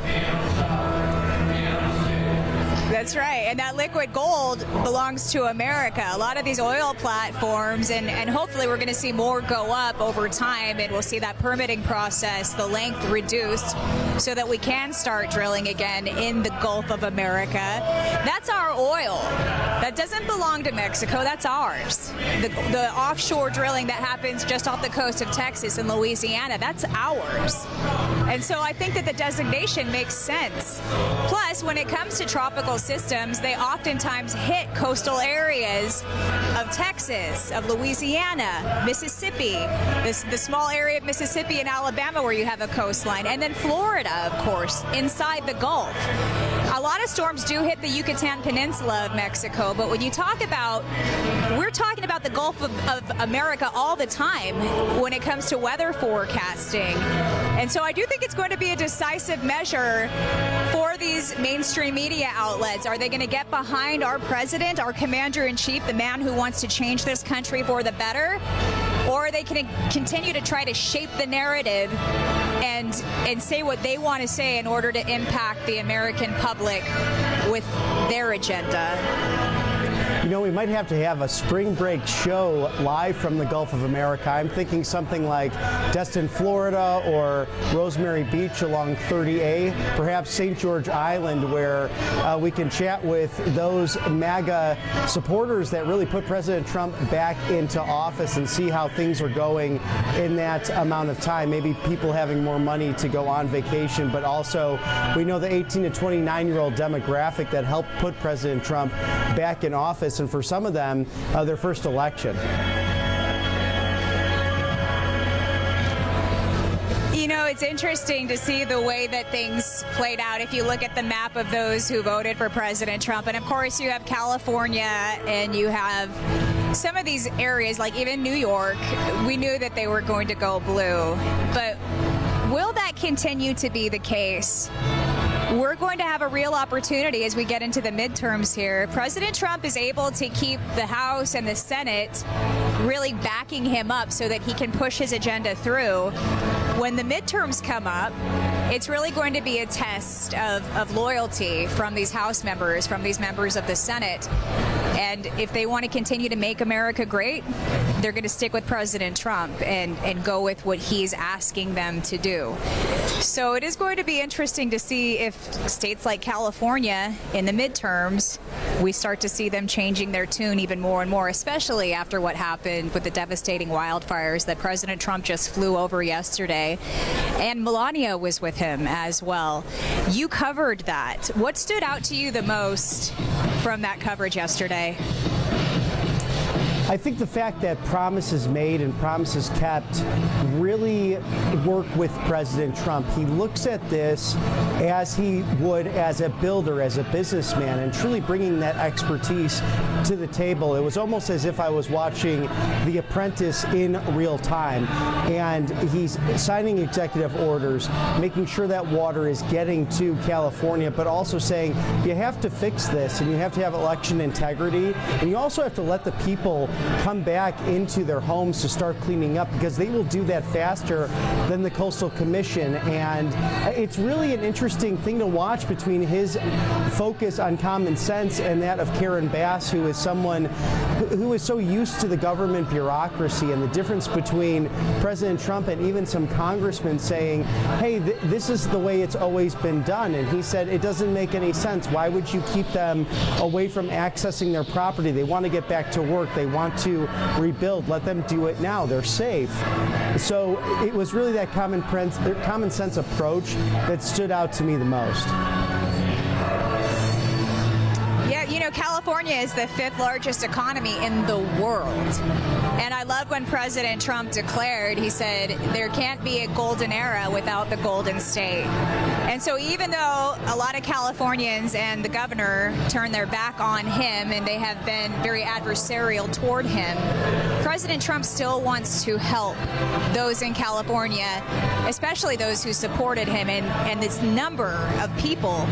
That's right, and that liquid gold belongs to America. A lot of these oil platforms, and hopefully we're going to see more go up over time, and we'll see that permitting process, the length reduced, so that we can start drilling again in the Gulf of America. That's our oil. That doesn't belong to Mexico, that's ours. The offshore drilling that happens just off the coast of Texas and Louisiana, that's ours. And so I think that the designation makes sense. Plus, when it comes to tropical systems, they oftentimes hit coastal areas of Texas, of Louisiana, Mississippi, the small area of Mississippi and Alabama where you have a coastline, and then Florida, of course, inside the Gulf. A lot of storms do hit the Yucatan Peninsula of Mexico, but when you talk about, we're talking about the Gulf of America all the time when it comes to weather forecasting. And so I do think it's going to be a decisive measure for these mainstream media outlets. Are they going to get behind our president, our commander-in-chief, the man who wants to change this country for the better? Or are they going to continue to try to shape the narrative and say what they want to say in order to impact the American public with their agenda? You know, we might have to have a spring break show live from the Gulf of America. I'm thinking something like Destin, Florida, or Rosemary Beach along 30A, perhaps St. George Island, where we can chat with those MAGA supporters that really put President Trump back into office and see how things are going in that amount of time. Maybe people having more money to go on vacation, but also we know the 18 to 29-year-old demographic that helped put President Trump back in office, and for some of them, their first election. You know, it's interesting to see the way that things played out if you look at the map of those who voted for President Trump. And of course, you have California and you have some of these areas, like even New York. We knew that they were going to go blue. But will that continue to be the case? We're going to have a real opportunity as we get into the midterms here. President Trump is able to keep the House and the Senate really backing him up so that he can push his agenda through. When the midterms come up, it's really going to be a test of loyalty from these House members, from these members of the Senate. And if they want to continue to make America great, they're going to stick with President Trump and go with what he's asking them to do. So it is going to be interesting to see if states like California in the midterms, we start to see them changing their tune even more and more, especially after what happened with the devastating wildfires that President Trump just flew over yesterday. And Melania was with him as well. You covered that. What stood out to you the most from that coverage yesterday? I think the fact that promises made and promises kept really work with President Trump. He looks at this as he would as a builder, as a businessman, and truly bringing that expertise to the table. It was almost as if I was watching The Apprentice in real time. And he's signing executive orders, making sure that water is getting to California, but also saying you have to fix this and you have to have election integrity. And you also have to let the people come back into their homes to start cleaning up, because they will do that faster than the Coastal Commission. And it's really an interesting thing to watch between his focus on common sense and that of Karen Bass, who is someone who is so used to the government bureaucracy, and the difference between President Trump and even some congressmen saying, hey, this is the way it's always been done. And he said, it doesn't make any sense. Why would you keep them away from accessing their property? They want to get back to work. They want to rebuild. Let them do it now. They're safe. So it was really that common sense approach that stood out to me the most. Yeah, you know, California is the 5th largest economy in the world. And I love when President Trump declared, he said, there can't be a golden era without the Golden State. And so even though a lot of Californians and the governor turned their back on him and they have been very adversarial toward him, President Trump still wants to help those in California, especially those who supported him, and this number of people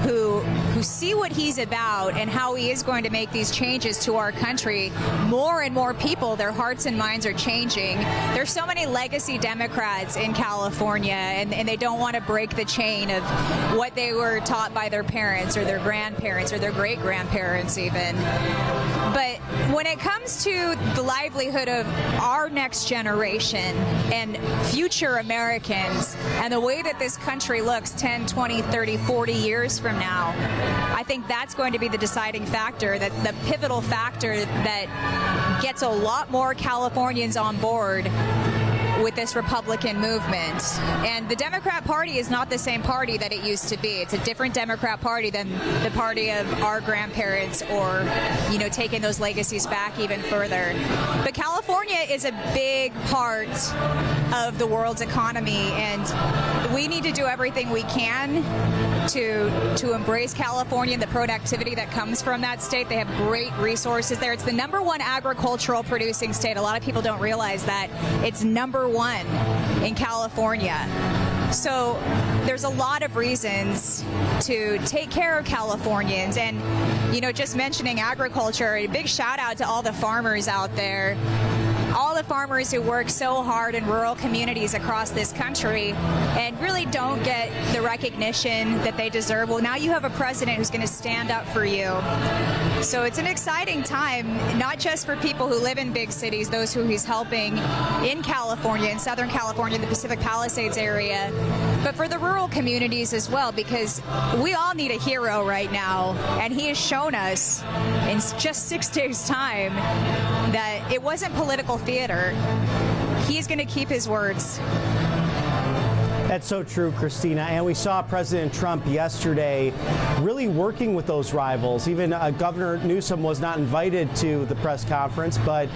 who see what he's about and how he is going to make these changes to our country. More and more people, their hearts and minds are changing. There's so many legacy Democrats in California, and they don't want to break the chain of what they were taught by their parents or their grandparents or their great-grandparents even. But when it comes to the livelihood of our next generation and future Americans and the way that this country looks 10, 20, 30, 40 years from now, I think that's going to be the deciding factor, that the pivotal factor that gets a lot more Californians on board with this Republican movement. And the Democrat Party is not the same party that it used to be. It's a different Democrat Party than the party of our grandparents, or, you know, taking those legacies back even further. But California is a big part of the world's economy, and we need to do everything we can to embrace California and the productivity that comes from that state. They have great resources there. It's the #1 agricultural producing state. A lot of people don't realize that. It's #1 in California. So there's a lot of reasons to take care of Californians. And, you know, just mentioning agriculture, a big shout out to all the farmers out there. All the farmers who work so hard in rural communities across this country and really don't get the recognition that they deserve. Well, now you have a president who's going to stand up for you. So it's an exciting time, not just for people who live in big cities, those who he's helping in California, in Southern California, the Pacific Palisades area, but for the rural communities as well, because we all need a hero right now. And he has shown us in just 6 days' time that it wasn't political theater. He's going to keep his words. That's so true, Christina. And we saw President Trump yesterday really working with those rivals. Even Governor Newsom was not invited to the press conference, but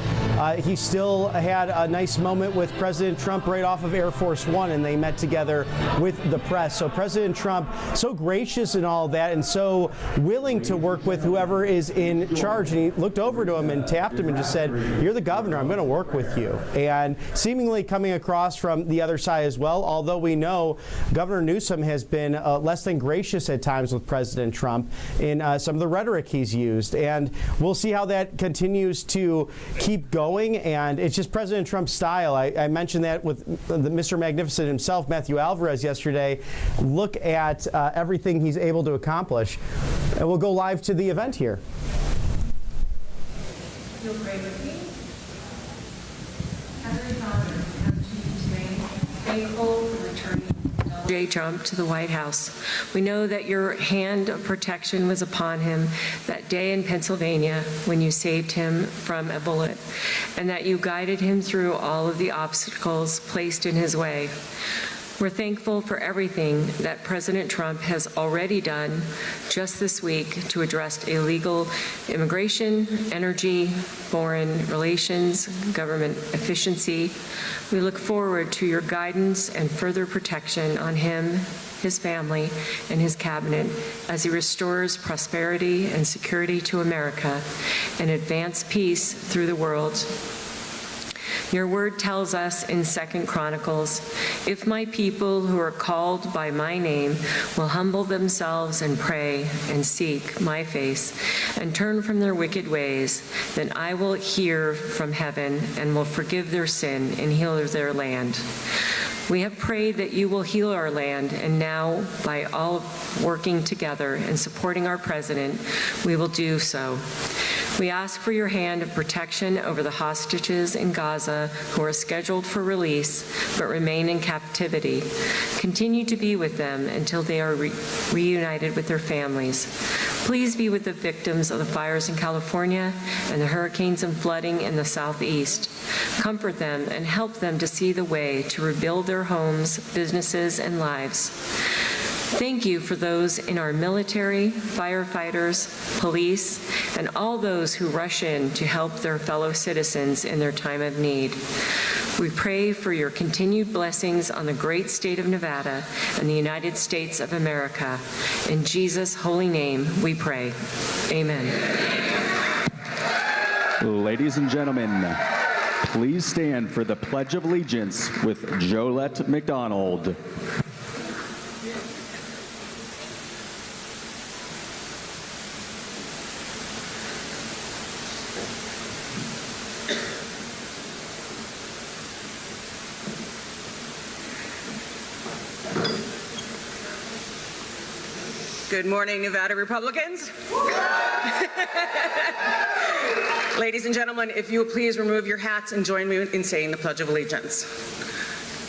he still had a nice moment with President Trump right off of Air Force One, and they met together with the press. So President Trump, so gracious in all of that and so willing to work with whoever is in charge. And he looked over to him and tapped him and just said, "You're the governor. I'm going to work with you." And seemingly coming across from the other side as well, although we know know, Governor Newsom has been less than gracious at times with President Trump in some of the rhetoric he's used. And we'll see how that continues to keep going. And it's just President Trump's style. I mentioned that with Mr. Magnificent himself, Matthew Alvarez, yesterday. Look at everything he's able to accomplish. And we'll go live to the event here. You'll pray with me. Heavenly Father, we come to you today, thankful for returning Donald J. Trump to the White House. We know that your hand of protection was upon him that day in Pennsylvania when you saved him from a bullet, and that you guided him through all of the obstacles placed in his way. We're thankful for everything that President Trump has already done just this week to address illegal immigration, energy, foreign relations, government efficiency. We look forward to your guidance and further protection on him, his family, and his cabinet as he restores prosperity and security to America and advance peace through the world. Your word tells us in 2 Chronicles, if my people who are called by my name will humble themselves and pray and seek my face and turn from their wicked ways, then I will hear from heaven and will forgive their sin and heal their land. We have prayed that you will heal our land, and now, by all working together and supporting our president, we will do so. We ask for your hand of protection over the hostages in Gaza who are scheduled for release but remain in captivity. Continue to be with them until they are reunited with their families. Please be with the victims of the fires in California and the hurricanes and flooding in the Southeast. Comfort them and help them to see the way to rebuild their homes, businesses, and lives. Thank you for those in our military, firefighters, police, and all those who rush in to help their fellow citizens in their time of need. We pray for your continued blessings on the great state of Nevada and the United States of America. In Jesus' holy name we pray. Amen. Ladies and gentlemen, please stand for the Pledge of Allegiance with Jolette McDonald. Good morning, Nevada Republicans. Ladies and gentlemen, if you will please remove your hats and join me in saying the Pledge of Allegiance.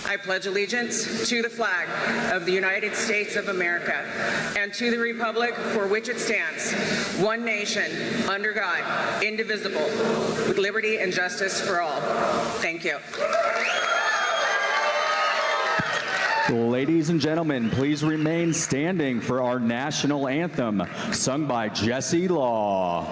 I pledge allegiance to the flag of the United States of America and to the republic for which it stands, one nation, under God, indivisible, with liberty and justice for all. Thank you. Ladies and gentlemen, please remain standing for our national anthem, sung by Jesse Law.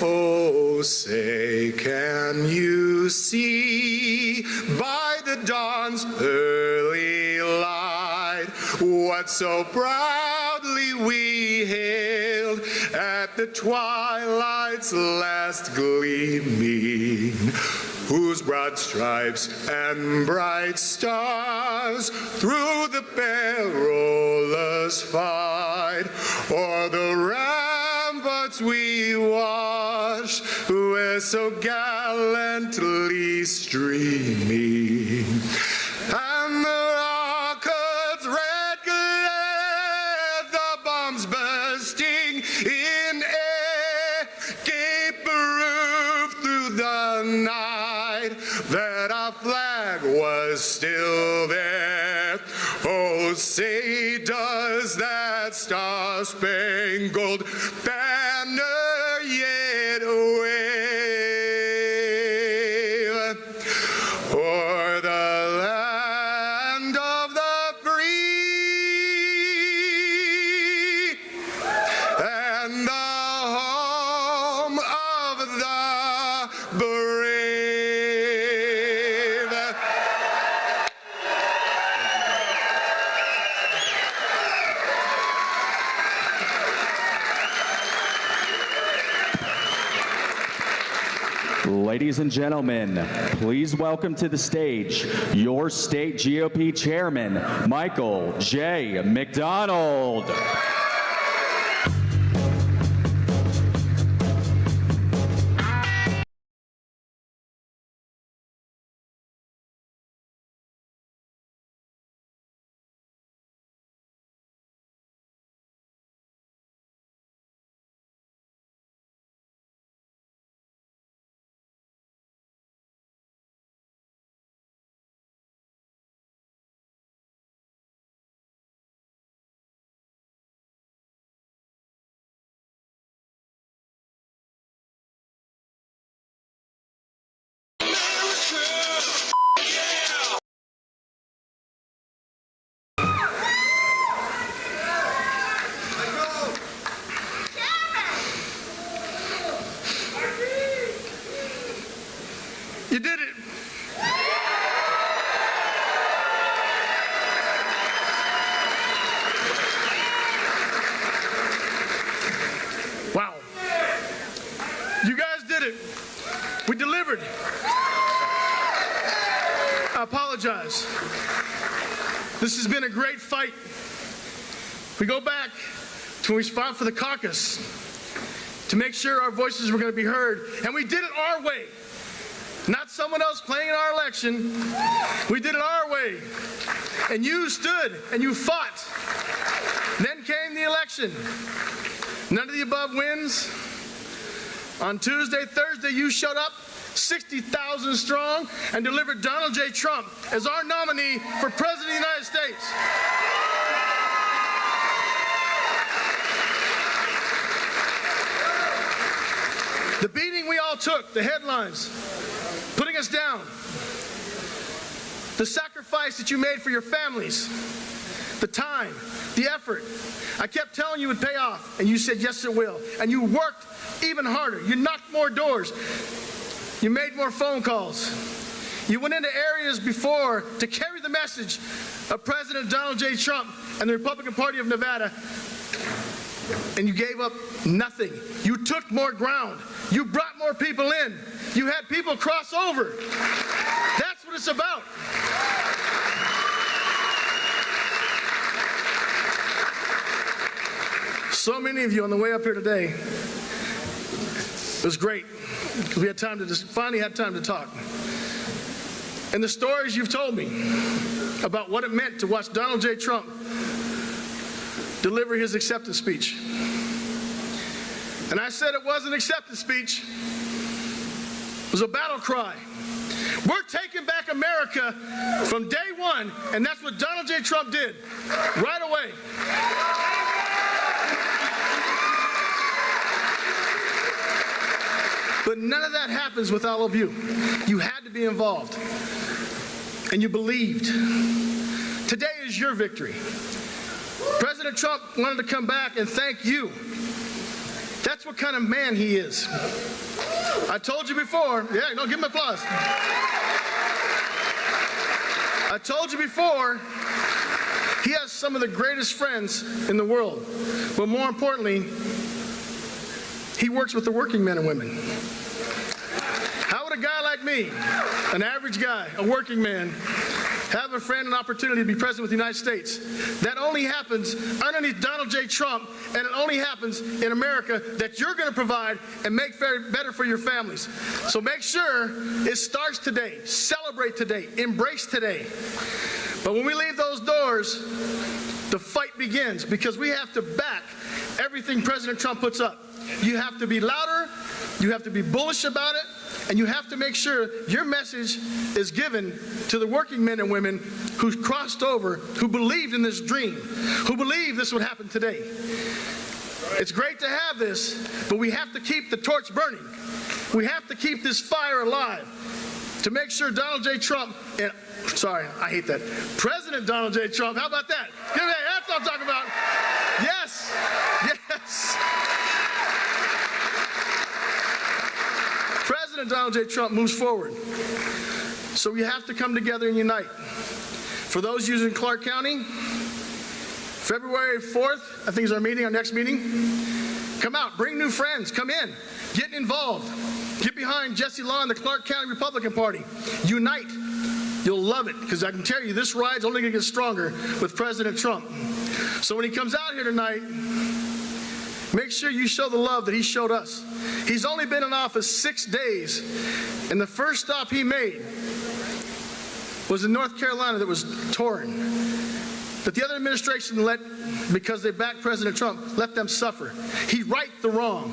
Oh, say, can you see by the dawn's early light what so proudly we hailed at the twilight's last gleaming, whose broad stripes and bright stars through the perilous fight o'er the ramparts we watched were so gallantly streaming, and the rockets' red glare, the bombs bursting in air, gave proof through the night that our flag was still there. Oh, say does that star-spangled banner yet wave o'er the land of the free and the home of the brave? Ladies and gentlemen, please welcome to the stage your state GOP chairman, Michael J. McDonald. You did it. Wow. You guys did it. We delivered. I apologize. This has been a great fight. We go back to when we fought for the caucus to make sure our voices were going to be heard, and we did it our way. Not someone else playing in our election. We did it our way. And you stood and you fought. Then came the election. None of the above wins. On Tuesday, Thursday, you showed up 60,000 strong and delivered Donald J. Trump as our nominee for President of the United States. The beating we all took, the headlines, putting us down, the sacrifice that you made for your families, the time, the effort. I kept telling you it would pay off, and you said, yes, it will. And you worked even harder. You knocked more doors. You made more phone calls. You went into areas before to carry the message of President Donald J. Trump and the Republican Party of Nevada, and you gave up nothing. You took more ground. You brought more people in. You had people cross over. That's what it's about. So many of you on the way up here today, it was great because we had time to finally had time to talk. And the stories you've told me about what it meant to watch Donald J. Trump deliver his acceptance speech. And I said it wasn't an acceptance speech. It was a battle cry. We're taking back America from day one, and that's what Donald J. Trump did right away. But none of that happens with all of you. You had to be involved, and you believed. Today is your victory. President Trump wanted to come back and thank you. That's what kind of man he is. I told you before, yeah, no, give him applause. I told you before, he has some of the greatest friends in the world. But more importantly, he works with the working men and women. How would a guy like me, an average guy, a working man, have a friend an opportunity to be president of the United States? That only happens underneath Donald J. Trump, and it only happens in America that you're going to provide and make better for your families. So make sure it starts today. Celebrate today. Embrace today. But when we leave those doors, the fight begins because we have to back everything President Trump puts up. You have to be louder, you have to be bullish about it, and you have to make sure your message is given to the working men and women who crossed over, who believed in this dream, who believed this would happen today. It's great to have this, but we have to keep the torch burning. We have to keep this fire alive to make sure Donald J. Trump, and sorry, I hate that, President Donald J. Trump, how about that? That's what I'm talking about. Yes, yes. President Donald J. Trump moves forward. So we have to come together and unite. For those using Clark County, February 4th, I think is our meeting, our next meeting. Come out, bring new friends, come in, get involved. Get behind Jesse Law and the Clark County Republican Party. Unite. You'll love it, because I can tell you this ride's only going to get stronger with President Trump. So when he comes out here tonight, make sure you show the love that he showed us. He's only been in office 6 days, and the first stop he made was in North Carolina that was torn. But the other administration because they backed President Trump, let them suffer. He righted the wrong.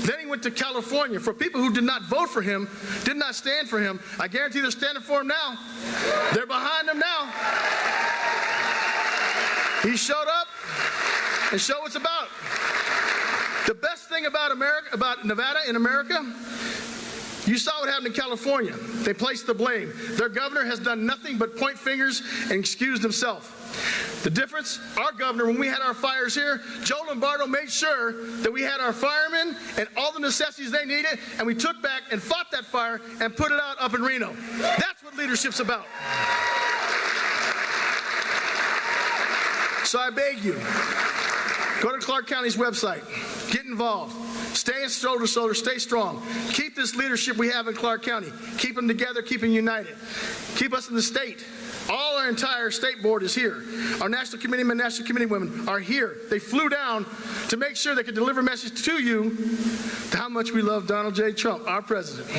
Then he went to California. For people who did not vote for him, did not stand for him, I guarantee they're standing for him now. They're behind him now. He showed up and showed what's about. The best thing about Nevada in America, you saw what happened in California. They placed the blame. Their governor has done nothing but point fingers and excused himself. The difference, our governor, when we had our fires here, Joe Lombardo made sure that we had our firemen and all the necessities they needed, and we took back and fought that fire and put it out up in Reno. That's what leadership's about. So I beg you, go to Clark County's website, get involved, stay shoulder to shoulder, stay strong. Keep this leadership we have in Clark County. Keep them together, keep them united. Keep us in the state. All our entire state board is here. Our national committeemen, national committee women are here. They flew down to make sure they could deliver a message to you to how much we love Donald J. Trump, our president.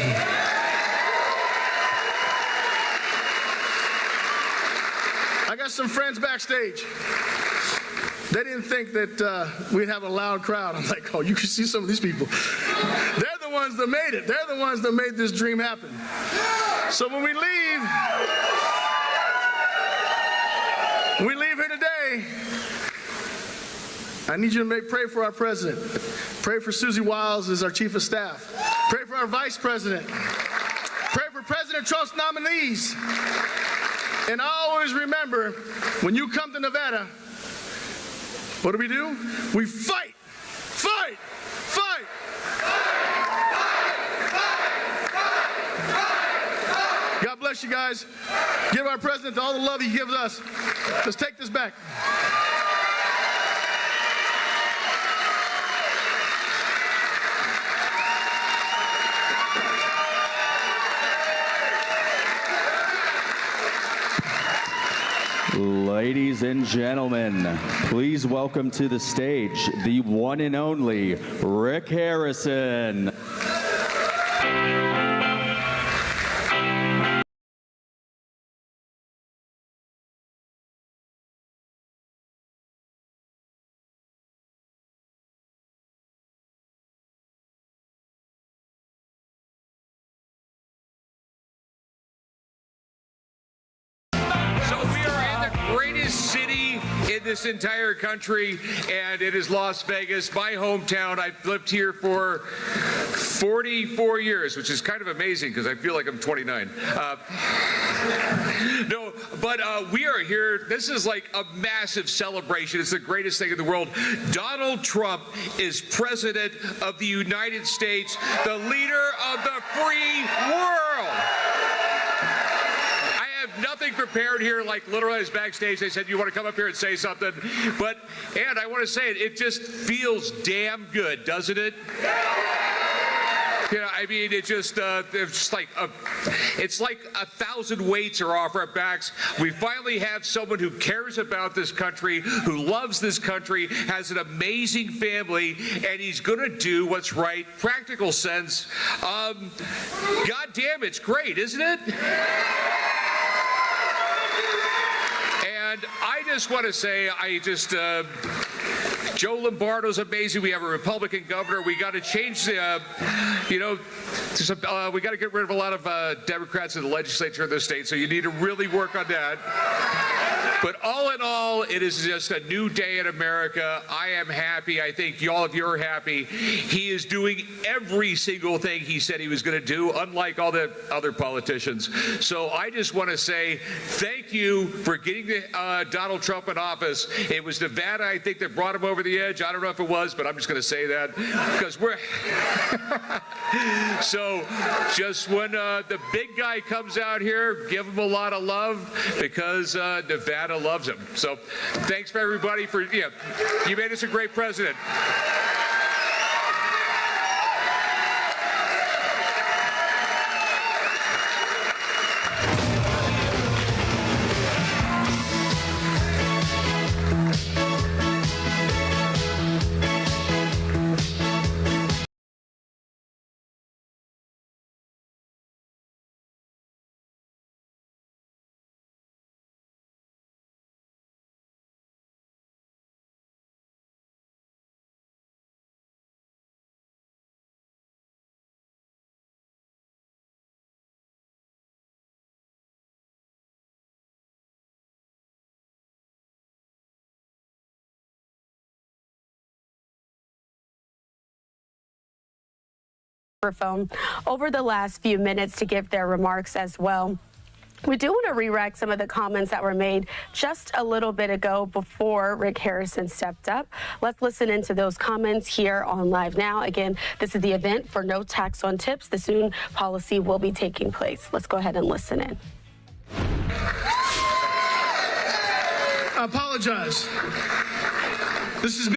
I got some friends backstage. They didn't think that we'd have a loud crowd. I'm like, oh, you can see some of these people. They're the ones that made it. They're the ones that made this dream happen. So when we leave here today, I need you to pray for our president. Pray for Susie Wiles as our chief of staff. Pray for our vice president. Pray for President Trump's nominees. And always remember, when you come to Nevada, what do? We fight, fight, fight. God bless you guys. Give our president all the love he gives us. Let's take this back. Ladies and gentlemen, please welcome to the stage the one and only Rick Harrison. City in this entire country, and it is Las Vegas, my hometown. I've lived here for 44 years, which is kind of amazing because I feel like I'm 29. No, but we are here. This is like a massive celebration. It's the greatest thing in the world. Donald Trump is president of the United States, the leader of the free world. Nothing prepared here, like literally I was backstage. They said, you want to come up here and say something? And I want to say it just feels damn good, doesn't it? You know, I mean, it's like 1,000 weights are off our backs. We finally have someone who cares about this country, who loves this country, has an amazing family, and he's going to do what's right. Practical sense. God damn, it's great, isn't it? And I just want to say, Joe Lombardo's amazing. We have a Republican governor. We got to change the, we got to get rid of a lot of Democrats in the legislature of this state, so you need to really work on that. But all in all, it is just a new day in America. I am happy. I think all of you are happy. He is doing every single thing he said he was going to do, unlike all the other politicians. So I just want to say thank you for getting Donald Trump in office. It was Nevada, I think, that brought him over the edge. I don't know if it was, but I'm just going to say that because we're so just when the big guy comes out here, give him a lot of love because Nevada loves him. So thanks for everybody for, you made us a great president. microphone over the last few minutes to give their remarks as well. We do want to re-rec some of the comments that were made just a little bit ago before Rick Harrison stepped up. Let's listen into those comments here on Live Now. Again, this is the event for No Tax on Tips. The soon policy will be taking place. Let's go ahead and listen in. I apologize. This is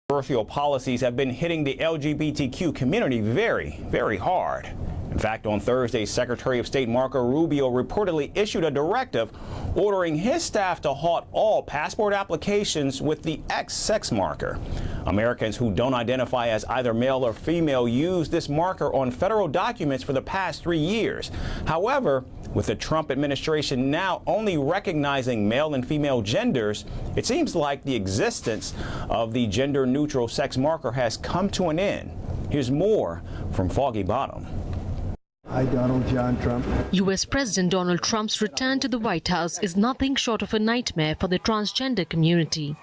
Controversial policies have been hitting the LGBTQ community very, very hard. In fact, on Thursday, Secretary of State Marco Rubio reportedly issued a directive ordering his staff to halt all passport applications with the X sex marker. Americans who don't identify as either male or female use this marker on federal documents for the past 3 years. However, with the Trump administration now only recognizing male and female genders, it seems like the existence of the gender-neutral sex marker has come to an end. Here's more from Foggy Bottom. I, Donald John Trump. U.S. President Donald Trump's return to the White House is nothing short of a nightmare for the transgender community.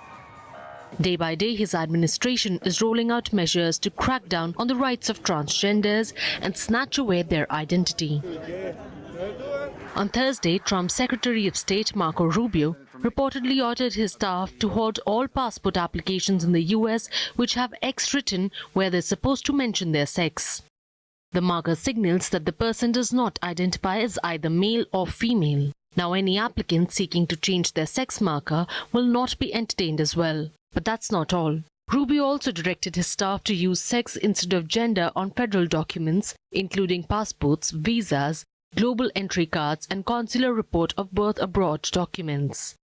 Day by day, his administration is rolling out measures to crack down on the rights of transgenders and snatch away their identity. On Thursday, Trump's Secretary of State Marco Rubio reportedly ordered his staff to halt all passport applications in the U.S. which have X written where they're supposed to mention their sex. The marker signals that the person does not identify as either male or female. Now, any applicant seeking to change their sex marker will not be entertained as well. But that's not all. Rubio also directed his staff to use sex instead of gender on federal documents, including passports, visas, global entry cards, and consular report of birth abroad documents.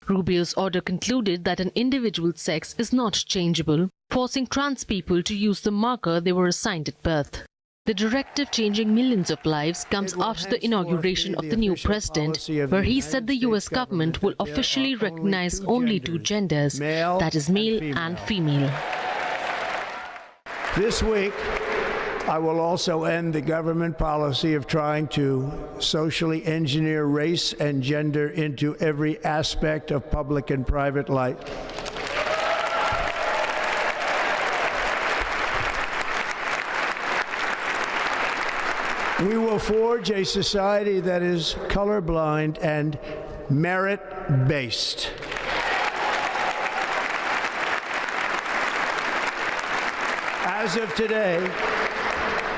Rubio's order concluded that an individual's sex is not changeable, forcing trans people to use the marker they were assigned at birth. The directive changing millions of lives comes after the inauguration of the new president, where he said the U.S. government will officially recognize only two genders, that is, male and female. This week, I will also end the government policy of trying to socially engineer race and gender into every aspect of public and private life. We will forge a society that is colorblind and merit-based. As of today,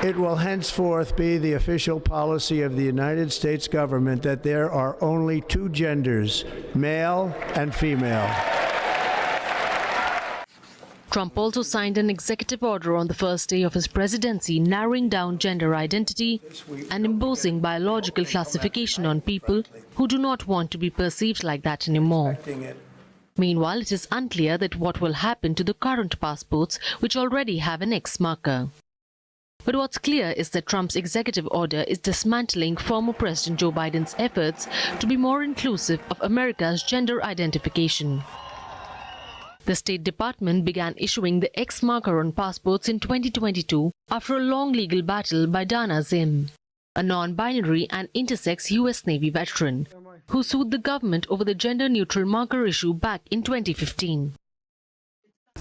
it will henceforth be the official policy of the United States government that there are only two genders, male and female. Trump also signed an executive order on the first day of his presidency narrowing down gender identity and imposing biological classification on people who do not want to be perceived like that anymore. Meanwhile, it is unclear that what will happen to the current passports which already have an X marker. But what's clear is that Trump's executive order is dismantling former President Joe Biden's efforts to be more inclusive of America's gender identification. The State Department began issuing the X marker on passports in 2022 after a long legal battle by Dana Zim, a non-binary and intersex U.S. Navy veteran, who sued the government over the gender-neutral marker issue back in 2015.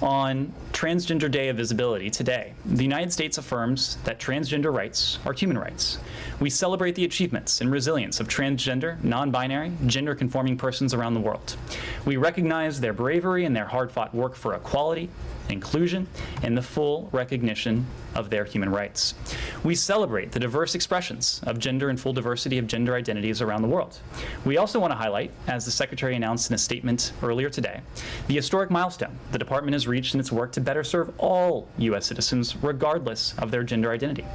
On Transgender Day of Visibility today, the United States affirms that transgender rights are human rights. We celebrate the achievements and resilience of transgender, non-binary, gender-conforming persons around the world. We recognize their bravery and their hard-fought work for equality, inclusion, and the full recognition of their human rights. We celebrate the diverse expressions of gender and full diversity of gender identities around the world. We also want to highlight, as the Secretary announced in a statement earlier today, the historic milestone the Department has reached in its work to better serve all U.S. citizens regardless of their gender identity.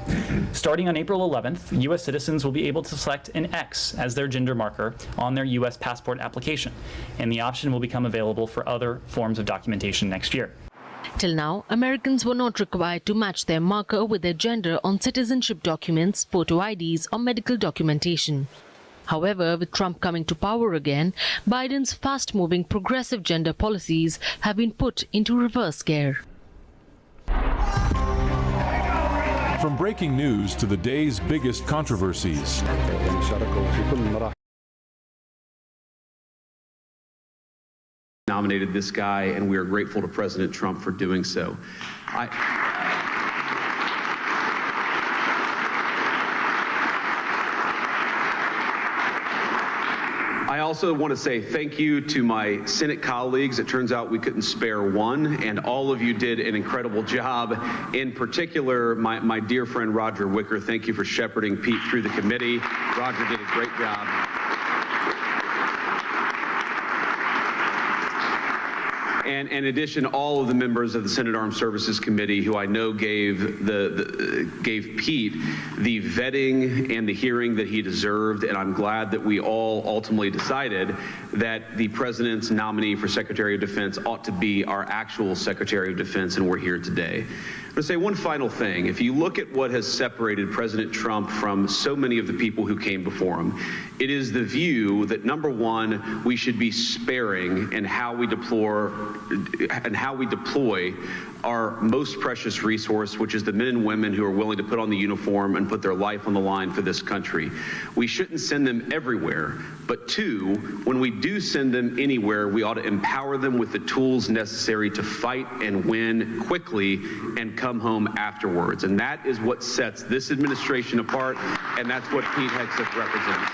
Starting on April 11th, U.S. citizens will be able to select an X as their gender marker on their U.S. passport application, and the option will become available for other forms of documentation next year. Till now, Americans were not required to match their marker with their gender on citizenship documents, photo IDs, or medical documentation. However, with Trump coming to power again, Biden's fast-moving progressive gender policies have been put into reverse gear. From breaking news to the day's biggest controversies. Nominated this guy, and we are grateful to President Trump for doing so. I also want to say thank you to my Senate colleagues. It turns out we couldn't spare one, and all of you did an incredible job. In particular, my dear friend Roger Wicker, thank you for shepherding Pete through the committee. Roger did a great job. And in addition, all of the members of the Senate Armed Services Committee, who I know gave Pete the vetting and the hearing that he deserved, and I'm glad that we all ultimately decided that the President's nominee for Secretary of Defense ought to be our actual Secretary of Defense, and we're here today. I'm going to say one final thing. If you look at what has separated President Trump from so many of the people who came before him, it is the view that, number one, we should be sparing in how we deploy and how we deploy our most precious resource, which is the men and women who are willing to put on the uniform and put their life on the line for this country. We shouldn't send them everywhere, but two, when we do send them anywhere, we ought to empower them with the tools necessary to fight and win quickly and come home afterwards. And that is what sets this administration apart, and that's what Pete Hegseth represents.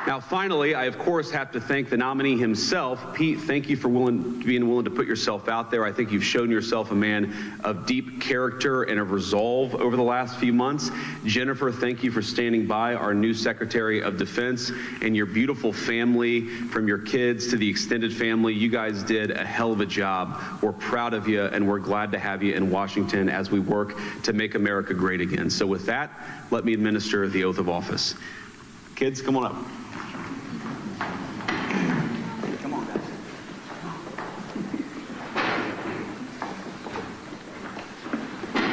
Now, finally, I, of course, have to thank the nominee himself. Pete, thank you for being willing to put yourself out there. I think you've shown yourself a man of deep character and of resolve over the last few months. Jennifer, thank you for standing by, our new Secretary of Defense, and your beautiful family, from your kids to the extended family. You guys did a hell of a job. We're proud of you, and we're glad to have you in Washington as we work to make America great again. So with that, let me administer the oath of office. Kids, come on up.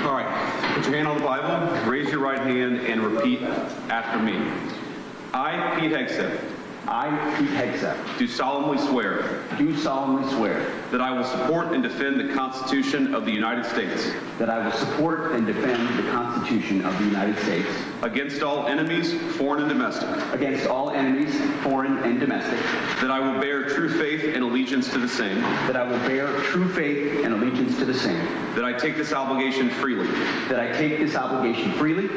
All right, put your hand on the Bible, raise your right hand, and repeat after me. I, Pete Hegseth. I, Pete Hegseth. Do solemnly swear. Do solemnly swear. That I will support and defend the Constitution of the United States. That I will support and defend the Constitution of the United States. Against all enemies, foreign and domestic. Against all enemies, foreign and domestic. That I will bear true faith and allegiance to the same. That I will bear true faith and allegiance to the same. That I take this obligation freely. That I take this obligation freely.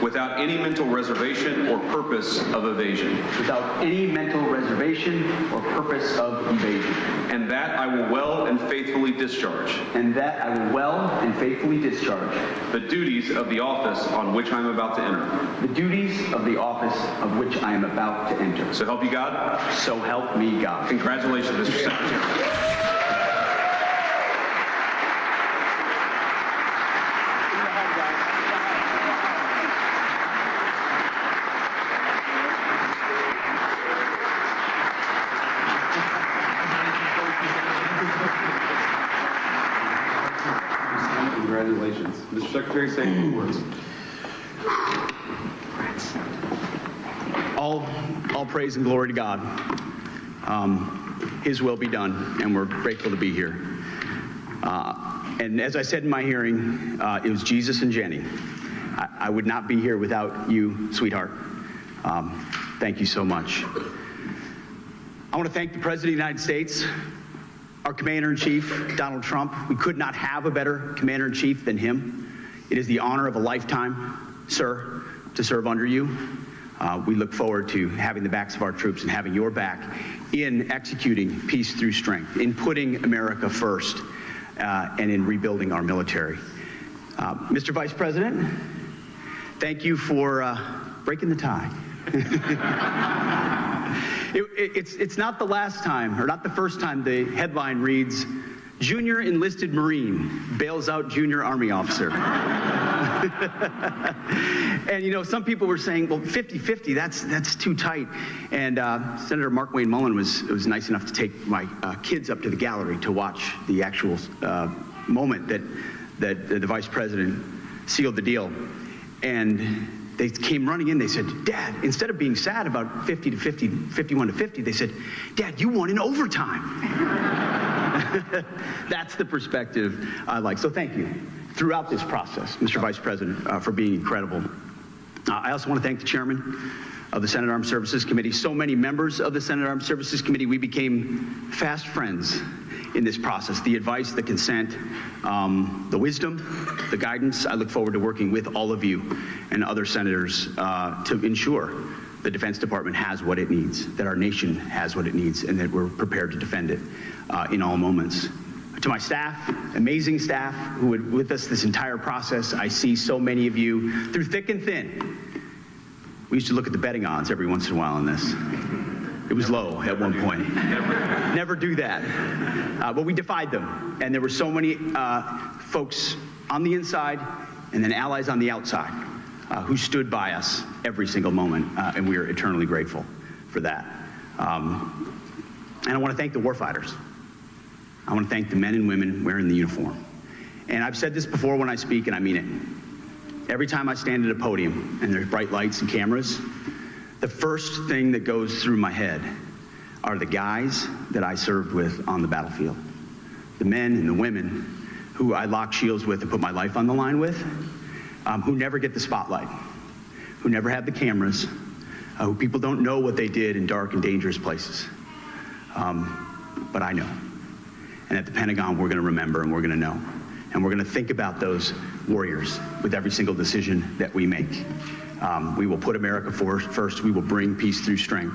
Without any mental reservation or purpose of evasion. Without any mental reservation or purpose of evasion. And that I will well and faithfully discharge. And that I will well and faithfully discharge. The duties of the office on which I am about to enter. The duties of the office of which I am about to enter. So help you God? So help me God. Congratulations, Mr. Secretary. Congratulations. Mr. Secretary, say a few words. All praise and glory to God. His will be done, and we're grateful to be here. And as I said in my hearing, it was Jesus and Jenny. I would not be here without you, sweetheart. Thank you so much. I want to thank the President of the United States, our Commander-in-Chief, Donald Trump. We could not have a better Commander-in-Chief than him. It is the honor of a lifetime, sir, to serve under you. We look forward to having the backs of our troops and having your back in executing peace through strength, in putting America first, and in rebuilding our military. Mr. Vice President, thank you for breaking the tie. It's not the last time, or not the first time, the headline reads, Junior Enlisted Marine bails out Junior Army Officer. And, you know, some people were saying, well, 50-50, that's too tight. And Senator Mark Wayne Mullen was nice enough to take my kids up to the gallery to watch the actual moment that the Vice President sealed the deal. And they came running in, they said, Dad, instead of being sad about 50-50, 51-50, they said, Dad, you won in overtime. That's the perspective I like. So thank you throughout this process, Mr. Vice President, for being incredible. I also want to thank the chairman of the Senate Armed Services Committee. So many members of the Senate Armed Services Committee, we became fast friends in this process. The advice, the consent, the wisdom, the guidance. I look forward to working with all of you and other senators to ensure the Defense Department has what it needs, that our nation has what it needs, and that we're prepared to defend it in all moments. To my staff, amazing staff who were with us this entire process, I see so many of you through thick and thin. We used to look at the betting odds every once in a while on this. It was low at one point. Never do that. But we defied them. And there were so many folks on the inside and then allies on the outside who stood by us every single moment. And we are eternally grateful for that. And I want to thank the warfighters. I want to thank the men and women wearing the uniform. And I've said this before when I speak, and I mean it. Every time I stand at a podium and there's bright lights and cameras, the first thing that goes through my head are the guys that I served with on the battlefield, the men and the women who I lock shields with and put my life on the line with, who never get the spotlight, who never have the cameras, who people don't know what they did in dark and dangerous places. But I know. And at the Pentagon, we're going to remember and we're going to know. And we're going to think about those warriors with every single decision that we make. We will put America first. We will bring peace through strength.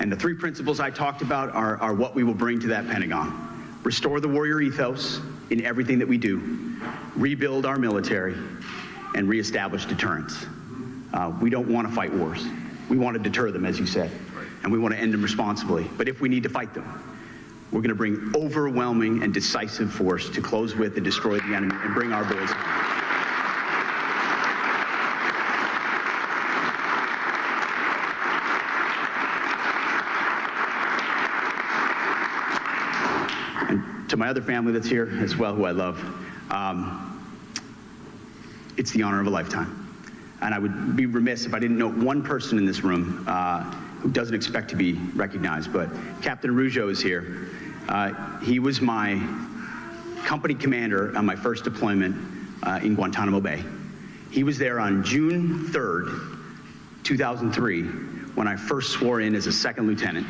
And the three principles I talked about are what we will bring to that Pentagon. Restore the warrior ethos in everything that we do, rebuild our military, and reestablish deterrence. We don't want to fight wars. We want to deter them, as you said, and we want to end them responsibly. But if we need to fight them, we're going to bring overwhelming and decisive force to close with and destroy the enemy and bring our boys home. To my other family that's here as well, who I love, it's the honor of a lifetime. And I would be remiss if I didn't note one person in this room who doesn't expect to be recognized, but Captain Araujo is here. He was my company commander on my first deployment in Guantanamo Bay. He was there on June 3rd, 2003, when I first swore in as a second lieutenant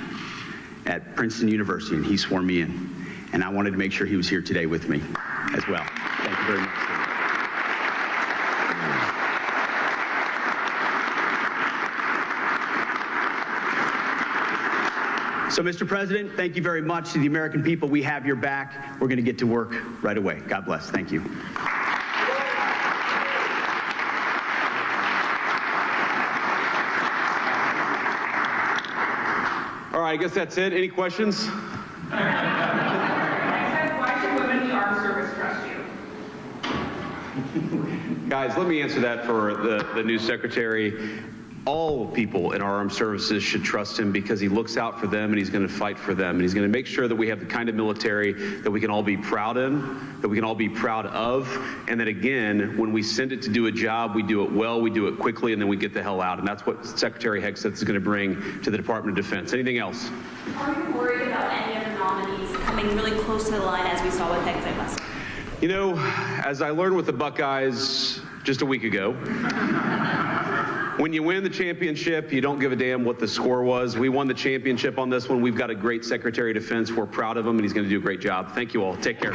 at Princeton University, and he swore me in. And I wanted to make sure he was here today with me as well. Thank you very much. So, Mr. President, thank you very much to the American people. We have your back. We're going to get to work right away. God bless. Thank you. All right, I guess that's it. Any questions? Why should women in the armed service trust you? Guys, let me answer that for the new secretary. All people in our armed services should trust him because he looks out for them and he's going to fight for them. And he's going to make sure that we have the kind of military that we can all be proud in, that we can all be proud of. And that, again, when we send it to do a job, we do it well, we do it quickly, and then we get the hell out. And that's what Secretary Hegseth is going to bring to the Department of Defense. Anything else? Are you worried about any other nominees coming really close to the line as we saw with Hegseth last night? You know, as I learned with the Buckeyes just a week ago, when you win the championship, you don't give a damn what the score was. We won the championship on this one. We've got a great Secretary of Defense. We're proud of him, and he's going to do a great job. Thank you all. Take care.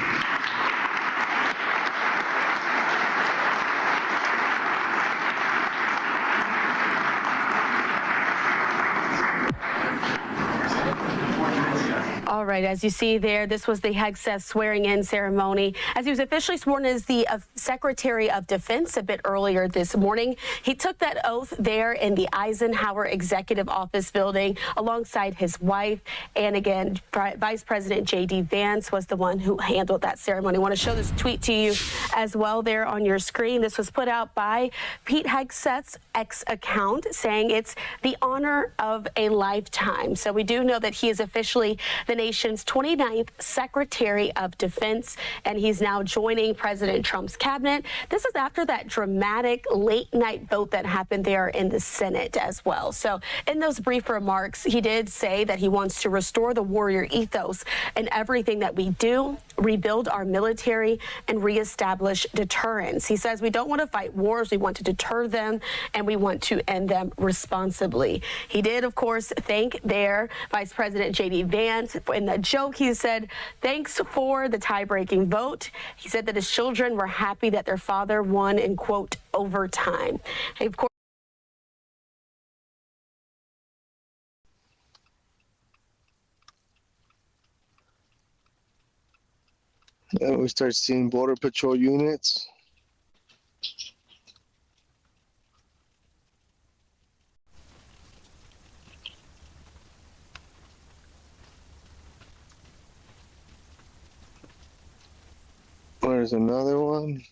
All right, as you see there, this was the Hegseth swearing-in ceremony as he was officially sworn as the Secretary of Defense a bit earlier this morning. He took that oath there in the Eisenhower Executive Office building alongside his wife. And again, Vice President J.D. Vance was the one who handled that ceremony. I want to show this tweet to you as well there on your screen. This was put out by Pete Hegseth's X account saying it's the honor of a lifetime. So we do know that he is officially the nation's 29th Secretary of Defense, and he's now joining President Trump's cabinet. This is after that dramatic late-night vote that happened there in the Senate as well. So in those brief remarks, he did say that he wants to restore the warrior ethos in everything that we do, rebuild our military, and reestablish deterrence. He says we don't want to fight wars, we want to deter them, and we want to end them responsibly. He did, of course, thank their Vice President J.D. Vance. In the joke, he said, thanks for the tie-breaking vote. He said that his children were happy that their father won in, quote, overtime. Of course, and we start seeing Border Patrol units. There's another one.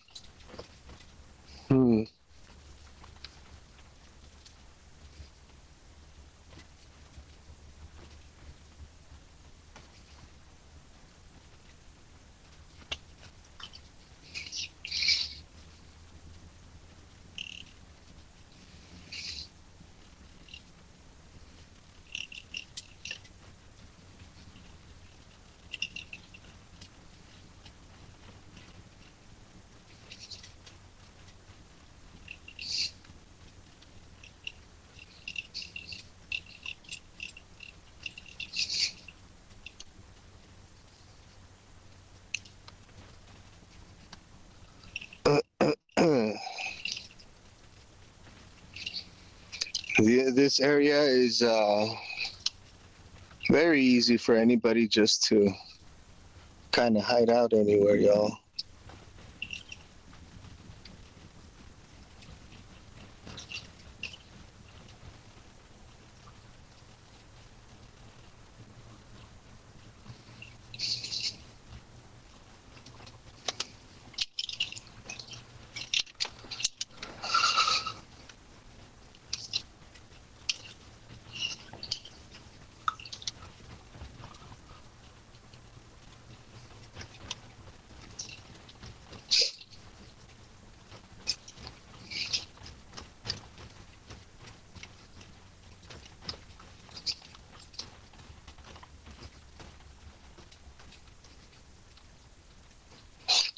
This area is very easy for anybody just to kind of hide out anywhere, y'all.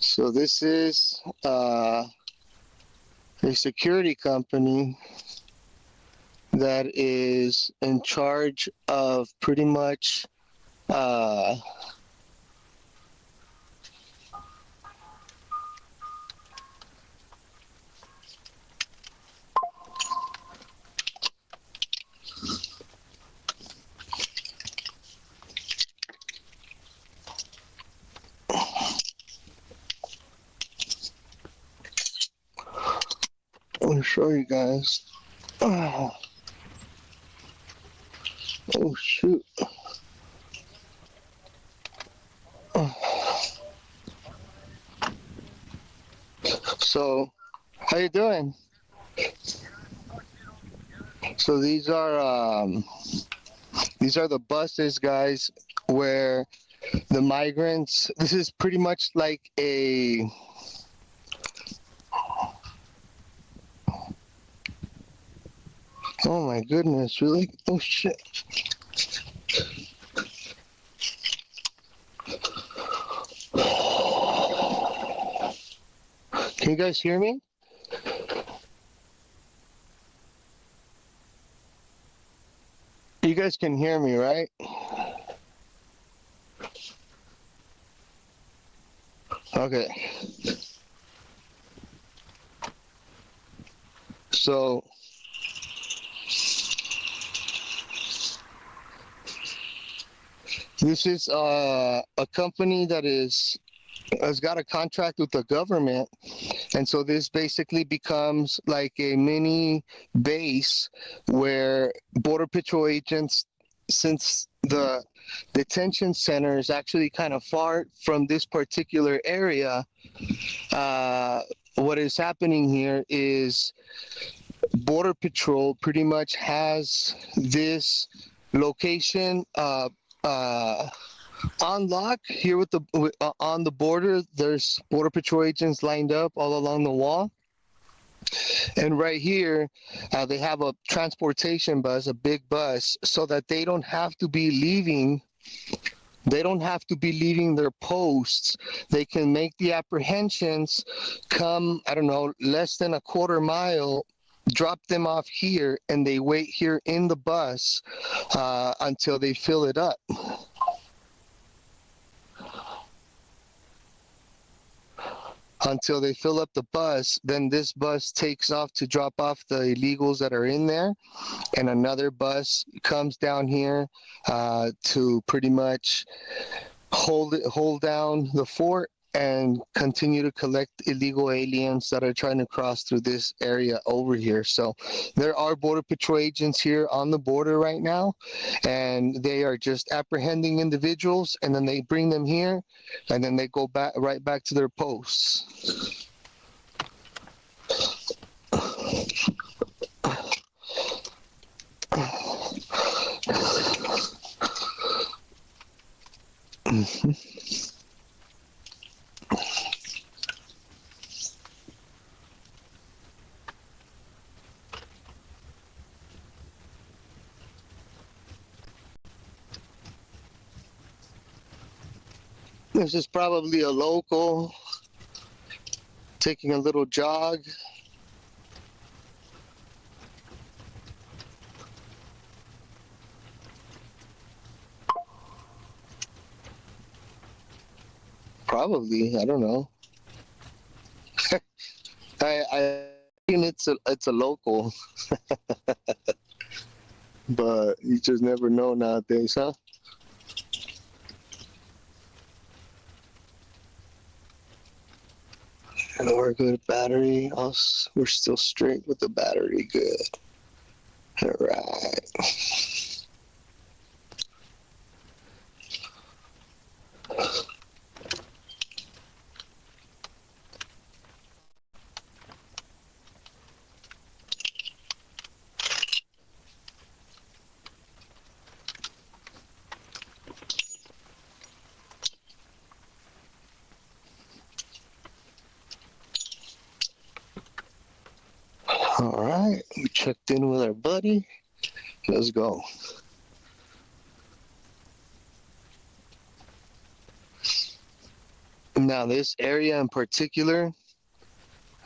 So this is a security company that is in charge of pretty much I'll show you guys. Oh shoot. So, how you doing? So these are the buses, guys, where the migrants. This is pretty much like a. Oh my goodness, really? Oh shit. Can you guys hear me? You guys can hear me, right? Okay. So this is a company that has got a contract with the government, and so this basically becomes like a mini base where Border Patrol agents, since the detention center is actually kind of far from this particular area, what is happening here is Border Patrol pretty much has this location on lock here with on the border. There's Border Patrol agents lined up all along the wall, and right here they have a transportation bus, a big bus, so that they don't have to be leaving their posts. They can make the apprehensions come, I don't know, less than a quarter mile, drop them off here, and they wait here in the bus until they fill it up. Until they fill up the bus, then this bus takes off to drop off the illegals that are in there, and another bus comes down here to pretty much hold down the fort and continue to collect illegal aliens that are trying to cross through this area over here. So there are Border Patrol agents here on the border right now, and they are just apprehending individuals, and then they bring them here, and then they go right back to their posts. This is probably a local taking a little jog. Probably, I don't know. I think it's a local. but you just never know nowadays, huh? And we're good battery. We're still straight with the battery. Good. All right. All right, we checked in with our buddy. Let's go. Now, this area in particular,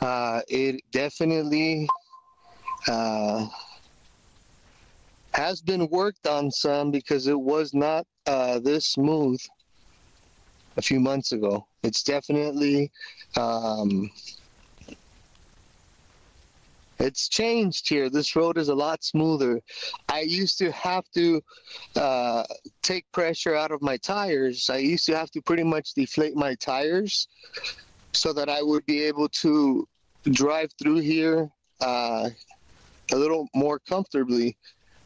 it definitely has been worked on some because it was not this smooth a few months ago. It's definitely it's changed here. This road is a lot smoother. I used to have to take pressure out of my tires. I used to have to pretty much deflate my tires so that I would be able to drive through here a little more comfortably.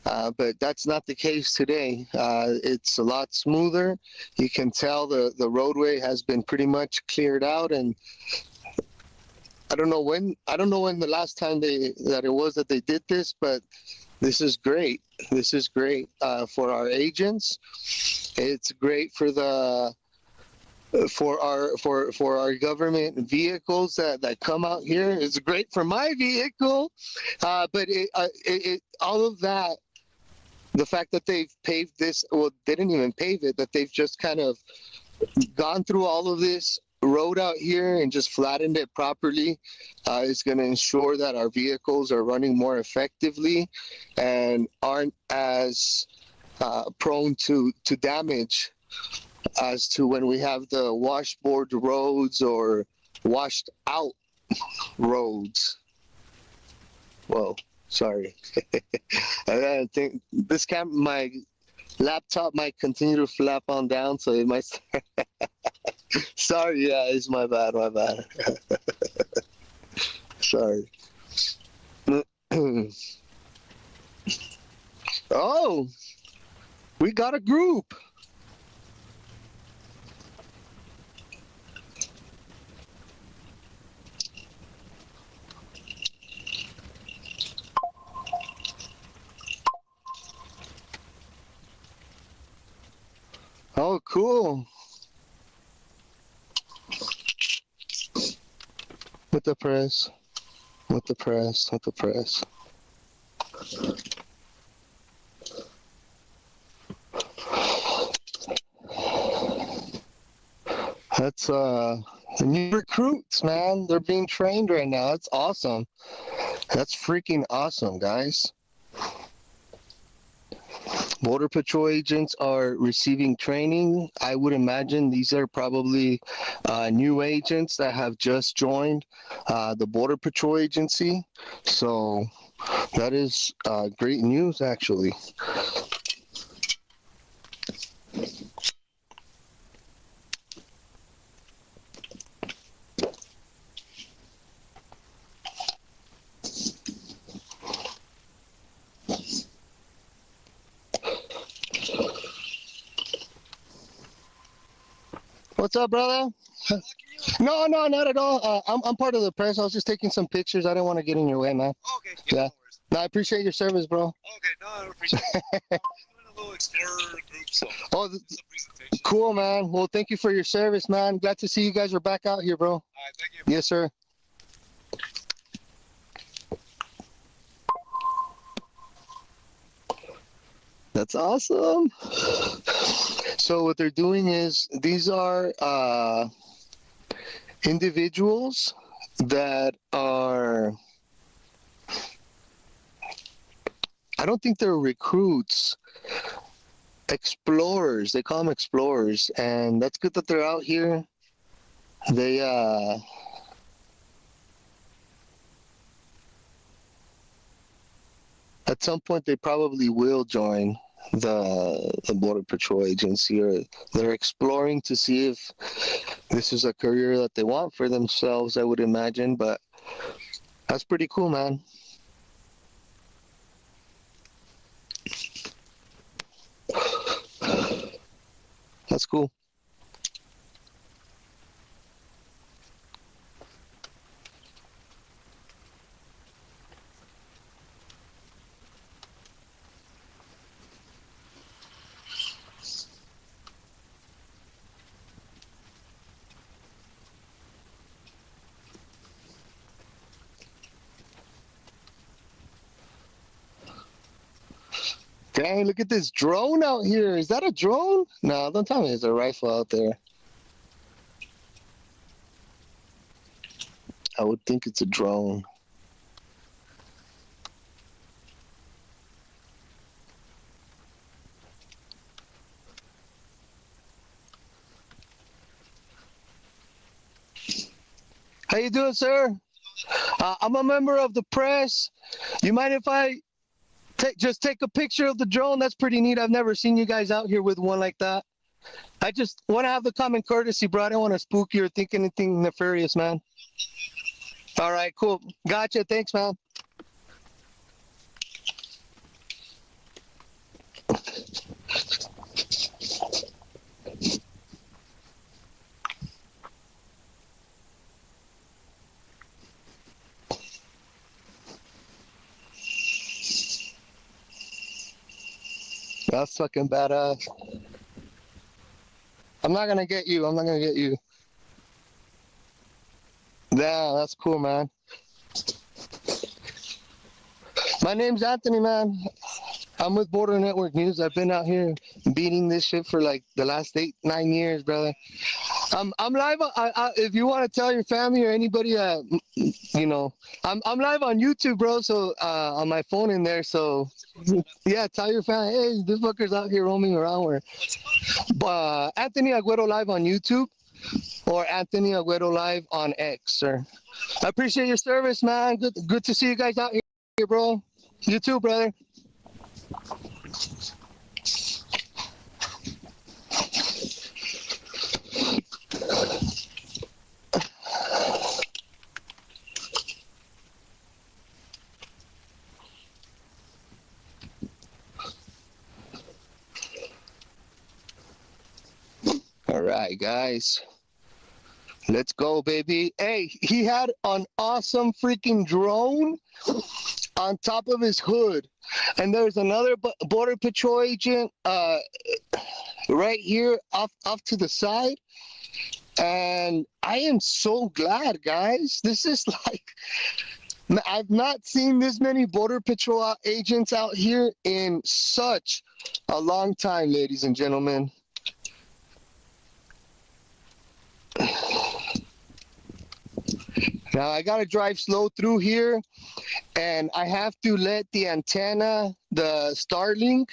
But that's not the case today. It's a lot smoother. You can tell the roadway has been pretty much cleared out, and I don't know when the last time that they did this, but this is great. This is great for our agents. It's great for our government vehicles that come out here. It's great for my vehicle, but all of that. The fact that they've paved this, well, they didn't even pave it, that they've just kind of gone through all of this road out here and just flattened it properly is going to ensure that our vehicles are running more effectively and aren't as prone to damage as to when we have the washboard roads or washed out roads. Whoa. Sorry. I think my laptop might continue to flap on down, so it might. Sorry, yeah, it's my bad. Sorry. Oh, we got a group. Oh, cool. With the press. That's the new recruits, man. They're being trained right now. That's awesome. That's freaking awesome, guys. Border Patrol agents are receiving training. I would imagine these are probably new agents that have just joined the Border Patrol agency. So that is great news, actually. What's up, brother? No, not at all. I'm part of the press. I was just taking some pictures. I didn't want to get in your way, man. Okay. Yeah. No, I appreciate your service, bro. Okay, no, I appreciate it. I'm doing a little explorer group, so. Oh, cool, man. Well, thank you for your service, man. Glad to see you guys are back out here, bro. All right, thank you. Yes, sir. That's awesome. So what they're doing is these are individuals that are, I don't think they're recruits, explorers. They call them explorers, and that's good that they're out here. They at some point they probably will join the Border Patrol agency, or they're exploring to see if this is a career that they want for themselves, I would imagine. But that's pretty cool, man. That's cool. Dang, look at this drone out here. Is that a drone? No, don't tell me there's a rifle out there. I would think it's a drone. How you doing, sir? I'm a member of the press. You mind if I just take a picture of the drone? That's pretty neat. I've never seen you guys out here with one like that. I just want to have the common courtesy, bro. I don't want to spook you or think anything nefarious, man. All right, cool. Gotcha. Thanks, man. That's fucking badass. I'm not gonna get you. I'm not gonna get you. Yeah, that's cool, man. My name's Anthony, man. I'm with Border Network News. I've been out here beating this shit for like the last 8-9 years, brother. I'm live. If you want to tell your family or anybody, you know, I'm live on YouTube, bro. So on my phone in there. So yeah, tell your family, hey, this fucker's out here roaming around. Where, Anthony Agüero live on YouTube, or Anthony Agüero live on X, sir. I appreciate your service, man. Good to see you guys out here, bro. You too, brother. All right, guys. Let's go, baby. Hey, he had an awesome freaking drone on top of his hood. And there's another Border Patrol agent right here off to the side. And I am so glad, guys. This is like, I've not seen this many Border Patrol agents out here in such a long time, ladies and gentlemen. Now I gotta drive slow through here, and I have to let the antenna, the Starlink,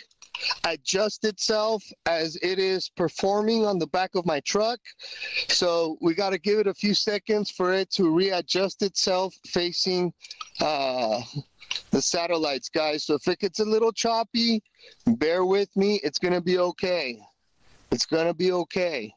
adjust itself as it is performing on the back of my truck. So we gotta give it a few seconds for it to readjust itself facing the satellites, guys. So if it gets a little choppy, bear with me. It's gonna be okay. It's gonna be okay.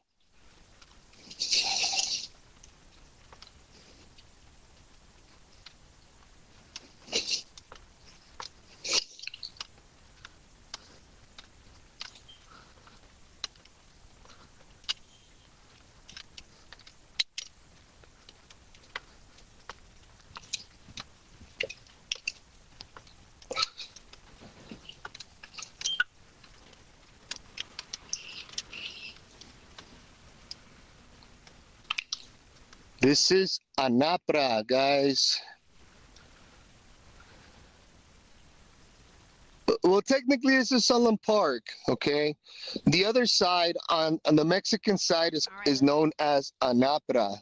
This is Anapra, guys. Well, technically, this is Sunland Park, okay? The other side, on the Mexican side, is known as Anapra.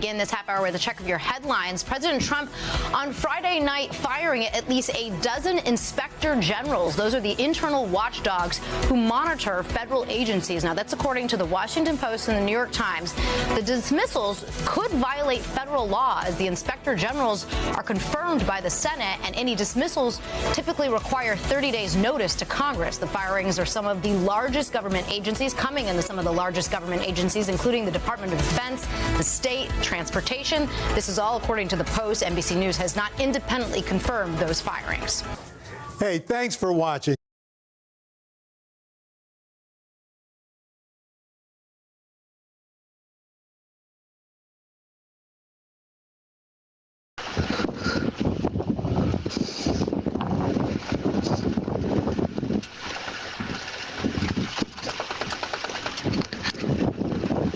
begin this half hour with a check of your headlines. President Trump on Friday night firing at least a dozen inspector generals. Those are the internal watchdogs who monitor federal agencies. Now, that's according to the Washington Post and the New York Times. The dismissals could violate federal law as the inspector generals are confirmed by the Senate, and any dismissals typically require 30 days notice to Congress. The firings are some of the largest government agencies, coming into some of the largest government agencies, including the Department of Defense, the state, transportation. This is all according to the Post. NBC News has not independently confirmed those firings. Hey, thanks for watching.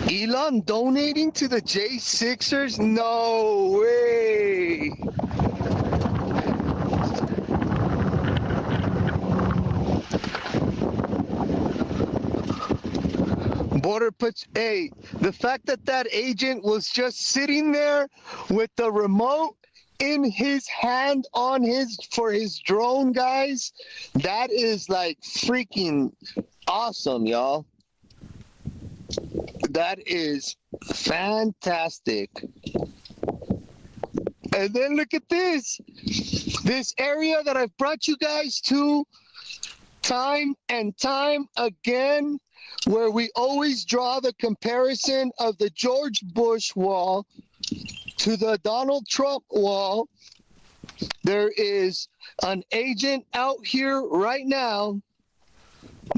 Elon donating to the J6ers? No way. Hey, the fact that that agent was just sitting there with the remote in his hand for his drone, guys, that is like freaking awesome, y'all. That is fantastic. And then look at this area that I've brought you guys to time and time again, where we always draw the comparison of the George Bush wall to the Donald Trump wall. There is an agent out here right now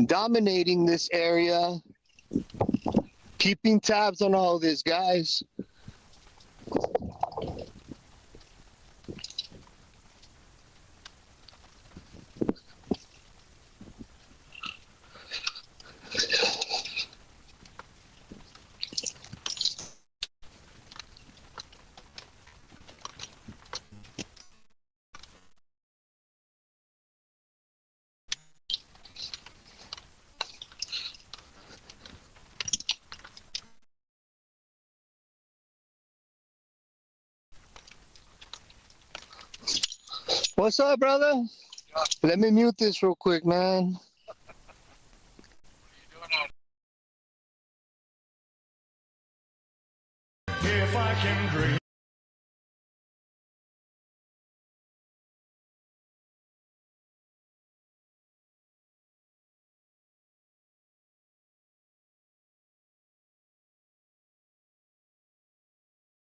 dominating this area, keeping tabs on all this, guys. What's up, brother? Let me mute this real quick, man. If I can dream.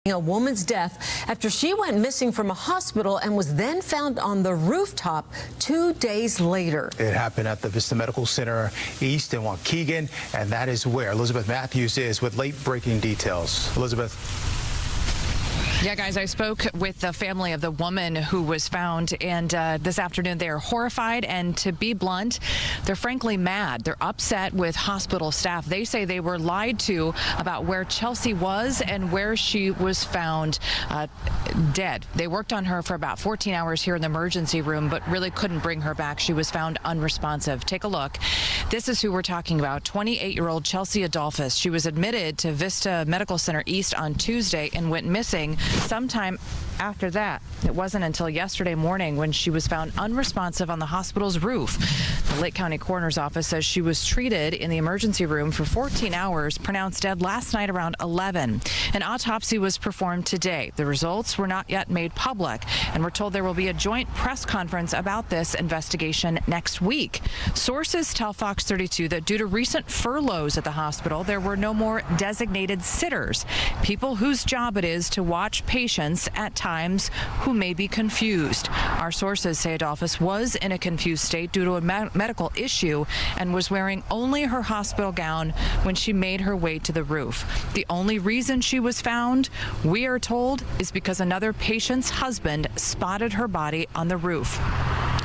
A woman's death after she went missing from a hospital and was then found on the rooftop 2 days later. It happened at the Vista Medical Center East in Waukegan, and that is where Elizabeth Matthews is with late-breaking details. Elizabeth. Yeah, guys, I spoke with the family of the woman who was found, and this afternoon they are horrified, and to be blunt, they're frankly mad. They're upset with hospital staff. They say they were lied to about where Chelsea was and where she was found dead. They worked on her for about 14 hours here in the emergency room, but really couldn't bring her back. She was found unresponsive. Take a look. This is who we're talking about, 28-year-old Chelsea Adolphus. She was admitted to Vista Medical Center East on Tuesday and went missing sometime after that. It wasn't until yesterday morning when she was found unresponsive on the hospital's roof. The Lake County Coroner's Office says she was treated in the emergency room for 14 hours, pronounced dead last night around 11. An autopsy was performed today. The results were not yet made public, and we're told there will be a joint press conference about this investigation next week. Sources tell Fox 32 that due to recent furloughs at the hospital, there were no more designated sitters, people whose job it is to watch patients at times who may be confused. Our sources say Adolphus was in a confused state due to a medical issue and was wearing only her hospital gown when she made her way to the roof. The only reason she was found, we are told, is because another patient's husband spotted her body on the roof.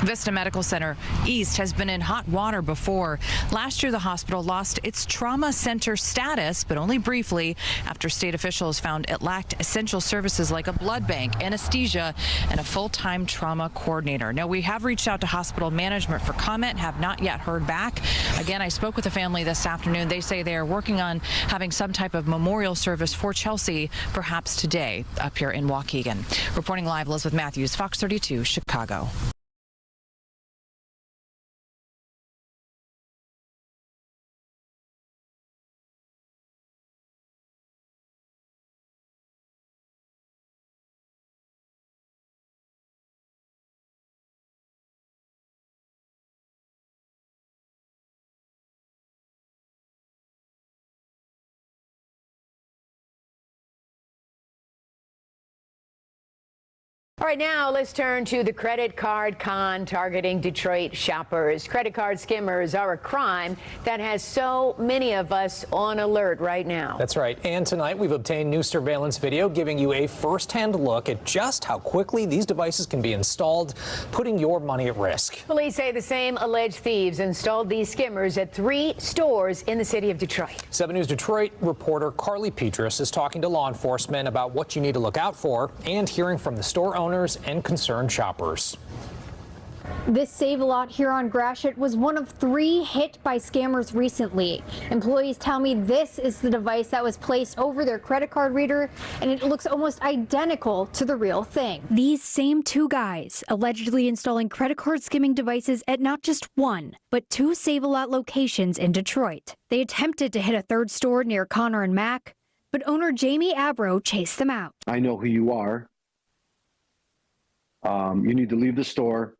Vista Medical Center East has been in hot water before. Last year, the hospital lost its trauma center status, but only briefly, after state officials found it lacked essential services like a blood bank, anesthesia, and a full-time trauma coordinator. Now, we have reached out to hospital management for comment, have not yet heard back. Again, I spoke with the family this afternoon. They say they are working on having some type of memorial service for Chelsea, perhaps today, up here in Waukegan. Reporting live, Elizabeth Matthews, Fox 32, Chicago. All right, now let's turn to the credit card con targeting Detroit shoppers. Credit card skimmers are a crime that has so many of us on alert right now. That's right. And tonight we've obtained new surveillance video giving you a first-hand look at just how quickly these devices can be installed, putting your money at risk. Police say the same alleged thieves installed these skimmers at 3 stores in the city of Detroit. 7 News Detroit reporter Carly Petras is talking to law enforcement about what you need to look out for and hearing from the store owners and concerned shoppers. This Save-A-Lot here on Gratiot was one of 3 hit by scammers recently. Employees tell me this is the device that was placed over their credit card reader, and it looks almost identical to the real thing. These same 2 guys allegedly installing credit card skimming devices at not just 1, but 2 Save-A-Lot locations in Detroit. They attempted to hit a 3rd store near Connor and Mack, but owner Jamie Abro chased them out. I know who you are. You need to leave the store.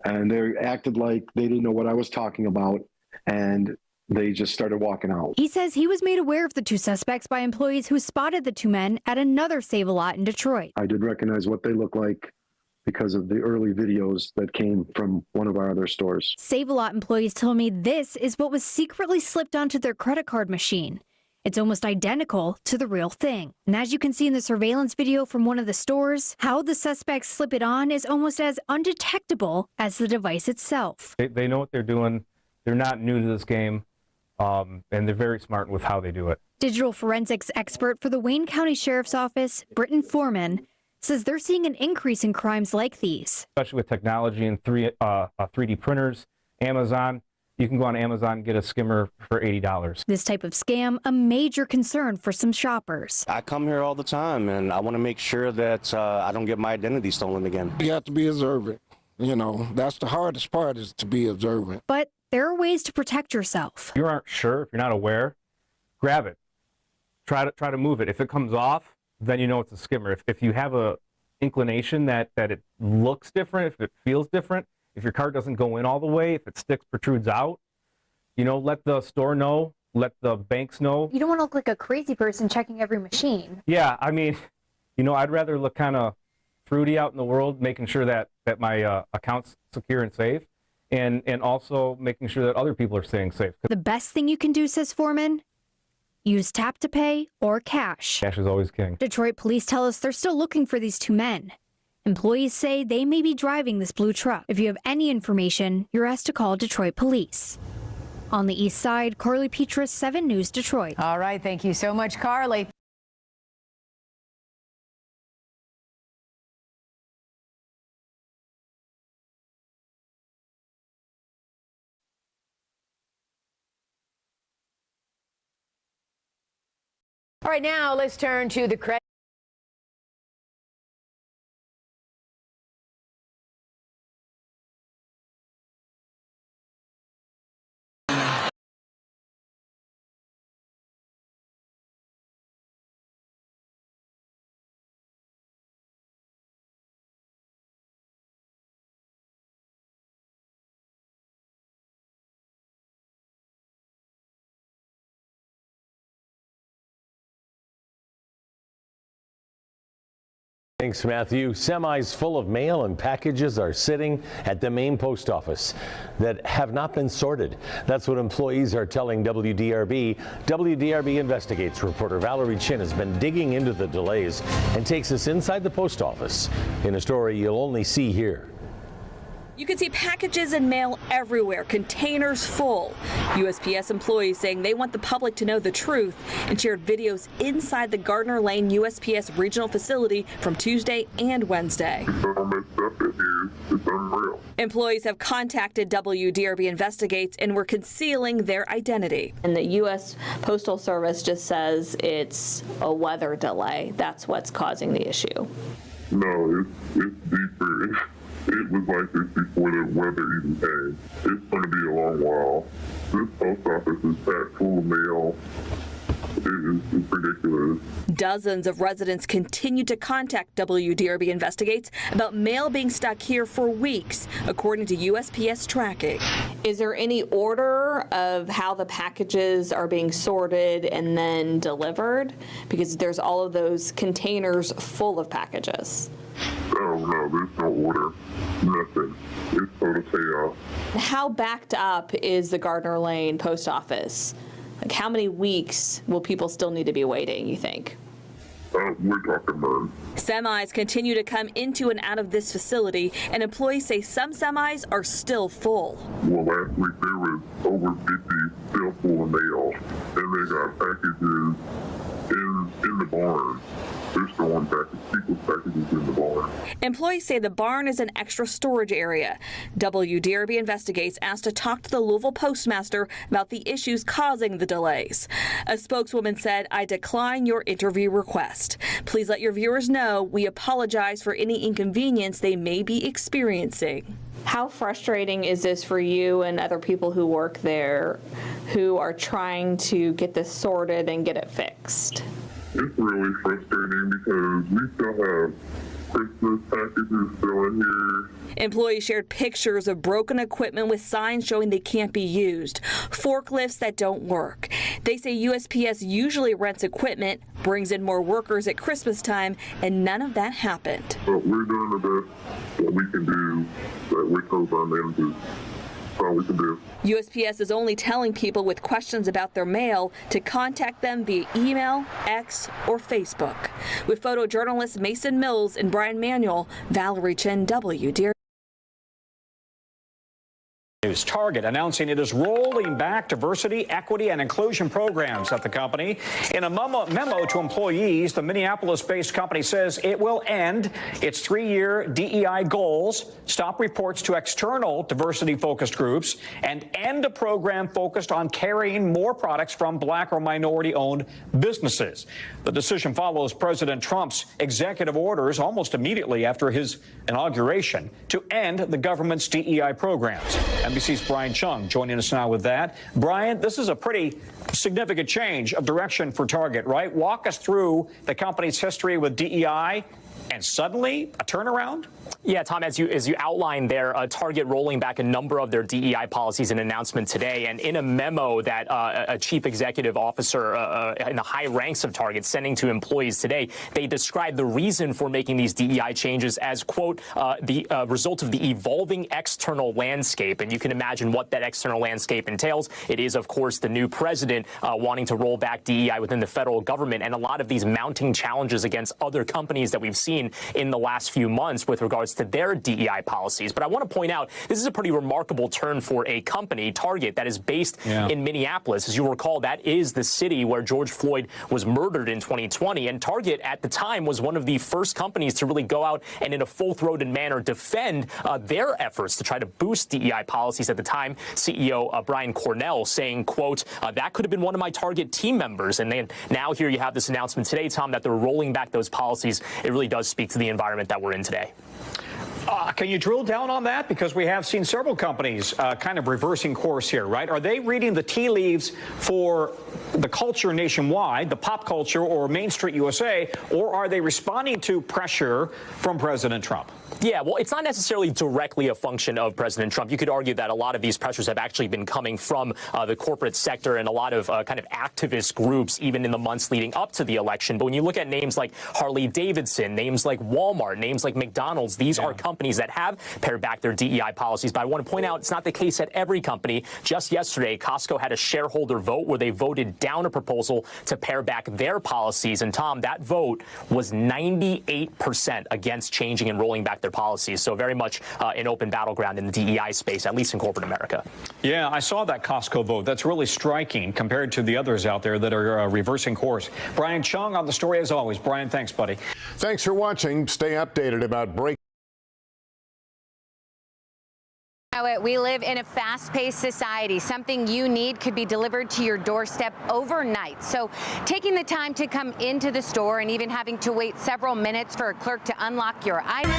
And they acted like they didn't know what I was talking about, and they just started walking out. He says he was made aware of the 2 suspects by employees who spotted the 2 men at another Save-A-Lot in Detroit. I did recognize what they look like because of the early videos that came from one of our other stores. Save-A-Lot employees told me this is what was secretly slipped onto their credit card machine. It's almost identical to the real thing. And as you can see in the surveillance video from one of the stores, how the suspects slip it on is almost as undetectable as the device itself. They know what they're doing. They're not new to this game, and they're very smart with how they do it. Digital forensics expert for the Wayne County Sheriff's Office, Britton Foreman, says they're seeing an increase in crimes like these. Especially with technology and 3D printers, Amazon. You can go on Amazon and get a skimmer for $80. This type of scam, a major concern for some shoppers. I come here all the time, and I want to make sure that I don't get my identity stolen again. You have to be observant. You know, that's the hardest part, is to be observant. But there are ways to protect yourself. If you aren't sure, if you're not aware, grab it. Try to move it. If it comes off, then you know it's a skimmer. If you have a inclination that it looks different, if it feels different, if your card doesn't go in all the way, if it protrudes out, let the store know, let the banks know. You don't want to look like a crazy person checking every machine. Yeah, I mean, I'd rather look kind of fruity out in the world, making sure that my account's secure and safe, and also making sure that other people are staying safe. The best thing you can do, says Foreman, use tap to pay or cash. Cash is always king. Detroit police tell us they're still looking for these 2 men. Employees say they may be driving this blue truck. If you have any information, you're asked to call Detroit police. On the east side, Carly Petras, 7 News Detroit. All right, thank you so much, Carly. All right, now let's turn to the credit. Thanks, Matthew. Semis full of mail and packages are sitting at the main post office that have not been sorted. That's what employees are telling WDRB. WDRB Investigates reporter Valerie Chin has been digging into the delays and takes us inside the post office in a story you'll only see here. You can see packages and mail everywhere, containers full. USPS employees saying they want the public to know the truth and shared videos inside the Gardner Lane USPS regional facility from Tuesday and Wednesday. It's unreal. Employees have contacted WDRB Investigates and were concealing their identity. And the U.S. Postal Service just says it's a weather delay. That's what's causing the issue. No, it's deeper. It was like this before the weather even came. It's going to be a long while. This post office is packed full of mail. It's ridiculous. Dozens of residents continue to contact WDRB Investigates about mail being stuck here for weeks, according to USPS tracking. Is there any order of how the packages are being sorted and then delivered? Because there's all of those containers full of packages. Oh, no, there's no order. Nothing. It's total chaos. How backed up is the Gardner Lane post office? Like, how many weeks will people still need to be waiting, you think? We're talking months. Semis continue to come into and out of this facility, and employees say some semis are still full. Well, last week there was over 50 still full of mail, and they got packages in the barn. They're storing people's packages in the barn. Employees say the barn is an extra storage area. WDRB Investigates asked to talk to the Louisville postmaster about the issues causing the delays. A spokeswoman said, "I decline your interview request. Please let your viewers know we apologize for any inconvenience they may be experiencing." How frustrating is this for you and other people who work there who are trying to get this sorted and get it fixed? It's really frustrating because we still have Christmas packages still in here. Employees shared pictures of broken equipment with signs showing they can't be used, forklifts that don't work. They say USPS usually rents equipment, brings in more workers at Christmas time, and none of that happened. But we're doing the best that we can do, that we're told by managers. That's all we can do. USPS is only telling people with questions about their mail to contact them via email, X, or Facebook. With photojournalists Mason Mills and Brian Manuel, Valerie Chen, WDRB. News. Target announcing it is rolling back diversity, equity, and inclusion programs at the company. In a memo to employees, the Minneapolis-based company says it will end its 3-year DEI goals, stop reports to external diversity-focused groups, and end a program focused on carrying more products from Black or minority-owned businesses. The decision follows President Trump's executive orders almost immediately after his inauguration to end the government's DEI programs. NBC's Brian Chung joining us now with that. Brian, this is a pretty significant change of direction for Target, right? Walk us through the company's history with DEI and suddenly a turnaround? Yeah, Tom, as you outlined there, Target rolling back a number of their DEI policies and announcement today. And in a memo that a chief executive officer in the high ranks of Target sending to employees today, they described the reason for making these DEI changes as, quote, the result of the evolving external landscape. And you can imagine what that external landscape entails. It is, of course, the new president wanting to roll back DEI within the federal government and a lot of these mounting challenges against other companies that we've seen in the last few months with regards to their DEI policies. But I want to point out, this is a pretty remarkable turn for a company, Target, that is based in Minneapolis. As you recall, that is the city where George Floyd was murdered in 2020. And Target, at the time, was one of the first companies to really go out and in a full-throated manner defend their efforts to try to boost DEI policies. At the time, CEO Brian Cornell saying, quote, that could have been one of my Target team members. And then now here you have this announcement today, Tom, that they're rolling back those policies. It really does speak to the environment that we're in today. Can you drill down on that? Because we have seen several companies kind of reversing course here, right? Are they reading the tea leaves for the culture nationwide, the pop culture or Main Street USA, or are they responding to pressure from President Trump? Yeah, well, it's not necessarily directly a function of President Trump. You could argue that a lot of these pressures have actually been coming from the corporate sector and a lot of kind of activist groups, even in the months leading up to the election. But when you look at names like Harley Davidson, names like Walmart, names like McDonald's, these are companies companies that have pared back their DEI policies. But I want to point out it's not the case at every company. Just yesterday, Costco had a shareholder vote where they voted down a proposal to pare back their policies. And Tom, that vote was 98% against changing and rolling back their policies. So very much an open battleground in the DEI space, at least in corporate America. Yeah, I saw that Costco vote. That's really striking compared to the others out there that are reversing course. Brian Chung on the story as always. Brian, thanks, buddy. Thanks for watching. Stay updated about breaking. We live in a fast-paced society. Something you need could be delivered to your doorstep overnight. So taking the time to come into the store and even having to wait several minutes for a clerk to unlock your item.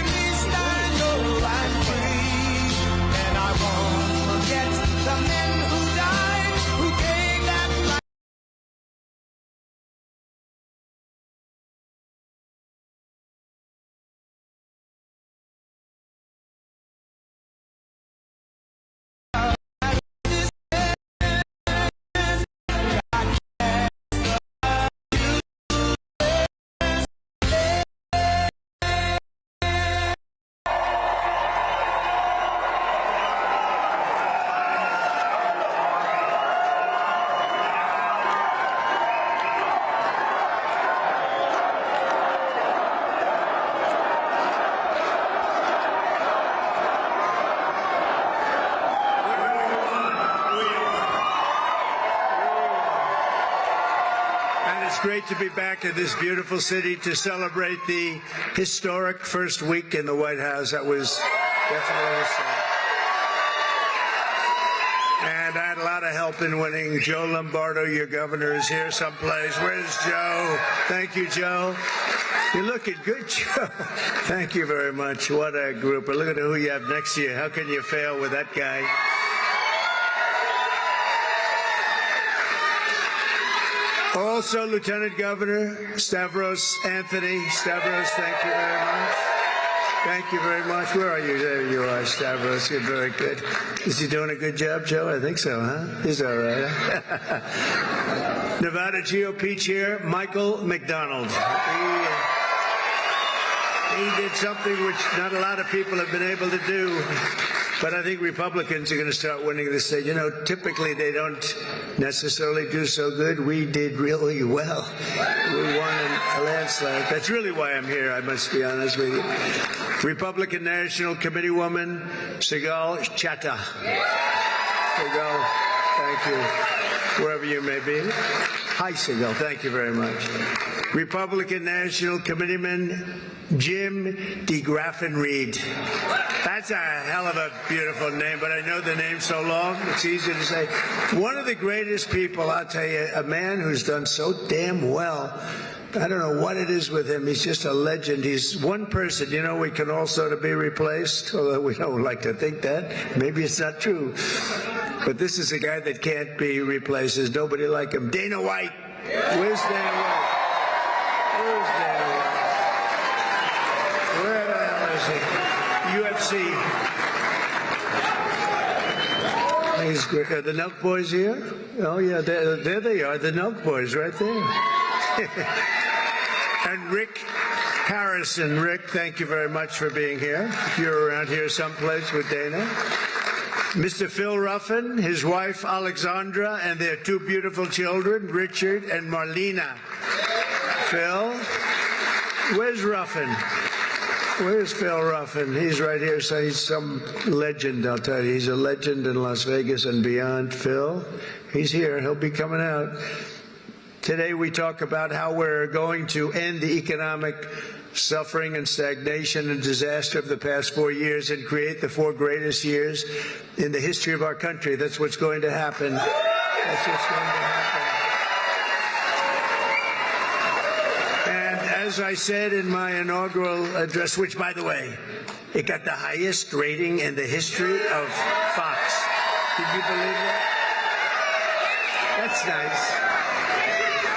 It's great to be back in this beautiful city to celebrate the historic first week in the White House. That was definitely historic. And I had a lot of help in winning. Joe Lombardo, your governor, is here someplace. Where's Joe? Thank you, Joe. You're looking good, Joe. Thank you very much. What a group. But look at who you have next to you. How can you fail with that guy? Also, Lieutenant Governor Stavros Anthony. Stavros, thank you very much. Thank you very much. Where are you? There you are, Stavros. You're very good. Is he doing a good job, Joe? I think so, huh? He's all right. Nevada GOP Chair Michael McDonald. He did something which not a lot of people have been able to do. But I think Republicans are going to start winning this state. You know, typically they don't necessarily do so good. We did really well. We won a landslide. That's really why I'm here, I must be honest with you. Republican National Committee woman, Sigal Chattah. Sigal, thank you, wherever you may be. Hi, Sigal, thank you very much. Republican National Committeeman Jim DeGraffenreid. That's a hell of a beautiful name, but I know the name so long, it's easy to say. One of the greatest people, I'll tell you, a man who's done so damn well. I don't know what it is with him. He's just a legend. He's one person, you know, we can all sort of be replaced, although we don't like to think that. Maybe it's not true. But this is a guy that can't be replaced. There's nobody like him. Dana White. Where's Dana White? Where's Dana White? Where the hell is he? UFC. He's great. Are the Nelk Boys here? Oh, yeah, there they are, the Nelk Boys right there. And Rick Harrison. Rick, thank you very much for being here. If you're around here someplace with Dana. Mr. Phil Ruffin, his wife Alexandra, and their two beautiful children, Richard and Marlena. Phil, where's Ruffin? Where's Phil Ruffin? He's right here. So he's some legend, I'll tell you. He's a legend in Las Vegas and beyond. Phil, he's here. He'll be coming out. Today we talk about how we're going to end the economic suffering and stagnation and disaster of the past 4 years and create the 4 greatest years in the history of our country. That's what's going to happen. That's what's going to happen. And as I said in my inaugural address, which, by the way, it got the highest rating in the history of Fox. Can you believe that? That's nice.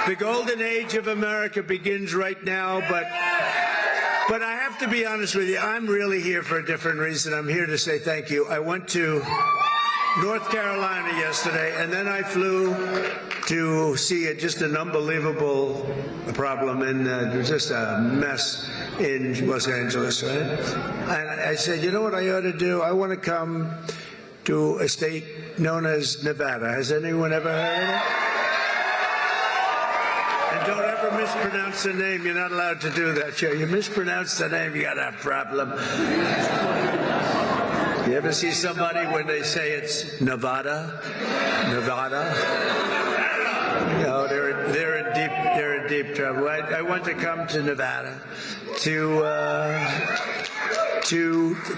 The golden age of America begins right now, but I have to be honest with you, I'm really here for a different reason. I'm here to say thank you. I went to North Carolina yesterday, and then I flew to see just an unbelievable problem and just a mess in Los Angeles, right? And I said, you know what I ought to do? I want to come to a state known as Nevada. Has anyone ever heard of it? And don't ever mispronounce the name. You're not allowed to do that, Joe. You mispronounce the name, you got a problem. You ever see somebody when they say it's Nevada? Nevada? No, they're in deep trouble. I want to come to Nevada to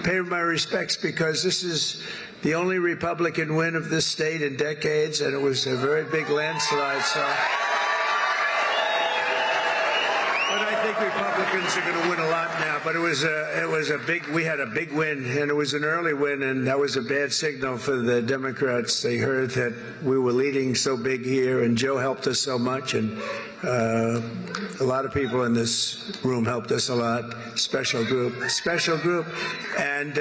pay my respects because this is the only Republican win of this state in decades, and it was a very big landslide. So. But I think Republicans are going to win a lot now. But we had a big win, and it was an early win, and that was a bad signal for the Democrats. They heard that we were leading so big here, and Joe helped us so much, and a lot of people in this room helped us a lot. Special group. And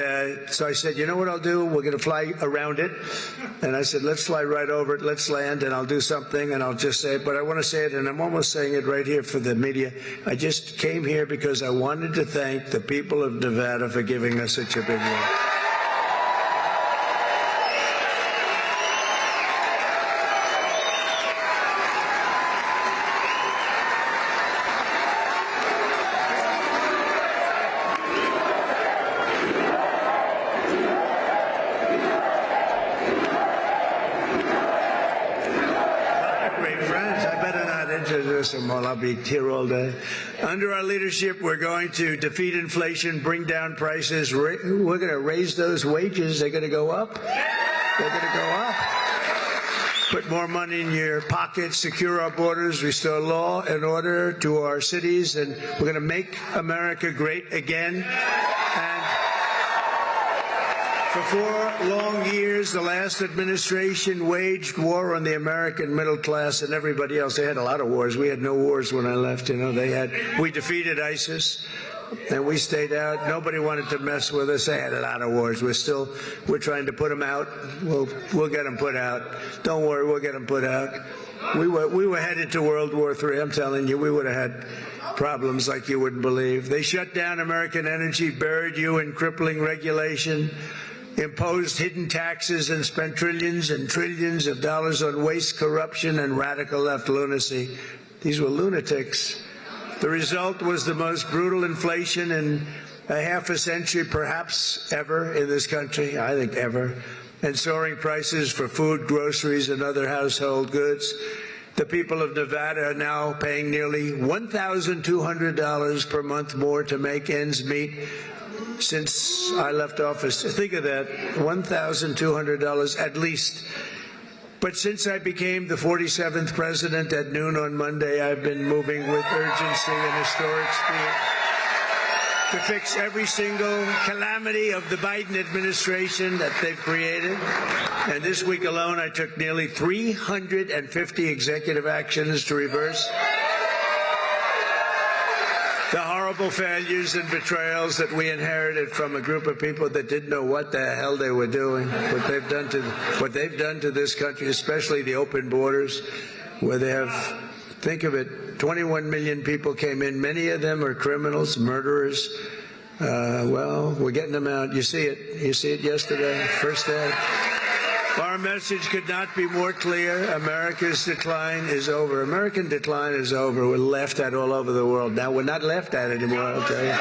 so I said, you know what I'll do? We're going to fly around it. And I said, let's fly right over it. Let's land, and I'll do something, and I'll just say it. But I want to say it, and I'm almost saying it right here for the media. I just came here because I wanted to thank the people of Nevada for giving us such a big win. I'll be here all day. Under our leadership, we're going to defeat inflation, bring down prices. We're going to raise those wages. They're going to go up. They're going to go up. Put more money in your pocket, secure our borders, restore law and order to our cities, and we're going to make America great again. And for 4 long years, the last administration waged war on the American middle class and everybody else. They had a lot of wars. We had no wars when I left. You know, we defeated ISIS, and we stayed out. Nobody wanted to mess with us. They had a lot of wars. We're trying to put them out. We'll get them put out. Don't worry, we'll get them put out. We were headed to World War III. I'm telling you, we would have had problems like you wouldn't believe. They shut down American energy, buried you in crippling regulation, imposed hidden taxes, and spent trillions and trillions of dollars on waste, corruption, and radical left lunacy. These were lunatics. The result was the most brutal inflation in a half a century, perhaps ever, in this country, I think ever, and soaring prices for food, groceries, and other household goods. The people of Nevada are now paying nearly $1,200 per month more to make ends meet since I left office. Think of that, $1,200 at least. But since I became the 47th president at noon on Monday, I've been moving with urgency and historic speed to fix every single calamity of the Biden administration that they've created. And this week alone, I took nearly 350 executive actions to reverse the horrible failures and betrayals that we inherited from a group of people that didn't know what the hell they were doing, what they've done to this country, especially the open borders, where they have, think of it, 21 million people came in. Many of them are criminals, murderers. Well, we're getting them out. You see it. You see it yesterday, first day. Our message could not be more clear. America's decline is over. American decline is over. We're laughed at all over the world. Now we're not laughed at anymore, I'll tell you.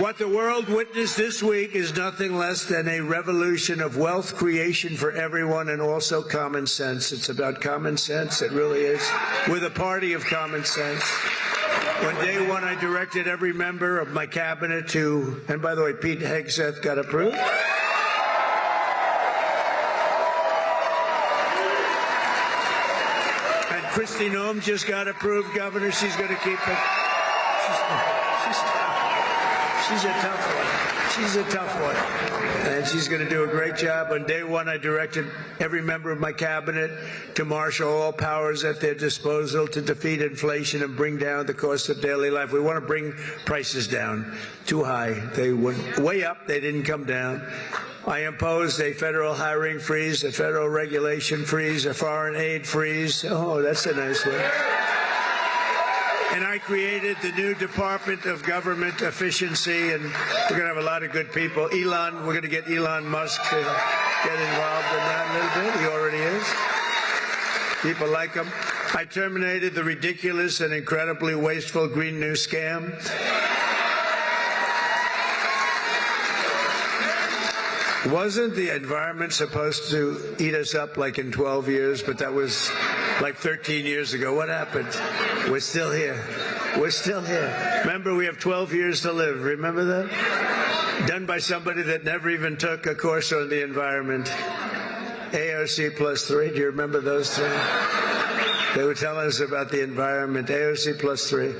What the world witnessed this week is nothing less than a revolution of wealth creation for everyone and also common sense. It's about common sense. It really is. We're the party of common sense. On day one, I directed every member of my cabinet to, and by the way, Pete Hegseth got approved. Kristi Noem just got approved, Governor. She's going to keep it. She's a tough one. She's a tough one. And she's going to do a great job. On day one, I directed every member of my cabinet to marshal all powers at their disposal to defeat inflation and bring down the cost of daily life. We want to bring prices down. Too high. They went way up. They didn't come down. I imposed a federal hiring freeze, a federal regulation freeze, a foreign aid freeze. Oh, that's a nice one. And I created the new Department of Government Efficiency, and we're going to have a lot of good people. We're going to get Elon Musk to get involved in that a little bit. He already is. People like him. I terminated the ridiculous and incredibly wasteful Green New Scam. Wasn't the environment supposed to eat us up like in 12 years? But that was like 13 years ago. What happened? We're still here. We're still here. Remember, we have 12 years to live. Remember that? Done by somebody that never even took a course on the environment. AOC +3. Do you remember those three? They were telling us about the environment. AOC +3.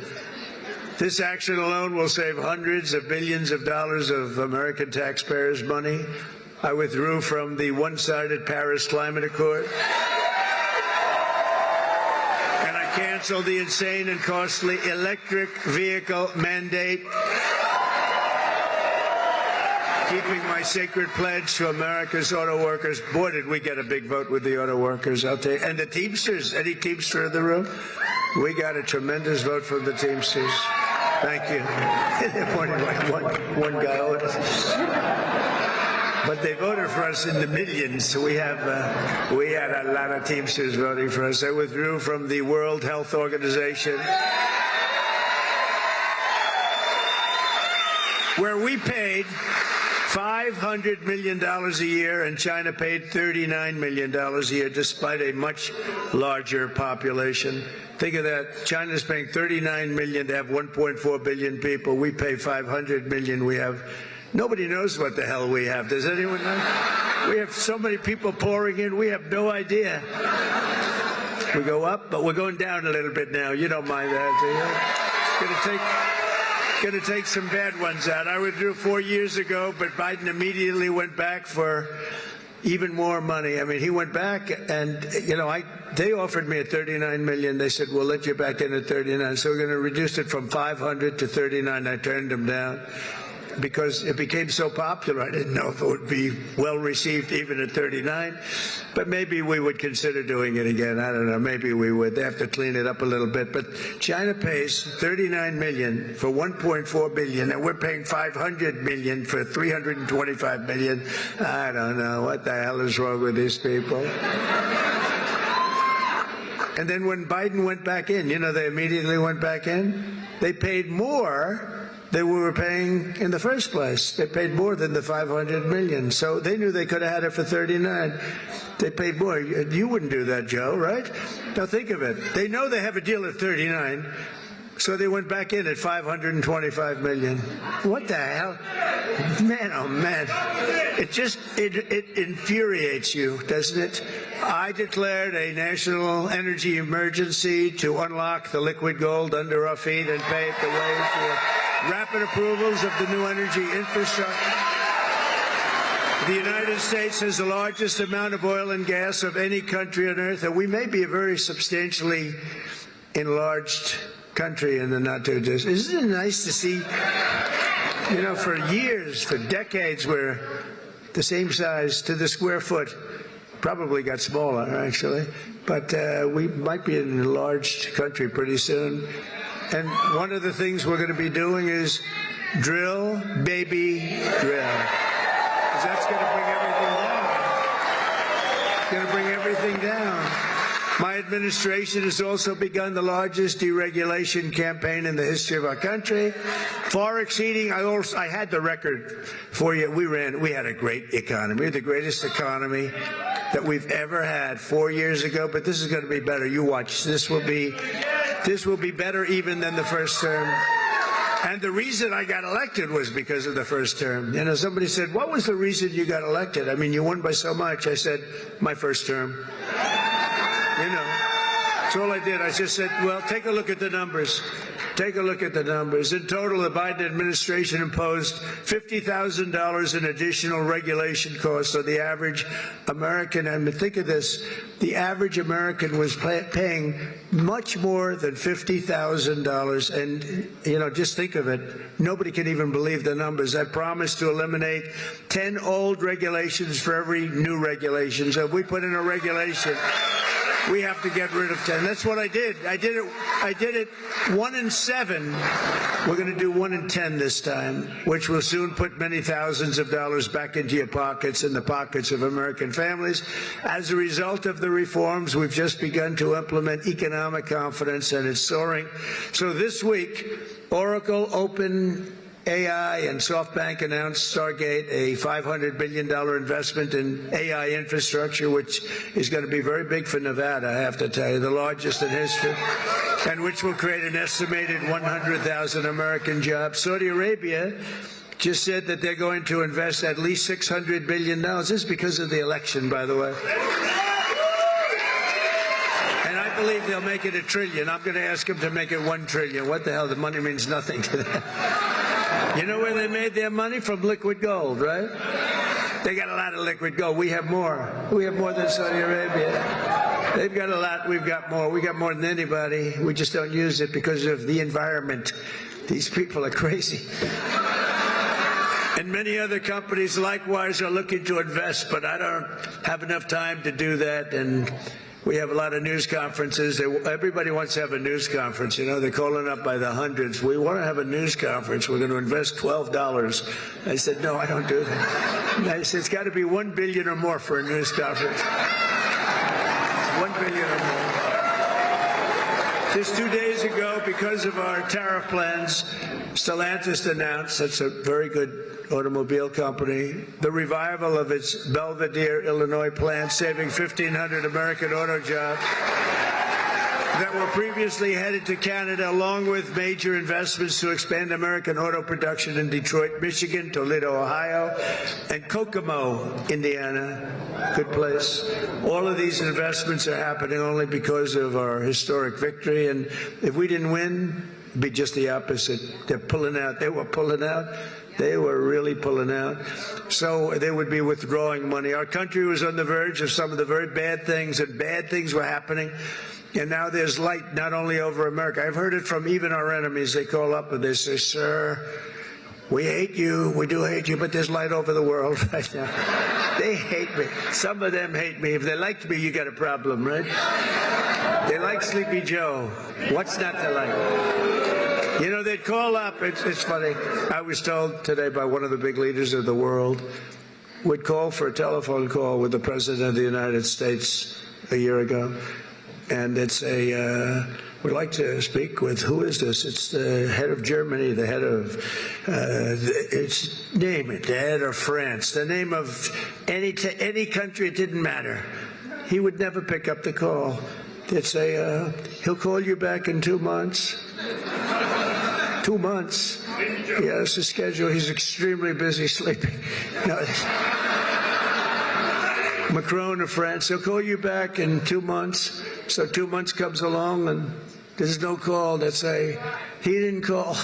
This action alone will save hundreds of billions of dollars of American taxpayers' money. I withdrew from the one-sided Paris Climate Accord. And I canceled the insane and costly electric vehicle mandate. Keeping my sacred pledge to America's auto workers. Boy, did we get a big vote with the auto workers, I'll tell you. And the Teamsters. Any Teamster in the room? We got a tremendous vote from the Teamsters. Thank you. One guy on it. But they voted for us in the millions. So we had a lot of Teamsters voting for us. I withdrew from the World Health Organization, where we paid $500 million a year, and China paid $39 million a year, despite a much larger population. Think of that. China's paying $39 million to have 1.4 billion people. We pay $500 million. We have. Nobody knows what the hell we have. Does anyone know? We have so many people pouring in. We have no idea. We go up, but we're going down a little bit now. You don't mind that, do you? Going to take some bad ones out. I withdrew 4 years ago, but Biden immediately went back for even more money. I mean, he went back, and they offered me at $39 million. They said, we'll let you back in at 39. So we're going to reduce it from 500 to 39. I turned them down because it became so popular. I didn't know if it would be well received even at 39. But maybe we would consider doing it again. I don't know. Maybe we would. They have to clean it up a little bit. But China pays $39 million for 1.4 billion, and we're paying $500 million for 325 million. I don't know. What the hell is wrong with these people? And then when Biden went back in, they immediately went back in. They paid more than we were paying in the first place. They paid more than the $500 million. So they knew they could have had it for 39. They paid more. You wouldn't do that, Joe, right? Now think of it. They know they have a deal at 39, so they went back in at $525 million. What the hell? Man, oh man. It infuriates you, doesn't it? I declared a national energy emergency to unlock the liquid gold under our feet and pave the way for rapid approvals of the new energy infrastructure. The United States has the largest amount of oil and gas of any country on earth, and we may be a very substantially enlarged country in the not too distant. Isn't it nice to see, for years, for decades, we're the same size to the square foot. Probably got smaller, actually, but we might be an enlarged country pretty soon. And one of the things we're going to be doing is drill, baby, drill. Because that's going to bring everything down. It's going to bring everything down. My administration has also begun the largest deregulation campaign in the history of our country, far exceeding. I had the record for you. We had a great economy. We had the greatest economy that we've ever had 4 years ago. But this is going to be better. You watch. This will be better even than the first term. And the reason I got elected was because of the first term. Somebody said, what was the reason you got elected? I mean, you won by so much. I said, my first term. That's all I did. I just said, well, take a look at the numbers. Take a look at the numbers. In total, the Biden administration imposed $50,000 in additional regulation costs on the average American. I mean, think of this. The average American was paying much more than $50,000. And, you know, just think of it. Nobody can even believe the numbers. I promised to eliminate 10 old regulations for every new regulation. So if we put in a regulation, we have to get rid of 10. That's what I did. I did it 1 in 7. We're going to do 1 in 10 this time, which will soon put many thousands of dollars back into your pockets and the pockets of American families. As a result of the reforms, we've just begun to implement economic confidence, and it's soaring. So this week, Oracle, OpenAI, and SoftBank announced Stargate, a $500 billion investment in AI infrastructure, which is going to be very big for Nevada, I have to tell you, the largest in history, and which will create an estimated 100,000 American jobs. Saudi Arabia just said that they're going to invest at least $600 billion. This is because of the election, by the way. And I believe they'll make it $1 trillion. I'm going to ask them to make it $1 trillion. What the hell? The money means nothing to them. You know where they made their money? From liquid gold, right? They got a lot of liquid gold. We have more. We have more than Saudi Arabia. They've got a lot. We've got more. We got more than anybody. We just don't use it because of the environment. These people are crazy. And many other companies likewise are looking to invest, but I don't have enough time to do that. And we have a lot of news conferences. Everybody wants to have a news conference. You know, they're calling up by the hundreds. We want to have a news conference. We're going to invest $12. I said, no, I don't do that. And I said, it's got to be $1 billion or more for a news conference. $1 billion or more. Just 2 days ago, because of our tariff plans, Stellantis announced, that's a very good automobile company, the revival of its Belvidere, Illinois plant, saving 1,500 American auto jobs that were previously headed to Canada, along with major investments to expand American auto production in Detroit, Michigan, Toledo, Ohio, and Kokomo, Indiana. Good place. All of these investments are happening only because of our historic victory, and if we didn't win, it'd be just the opposite. They're pulling out. They were pulling out. They were really pulling out. So they would be withdrawing money. Our country was on the verge of some of the very bad things, and bad things were happening. And now there's light not only over America. I've heard it from even our enemies. They call up and they say, sir, we hate you. We do hate you, but there's light over the world right now. They hate me. Some of them hate me. If they liked me, you got a problem, right? They like Sleepy Joe. What's not to like? You know, they'd call up. It's funny. I was told today by one of the big leaders of the world, would call for a telephone call with the President of the United States a year ago. And they'd say, we'd like to speak with, who is this? It's the head of Germany, the head of, name it, the head of France, the name of any country, it didn't matter. He would never pick up the call. They'd say, he'll call you back in 2 months. 2 months. He has his schedule. He's extremely busy sleeping. No. Macron of France, he'll call you back in 2 months. So 2 months comes along and there's no call. They say, he didn't call.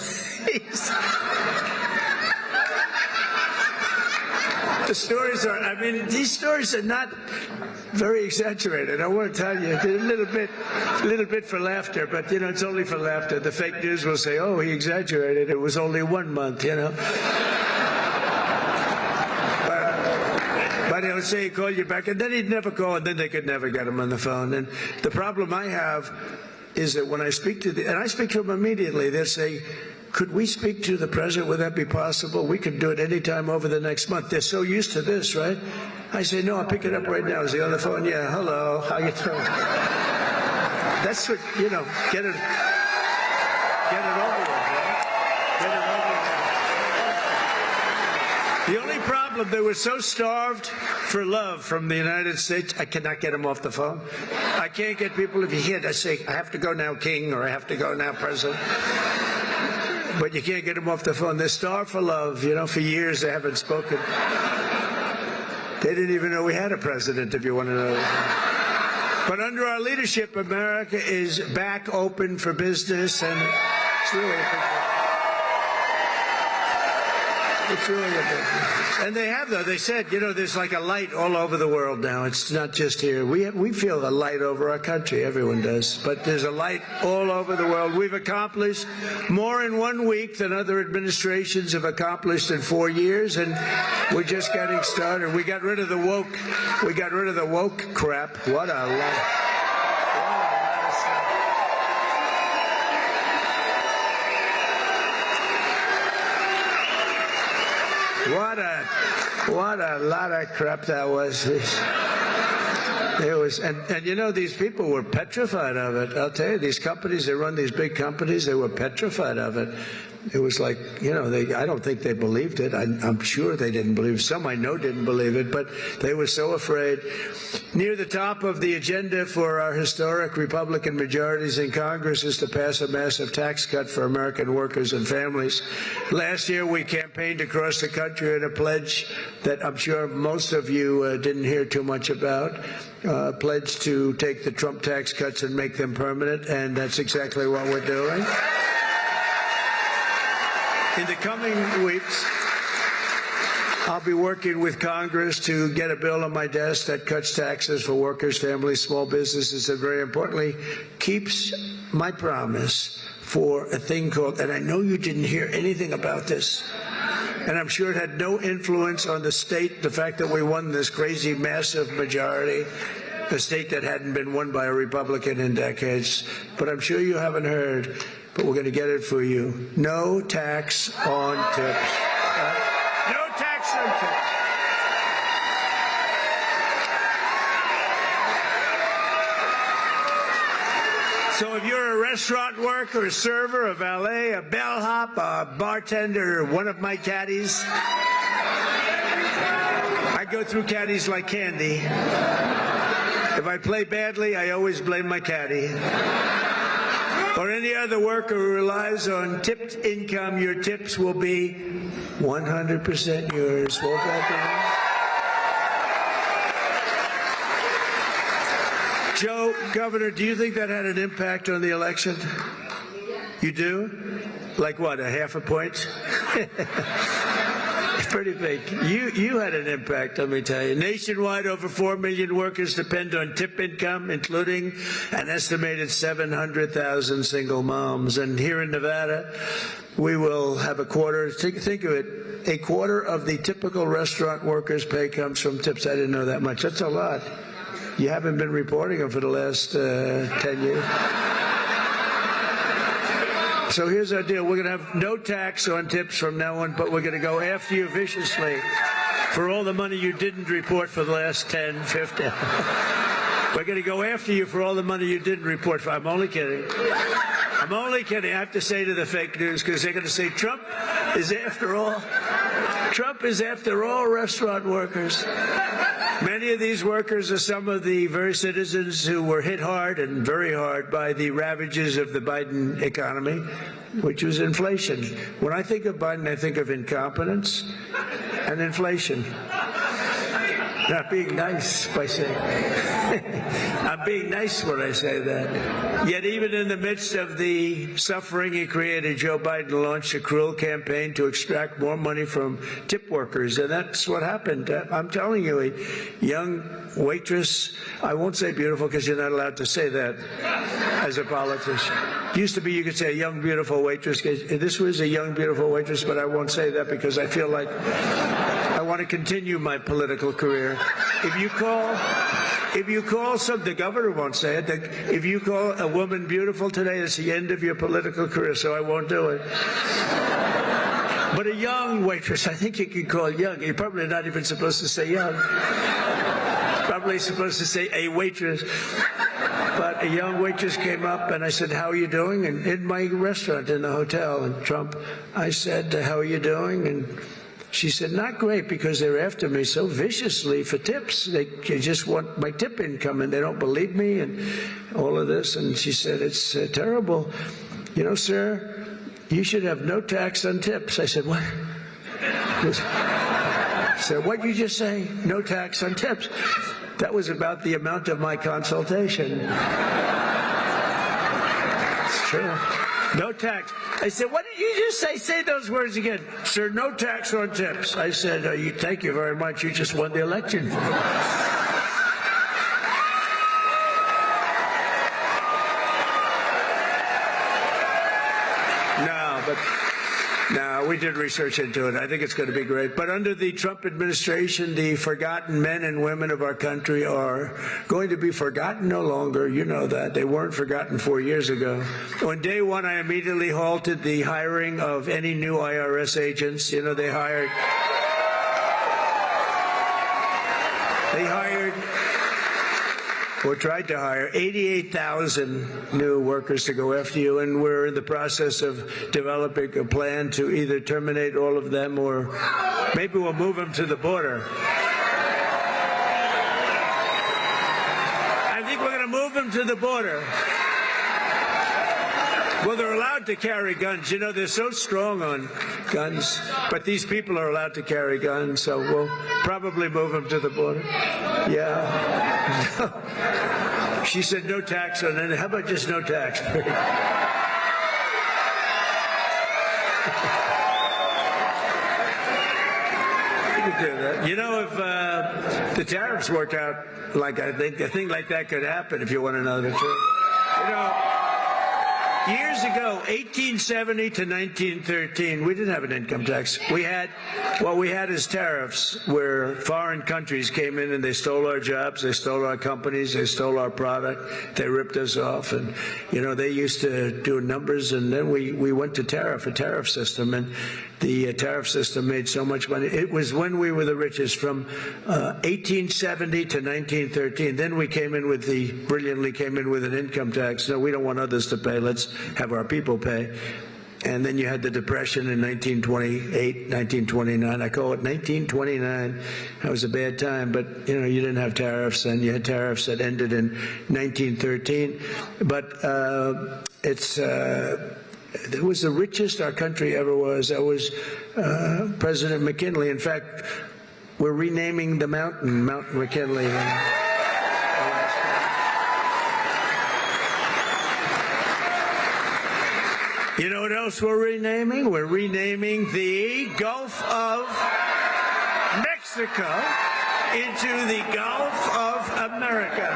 The stories are, I mean, these stories are not very exaggerated. I want to tell you, a little bit for laughter, but, you know, it's only for laughter. The fake news will say, oh, he exaggerated. It was only 1 month, you know. But he'll say, call you back, and then he'd never call, and then they could never get him on the phone. And the problem I have is that when I speak to and I speak to them immediately, they'll say, could we speak to the president? Would that be possible? We could do it any time over the next month. They're so used to this, right? I say, no, I'll pick it up right now. Is he on the phone? Yeah, hello, how you doing? That's what, you know, get it over with, right? Get it over with. The only problem, they were so starved for love from the United States, I cannot get them off the phone. I can't get people, if you hear, I say, I have to go now, King, or I have to go now, President. But you can't get them off the phone. They're starved for love. You know, for years they haven't spoken. They didn't even know we had a president, if you want to know. But under our leadership, America is back open for business, and It's really a big difference. It's really a big difference. And they have, though. They said, there's like a light all over the world now. It's not just here. We feel a light over our country. Everyone does. But there's a light all over the world. We've accomplished more in 1 week than other administrations have accomplished in 4 years, and we're just getting started. We got rid of the woke. We got rid of the woke crap. What a lot. What a lot of crap that was. It was, and these people were petrified of it. I'll tell you, these companies, they run these big companies, they were petrified of it. It was like, I don't think they believed it. I'm sure they didn't believe it. Some I know didn't believe it, but they were so afraid. Near the top of the agenda for our historic Republican majorities in Congress is to pass a massive tax cut for American workers and families. Last year, we campaigned across the country in a pledge that I'm sure most of you didn't hear too much about. Pledge to take the Trump tax cuts and make them permanent, and that's exactly what we're doing. In the coming weeks, I'll be working with Congress to get a bill on my desk that cuts taxes for workers, families, small businesses, and very importantly, keeps my promise for a thing called, and I know you didn't hear anything about this, and I'm sure it had no influence on the state, the fact that we won this crazy, massive majority, a state that hadn't been won by a Republican in decades, but I'm sure you haven't heard, but we're going to get it for you. No tax on tips. No tax on tips. So if you're a restaurant worker, a server, a valet, a bellhop, a bartender, or one of my caddies, I go through caddies like candy. If I play badly, I always blame my caddy. Or any other worker who relies on tipped income, your tips will be 100% yours. Won't that be? Joe, Governor, do you think that had an impact on the election? You do? Like what, a half a point? Pretty big. You had an impact, let me tell you. Nationwide, over 4 million workers depend on tip income, including an estimated 700,000 single moms. And here in Nevada, we will have a quarter, think of it, a quarter of the typical restaurant worker's pay comes from tips. I didn't know that much. That's a lot. You haven't been reporting them for the last 10 years. So here's our deal. We're going to have no tax on tips from now on, but we're going to go after you viciously for all the money you didn't report for the last 10, 15. We're going to go after you for all the money you didn't report for. I'm only kidding. I'm only kidding. I have to say to the fake news, because they're going to say Trump is after all restaurant workers. Many of these workers are some of the very citizens who were hit hard and very hard by the ravages of the Biden economy, which was inflation. When I think of Biden, I think of incompetence and inflation. Not being nice by saying I'm being nice when I say that. Yet even in the midst of the suffering he created, Joe Biden launched a cruel campaign to extract more money from tip workers. And that's what happened. I'm telling you, a young waitress, I won't say beautiful because you're not allowed to say that as a politician. Used to be you could say a young, beautiful waitress. This was a young, beautiful waitress, but I won't say that because I feel like I want to continue my political career. If you call the governor won't say it. If you call a woman beautiful today, it's the end of your political career, so I won't do it. But a young waitress, I think you can call young. You're probably not even supposed to say young. Probably supposed to say a waitress. But a young waitress came up and I said, "How are you doing?" And in my restaurant in the hotel in Trump, I said, "How are you doing?" And she said, "Not great, because they're after me so viciously for tips. They just want my tip income and they don't believe me and all of this." And she said, "It's terrible. You know, sir, you should have no tax on tips." I said, "What?" She said, "What'd you just say? No tax on tips?" That was about the amount of my consultation. It's true. No tax. I said, what did you just say? Say those words again. Sir, no tax on tips. I said, thank you very much. You just won the election. No, we did research into it. I think it's going to be great. But under the Trump administration, the forgotten men and women of our country are going to be forgotten no longer. You know that. They weren't forgotten 4 years ago. On day one, I immediately halted the hiring of any new IRS agents. You know, they hired or tried to hire 88,000 new workers to go after you, and we're in the process of developing a plan to either terminate all of them or maybe we'll move them to the border. I think we're going to move them to the border. Well, they're allowed to carry guns. You know, they're so strong on guns, but these people are allowed to carry guns, so we'll probably move them to the border. Yeah. She said no tax on it. How about just no tax? You could do that. You know, if the tariffs work out like I think, a thing like that could happen if you want to know the truth. You know, years ago, 1870 to 1913, we didn't have an income tax. What we had is tariffs, where foreign countries came in and they stole our jobs, they stole our companies, they stole our product, they ripped us off. And, you know, they used to do numbers, and then we went to a tariff system, and the tariff system made so much money. It was when we were the richest, from 1870 to 1913. Then we brilliantly came in with an income tax. No, we don't want others to pay. Let's have our people pay. And then you had the Depression in 1928, 1929. I call it 1929. That was a bad time, but, you know, you didn't have tariffs, and you had tariffs that ended in 1913. But it was the richest our country ever was. That was President McKinley. In fact, we're renaming the mountain Mount McKinley. You know what else we're renaming? We're renaming the Gulf of Mexico into the Gulf of America.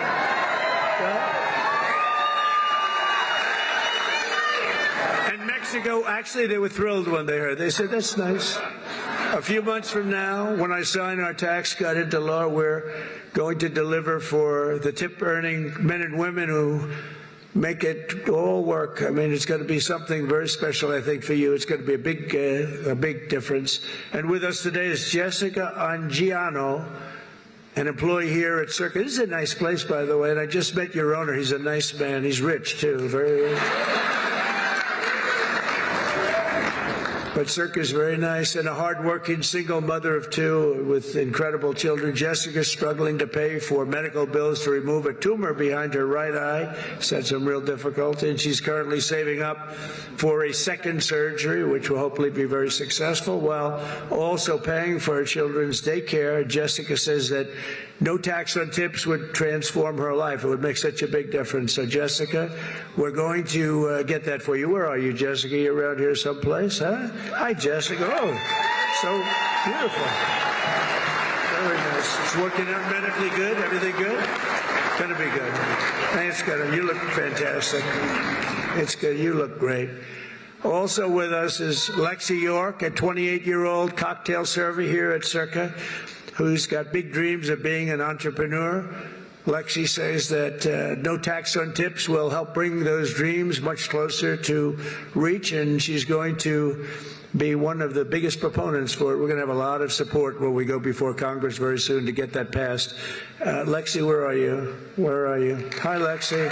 And Mexico, actually, they were thrilled when they heard. They said, that's nice. A few months from now, when I sign our tax cut into law, we're going to deliver for the tip-earning men and women who make it all work. I mean, it's going to be something very special, I think, for you. It's going to be a big difference. And with us today is Jessica Angiano, an employee here at Circa. This is a nice place, by the way, and I just met your owner. He's a nice man. He's rich, too, very rich. But Circa's very nice, and a hardworking single mother of two with incredible children. Jessica's struggling to pay for medical bills to remove a tumor behind her right eye. She's had some real difficulty, and she's currently saving up for a second surgery, which will hopefully be very successful, while also paying for her children's daycare. Jessica says that no tax on tips would transform her life. It would make such a big difference. So, Jessica, we're going to get that for you. Where are you, Jessica? You around here someplace, huh? Hi, Jessica. Oh, so beautiful. Very nice. It's working out medically good. Everything good? Gonna be good. Thanks, you look fantastic. It's good. You look great. Also with us is Lexi York, a 28-year-old cocktail server here at Circa, who's got big dreams of being an entrepreneur. Lexi says that no tax on tips will help bring those dreams much closer to reach, and she's going to be one of the biggest proponents for it. We're going to have a lot of support when we go before Congress very soon to get that passed. Lexi, where are you? Where are you? Hi, Lexi.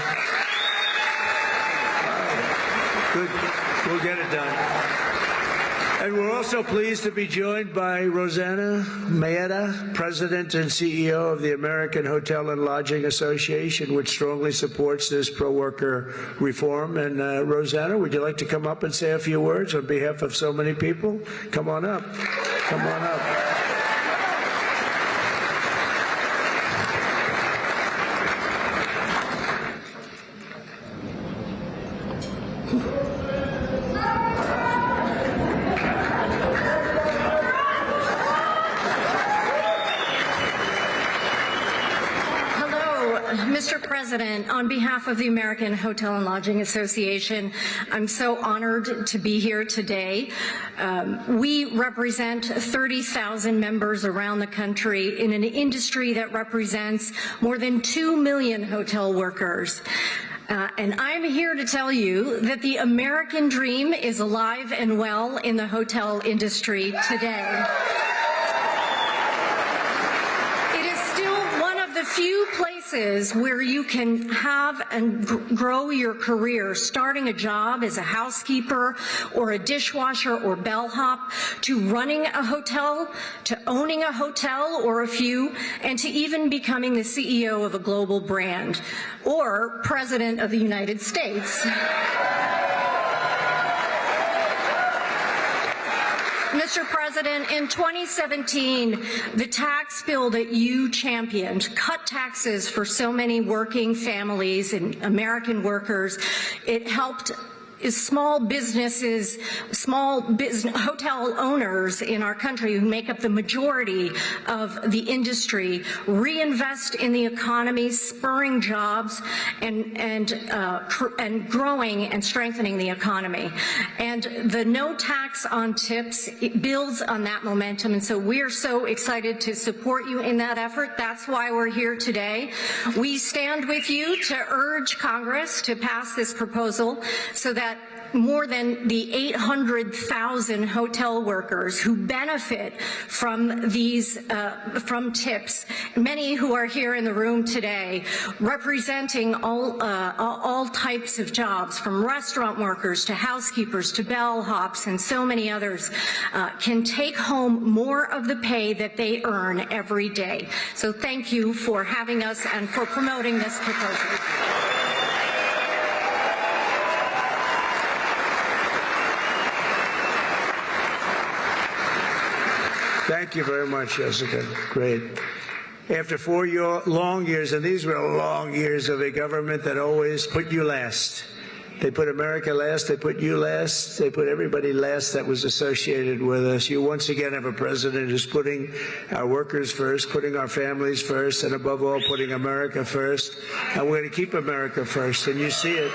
Good. We'll get it done. And we're also pleased to be joined by Rosanna Maeda, President and CEO of the American Hotel and Lodging Association, which strongly supports this pro-worker reform. And Rosanna, would you like to come up and say a few words on behalf of so many people? Come on up. Come on up. President, on behalf of the American Hotel and Lodging Association, I'm so honored to be here today. We represent 30,000 members around the country in an industry that represents more than 2 million hotel workers. And I'm here to tell you that the American dream is alive and well in the hotel industry today. It is still one of the few places where you can have and grow your career, starting a job as a housekeeper or a dishwasher or bellhop, to running a hotel, to owning a hotel or a few, and to even becoming the CEO of a global brand or President of the United States. Mr. President, in 2017, the tax bill that you championed cut taxes for so many working families and American workers. It helped small businesses, hotel owners in our country who make up the majority of the industry reinvest in the economy, spurring jobs and growing and strengthening the economy. And the no tax on tips, it builds on that momentum. And so we're so excited to support you in that effort. That's why we're here today. We stand with you to urge Congress to pass this proposal so that more than the 800,000 hotel workers who benefit from these from tips, many who are here in the room today, representing all types of jobs, from restaurant workers to housekeepers to bellhops and so many others, can take home more of the pay that they earn every day. So thank you for having us and for promoting this proposal. Thank you very much, Jessica. Great. After 4 long years, and these were long years of a government that always put you last. They put America last, they put you last, they put everybody last that was associated with us. You once again have a president who's putting our workers first, putting our families first, and above all, putting America first. And we're going to keep America first, and you see it.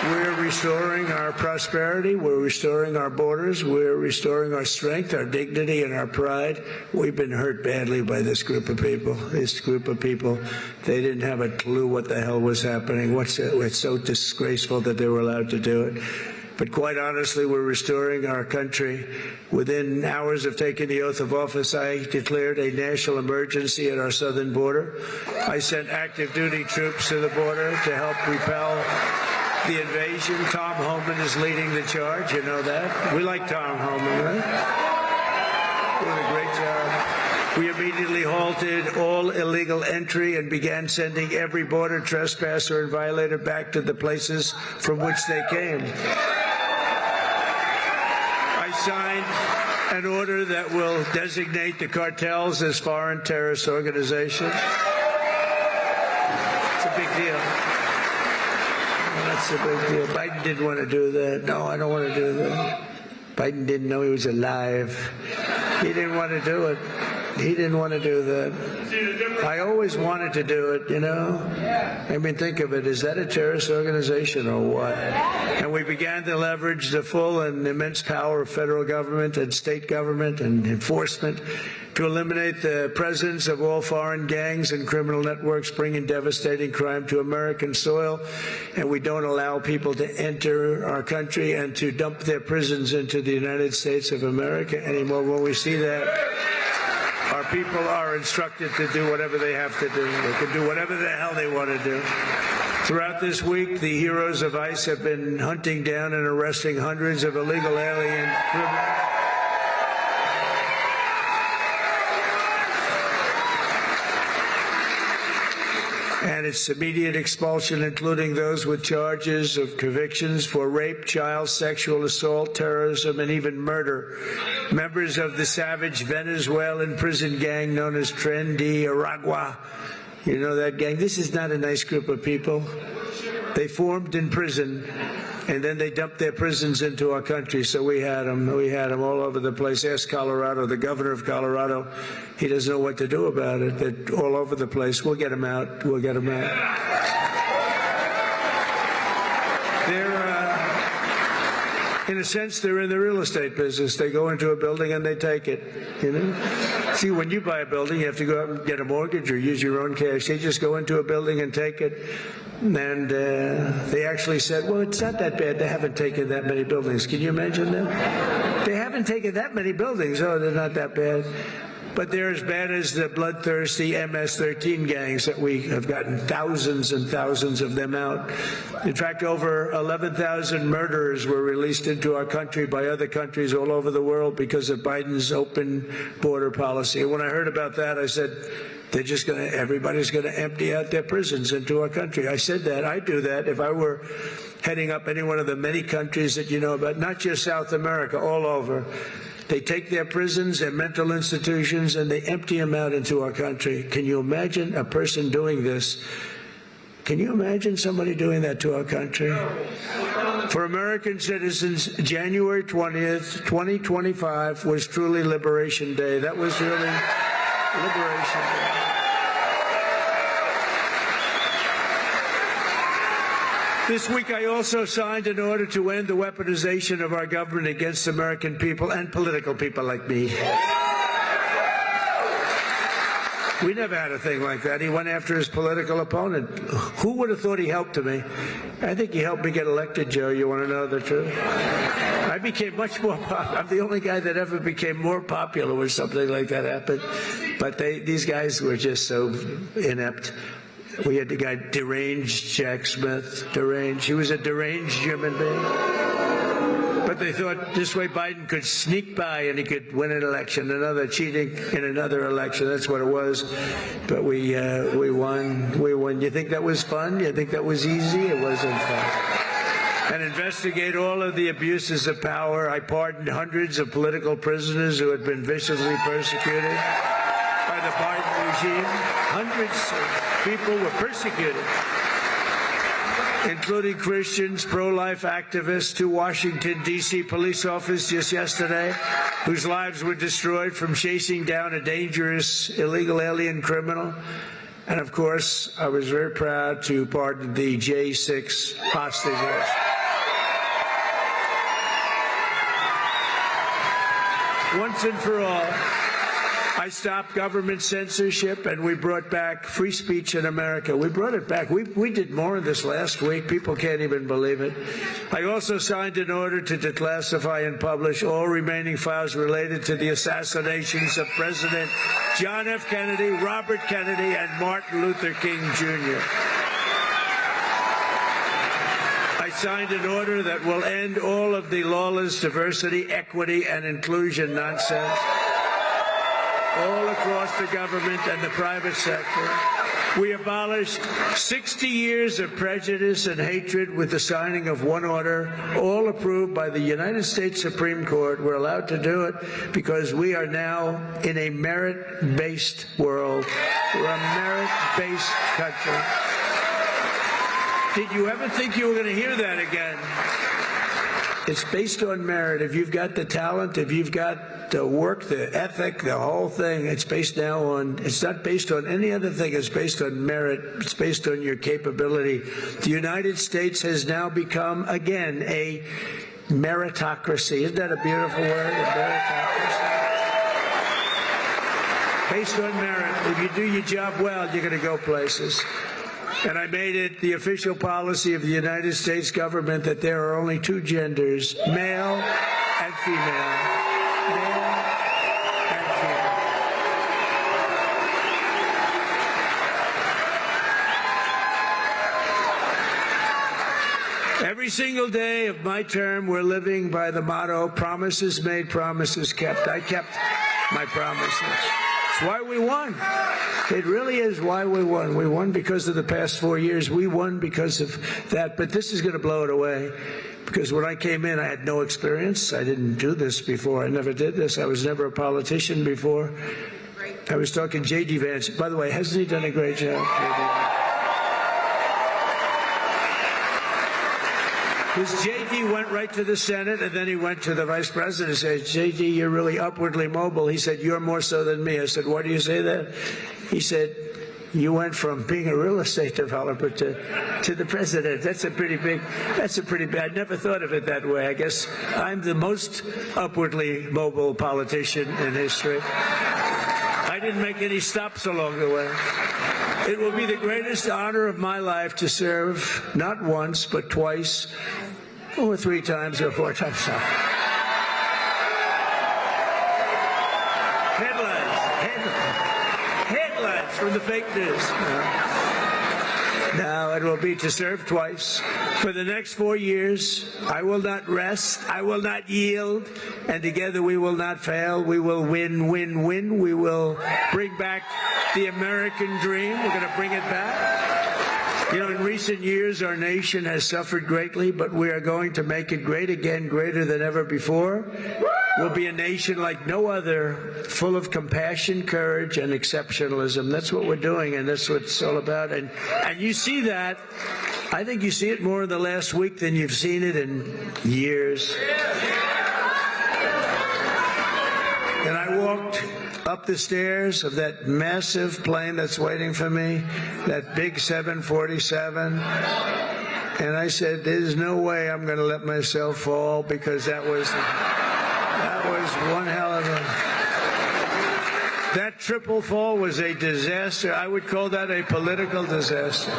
We're restoring our prosperity. We're restoring our borders. We're restoring our strength, our dignity, and our pride. We've been hurt badly by this group of people. This group of people, they didn't have a clue what the hell was happening. It's so disgraceful that they were allowed to do it. But quite honestly, we're restoring our country. Within hours of taking the oath of office, I declared a national emergency at our southern border. I sent active duty troops to the border to help repel the invasion. Tom Homan is leading the charge. You know that. We like Tom Homan, right? Doing a great job. We immediately halted all illegal entry and began sending every border trespasser and violator back to the places from which they came. I signed an order that will designate the cartels as foreign terrorist organizations. It's a big deal. That's a big deal. Biden didn't want to do that. No, I don't want to do that. Biden didn't know he was alive. He didn't want to do it. He didn't want to do that. I always wanted to do it, you know. I mean, think of it. Is that a terrorist organization or what? And we began to leverage the full and immense power of federal government and state government and enforcement to eliminate the presence of all foreign gangs and criminal networks bringing devastating crime to American soil. And we don't allow people to enter our country and to dump their prisons into the United States of America anymore. When we see that, our people are instructed to do whatever they have to do. They can do whatever the hell they want to do. Throughout this week, the heroes of ICE have been hunting down and arresting hundreds of illegal alien criminals. And its immediate expulsion, including those with charges of convictions for rape, child sexual assault, terrorism, and even murder. Members of the savage Venezuelan prison gang known as Tren de Aragua. You know that gang? This is not a nice group of people. They formed in prison, and then they dumped their prisons into our country. So we had them all over the place. Ask Colorado, the governor of Colorado. He doesn't know what to do about it. They're all over the place. We'll get them out. We'll get them out. In a sense, they're in the real estate business. They go into a building and they take it, you know? See, when you buy a building, you have to go out and get a mortgage or use your own cash. They just go into a building and take it. And they actually said, well, it's not that bad. They haven't taken that many buildings. Can you imagine that? They haven't taken that many buildings. Oh, they're not that bad. But they're as bad as the bloodthirsty MS-13 gangs that we have gotten thousands and thousands of them out. In fact, over 11,000 murderers were released into our country by other countries all over the world because of Biden's open border policy. And when I heard about that, I said, everybody's going to empty out their prisons into our country. I said that. I'd do that if I were heading up any one of the many countries that you know about, not just South America, all over. They take their prisons, their mental institutions, and they empty them out into our country. Can you imagine a person doing this? Can you imagine somebody doing that to our country? For American citizens, January 20th, 2025 was truly Liberation Day. That was really Liberation Day. This week, I also signed an order to end the weaponization of our government against American people and political people like me. We never had a thing like that. He went after his political opponent. Who would have thought he helped me? I think he helped me get elected, Joe. You want to know the truth? I became much more popular. I'm the only guy that ever became more popular when something like that happened. But these guys were just so inept. We had the guy deranged Jack Smith, deranged. He was a deranged human being. But they thought this way Biden could sneak by and he could win an election, another cheating in another election. That's what it was. But we won. We won. You think that was fun? You think that was easy? It wasn't fun. And investigate all of the abuses of power. I pardoned hundreds of political prisoners who had been viciously persecuted by the Biden regime. Hundreds of people were persecuted, including Christians, pro-life activists, 2 Washington, D.C. police officers just yesterday whose lives were destroyed from chasing down a dangerous illegal alien criminal. And, of course, I was very proud to pardon the J6 hostages. Once and for all, I stopped government censorship, and we brought back free speech in America. We brought it back. We did more of this last week. People can't even believe it. I also signed an order to declassify and publish all remaining files related to the assassinations of President John F. Kennedy, Robert Kennedy, and Martin Luther King, Jr. I signed an order that will end all of the lawless diversity, equity, and inclusion nonsense all across the government and the private sector. We abolished 60 years of prejudice and hatred with the signing of one order, all approved by the United States Supreme Court. We're allowed to do it because we are now in a merit-based world. We're a merit-based country. Did you ever think you were going to hear that again? It's based on merit. If you've got the talent, if you've got the work, the ethic, the whole thing, it's based now on, it's not based on any other thing. It's based on merit. It's based on your capability. The United States has now become, again, a meritocracy. Isn't that a beautiful word? A meritocracy. Based on merit. If you do your job well, you're going to go places. And I made it the official policy of the United States government that there are only 2 genders, male and female. Male and female. Every single day of my term, we're living by the motto, promises made, promises kept. I kept my promises. It's why we won. It really is why we won. We won because of the past 4 years. We won because of that. But this is going to blow it away. Because when I came in, I had no experience. I didn't do this before. I never did this. I was never a politician before. I was talking J.D. Vance. By the way, hasn't he done a great job? Because J.D. went right to the Senate, and then he went to the vice president and said, J.D., you're really upwardly mobile. He said, you're more so than me. I said, why do you say that? He said, you went from being a real estate developer to the president. That's a pretty big, I never thought of it that way. I guess I'm the most upwardly mobile politician in history. I didn't make any stops along the way. It will be the greatest honor of my life to serve not once, but twice, or 3 times, or 4 times. Headlines from the fake news. Now it will be to serve twice. For the next 4 years, I will not rest, I will not yield, and together we will not fail. We will win, win, win. We will bring back the American dream. We're going to bring it back. You know, in recent years, our nation has suffered greatly, but we are going to make it great again, greater than ever before. We'll be a nation like no other, full of compassion, courage, and exceptionalism. That's what we're doing, and that's what it's all about. And you see that. I think you see it more in the last week than you've seen it in years. And I walked up the stairs of that massive plane that's waiting for me, that big 747, and I said, there's no way I'm going to let myself fall, because that was one hell of a... That triple fall was a disaster. I would call that a political disaster.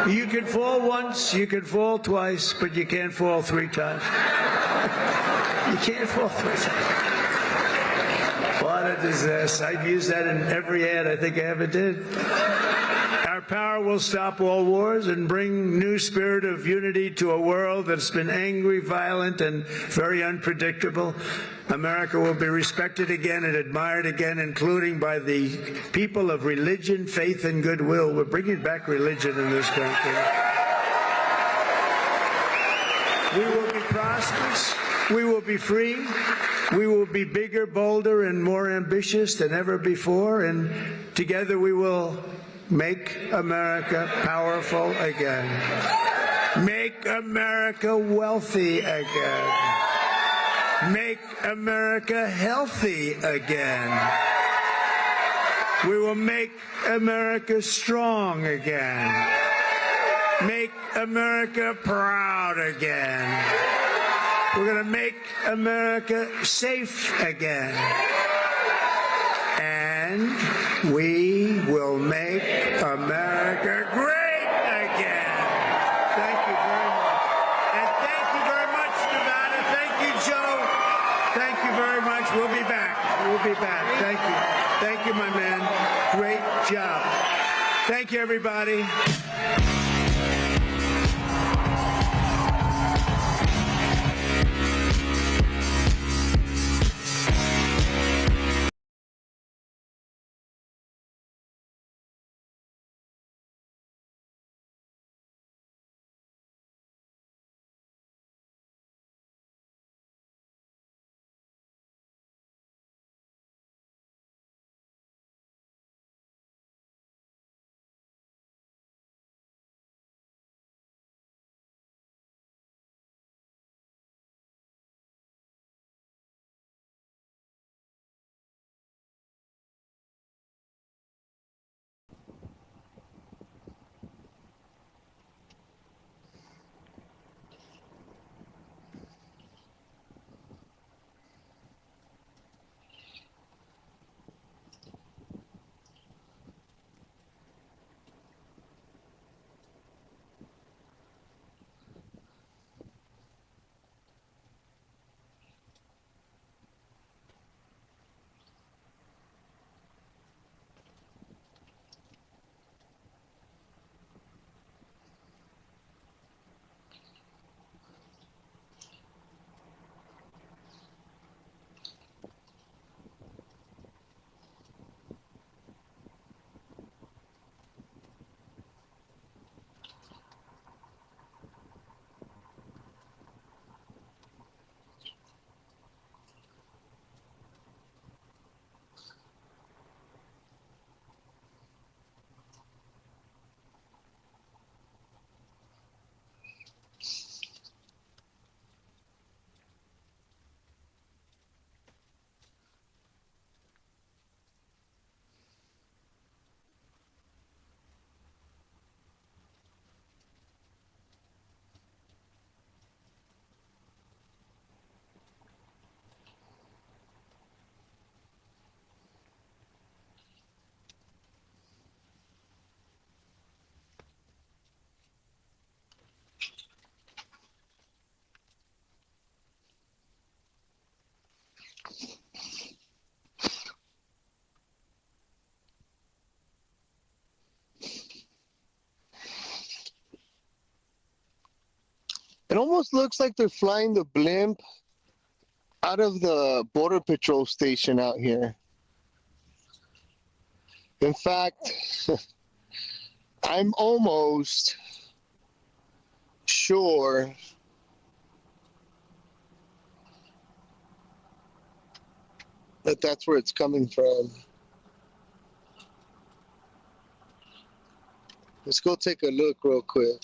You can fall once, you can fall twice, but you can't fall 3 times. You can't fall 3 times. What a disaster. I've used that in every ad I think I ever did. Our power will stop all wars and bring new spirit of unity to a world that's been angry, violent, and very unpredictable. America will be respected again and admired again, including by the people of religion, faith, and goodwill. We're bringing back religion in this country. We will be prosperous. We will be free. We will be bigger, bolder, and more ambitious than ever before. And together we will make America powerful again. Make America wealthy again. Make America healthy again. We will make America strong again. Make America proud again. We're going to make America safe again. And we will make America great again. Thank you very much. And thank you very much, Nevada. Thank you, Joe. Thank you very much. We'll be back. We'll be back. Thank you. Thank you, my man. Great job. Thank you, everybody. It almost looks like they're flying the blimp out of the Border Patrol station out here. In fact, I'm almost sure that that's where it's coming from. Let's go take a look real quick.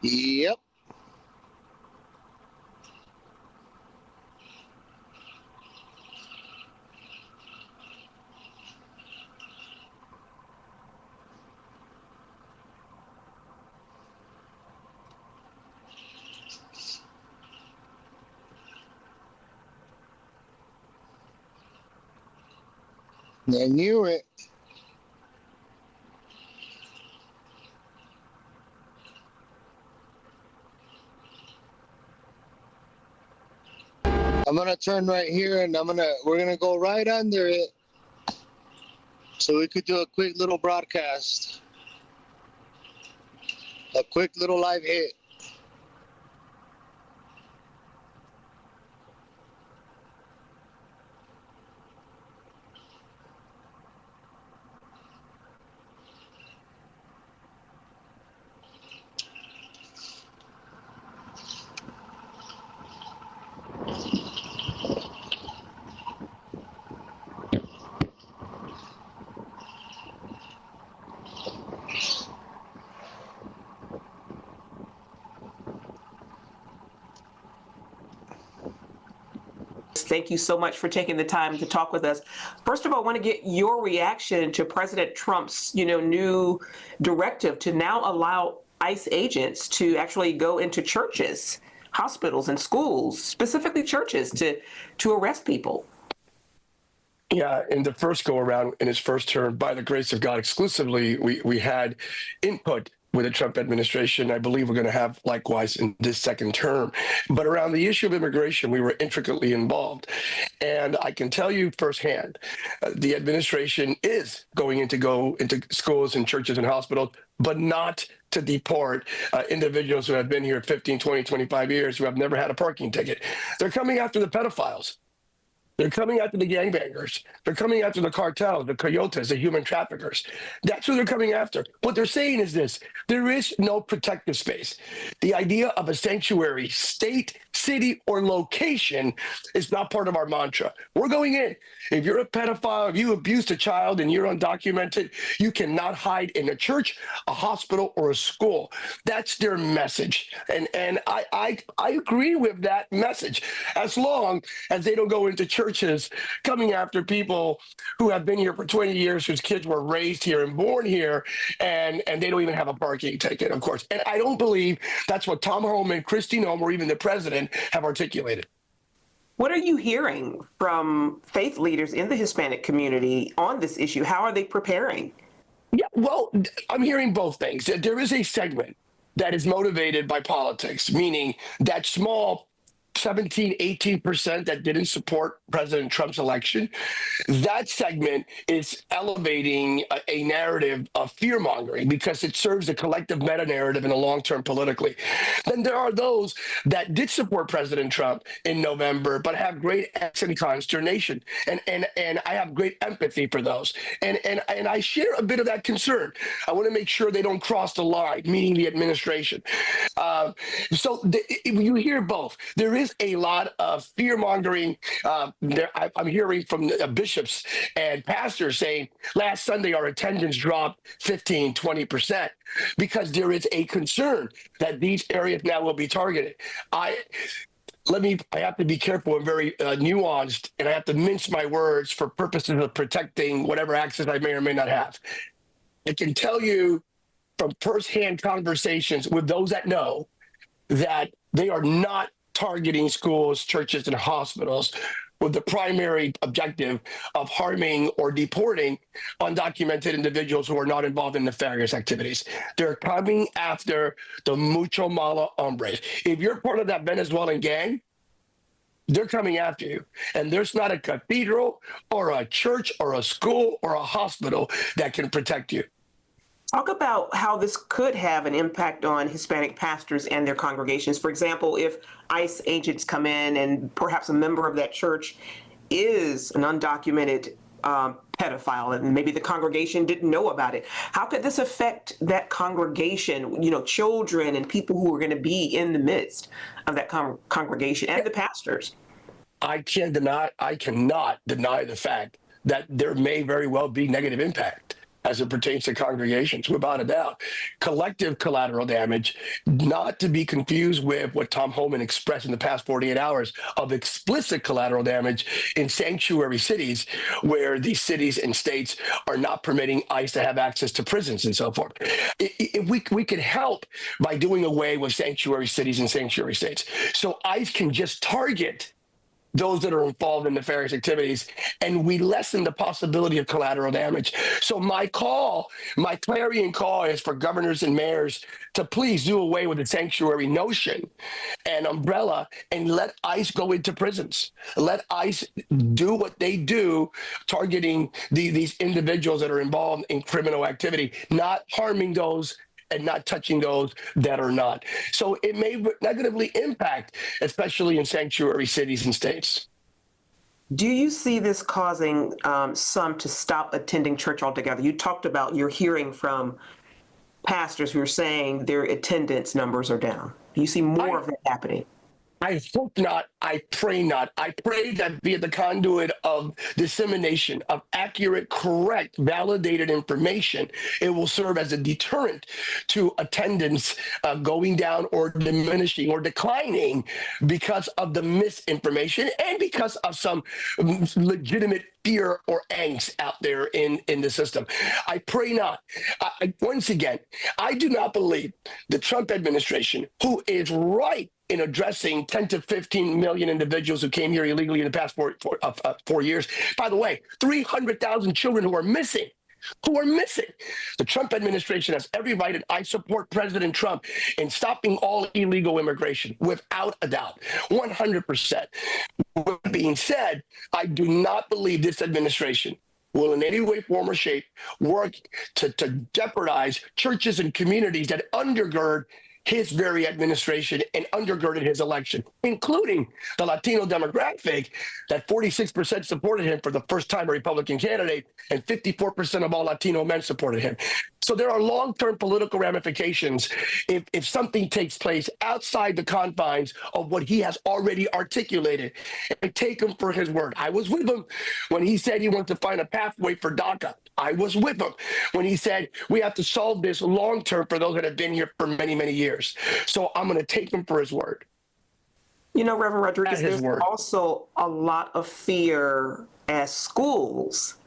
Yep. I knew it. I'm gonna turn right here and we're gonna go right under it so we could do a quick little broadcast. A quick little live hit. Thank you so much for taking the time to talk with us. First of all, I want to get your reaction to President Trump's, new directive to now allow ICE agents to actually go into churches, hospitals, and schools, specifically churches, to arrest people. Yeah, in the first go around in his first term, by the grace of God exclusively, we had input with the Trump administration. I believe we're going to have likewise in this second term. But around the issue of immigration, we were intricately involved. And I can tell you firsthand, the administration is going to go into schools and churches and hospitals, but not to deport individuals who have been here 15, 20, 25 years who have never had a parking ticket. They're coming after the pedophiles. They're coming after the gangbangers. They're coming after the cartels, the coyotes, the human traffickers. That's who they're coming after. What they're saying is this: there is no protective space. The idea of a sanctuary, state, city, or location is not part of our mantra. We're going in. If you're a pedophile, if you abused a child and you're undocumented, you cannot hide in a church, a hospital, or a school. That's their message. And I agree with that message, as long as they don't go into churches coming after people who have been here for 20 years, whose kids were raised here and born here, and they don't even have a parking ticket, of course. And I don't believe that's what Tom Homan, Kristi Noem, or even the president have articulated. What are you hearing from faith leaders in the Hispanic community on this issue? How are they preparing? Yeah, well, I'm hearing both things. There is a segment that is motivated by politics, meaning that small 17, 18% that didn't support President Trump's election. That segment is elevating a narrative of fear-mongering because it serves a collective meta-narrative in the long term politically. Then there are those that did support President Trump in November, but have great angst and consternation. And I have great empathy for those. And I share a bit of that concern. I want to make sure they don't cross the line, meaning the administration. You hear both. There is a lot of fear-mongering. I'm hearing from bishops and pastors saying last Sunday our attendance dropped 15, 20% because there is a concern that these areas now will be targeted. I have to be careful and very nuanced, and I have to mince my words for purposes of protecting whatever access I may or may not have. I can tell you from firsthand conversations with those that know that they are not targeting schools, churches, and hospitals with the primary objective of harming or deporting undocumented individuals who are not involved in nefarious activities. They're coming after the mucho mala hombres. If you're part of that Venezuelan gang, they're coming after you. And there's not a cathedral or a church or a school or a hospital that can protect you. Talk about how this could have an impact on Hispanic pastors and their congregations. For example, if ICE agents come in and perhaps a member of that church is an undocumented pedophile and maybe the congregation didn't know about it, how could this affect that congregation, children and people who are going to be in the midst of that congregation and the pastors? I cannot deny the fact that there may very well be negative impact as it pertains to congregations, without a doubt. Collective collateral damage, not to be confused with what Tom Homan expressed in the past 48 hours of explicit collateral damage in sanctuary cities, where these cities and states are not permitting ICE to have access to prisons and so forth. If we could help by doing away with sanctuary cities and sanctuary states, so ICE can just target those that are involved in nefarious activities, and we lessen the possibility of collateral damage. So my clarion call is for governors and mayors to please do away with the sanctuary notion and umbrella and let ICE go into prisons. Let ICE do what they do, targeting these individuals that are involved in criminal activity, not harming those and not touching those that are not. So it may negatively impact, especially in sanctuary cities and states. Do you see this causing some to stop attending church altogether? You talked about you're hearing from pastors who are saying their attendance numbers are down. Do you see more of that happening? I hope not. I pray not. I pray that via the conduit of dissemination of accurate, correct, validated information, it will serve as a deterrent to attendance going down or diminishing or declining because of the misinformation and because of some legitimate fear or angst out there in the system. I pray not. Once again, I do not believe the Trump administration, who is right in addressing 10 to 15 million individuals who came here illegally in the past 4 years. By the way, 300,000 children who are missing. The Trump administration has every right, and I support President Trump in stopping all illegal immigration, without a doubt, 100%. With that being said, I do not believe this administration will in any way, form, or shape work to jeopardize churches and communities that undergird his very administration and undergirded his election, including the Latino demographic that 46% supported him for the first time, a Republican candidate, and 54% of all Latino men supported him. So there are long-term political ramifications if something takes place outside the confines of what he has already articulated. And take him for his word. I was with him when he said he wanted to find a pathway for DACA. I was with him when he said we have to solve this long-term for those that have been here for many, many years. So I'm going to take him for his word. Reverend Rodriguez, there's also a lot of fear as schools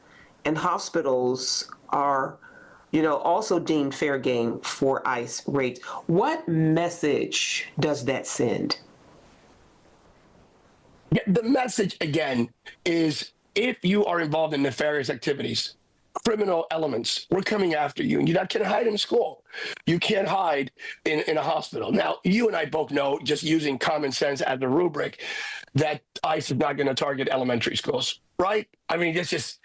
and hospitals are, also deemed fair game for ICE raids. What message does that send? Yeah, the message, again, is if you are involved in nefarious activities, criminal elements, we're coming after you. And you can't hide in school. You can't hide in a hospital. Now, you and I both know, just using common sense as a rubric, that ICE is not going to target elementary schools, right? I mean, it's just...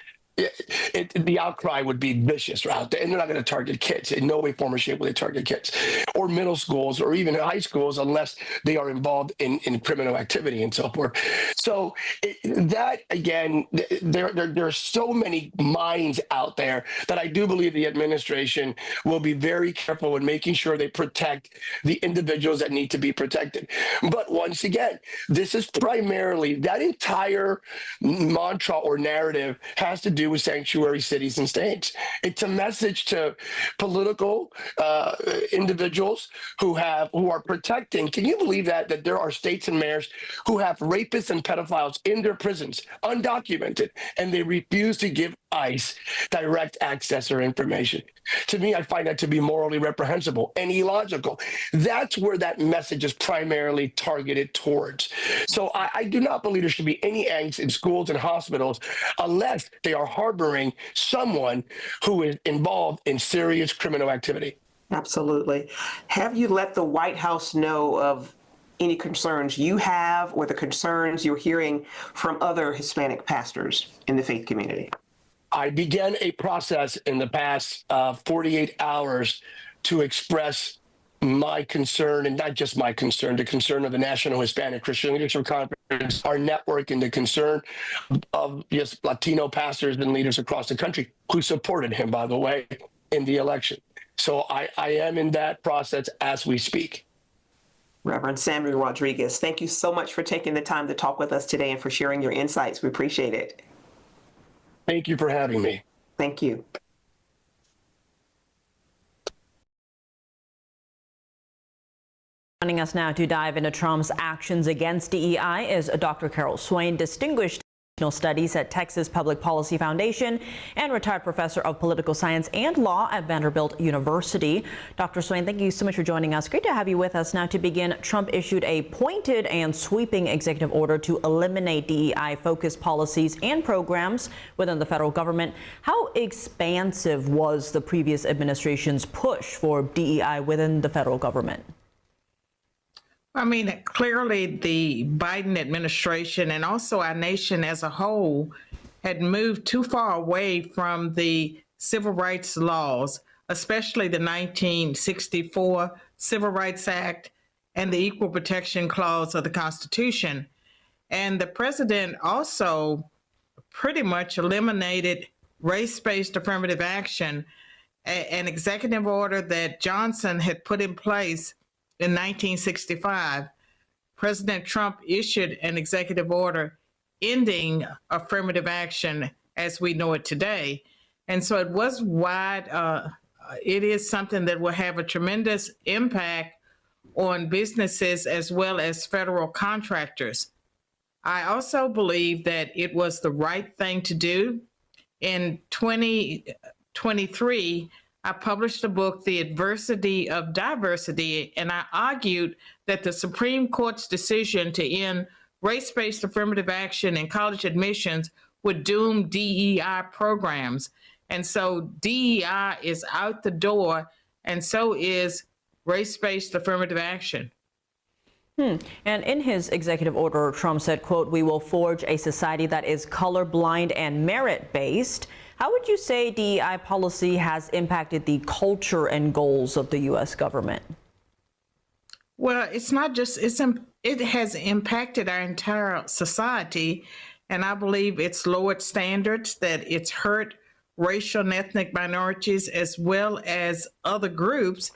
the outcry would be vicious out there, and they're not going to target kids. In no way, form, or shape will they target kids, or middle schools, or even high schools, unless they are involved in criminal activity and so forth. So that, again, there are so many minds out there that I do believe the administration will be very careful in making sure they protect the individuals that need to be protected. But once again, this is primarily, that entire mantra or narrative has to do do with sanctuary cities and states. It's a message to political individuals who are protecting. Can you believe that there are states and mayors who have rapists and pedophiles in their prisons, undocumented, and they refuse to give ICE direct access or information? To me, I find that to be morally reprehensible and illogical. That's where that message is primarily targeted towards. So I do not believe there should be any angst in schools and hospitals unless they are harboring someone who is involved in serious criminal activity. Absolutely. Have you let the White House know of any concerns you have or the concerns you're hearing from other Hispanic pastors in the faith community? I began a process in the past 48 hours to express my concern, and not just my concern, the concern of the National Hispanic Christian Leadership Conference, our network, and the concern of just Latino pastors and leaders across the country who supported him, by the way, in the election. So I am in that process as we speak. Reverend Samuel Rodriguez, thank you so much for taking the time to talk with us today and for sharing your insights. We appreciate it. Thank you for having me. Thank you. Joining us now to dive into Trump's actions against DEI is Dr. Carol Swain, distinguished studies at Texas Public Policy Foundation and retired professor of political science and law at Vanderbilt University. Dr. Swain, thank you so much for joining us. Great to have you with us. Now, to begin, Trump issued a pointed and sweeping executive order to eliminate DEI-focused policies and programs within the federal government. How expansive was the previous administration's push for DEI within the federal government? I mean, clearly the Biden administration and also our nation as a whole had moved too far away from the civil rights laws, especially the 1964 Civil Rights Act and the Equal Protection Clause of the Constitution. And the president also pretty much eliminated race-based affirmative action, an executive order that Johnson had put in place in 1965. President Trump issued an executive order ending affirmative action as we know it today. And so it was wide. It is something that will have a tremendous impact on businesses as well as federal contractors. I also believe that it was the right thing to do. In 2023, I published a book, The Adversity of Diversity, and I argued that the Supreme Court's decision to end race-based affirmative action in college admissions would doom DEI programs. And so DEI is out the door, and so is race-based affirmative action. And in his executive order, Trump said, quote, "We will forge a society that is colorblind and merit-based." How would you say DEI policy has impacted the culture and goals of the U.S. government? Well, it's not just, it has impacted our entire society. And I believe it's lowered standards, that it's hurt racial and ethnic minorities as well as other groups.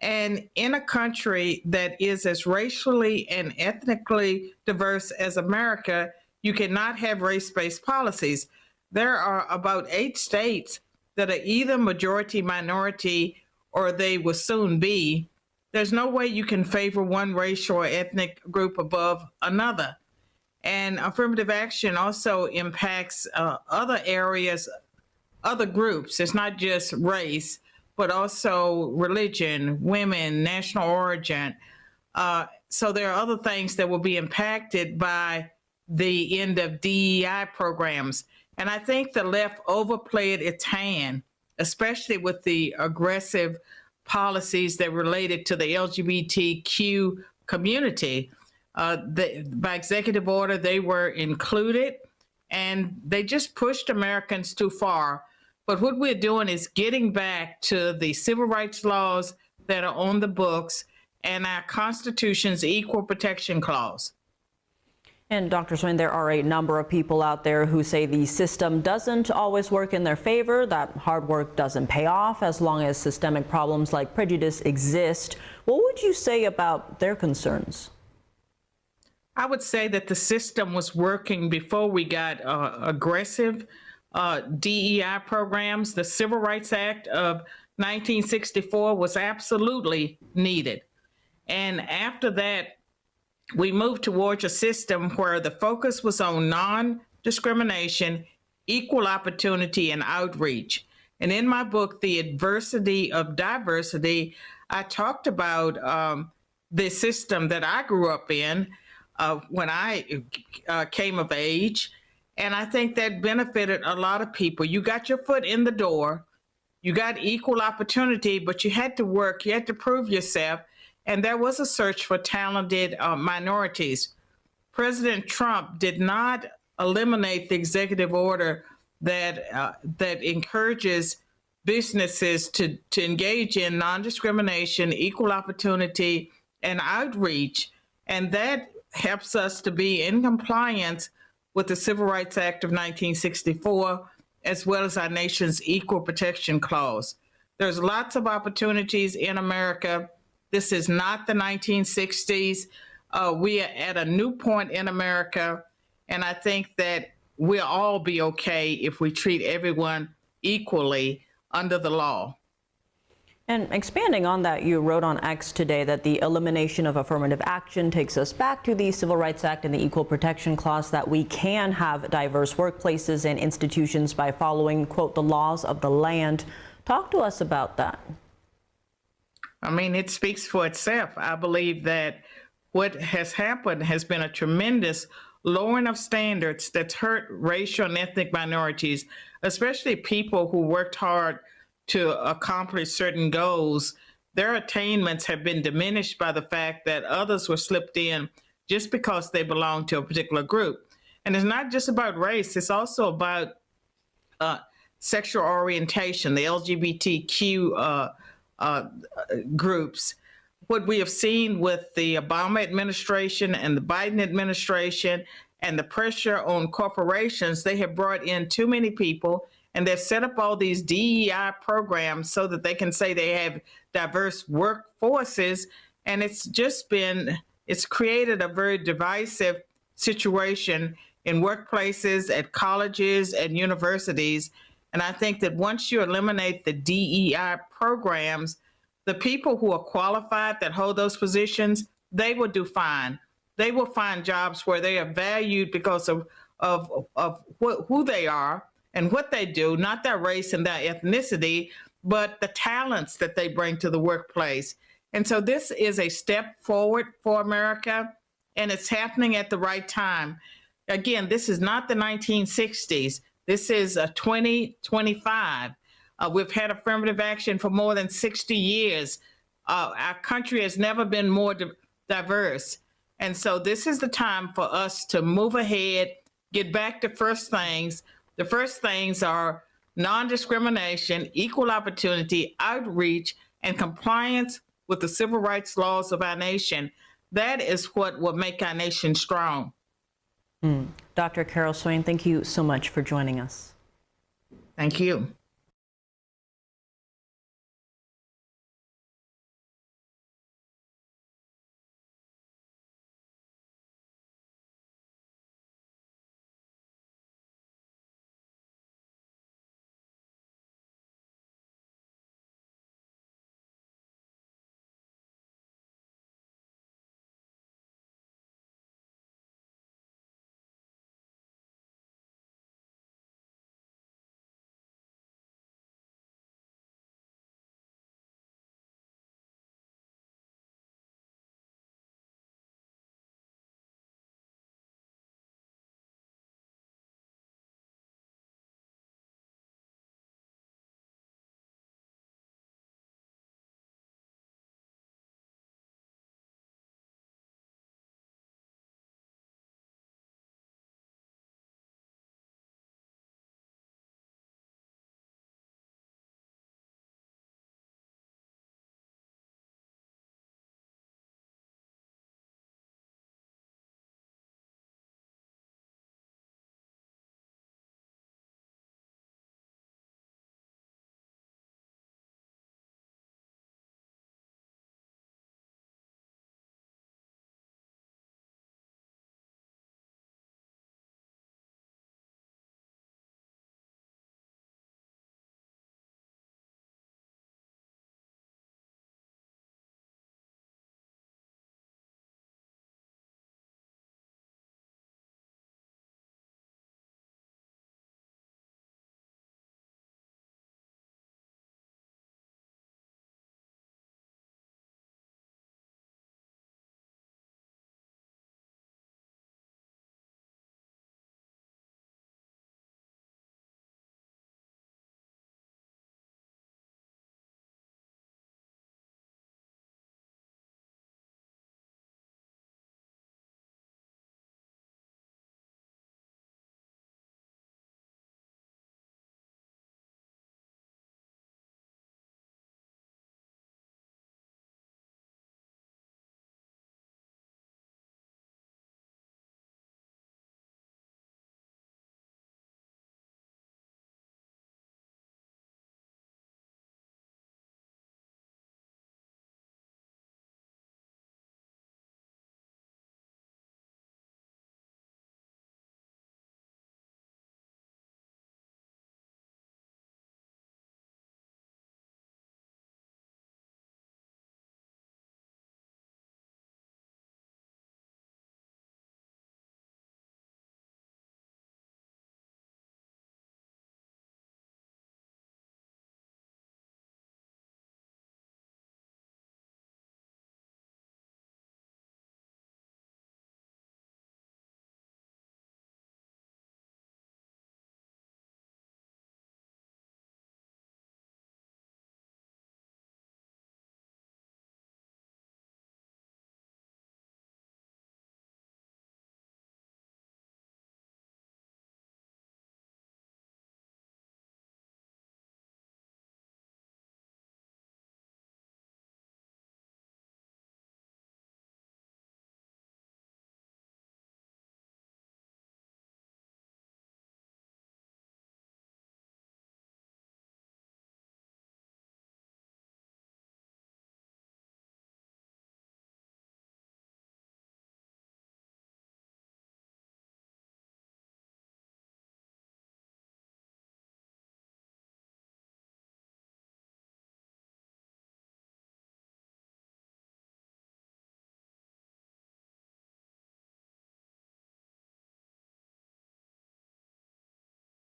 And in a country that is as racially and ethnically diverse as America, you cannot have race-based policies. There are about 8 states that are either majority minority or they will soon be. There's no way you can favor one racial or ethnic group above another. And affirmative action also impacts other areas, other groups. It's not just race, but also religion, women, national origin. So there are other things that will be impacted by the end of DEI programs. And I think the left overplayed its hand, especially with the aggressive policies that related to the LGBTQ community. By executive order, they were included, and they just pushed Americans too far. But what we're doing is getting back to the civil rights laws that are on the books and our Constitution's Equal Protection Clause. And Dr. Swain, there are a number of people out there who say the system doesn't always work in their favor, that hard work doesn't pay off as long as systemic problems like prejudice exist. What would you say about their concerns? I would say that the system was working before we got aggressive DEI programs. The Civil Rights Act of 1964 was absolutely needed. And after that, we moved towards a system where the focus was on non-discrimination, equal opportunity, and outreach. And in my book, The Adversity of Diversity, I talked about the system that I grew up in when I came of age. And I think that benefited a lot of people. You got your foot in the door, you got equal opportunity, but you had to work, you had to prove yourself. And there was a search for talented minorities. President Trump did not eliminate the executive order that encourages businesses to engage in non-discrimination, equal opportunity, and outreach. And that helps us to be in compliance with the Civil Rights Act of 1964, as well as our nation's Equal Protection Clause. There's lots of opportunities in America. This is not the 1960s. We are at a new point in America, and I think that we'll all be okay if we treat everyone equally under the law. And expanding on that, you wrote on X today that the elimination of affirmative action takes us back to the Civil Rights Act and the Equal Protection Clause, that we can have diverse workplaces and institutions by following, quote, the laws of the land. Talk to us about that. I mean, it speaks for itself. I believe that what has happened has been a tremendous lowering of standards that's hurt racial and ethnic minorities, especially people who worked hard to accomplish certain goals. Their attainments have been diminished by the fact that others were slipped in just because they belong to a particular group. And it's not just about race, it's also about sexual orientation, the LGBTQ groups. What we have seen with the Obama administration and the Biden administration and the pressure on corporations, they have brought in too many people, and they've set up all these DEI programs so that they can say they have diverse workforces. And it's created a very divisive situation in workplaces, at colleges, and universities. And I think that once you eliminate the DEI programs, the people who are qualified that hold those positions, they will do fine. They will find jobs where they are valued because of who they are and what they do, not their race and their ethnicity, but the talents that they bring to the workplace. And so this is a step forward for America, and it's happening at the right time. Again, this is not the 1960s. This is 2025. We've had affirmative action for more than 60 years. Our country has never been more diverse. And so this is the time for us to move ahead, get back to first things. The first things are non-discrimination, equal opportunity, outreach, and compliance with the civil rights laws of our nation. That is what will make our nation strong. Dr. Carol Swain, thank you so much for joining us. Thank you.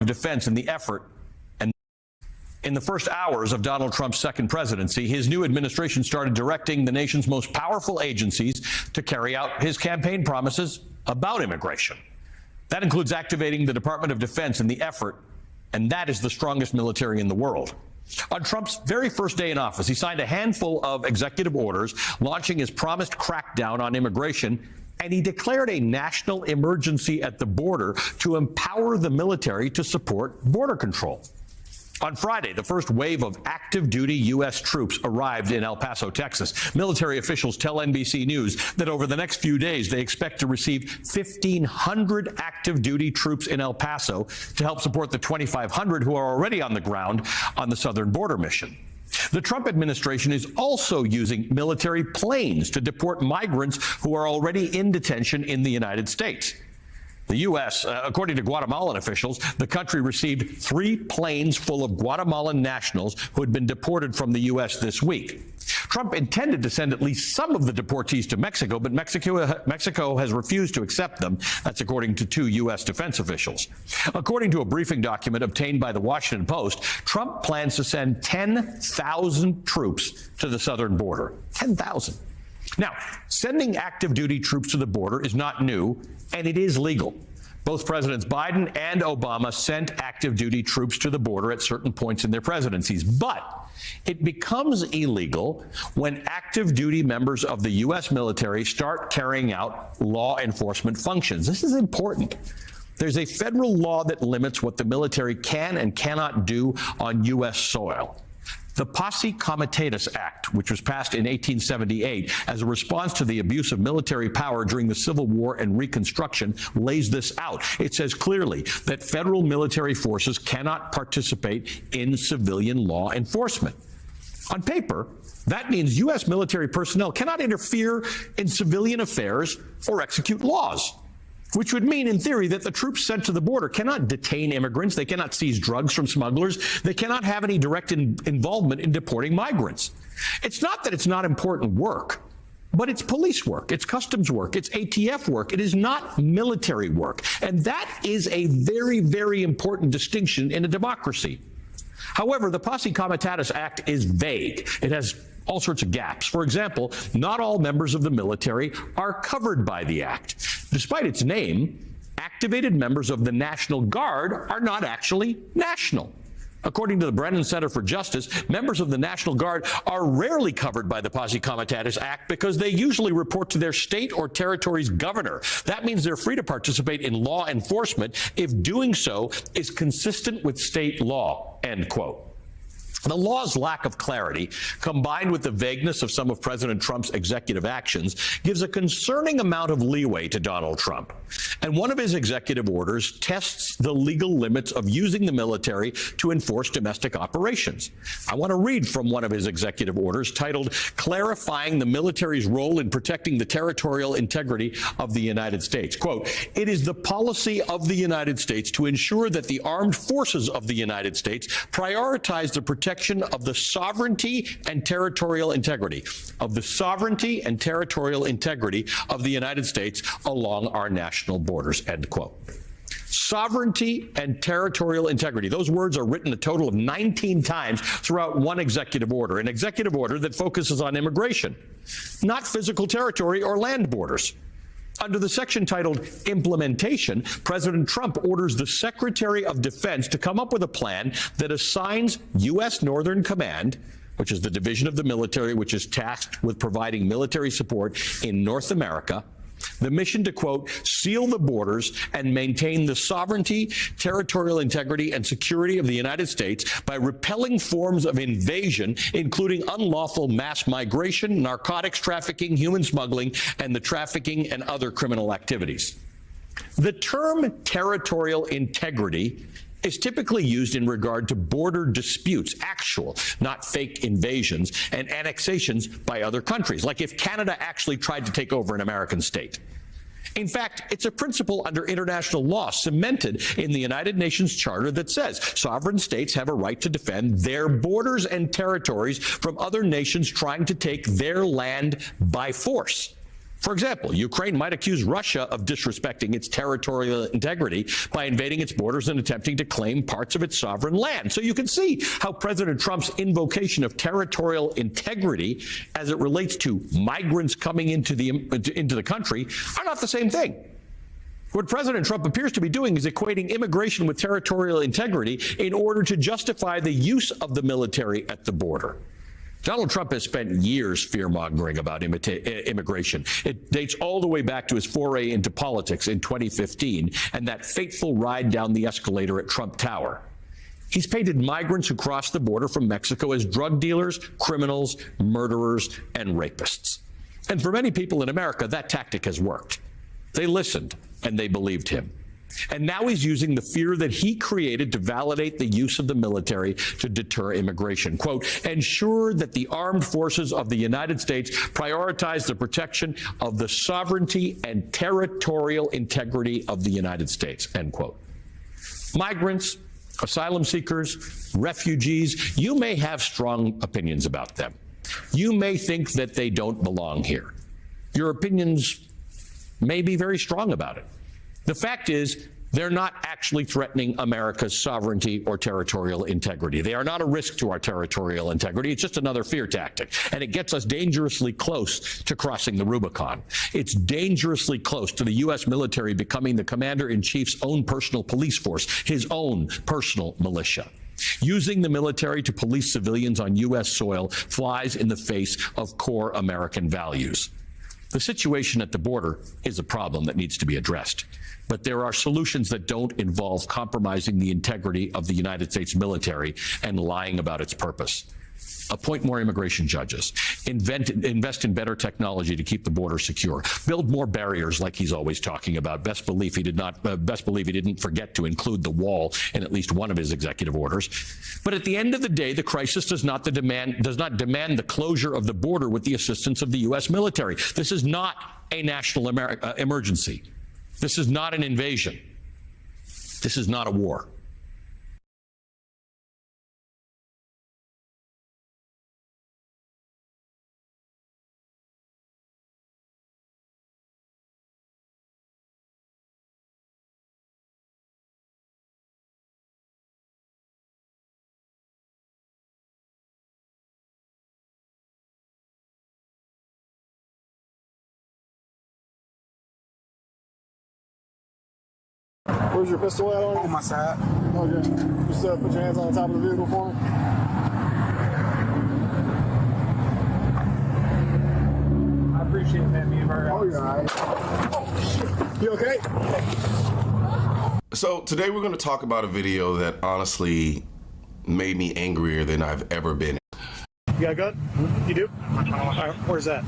Defense in the effort. And in the first hours of Donald Trump's second presidency, his new administration started directing the nation's most powerful agencies to carry out his campaign promises about immigration. That includes activating the Department of Defense in the effort, and that is the strongest military in the world. On Trump's very first day in office, he signed a handful of executive orders launching his promised crackdown on immigration, and he declared a national emergency at the border to empower the military to support border control. On Friday, the first wave of active duty U.S. troops arrived in El Paso, Texas. Military officials tell NBC News that over the next few days, they expect to receive 1,500 active duty troops in El Paso to help support the 2,500 who are already on the ground on the southern border mission. The Trump administration is also using military planes to deport migrants who are already in detention in the United States. The U.S., according to Guatemalan officials, the country received 3 planes full of Guatemalan nationals who had been deported from the U.S. this week. Trump intended to send at least some of the deportees to Mexico, but Mexico has refused to accept them. That's according to 2 U.S. defense officials. According to a briefing document obtained by the Washington Post, Trump plans to send 10,000 troops to the southern border. 10,000. Now, sending active duty troops to the border is not new, and it is legal. Both Presidents Biden and Obama sent active duty troops to the border at certain points in their presidencies. But it becomes illegal when active duty members of the U.S. military start carrying out law enforcement functions. This is important. There's a federal law that limits what the military can and cannot do on U.S. soil. The Posse Comitatus Act, which was passed in 1878 as a response to the abuse of military power during the Civil War and Reconstruction, lays this out. It says clearly that federal military forces cannot participate in civilian law enforcement. On paper, that means U.S. military personnel cannot interfere in civilian affairs or execute laws, which would mean, in theory, that the troops sent to the border cannot detain immigrants, they cannot seize drugs from smugglers, they cannot have any direct involvement in deporting migrants. It's not that it's not important work, but it's police work, it's customs work, it's ATF work. It is not military work. And that is a very, very important distinction in a democracy. However, the Posse Comitatus Act is vague. It has all sorts of gaps. For example, not all members of the military are covered by the act. Despite its name, activated members of the National Guard are not actually national. According to the Brennan Center for Justice, members of the National Guard are rarely covered by the Posse Comitatus Act because they usually report to their state or territory's governor. That means they're free to participate in law enforcement if doing so is consistent with state law, end quote. The law's lack of clarity, combined with the vagueness of some of President Trump's executive actions, gives a concerning amount of leeway to Donald Trump. And one of his executive orders tests the legal limits of using the military to enforce domestic operations. I want to read from one of his executive orders titled Clarifying the Military's Role in Protecting the Territorial Integrity of the United States. Quote, "It is the policy of the United States to ensure that the armed forces of the United States prioritize the protection of the sovereignty and territorial integrity of the United States along our national borders," end quote. Sovereignty and territorial integrity. Those words are written a total of 19 times throughout one executive order, an executive order that focuses on immigration, not physical territory or land borders. Under the section titled Implementation, President Trump orders the Secretary of Defense to come up with a plan that assigns U.S. Northern Command, which is the division of the military which is tasked with providing military support in North America, the mission to, quote, seal the borders and maintain the sovereignty, territorial integrity, and security of the United States by repelling forms of invasion, including unlawful mass migration, narcotics trafficking, human smuggling, and the trafficking and other criminal activities. The term territorial integrity is typically used in regard to border disputes, actual, not fake invasions, and annexations by other countries, like if Canada actually tried to take over an American state. In fact, it's a principle under international law cemented in the United Nations Charter that says sovereign states have a right to defend their borders and territories from other nations trying to take their land by force. For example, Ukraine might accuse Russia of disrespecting its territorial integrity by invading its borders and attempting to claim parts of its sovereign land. So you can see how President Trump's invocation of territorial integrity as it relates to migrants coming into the country are not the same thing. What President Trump appears to be doing is equating immigration with territorial integrity in order to justify the use of the military at the border. Donald Trump has spent years fear-mongering about immigration. It dates all the way back to his foray into politics in 2015 and that fateful ride down the escalator at Trump Tower. He's painted migrants who cross the border from Mexico as drug dealers, criminals, murderers, and rapists. And for many people in America, that tactic has worked. They listened and they believed him. And now he's using the fear that he created to validate the use of the military to deter immigration. Quote, ensure that the armed forces of the United States prioritize the protection of the sovereignty and territorial integrity of the United States, end quote. Migrants, asylum seekers, refugees, you may have strong opinions about them. You may think that they don't belong here. Your opinions may be very strong about it. The fact is, they're not actually threatening America's sovereignty or territorial integrity. They are not a risk to our territorial integrity. It's just another fear tactic. And it gets us dangerously close to crossing the Rubicon. It's dangerously close to the U.S. military becoming the commander-in-chief's own personal police force, his own personal militia. Using the military to police civilians on U.S. soil flies in the face of core American values. The situation at the border is a problem that needs to be addressed. But there are solutions that don't involve compromising the integrity of the United States military and lying about its purpose. Appoint more immigration judges. Invest in better technology to keep the border secure. Build more barriers like he's always talking about. Best believe he didn't forget to include the wall in at least one of his executive orders. But at the end of the day, the crisis does not demand the closure of the border with the assistance of the U.S. military. This is not a national emergency. This is not an invasion. This is not a war. Where's your pistol at on my side. Okay. Just put your hands on the top of the vehicle for me. I appreciate it, man. Being very honest. Oh, you're all right. You okay? So today we're going to talk about a video that honestly made me angrier than I've ever been. You got a gun? You do? All right. Where's that?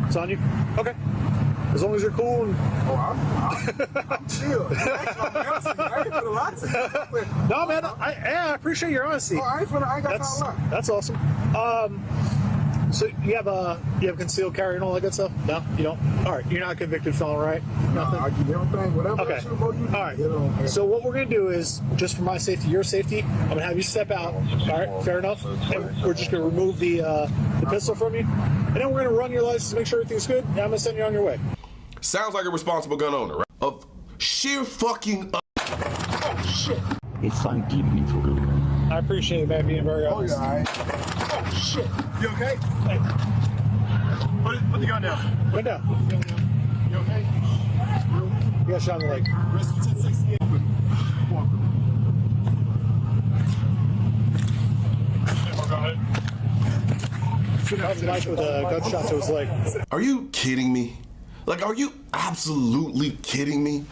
It's on you? Okay. As long as you're cool. And... I'm chill. No, man. I appreciate your honesty. I got that's awesome. So you have concealed carry and all that good stuff? No, you don't. All right, you're not a convicted felon, right? Nothing. Okay. All right. So what we're gonna do is, just for my safety, your safety, I'm gonna have you step out. All right, fair enough. And we're just gonna remove the pistol from you, and then we're gonna run your license, make sure everything's good, and I'm gonna send you on your way. Sounds like a responsible gun owner, right? Of sheer fucking. Oh shit. It's fun keeping me for real. I appreciate it, man, being very honest. Oh, yeah, oh shit. You okay? Hey. Put the gun down. Put it down. You okay? You got shot in the leg. Rest 1068. Go ahead. With a gunshot to his leg. Are you kidding me? Like, are you absolutely kidding me?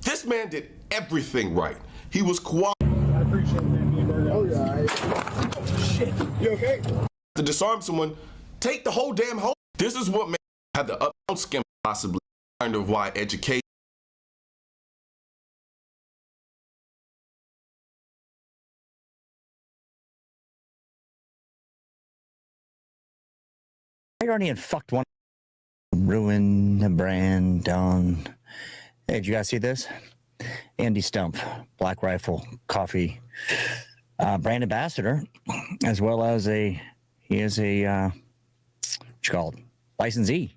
This man did everything right. He was quiet. I appreciate it, man. Oh, yeah. Oh, shit. You okay? To disarm someone, take the whole damn home. This is what made had the uptown skim possibly kind of why education. I already had fucked one. Ruin the brand down. Hey, did you guys see this? Andy Stump, Black Rifle Coffee brand ambassador, as well as he is a what you call it, licensee.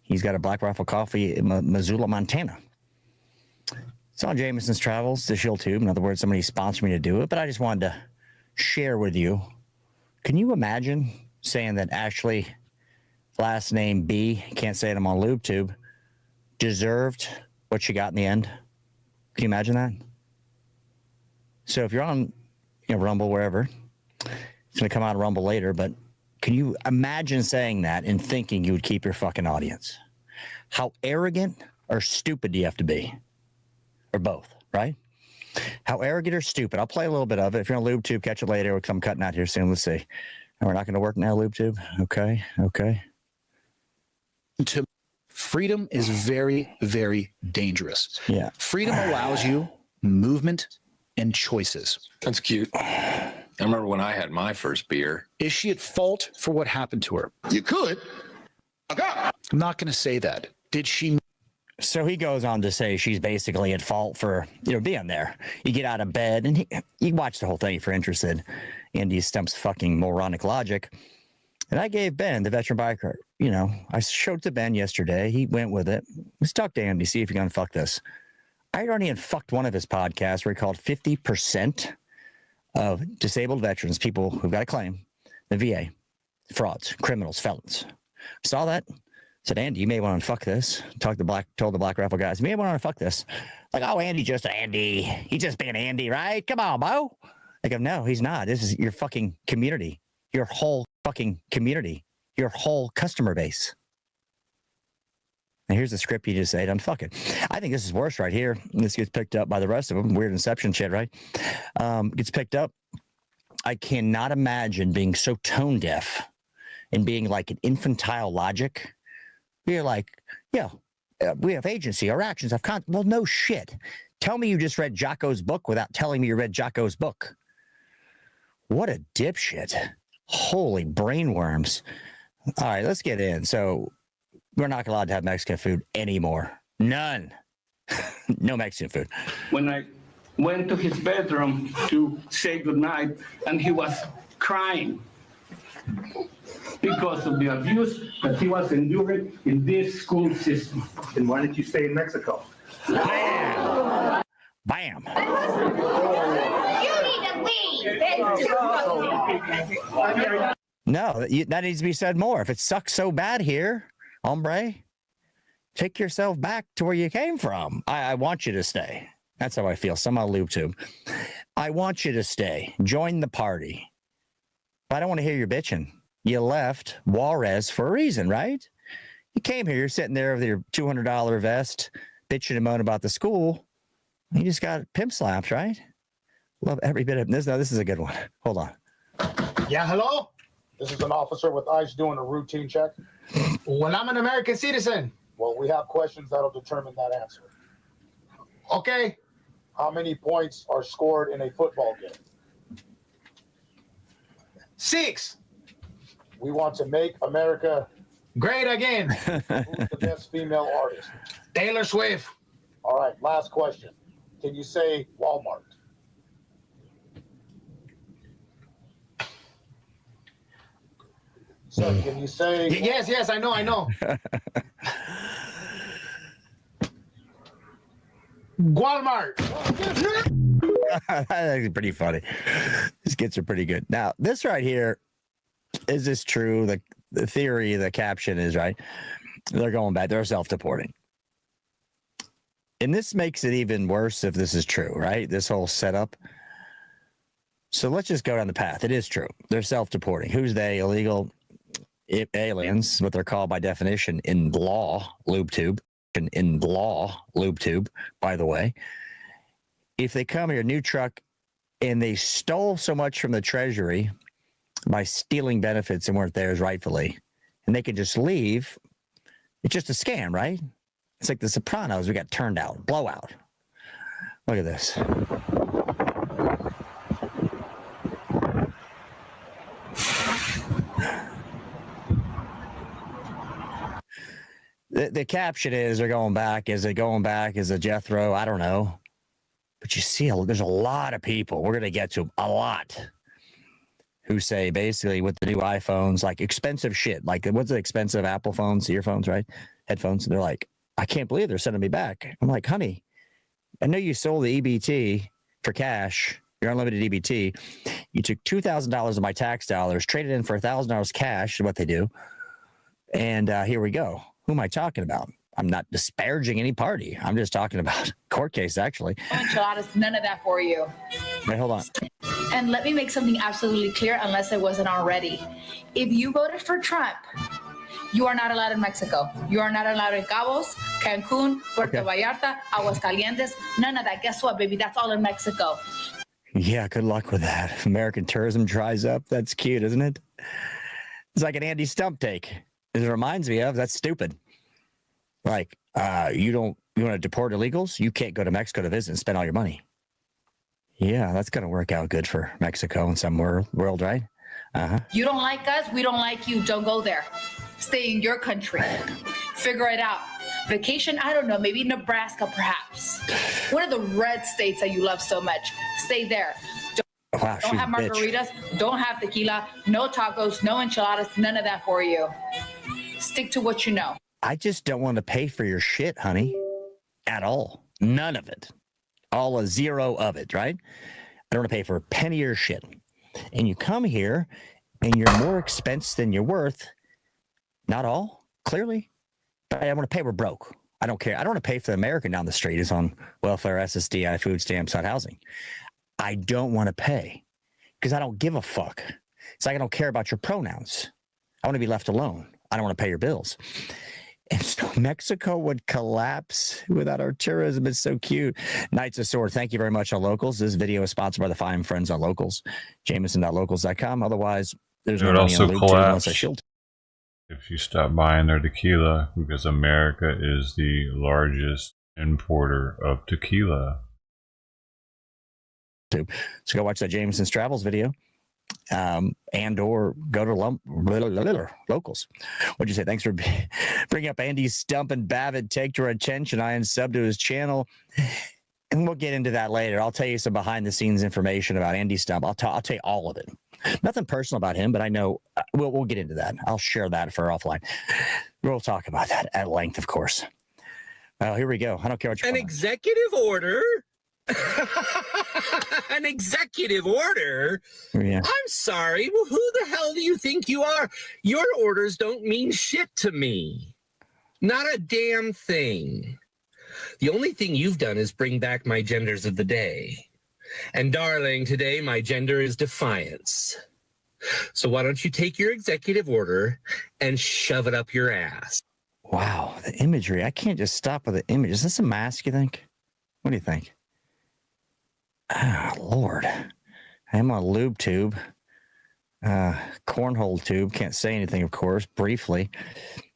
He's got a Black Rifle Coffee in Missoula, Montana. It's on Jameson's Travels, the Shield Tube. In other words, somebody sponsored me to do it, but I just wanted to share with you. Can you imagine saying that Ashley, last name B, can't say it, I'm on LubeTube, deserved what she got in the end? Can you imagine that? So if you're on Rumble, wherever, it's going to come out of Rumble later, but can you imagine saying that and thinking you would keep your fucking audience? How arrogant or stupid do you have to be? Or both, right? How arrogant or stupid? I'll play a little bit of it. If you're on LubeTube, catch it later. I'm cutting out here soon. Let's see. And we're not going to work now, LubeTube. Okay. Freedom is very, very dangerous. Yeah. Freedom allows you movement and choices. That's cute. I remember when I had my first beer. Is she at fault for what happened to her? You could. I'm not going to say that. Did she? So he goes on to say she's basically at fault for, being there. You get out of bed, and you watch the whole thing if you're interested. Andy Stump's fucking moronic logic. And I gave Ben, the veteran biker, I showed to Ben yesterday. He went with it. Let's talk to Andy, see if you're going to fuck this. I already had fucked one of his podcasts where he called 50% of disabled veterans, people who've got a claim, the VA, frauds, criminals, felons. Saw that. Said, Andy, you may want to unfuck this. Told the Black Rifle guys, you may want to unfuck this. Like, oh, Andy, just Andy. He's just being Andy, right? Come on, Bo. I go, no, he's not. This is your fucking community. Your whole fucking community. Your whole customer base. And here's the script you just said, unfuck it. I think this is worse right here. This gets picked up by the rest of them. Weird Inception shit, right? Gets picked up. I cannot imagine being so tone deaf and being like an infantile logic. You're like, we have agency. Our actions have well, no shit. Tell me you just read Jocko's book without telling me you read Jocko's book. What a dipshit. Holy brainworms. All right, let's get in. So we're not allowed to have Mexican food anymore. None. No Mexican food. When I went to his bedroom to say goodnight, and he was crying because of the abuse that he was enduring in this school system. Then why did you stay in Mexico? Bam! Bam! You need to leave. No, that needs to be said more. If it sucks so bad here, hombre, take yourself back to where you came from. I want you to stay. That's how I feel. Somehow LubeTube. I want you to stay. Join the party. But I don't want to hear you bitching. You left Juarez for a reason, right? You came here, you're sitting there with your $200 vest, bitching and moaning about the school. You just got pimp slapped, right? Love every bit of this. Now, this is a good one. Hold on. Yeah, hello? This is an officer with ICE doing a routine check. Well, I'm an American citizen. Well, we have questions that'll determine that answer. Okay. How many points are scored in a football game? 6. We want to make America great again. Who's the best female artist? Taylor Swift. All right, last question. Can you say Walmart? So can you say... Yes, I know. Walmart. That's pretty funny. These skits are pretty good. Now, this right here, is this true? The theory, the caption is, right? They're going back. They're self-deporting. And this makes it even worse if this is true, right? This whole setup. So let's just go down the path. It is true. They're self-deporting. Who's they? Illegal aliens, what they're called by definition in law, LubeTube. In law, LubeTube, by the way. If they come here, new truck, and they stole so much from the Treasury by stealing benefits and weren't theirs rightfully, and they could just leave, it's just a scam, right? It's like The Sopranos. We got turned out, blowout. Look at this. The caption is they're going back. Is it going back? Is it Jethro? I don't know. But you see, there's a lot of people. We're going to get to a lot who say basically with the new iPhones, like expensive shit. Like what's the expensive Apple phones, earphones, right? headphones. And they're like, I can't believe they're sending me back. I'm like, honey, I know you sold the EBT for cash, your unlimited EBT. You took $2,000 of my tax dollars, traded in for $1,000 cash, is what they do. And here we go. Who am I talking about? I'm not disparaging any party. I'm just talking about court case, actually. Enchiladas, none of that for you. Wait, hold on. And let me make something absolutely clear, unless it wasn't already. If you voted for Trump, you are not allowed in Mexico. You are not allowed in Cabos, Cancun, Puerto Vallarta, Aguascalientes, none of that. Guess what, baby? That's all in Mexico. Yeah, good luck with that. American tourism dries up. That's cute, isn't it? It's like an Andy Stump take. It reminds me of, that's stupid. Like, you want to deport illegals? You can't go to Mexico to visit and spend all your money. Yeah, that's going to work out good for Mexico and some world, right? Uh-huh. You don't like us, we don't like you. Don't go there. Stay in your country. Figure it out. Vacation, I don't know, maybe Nebraska perhaps. One of the red states that you love so much. Stay there. Don't have margaritas, don't have tequila, no tacos, no enchiladas, none of that for you. Stick to what you know. I just don't want to pay for your shit, honey. At all. None of it. All a zero of it, right? I don't want to pay for a penny of your shit. And you come here and you're more expensive than you're worth. Not all, clearly. But I want to pay. We're broke. I don't care. I don't want to pay for the American down the street who's on welfare, SSDI, food stamps, HUD housing. I don't want to pay because I don't give a fuck. It's like I don't care about your pronouns. I want to be left alone. I don't want to pay your bills. And so Mexico would collapse without our tourism. It's so cute. Knights of Sword, thank you very much, on Locals. This video is sponsored by the fine friends on Locals, Jameson.locals.com. Otherwise, there's no money on Loop unless I shield. If you stop buying their tequila, because America is the largest importer of tequila. So go watch that Jameson's Travels video. And or go to Locals. What'd you say? Thanks for bringing up Andy Stump and Babbitt. Take to our attention. I sub to his channel, and we'll get into that later. I'll tell you some behind the scenes information about Andy Stump. I'll tell you all of it. Nothing personal about him, but I know we'll get into that. I'll share that for offline. We'll talk about that at length, of course. Here we go. I don't care what you're. An executive order. An executive order? Yeah. I'm sorry. Well, who the hell do you think you are? Your orders don't mean shit to me. Not a damn thing. The only thing you've done is bring back my genders of the day. And darling, today my gender is defiance. So why don't you take your executive order and shove it up your ass? Wow, the imagery. I can't just stop with the image. Is this a mask, you think? What do you think? Ah, Lord. I'm on a lube tube. Cornhole tube. Can't say anything, of course, briefly.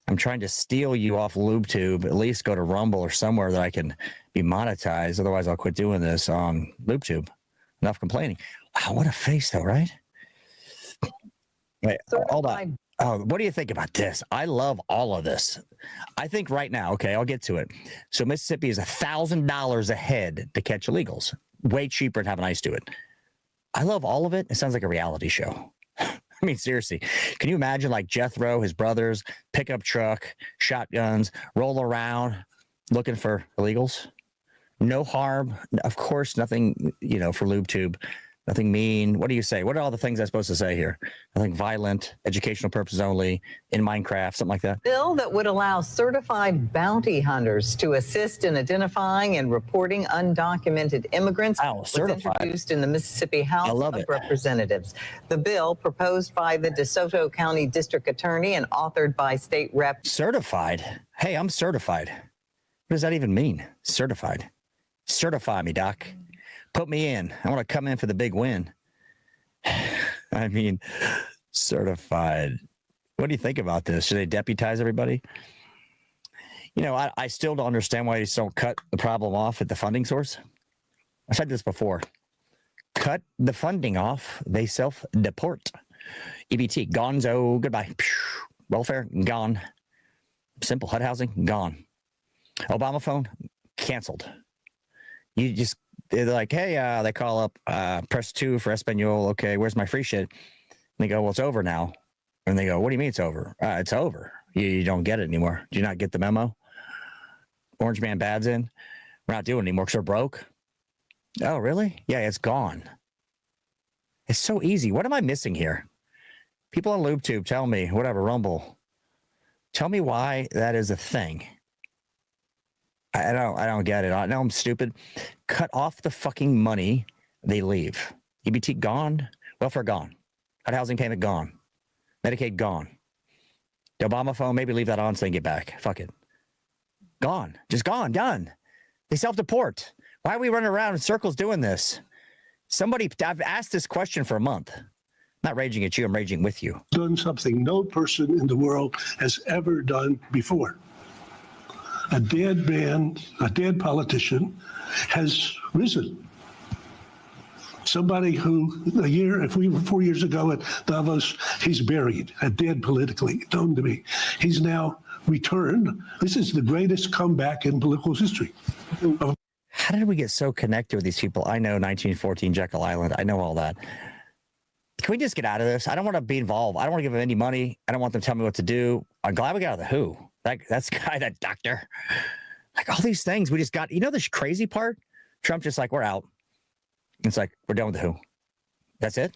I'm trying to steal you off lube tube. At least go to Rumble or somewhere that I can be monetized. Otherwise, I'll quit doing this on lube tube. Enough complaining. Wow, what a face, though, right? Wait, hold on. Oh, what do you think about this? I love all of this. I think right now, okay, I'll get to it. So Mississippi is $1,000 a head to catch illegals. Way cheaper than having ICE do it. I love all of it. It sounds like a reality show. I mean, seriously, can you imagine like Jethro, his brothers, pickup truck, shotguns, roll around looking for illegals? No harm. Of course, nothing, for lube tube. Nothing mean. What do you say? What are all the things I'm supposed to say here? Nothing violent, educational purposes only, in Minecraft, something like that. Bill that would allow certified bounty hunters to assist in identifying and reporting undocumented immigrants was introduced in the Mississippi House of Representatives. The bill, proposed by the DeSoto County District Attorney and authored by State Rep. Certified? Hey, I'm certified. What does that even mean? Certified. Certify me, Doc. Put me in. I want to come in for the big win. I mean, certified. What do you think about this? Should they deputize everybody? I still don't understand why you don't cut the problem off at the funding source. I've said this before. Cut the funding off. They self-deport. EBT, gonzo, goodbye. Welfare, gone. Simple. HUD housing, gone. Obama phone, canceled. They're like, hey, they call up, press 2 for Espanol. Okay, where's my free shit? And they go, well, it's over now. And they go, what do you mean it's over? It's over. You don't get it anymore. Do you not get the memo? Orange Man Bad's in. We're not doing it anymore because we're broke. Oh, really? Yeah, it's gone. It's so easy. What am I missing here? People on LoopTube, tell me, whatever, Rumble. Tell me why that is a thing. I don't get it. I know I'm stupid. Cut off the fucking money, they leave. EBT gone, welfare gone, HUD housing payment gone, Medicaid gone. The Obama phone, maybe leave that on so they can get back. Fuck it. Gone. Just gone. Done. They self-deport. Why are we running around in circles doing this? I've asked this question for a month. I'm not raging at you, I'm raging with you. Done something no person in the world has ever done before. A dead man, a dead politician has risen. Somebody who 4 years ago at Davos, he's buried, dead politically, known to me. He's now returned. This is the greatest comeback in political history. How did we get so connected with these people? I know 1914 Jekyll Island. I know all that. Can we just get out of this? I don't want to be involved. I don't want to give them any money. I don't want them to tell me what to do. I'm glad we got out of the WHO. That's guy, that doctor. Like all these things we just got. You know the crazy part? Trump just like, we're out. It's like, we're done with the WHO. That's it?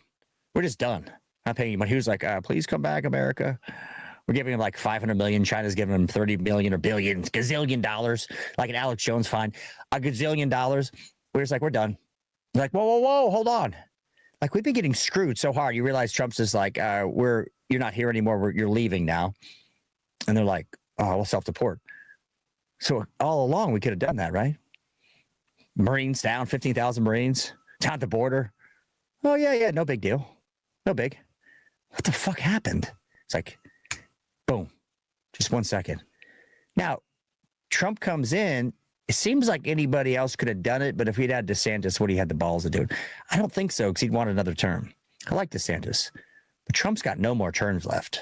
We're just done. Not paying you money. He was like, please come back, America. We're giving him like 500 million. China's giving him 30 million or billions, gazillion dollars, like an Alex Jones fine, a gazillion dollars. We're just like, we're done. We're like, whoa, hold on. Like we've been getting screwed so hard. You realize Trump's just like, you're not here anymore. You're leaving now. And they're like, oh, we'll self-deport. So all along we could have done that, right? Marines down, 15,000 Marines down at the border. Oh yeah, no big deal. No big. What the fuck happened? It's like, boom, just 1 second. Now, Trump comes in. It seems like anybody else could have done it, but if he'd had DeSantis, would he had the balls to do it? I don't think so, because he'd want another term. I like DeSantis, but Trump's got no more terms left.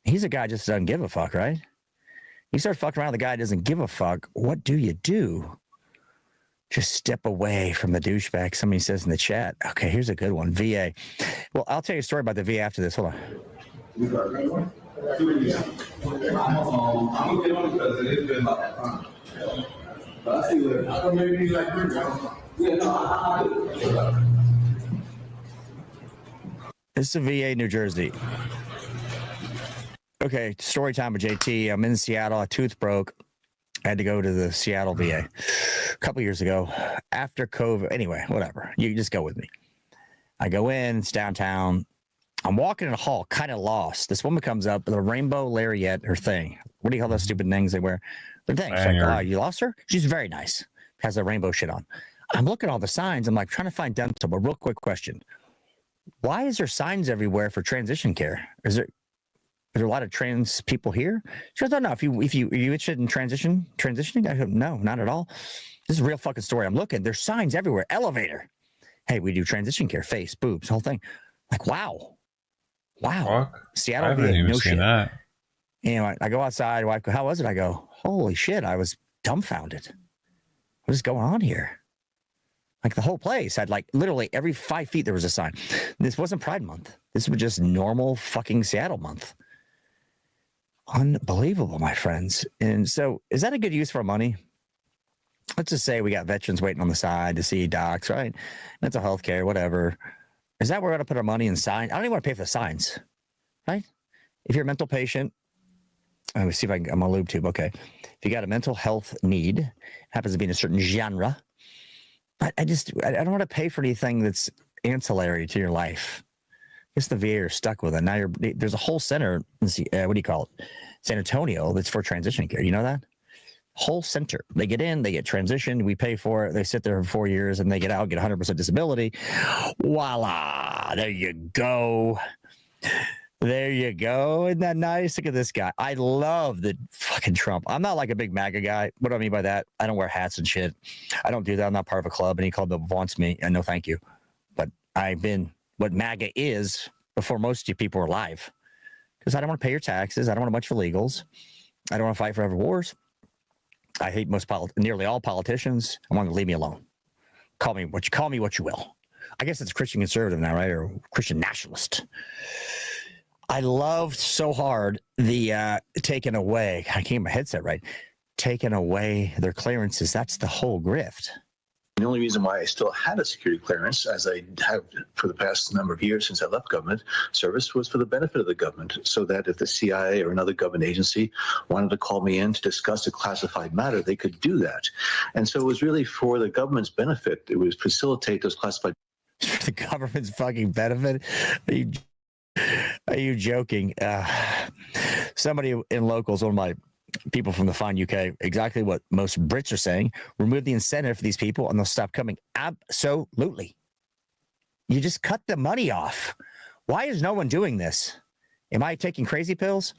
He's a guy just doesn't give a fuck, right? You start fucking around with a guy who doesn't give a fuck, what do you do? Just step away from the douchebag. Somebody says in the chat. Okay, here's a good one. VA. Well, I'll tell you a story about the VA after this. Hold on. This is a VA, New Jersey. Okay, story time with JT. I'm in Seattle. A tooth broke. I had to go to the Seattle VA a couple years ago after COVID. Anyway, whatever. You just go with me. I go in. It's downtown. I'm walking in a hall, kind of lost. This woman comes up with a rainbow lariat, her thing. What do you call those stupid things they wear? Their thing. She's like, oh, you lost her? She's very nice. Has a rainbow shit on. I'm looking at all the signs. I'm like trying to find dental, but real quick question. Why is there signs everywhere for transition care? Is there a lot of trans people here? She goes, no, if you are you interested in transitioning? I go, no, not at all. This is a real fucking story. I'm looking. There's signs everywhere. Elevator. Hey, we do transition care, face, boobs, whole thing. Like, wow. Fuck. Seattle, I haven't even seen that. Anyway, I go outside. Wife goes, how was it? I go, holy shit. I was dumbfounded. What is going on here? Like the whole place had like literally every 5 feet there was a sign. This wasn't Pride Month. This was just normal fucking Seattle month. Unbelievable, my friends. And so is that a good use for our money? Let's just say we got veterans waiting on the side to see docs, right? Mental health care, whatever. Is that where we're going to put our money in signs? I don't even want to pay for the signs, right? If you're a mental patient, let me see if I can, I'm on LoopTube. Okay. If you got a mental health need, happens to be in a certain genre, but I don't want to pay for anything that's ancillary to your life. I guess the VA are stuck with it. Now there's a whole center, what do you call it? San Antonio, that's for transition care. You know that? Whole center. They get in, they get transitioned, we pay for it, they sit there for 4 years, and they get out, get 100% disability. Voila! There you go. There you go. Isn't that nice? Look at this guy. I love the fucking Trump. I'm not like a big MAGA guy. What do I mean by that? I don't wear hats and shit. I don't do that. I'm not part of a club. Any club that wants me, and no thank you. But I've been what MAGA is before most of you people are alive. Because I don't want to pay your taxes. I don't want a bunch of illegals. I don't want to fight forever wars. I hate nearly all politicians. I want to leave me alone. Call me what you will. I guess it's Christian conservative now, right? Or Christian nationalist. I loved so hard the taking away. I can't get my headset right. Taking away their clearances. That's the whole grift. The only reason why I still had a security clearance, as I have for the past number of years since I left government service, was for the benefit of the government, so that if the CIA or another government agency wanted to call me in to discuss a classified matter, they could do that. And so it was really for the government's benefit. It was facilitate those classified. For the government's fucking benefit? Are you joking? Somebody in locals, one of my people from the fine UK, exactly what most Brits are saying: remove the incentive for these people and they'll stop coming. Absolutely. You just cut the money off. Why is no one doing this? Am I taking crazy pills?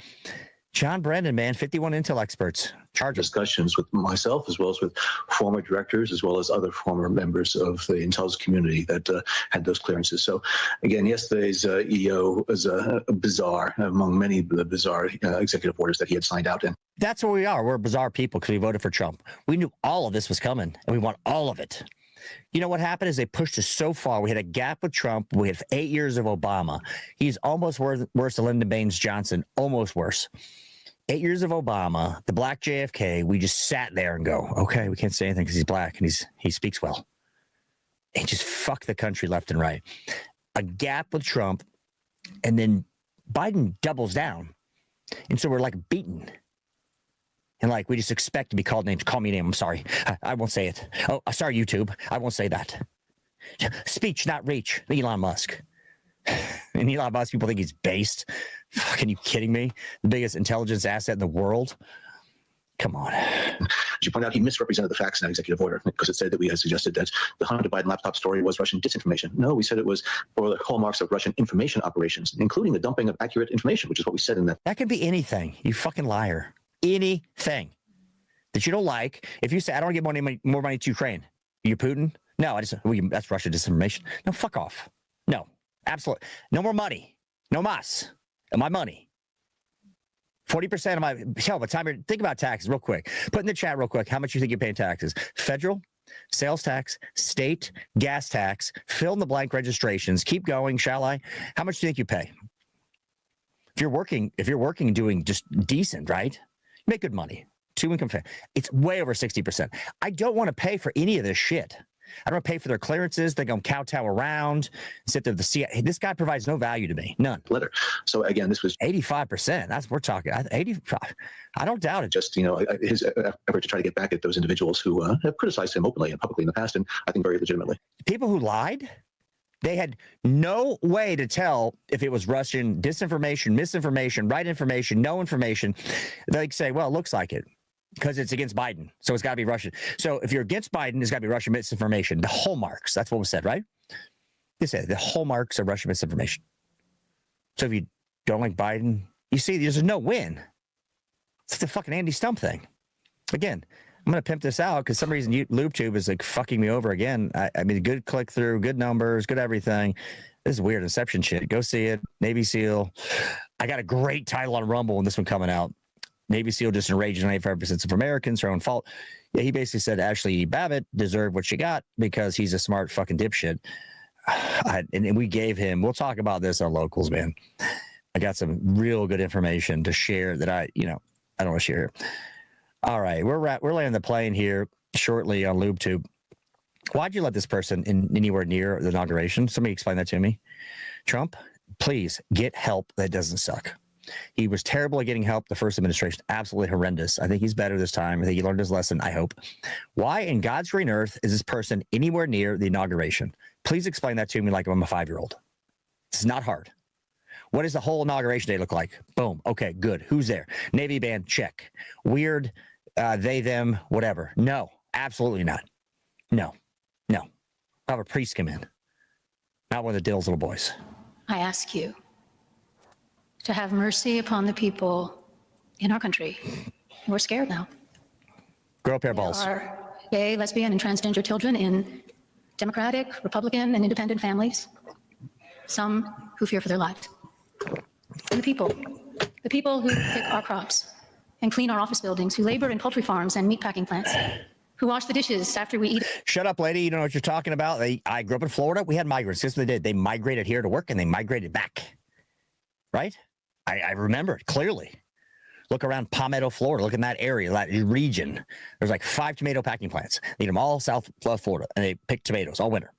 John Brennan, man, 51 Intel experts. Charge discussions with myself, as well as with former directors, as well as other former members of the intelligence community that had those clearances. So, again, yesterday's EO was bizarre, among many of the bizarre executive orders that he had signed out. And that's what we are. We're bizarre people because we voted for Trump. We knew all of this was coming, and we want all of it. You know what happened is they pushed us so far. We had a gap with Trump. We had 8 years of Obama. He's almost worse than Lyndon Baines Johnson, almost worse. 8 years of Obama, the black JFK, we just sat there and go, okay, we can't say anything because he's black and he speaks well. And just fuck the country left and right. A gap with Trump, and then Biden doubles down. And so we're like beaten. And like, we just expect to be called names. Call me a name. I'm sorry. I won't say it. Oh, sorry, YouTube. I won't say that. Speech, not reach. Elon Musk. And Elon Musk, people think he's based. Fucking, you kidding me? The biggest intelligence asset in the world? Come on. As you point out, he misrepresented the facts in that executive order because it said that we had suggested that the Hunter Biden laptop story was Russian disinformation. No, we said it was for the hallmarks of Russian information operations, including the dumping of accurate information, which is what we said in that. That could be anything. You fucking liar. Anything that you don't like. If you say, I don't want to give more money to Ukraine, are you Putin? No, that's Russian disinformation. No, fuck off. No, absolutely. No more money. No mas. My money. 40% of my, hell, by the time think about taxes real quick. Put in the chat real quick how much you think you pay in taxes. Federal, sales tax, state, gas tax, fill in the blank registrations. Keep going, shall I? How much do you think you pay? If you're working and doing just decent, right? You make good money. Two income, it's way over 60%. I don't want to pay for any of this shit. I don't pay for their clearances. They go kowtow around, sit there. The CIA. This guy provides no value to me. None. Letter. So again, this was 85%. That's we're talking. 85. I don't doubt it. Just his effort to try to get back at those individuals who have criticized him openly and publicly in the past, and I think very legitimately. People who lied. They had no way to tell if it was Russian disinformation, misinformation, right information, no information. They say, well, it looks like it. Because it's against Biden. So it's got to be Russian. So if you're against Biden, it's got to be Russian misinformation. The hallmarks. That's what was said, right? They said the hallmarks of Russian misinformation. So if you don't like Biden, you see, there's no win. It's the fucking Andy Stump thing. Again, I'm going to pimp this out because some reason LubeTube is like fucking me over again. I mean, good click through, good numbers, good everything. This is weird Inception shit. Go see it. Navy SEAL. I got a great title on Rumble when this one coming out. Navy SEAL just enraged 95% of Americans, her own fault. Yeah, he basically said Ashley Babbitt deserved what she got because he's a smart fucking dipshit. And we gave him, we'll talk about this on Locals, man. I got some real good information to share that I don't want to share here. All right, we're landing the plane here shortly on LubeTube. Why'd you let this person anywhere near the inauguration? Somebody explain that to me. Trump, please get help that doesn't suck. He was terrible at getting help the first administration. Absolutely horrendous. I think he's better this time. I think he learned his lesson, I hope. Why in God's green earth is this person anywhere near the inauguration? Please explain that to me like I'm a 5-year-old. It's not hard. What does the whole inauguration day look like? Boom. Okay, good. Who's there? Navy band, check. Weird, they, them, whatever. No, absolutely not. No. I'll have a priest come in. Not one of the Dill's little boys. I ask you to have mercy upon the people in our country who are scared now. Grow a pair of balls. There are gay, lesbian, and transgender children in Democratic, Republican, and independent families. Some who fear for their lives. And the people who pick our crops and clean our office buildings, who labor in poultry farms and meatpacking plants, who wash the dishes after we eat. Shut up, lady. You don't know what you're talking about. I grew up in Florida. We had migrants. Guess what they did? They migrated here to work and they migrated back. Right? I remember it clearly. Look around Palmetto, Florida. Look in that area, that region. There's like 5 tomato packing plants. They need them all South Florida, and they pick tomatoes all winter.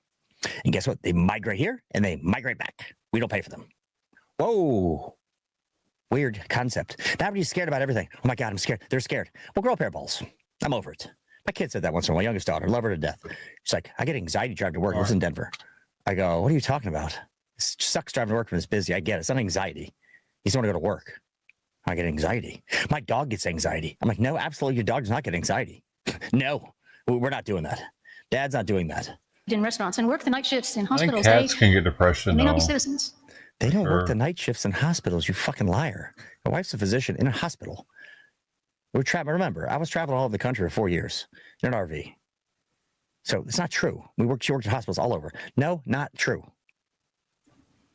And guess what? They migrate here, and they migrate back. We don't pay for them. Whoa. Weird concept. Now everybody's scared about everything. Oh, my God, I'm scared. They're scared. Well, grow a pair of balls. I'm over it. My kid said that once in a while. My youngest daughter. Love her to death. She's like, I get anxiety driving to work. Lives in Denver. I go, what are you talking about? It sucks driving to work when it's busy. I get it. It's not anxiety. You just want to go to work. I get anxiety. My dog gets anxiety. I'm like, no, absolutely. Your dog does not get anxiety. No, we're not doing that. Dad's not doing that. In restaurants and work the night shifts in hospitals. Cats can get depression. They may not be though. citizens. They don't work the night shifts in hospitals, you fucking liar. My wife's a physician in a hospital. We're traveling. Remember, I was traveling all over the country for 4 years in an RV. So it's not true. She worked at hospitals all over. No, not true.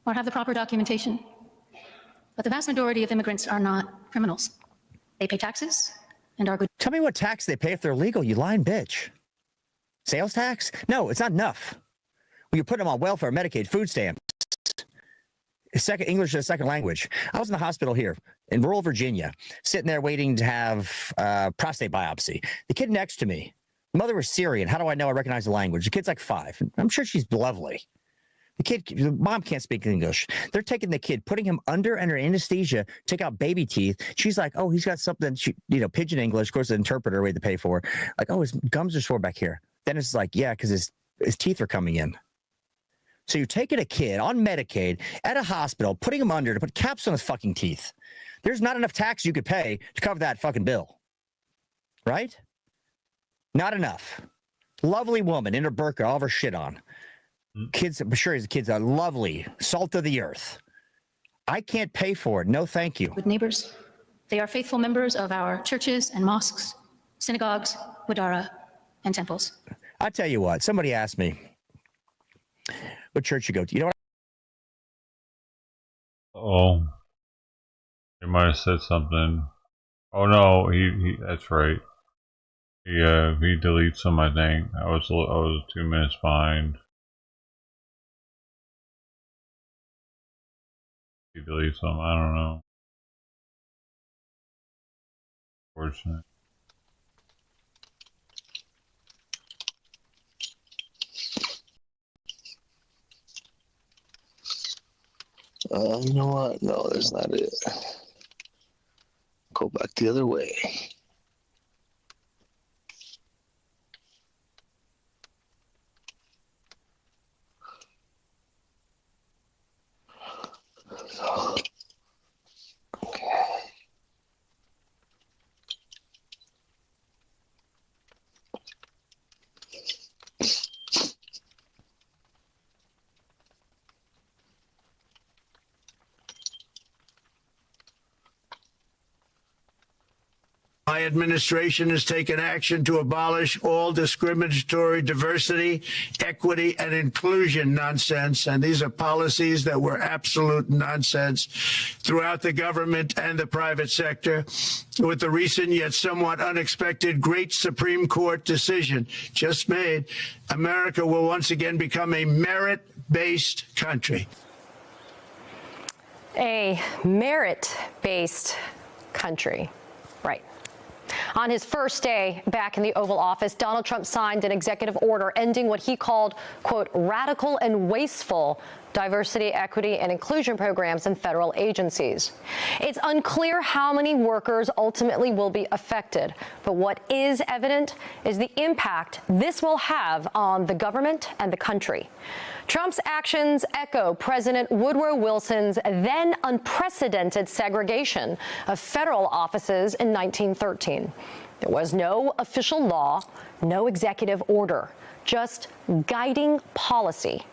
Or have the proper documentation. But the vast majority of immigrants are not criminals. They pay taxes and are good. Tell me what tax they pay if they're legal, you lying bitch. Sales tax? No, it's not enough. When you put them on welfare, Medicaid, food stamps, English as a second language. I was in the hospital here in rural Virginia, sitting there waiting to have prostate biopsy. The kid next to me, mother was Syrian. How do I know I recognize the language? The kid's like 5. I'm sure she's lovely. The mom can't speak English. They're taking the kid, putting him under anesthesia, take out baby teeth. She's like, oh, he's got something, pidgin English. Of course, the interpreter we had to pay for. Like, oh, his gums are sore back here. Then it's like, yeah, because his teeth are coming in. So you're taking a kid on Medicaid at a hospital, putting him under to put caps on his fucking teeth. There's not enough tax you could pay to cover that fucking bill. Right? Not enough. Lovely woman in her burqa, all of her shit on. Kids, I'm sure his kids are lovely, salt of the earth. I can't pay for it. No, thank you. With neighbors. They are faithful members of our churches and mosques, synagogues, wadara, and temples. I'll tell you what. Somebody asked me, what church you go to? You know what? Oh, he might have said something. Oh no, he that's right. He deleted some. I think I was 2 minutes behind. He deleted some. I don't know. Unfortunate. You know what? No, that's not it. Go back the other way. My administration has taken action to abolish all discriminatory diversity, equity, and inclusion nonsense. And these are policies that were absolute nonsense throughout the government and the private sector. With the recent yet somewhat unexpected great Supreme Court decision just made, America will once again become a merit-based country. A merit-based country, right. On his first day back in the Oval Office, Donald Trump signed an executive order ending what he called, quote, radical and wasteful diversity, equity, and inclusion programs in federal agencies. It's unclear how many workers ultimately will be affected, but what is evident is the impact this will have on the government and the country. Trump's actions echo President Woodrow Wilson's then unprecedented segregation of federal offices in 1913. There was no official law, no executive order, just guiding policy.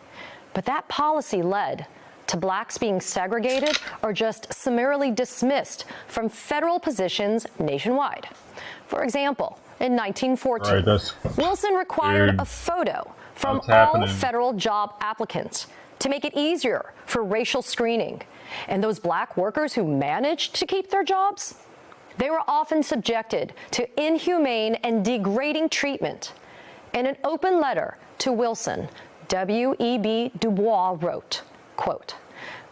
But that policy led to blacks being segregated or just summarily dismissed from federal positions nationwide. For example, in 1914, Wilson required a photo from all federal job applicants to make it easier for racial screening. And those black workers who managed to keep their jobs, they were often subjected to inhumane and degrading treatment. In an open letter to Wilson, W.E.B. Du Bois wrote, quote,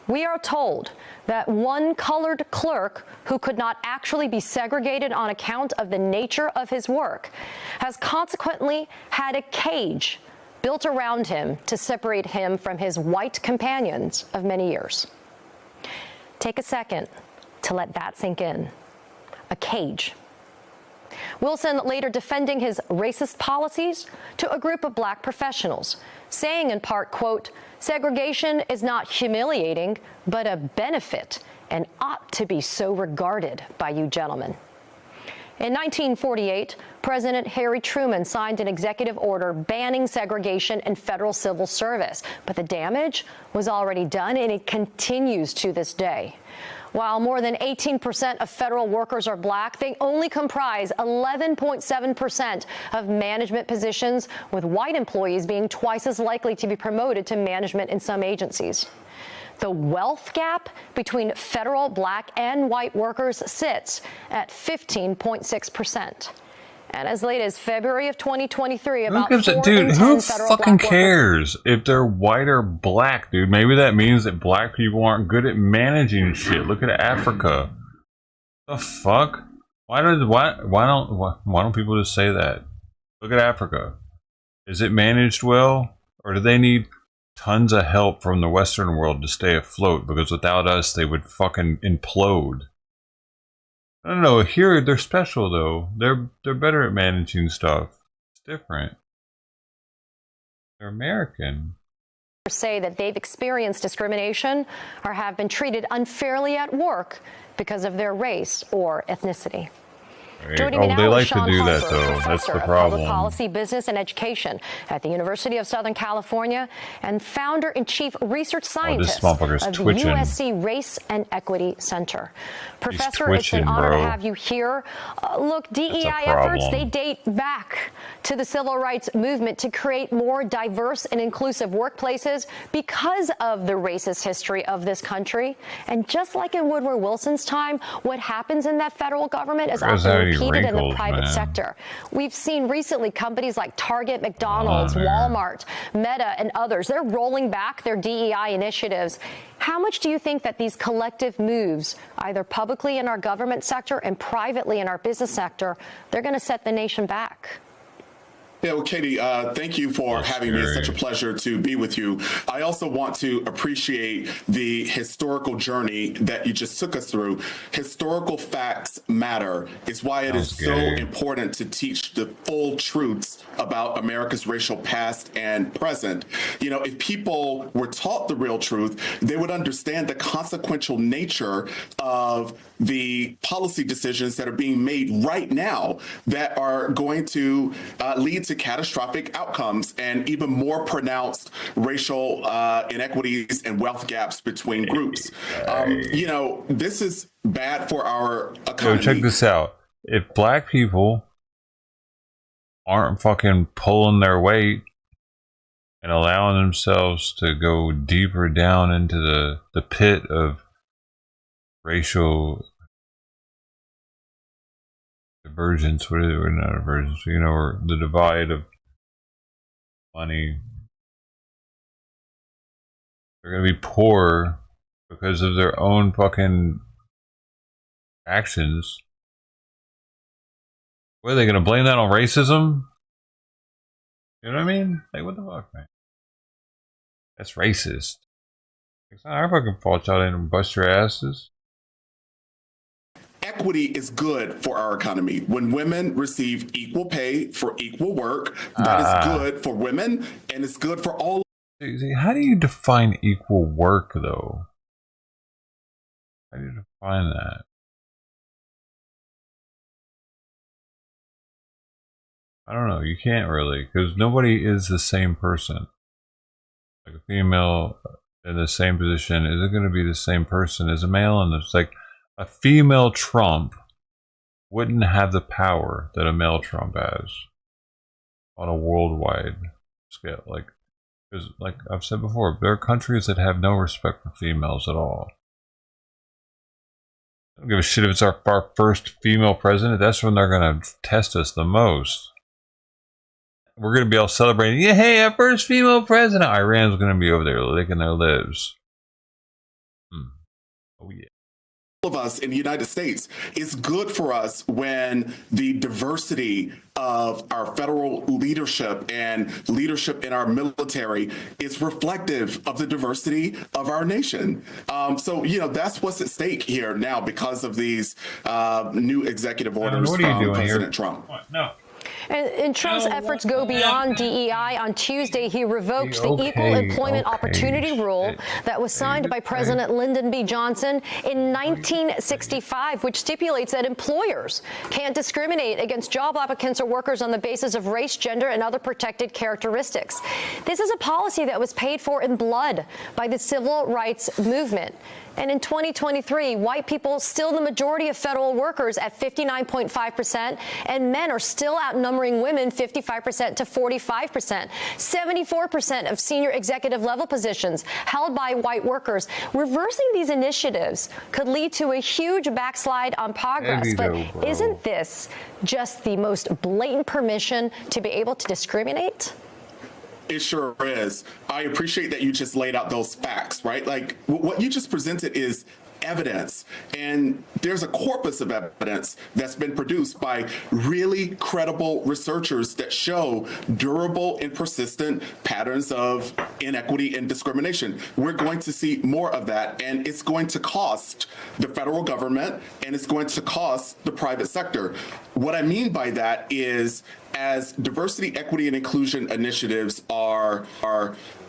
We are told that one colored clerk who could not actually be segregated on account of the nature of his work has consequently had a cage built around him to separate him from his white companions of many years. Take a second to let that sink in. A cage. Wilson later defending his racist policies to a group of black professionals, saying in part, quote, segregation is not humiliating, but a benefit and ought to be so regarded by you gentlemen. In 1948, President Harry Truman signed an executive order banning segregation in federal civil service, but the damage was already done and it continues to this day. While more than 18% of federal workers are black, they only comprise 11.7% of management positions, with white employees being twice as likely to be promoted to management in some agencies. The wealth gap between federal black and white workers sits at 15.6%. And as late as February of 2023, about 4 in 10 dude, who federal fucking black cares if they're white or black, dude? Maybe that means that black people aren't good at managing shit. Look at Africa. The fuck? Why don't people just say that? Look at Africa. Is it managed well, or do they need tons of help from the Western world to stay afloat? Because without us, they would fucking implode. I don't know. Here, they're special though. They're better at managing stuff. It's different. They're American. say that they've experienced discrimination or have been treated unfairly at work because of their race or ethnicity. Joining me now they is like Sean to do that, Harper, though. That's professor the of problem. Public Policy, Business, and Education at the University of Southern California and founder and chief research scientist of the twitching. USC Race and Equity Center. Professor, twitching, it's an honor bro. to have you here. Look, DEI efforts, they date back to the civil rights movement to create more diverse and inclusive workplaces because of the racist history of this country. And just like in Woodrow Wilson's time, what happens in that federal government is often repeated in the private sector. We've seen recently companies like Target, McDonald's, Walmart, Meta, and others, they're rolling back their DEI initiatives. How much do you think that these collective moves, either publicly in our government sector and privately in our business sector, they're going to set the nation back? Yeah, well, Katie, thank you for having me. It's such a pleasure to be with you. I also want to appreciate the historical journey that you just took us through. Historical facts matter. It's why it is so important to teach the full truths about America's racial past and present. You know, if people were taught the real truth, they would understand the consequential nature of the policy decisions that are being made right now that are going to lead to catastrophic outcomes and even more pronounced racial inequities and wealth gaps between groups. You know, this is bad for our economy. So check this out. If black people aren't fucking pulling their weight and allowing themselves to go deeper down into the pit of racial divergence, what is it? Not divergence, you know, or the divide of money. They're gonna be poor because of their own fucking actions. What are they gonna blame that on racism? You know what I mean? Like, what the fuck, man? That's racist. It's not our fucking fault y'all didn't bust your asses. Equity is good for our economy. When women receive equal pay for equal work, that is good for women and it's good for all. See, how do you define equal work, though? How do you define that? I don't know. You can't really, because nobody is the same person. Like a female in the same position isn't going to be the same person as a male, and it's like a female Trump wouldn't have the power that a male Trump has on a worldwide scale. Like, because, like I've said before, there are countries that have no respect for females at all. I don't give a shit if it's our first female president. That's when they're going to test us the most. We're going to be all celebrating, yeah, hey, our first female president. Iran's going to be over there licking their lips. Oh yeah. Of us in the United States, it's good for us when the diversity of our federal leadership and leadership in our military is reflective of the diversity of our nation. So, that's what's at stake here now because of these new executive orders from President Trump. No. And Trump's efforts go beyond DEI. On Tuesday, he revoked the Equal Employment Opportunity Rule that was signed by President Lyndon B. Johnson in 1965, which stipulates that employers can't discriminate against job applicants or workers on the basis of race, gender, and other protected characteristics. This is a policy that was paid for in blood by the civil rights movement. And in 2023, white people still the majority of federal workers at 59.5%, and men are still outnumbering women 55% to 45%. 74% of senior executive level positions held by white workers. Reversing these initiatives could lead to a huge backslide on progress. But isn't this just the most blatant permission to be able to discriminate? It sure is. I appreciate that you just laid out those facts, right? Like what you just presented is evidence, and there's a corpus of evidence that's been produced by really credible researchers that show durable and persistent patterns of inequity and discrimination. We're going to see more of that, and it's going to cost the federal government and it's going to cost the private sector. What I mean by that is, as diversity, equity, and inclusion initiatives are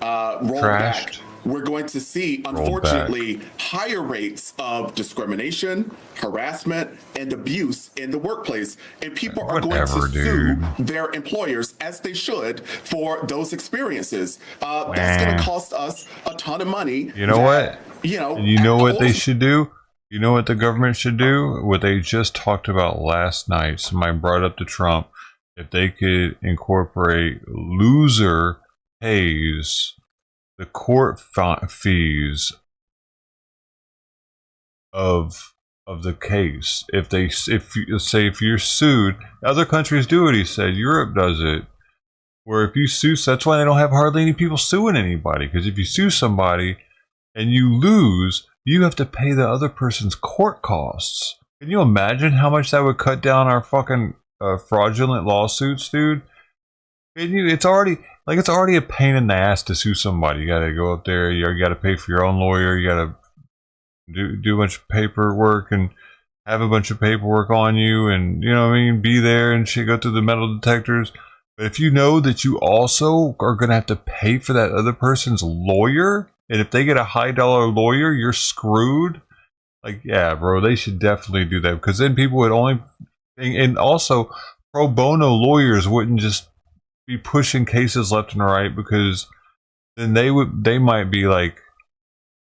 rolled back, we're going to see, unfortunately, higher rates of discrimination, harassment, and abuse in the workplace. And people are going to sue their employers, as they should, for those experiences. That's going to cost us a ton of money. You know what? You know what they should do? You know what the government should do? What they just talked about last night. Somebody brought up to Trump. If they could incorporate loser pays the court fees of the case. If you're sued, other countries do it. He said Europe does it, where if you sue, that's why they don't have hardly any people suing anybody. Because if you sue somebody and you lose, you have to pay the other person's court costs. Can you imagine how much that would cut down our fucking fraudulent lawsuits, dude? It's already a pain in the ass to sue somebody. You gotta go up there, you gotta pay for your own lawyer, you gotta do a bunch of paperwork and have a bunch of paperwork on you, and be there and shit, go through the metal detectors. But if you know that you also are gonna have to pay for that other person's lawyer, and if they get a high dollar lawyer, you're screwed. Like, yeah, bro, they should definitely do that, because then people would only. And also, pro bono lawyers wouldn't just be pushing cases left and right, because then they might be like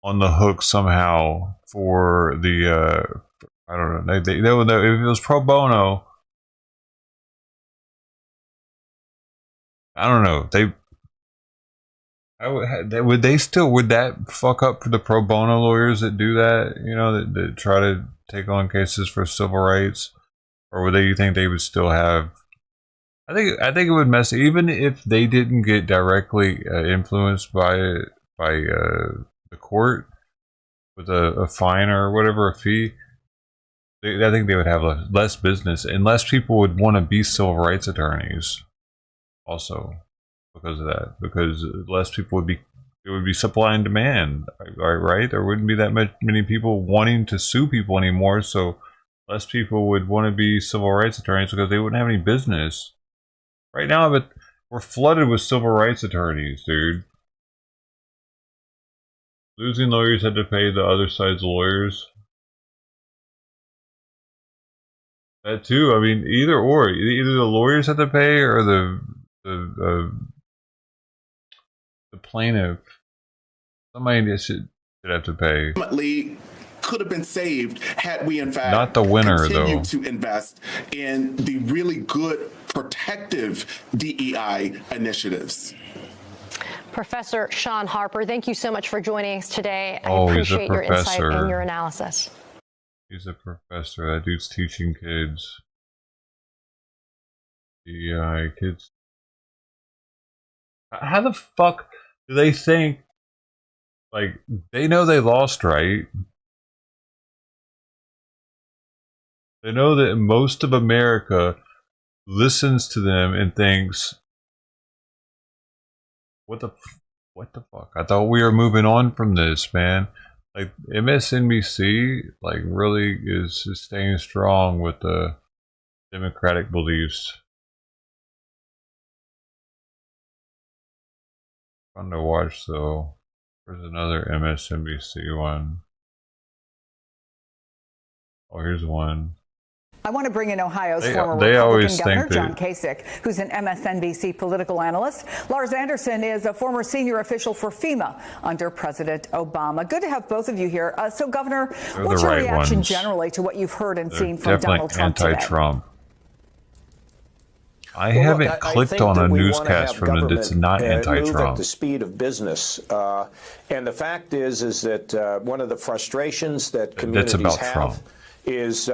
on the hook somehow for the I don't know. They would know if it was pro bono. I don't know. Would that fuck up for the pro bono lawyers that do that? That try to take on cases for civil rights. Or would you think they would still have? I think it would mess. Even if they didn't get directly influenced by the court with a fine or whatever, a fee, I think they would have less business, and less people would want to be civil rights attorneys. Also, because of that, because less people would be. It would be supply and demand, right? There wouldn't be that many people wanting to sue people anymore, so. Less people would want to be civil rights attorneys because they wouldn't have any business. Right now, but we're flooded with civil rights attorneys, dude. Losing lawyers had to pay the other side's lawyers. That too. I mean, either or. Either the lawyers have to pay or the plaintiff. Somebody should have to pay. Could have been saved had we in fact not the winner continued though to invest in the really good protective DEI initiatives. Professor Sean Harper, thank you so much for joining us today. I appreciate your insight and your analysis. He's a professor. That dude's teaching kids. DEI kids. How the fuck do they think? Like, they know they lost, right? They know that most of America listens to them and thinks, what the fuck? I thought we were moving on from this, man. Like, MSNBC, like, really is staying strong with the Democratic beliefs. Fun to watch, though. There's another MSNBC one. Oh, here's one. I want to bring in Ohio's They former always Republican think Governor, that- John Kasich, who's an MSNBC political analyst. Lars Anderson is a former senior official for FEMA under President Obama. Good to have both of you here. So, Governor, They're what's the your right reaction ones. generally to what you've heard and They're seen from definitely Donald Trump today? anti-Trump. I Well, haven't look, I clicked think on that a we wanna newscast have from them that's not government, move at anti-Trump. the speed of business, and the fact is that one of the frustrations that communities about have Trump. is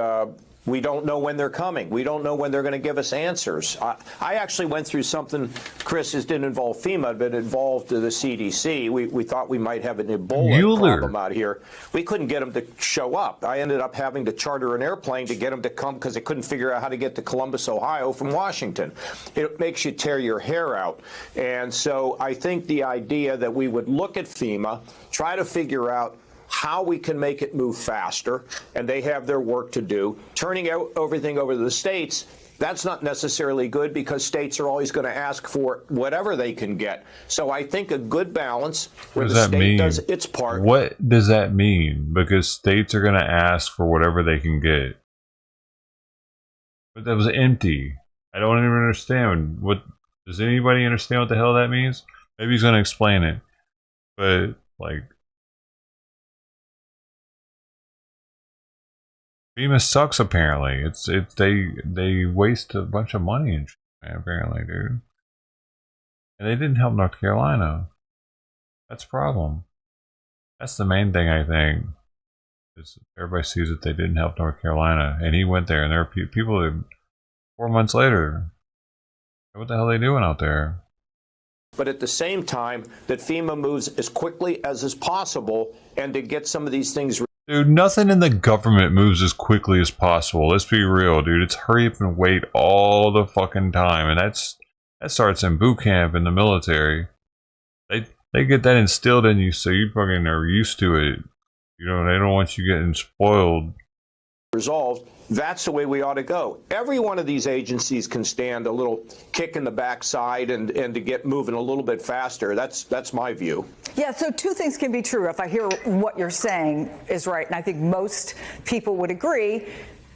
we don't know when they're coming. We don't know when they're going to give us answers. I actually went through something, Chris, it didn't involve FEMA, but it involved the CDC. We thought we might have an Ebola problem out here. We couldn't get them to show up. I ended up having to charter an airplane to get them to come because they couldn't figure out how to get to Columbus, Ohio from Washington. It makes you tear your hair out. And so I think the idea that we would look at FEMA, try to figure out how we can make it move faster, and they have their work to do. Turning out everything over to the states, that's not necessarily good because states are always going to ask for whatever they can get. So I think a good balance where What the does that state mean? does its part. What does that mean? Because states are going to ask for whatever they can get. But that was empty. I don't even understand. What does anybody understand what the hell that means? Maybe he's going to explain it. But, like, FEMA sucks. Apparently, they waste a bunch of money and shit, man, apparently, dude. And they didn't help North Carolina. That's a problem. That's the main thing, I think. Is everybody sees that they didn't help North Carolina, and he went there, and there are people that 4 months later, what the hell are they doing out there? But at the same time, that FEMA moves as quickly as is possible and to get some of these things. Dude, nothing in the government moves as quickly as possible. Let's be real, dude. It's hurry up and wait all the fucking time, and that starts in boot camp in the military. They get that instilled in you, so you fucking are used to it. You know, they don't want you getting spoiled. Resolved. That's the way we ought to go. Every one of these agencies can stand a little kick in the backside and to get moving a little bit faster. That's my view. Yeah, so two things can be true. If I hear what you're saying is right, and I think most people would agree,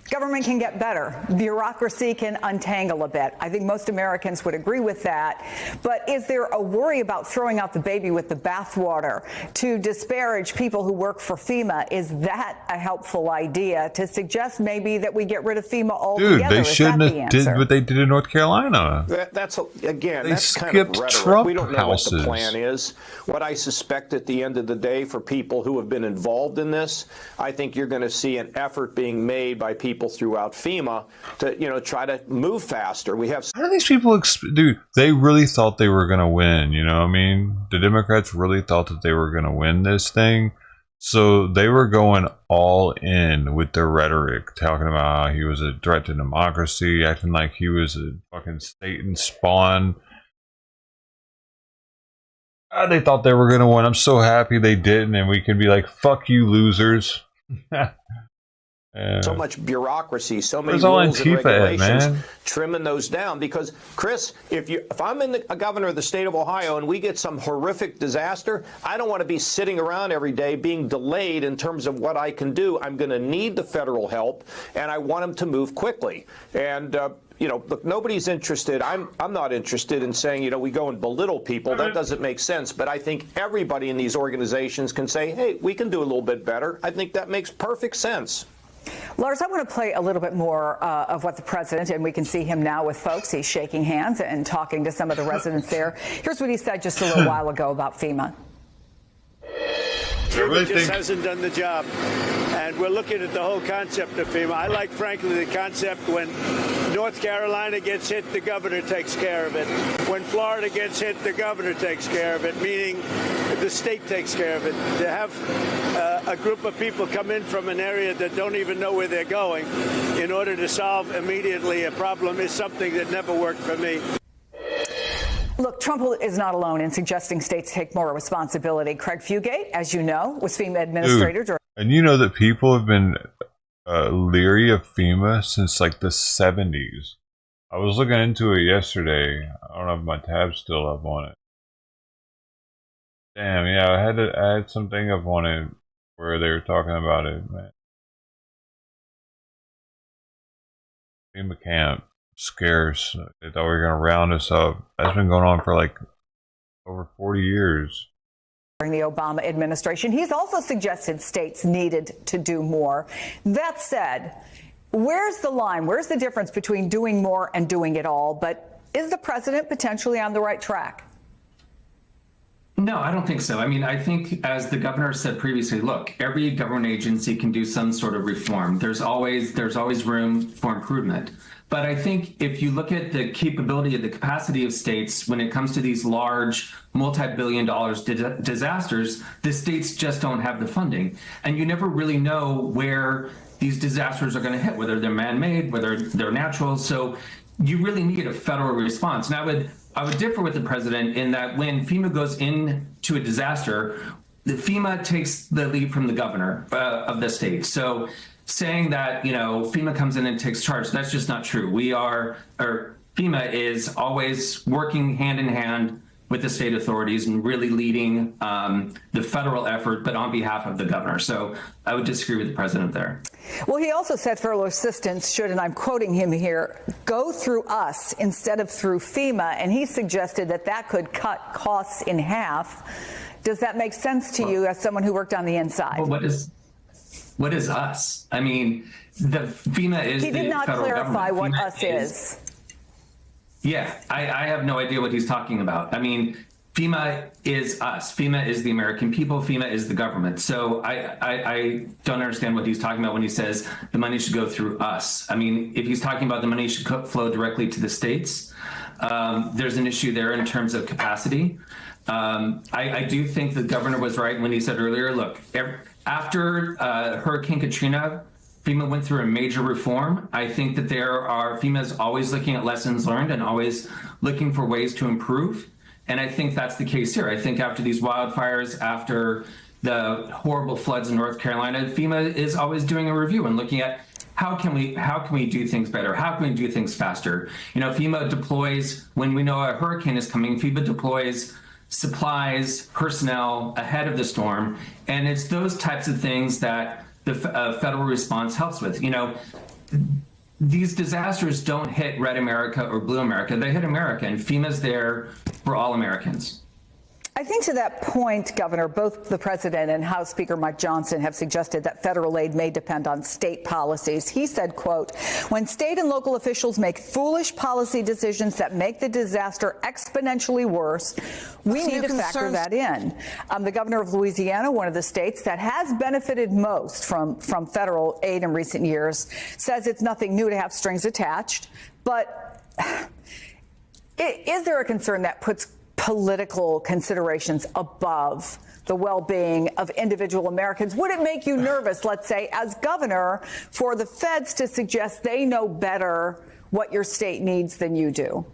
government can get better. Bureaucracy can untangle a bit. I think most Americans would agree with that. But is there a worry about throwing out the baby with the bathwater to disparage people who work for FEMA? Is that a helpful idea to suggest maybe that we get rid of FEMA altogether? Dude, they shouldn't have did what they did in North Carolina. That's again, They that's kind of skipped rhetoric. Trump We don't know houses. what the plan is. What I suspect at the end of the day for people who have been involved in this, I think you're going to see an effort being made by people throughout FEMA to, try to move faster. We have. How do these people, dude, they really thought they were going to win, you know what I mean? The Democrats really thought that they were going to win this thing. So they were going all in with their rhetoric, talking about how he was a threat to democracy, acting like he was a fucking Satan spawn. They thought they were going to win. I'm so happy they didn't, and we can be like, fuck you, losers. So much bureaucracy, so many Where's all rules and Antifa at, regulations, man? trimming those down. Because, Chris, if I'm a governor of the state of Ohio and we get some horrific disaster, I don't want to be sitting around every day being delayed in terms of what I can do. I'm going to need the federal help, and I want them to move quickly. And look, nobody's interested. I'm not interested in saying, we go and belittle people. That doesn't make sense. But I think everybody in these organizations can say, hey, we can do a little bit better. I think that makes perfect sense. Lars, I want to play a little bit more of what the president, and we can see him now with folks. He's shaking hands and talking to some of the residents there. Here's what he said just a little while ago about FEMA. FEMA just hasn't done the job. And we're looking at the whole concept of FEMA. I like, frankly, the concept when North Carolina gets hit, the governor takes care of it. When Florida gets hit, the governor takes care of it, meaning the state takes care of it. To have a group of people come in from an area that don't even know where they're going in order to solve immediately a problem is something that never worked for me. Look, Trump is not alone in suggesting states take more responsibility. Craig Fugate, as you know, was FEMA administrator. Dude, and you know that people have been leery of FEMA since like the 70s. I was looking into it yesterday. I don't know if my tab's still up on it. Damn, yeah, I had something up on it where they were talking about it, man. FEMA camp scarce. They thought we were gonna round us up. That's been going on for like over 40 years. During the Obama administration, he's also suggested states needed to do more. That said, where's the line? Where's the difference between doing more and doing it all? But is the president potentially on the right track? No, I don't think so. I mean, I think, as the governor said previously, look, every government agency can do some sort of reform. There's always room for improvement. But I think if you look at the capability of the capacity of states when it comes to these large multi-billion-dollar disasters, the states just don't have the funding. And you never really know where these disasters are going to hit, whether they're man-made, whether they're natural. So you really need a federal response. And I would differ with the president in that when FEMA goes into a disaster, the FEMA takes the lead from the governor of the state. So saying that, FEMA comes in and takes charge, that's just not true. FEMA is always working hand in hand with the state authorities and really leading the federal effort, but on behalf of the governor. So I would disagree with the president there. Well, he also said federal assistance should, and I'm quoting him here, go through us instead of through FEMA, and he suggested that could cut costs in half. Does that make sense to you as someone who worked on the inside? Well, what is us? I mean, the FEMA is the federal government. He did not clarify what us is. Yeah, I have no idea what he's talking about. I mean, FEMA is us. FEMA is the American people. FEMA is the government. So I don't understand what he's talking about when he says the money should go through us. I mean, if he's talking about the money should flow directly to the states, there's an issue there in terms of capacity. I do think the governor was right when he said earlier, look, after Hurricane Katrina, FEMA went through a major reform. I think that FEMA is always looking at lessons learned and always looking for ways to improve. And I think that's the case here. I think after these wildfires, after the horrible floods in North Carolina, FEMA is always doing a review and looking at how can we do things better? How can we do things faster? FEMA deploys, when we know a hurricane is coming, FEMA deploys supplies, personnel ahead of the storm. And it's those types of things that the federal response helps with. These disasters don't hit red America or blue America. They hit America, and FEMA's there for all Americans. I think to that point, Governor, both the president and House Speaker Mike Johnson have suggested that federal aid may depend on state policies. He said, quote, when state and local officials make foolish policy decisions that make the disaster exponentially worse, we need to factor that in. The governor of Louisiana, one of the states that has benefited most from federal aid in recent years, says it's nothing new to have strings attached. But is there a concern that puts political considerations above the well-being of individual Americans? Would it make you nervous, let's say, as governor, for the feds to suggest they know better what your state needs than you do?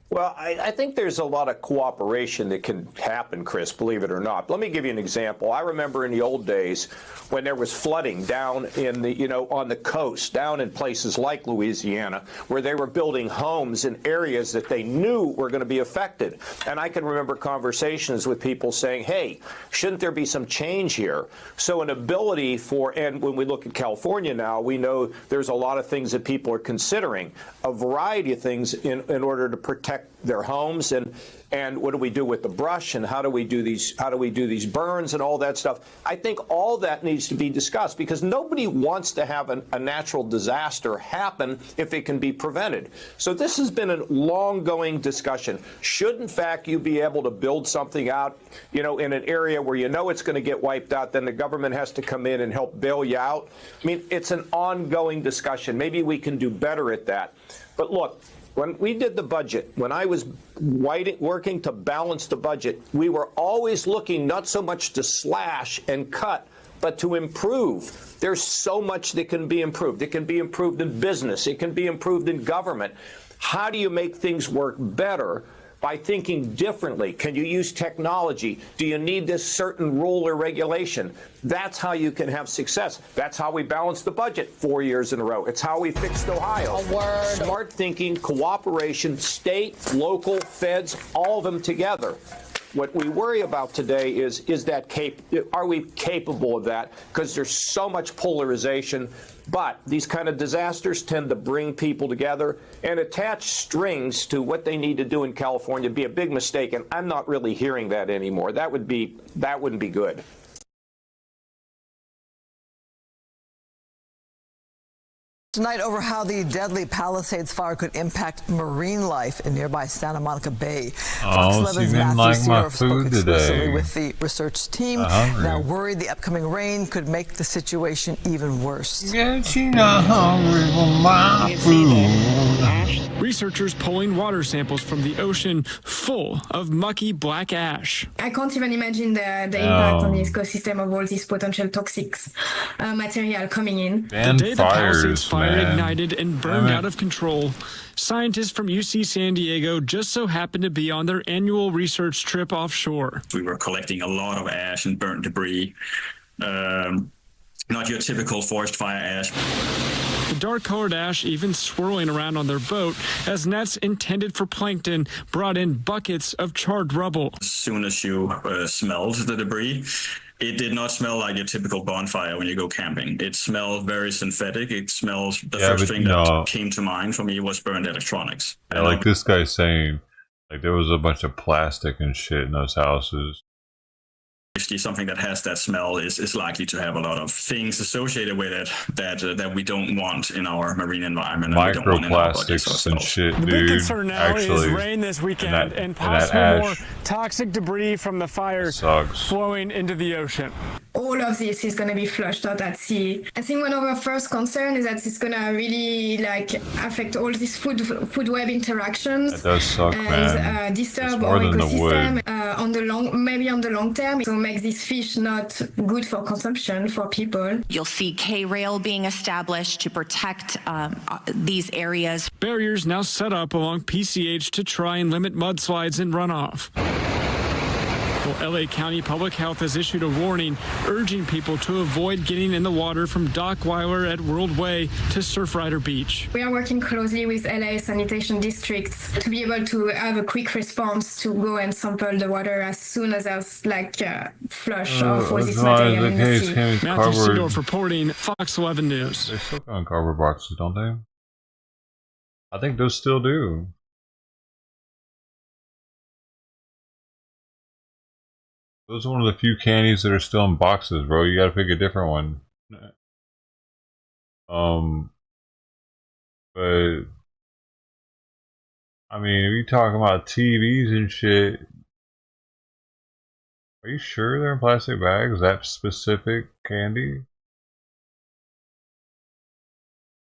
Well, I think there's a lot of cooperation that can happen, Chris, believe it or not. Let me give you an example. I remember in the old days when there was flooding down in the, on the coast, down in places like Louisiana, where they were building homes in areas that they knew were going to be affected. And I can remember conversations with people saying, hey, shouldn't there be some change here? So an ability for, and when we look at California now, we know there's a lot of things that people are considering, a variety of things in order to protect their homes, and what do we do with the brush, and how do we do these burns and all that stuff. I think all that needs to be discussed, because nobody wants to have a natural disaster happen if it can be prevented. So this has been a long-going discussion. Should, in fact, you be able to build something out, in an area where it's going to get wiped out, then the government has to come in and help bail you out? I mean, it's an ongoing discussion. Maybe we can do better at that. But look, When we did the budget, when I was working to balance the budget, we were always looking not so much to slash and cut, but to improve. There's so much that can be improved. It can be improved in business. It can be improved in government. How do you make things work better? By thinking differently. Can you use technology? Do you need this certain rule or regulation? That's how you can have success. That's how we balanced the budget 4 years in a row. It's how we fixed Ohio. Smart thinking, cooperation, state, local, feds, all of them together. What we worry about today is that are we capable of that? Because there's so much polarization. But these kind of disasters tend to bring people together, and attach strings to what they need to do in California would be a big mistake, and I'm not really hearing that anymore. That wouldn't be good. Tonight over how the deadly Palisades fire could impact marine life in nearby Santa Monica Bay. Fox 11's Matthew Sear spoke exclusively with the research team. Now worried the upcoming rain could make the situation even worse. Researchers pulling water samples from the ocean full of mucky black ash. I can't even imagine the impact on the ecosystem of all this potential toxic material coming in. The day the Palisades fire ignited and burned out of control, scientists from UC San Diego just so happened to be on their annual research trip offshore. We were collecting a lot of ash and burnt debris. Not your typical forest fire ash. The dark-colored ash even swirling around on their boat as nets intended for plankton brought in buckets of charred rubble. As soon as you smelled the debris, it did not smell like a typical bonfire when you go camping. It smelled very synthetic. It smells, the first thing that came to mind for me was burned electronics. Yeah, like this guy saying, like there was a bunch of plastic and shit in those houses. Something that has that smell is likely to have a lot of things associated with it that we don't want in our marine environment. Microplastics and shit, dude. The big concern now is rain this weekend and possible more toxic debris from the fire flowing into the ocean. All of this is going to be flushed out at sea. I think one of our first concerns is that it's going to really affect all these food web interactions. That does suck, and disturb our ecosystem maybe on the long term. So make this fish not good for consumption for people. You'll see K-rail being established to protect these areas. Barriers now set up along PCH to try and limit mudslides and runoff. Well, LA County Public Health has issued a warning urging people to avoid getting in the water from Dockweiler at World Way to Surfrider Beach. We are working closely with LA sanitation districts to be able to have a quick response to go and sample the water as soon as there's flush of all this material in the sea. Matthew Seedorf reporting, Fox 11 News. They still got cardboard boxes, don't they? I think those still do. Those are one of the few candies that are still in boxes, bro. You gotta pick a different one. But I mean, if you talking about TVs and shit, are you sure they're in plastic bags? That specific candy?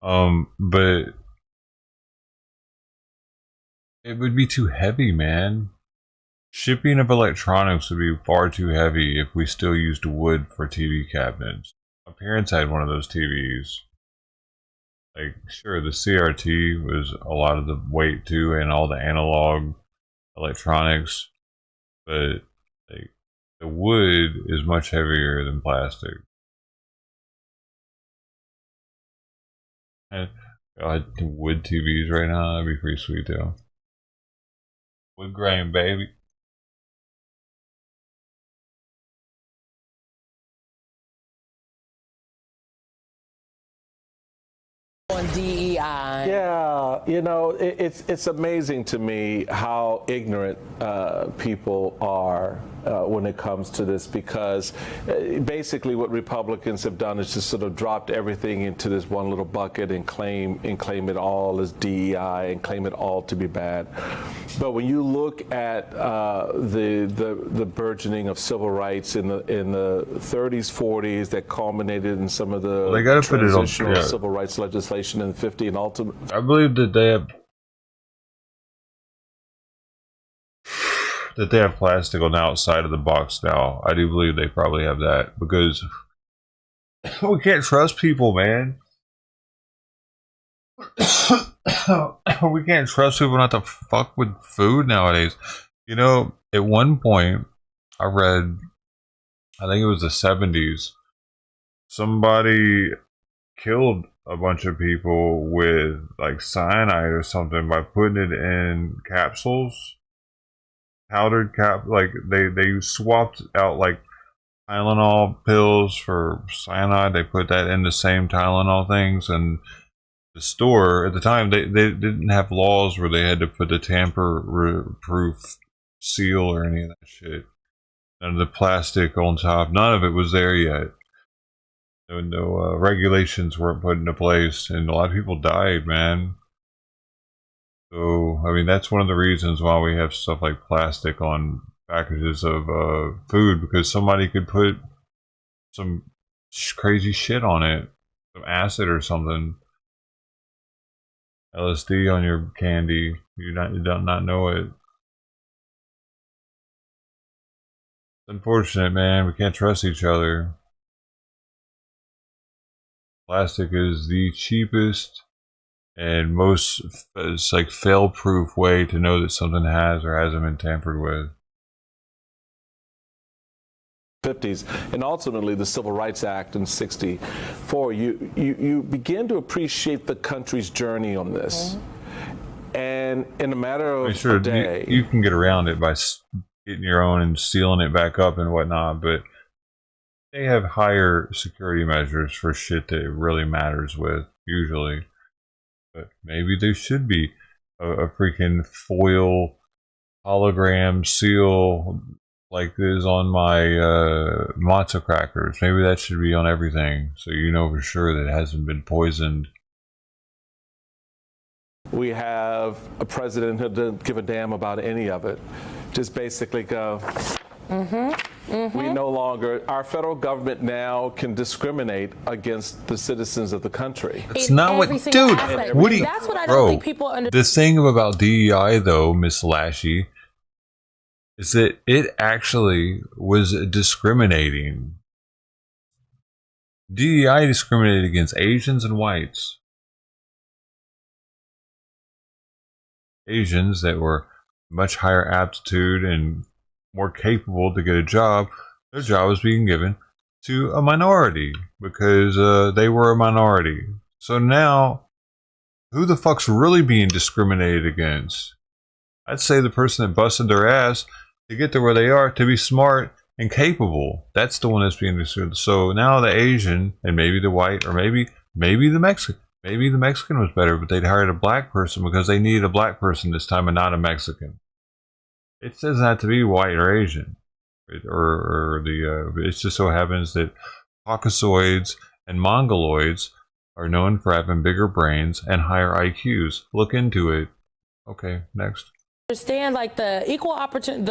But it would be too heavy, man. Shipping of electronics would be far too heavy if we still used wood for TV cabinets. My parents had one of those TVs. Like, sure, the CRT was a lot of the weight too, and all the analog electronics, but like, the wood is much heavier than plastic. And I had wood TVs right now. That'd be pretty sweet though. Wood grain, baby. On DEI. Yeah, you know, it's amazing to me how ignorant people are when it comes to this, because basically what Republicans have done is just sort of dropped everything into this one little bucket and claim it all as DEI and claim it all to be bad. But when you look at the burgeoning of civil rights in the 30s, 40s that culminated in some of the they gotta put it on, civil rights legislation in the 50s and ultimately, I believe that they have that they have plastic on the outside of the box now. I do believe they probably have that because we can't trust people, man. We can't trust people not to fuck with food nowadays. You know, at one point, I read, I think it was the 70s, somebody killed a bunch of people with like cyanide or something by putting it in capsules, powdered like they swapped out like Tylenol pills for cyanide. They put that in the same Tylenol things, and the store at the time they didn't have laws where they had to put the tamper-proof seal or any of that shit. None of the plastic on top, none of it was there yet. No regulations weren't put into place, and a lot of people died, man. So I mean, that's one of the reasons why we have stuff like plastic on packages of food, because somebody could put some crazy shit on it, some acid or something. LSD on your candy. You don't not know it. It's unfortunate, man. We can't trust each other. Plastic is the cheapest and most, it's like fail-proof way to know that something has or hasn't been tampered with. 50s, and ultimately the Civil Rights Act in 64, you begin to appreciate the country's journey on this. And in a matter of a day, you can get around it by getting your own and sealing it back up and whatnot, but they have higher security measures for shit that it really matters with, usually. But maybe there should be a freaking foil hologram seal like this on my matzo crackers. Maybe that should be on everything, so you know for sure that it hasn't been poisoned. we have a president who doesn't give a damn about any of it. Just basically go, we no longer, our federal government now can discriminate against the citizens of the country. It's not what, dude, what do you, that's what I don't think people understand. The thing about DEI though, Miss Lashy, is that it actually was discriminating. DEI discriminated against Asians and whites. Asians that were much higher aptitude and more capable to get a job, their job was being given to a minority because they were a minority. So now, who the fuck's really being discriminated against? I'd say the person that busted their ass to get to where they are, to be smart and capable. That's the one that's being discriminated. So now the Asian, and maybe the white, or maybe the Mexican. Maybe the Mexican was better, but they'd hired a black person because they needed a black person this time and not a Mexican. It doesn't have to be white or Asian. It just so happens that Caucasoids and Mongoloids are known for having bigger brains and higher IQs. Look into it. Okay, next. Understand like the equal opportunity,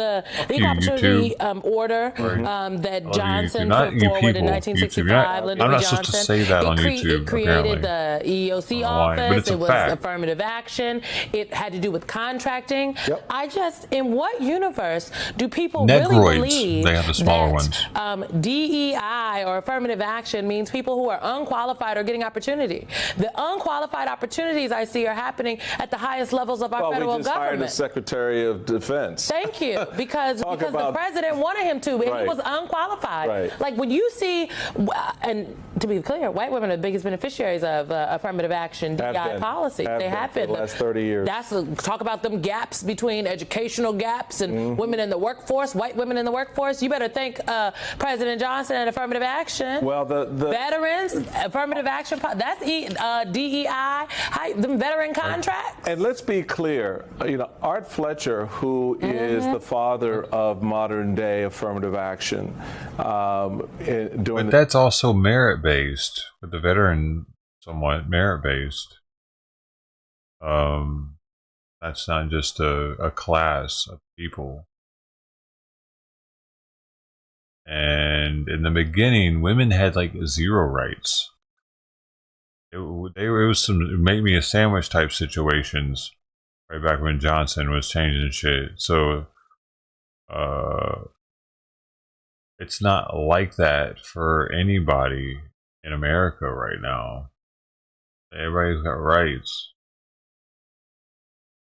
order that Johnson put forward in 1965. I'm not supposed to say that on YouTube. It created the EEOC office. It was affirmative action. It had to do with contracting. In what universe do people really believe they have the smaller ones. DEI or affirmative action means people who are unqualified are getting opportunity? The unqualified opportunities I see are happening at the highest levels of our federal government. Secretary of Defense. Thank you, because the president wanted him to, and he was unqualified. Like when you see, and to be clear, white women are the biggest beneficiaries of affirmative action DEI policy. They have been for the last 30 years. Talk about them gaps between educational gaps and women in the workforce, white women in the workforce. You better thank President Johnson and affirmative action. Well, the veterans, affirmative action, that's DEI, the veteran contracts. And let's be clear, Art Fletcher, who is the father of modern day affirmative action, but that's also merit-based, with the veteran somewhat merit-based. That's not just a class of people. And in the beginning, women had like 0 rights. It was some make me a sandwich type situations. Right back when Johnson was changing shit. So It's not like that for anybody in America right now. Everybody's got rights.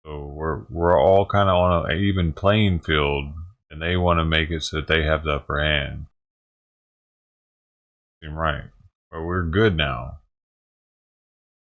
So we're all kind of on an even playing field, and they want to make it so that they have the upper hand. Seem right, but we're good now.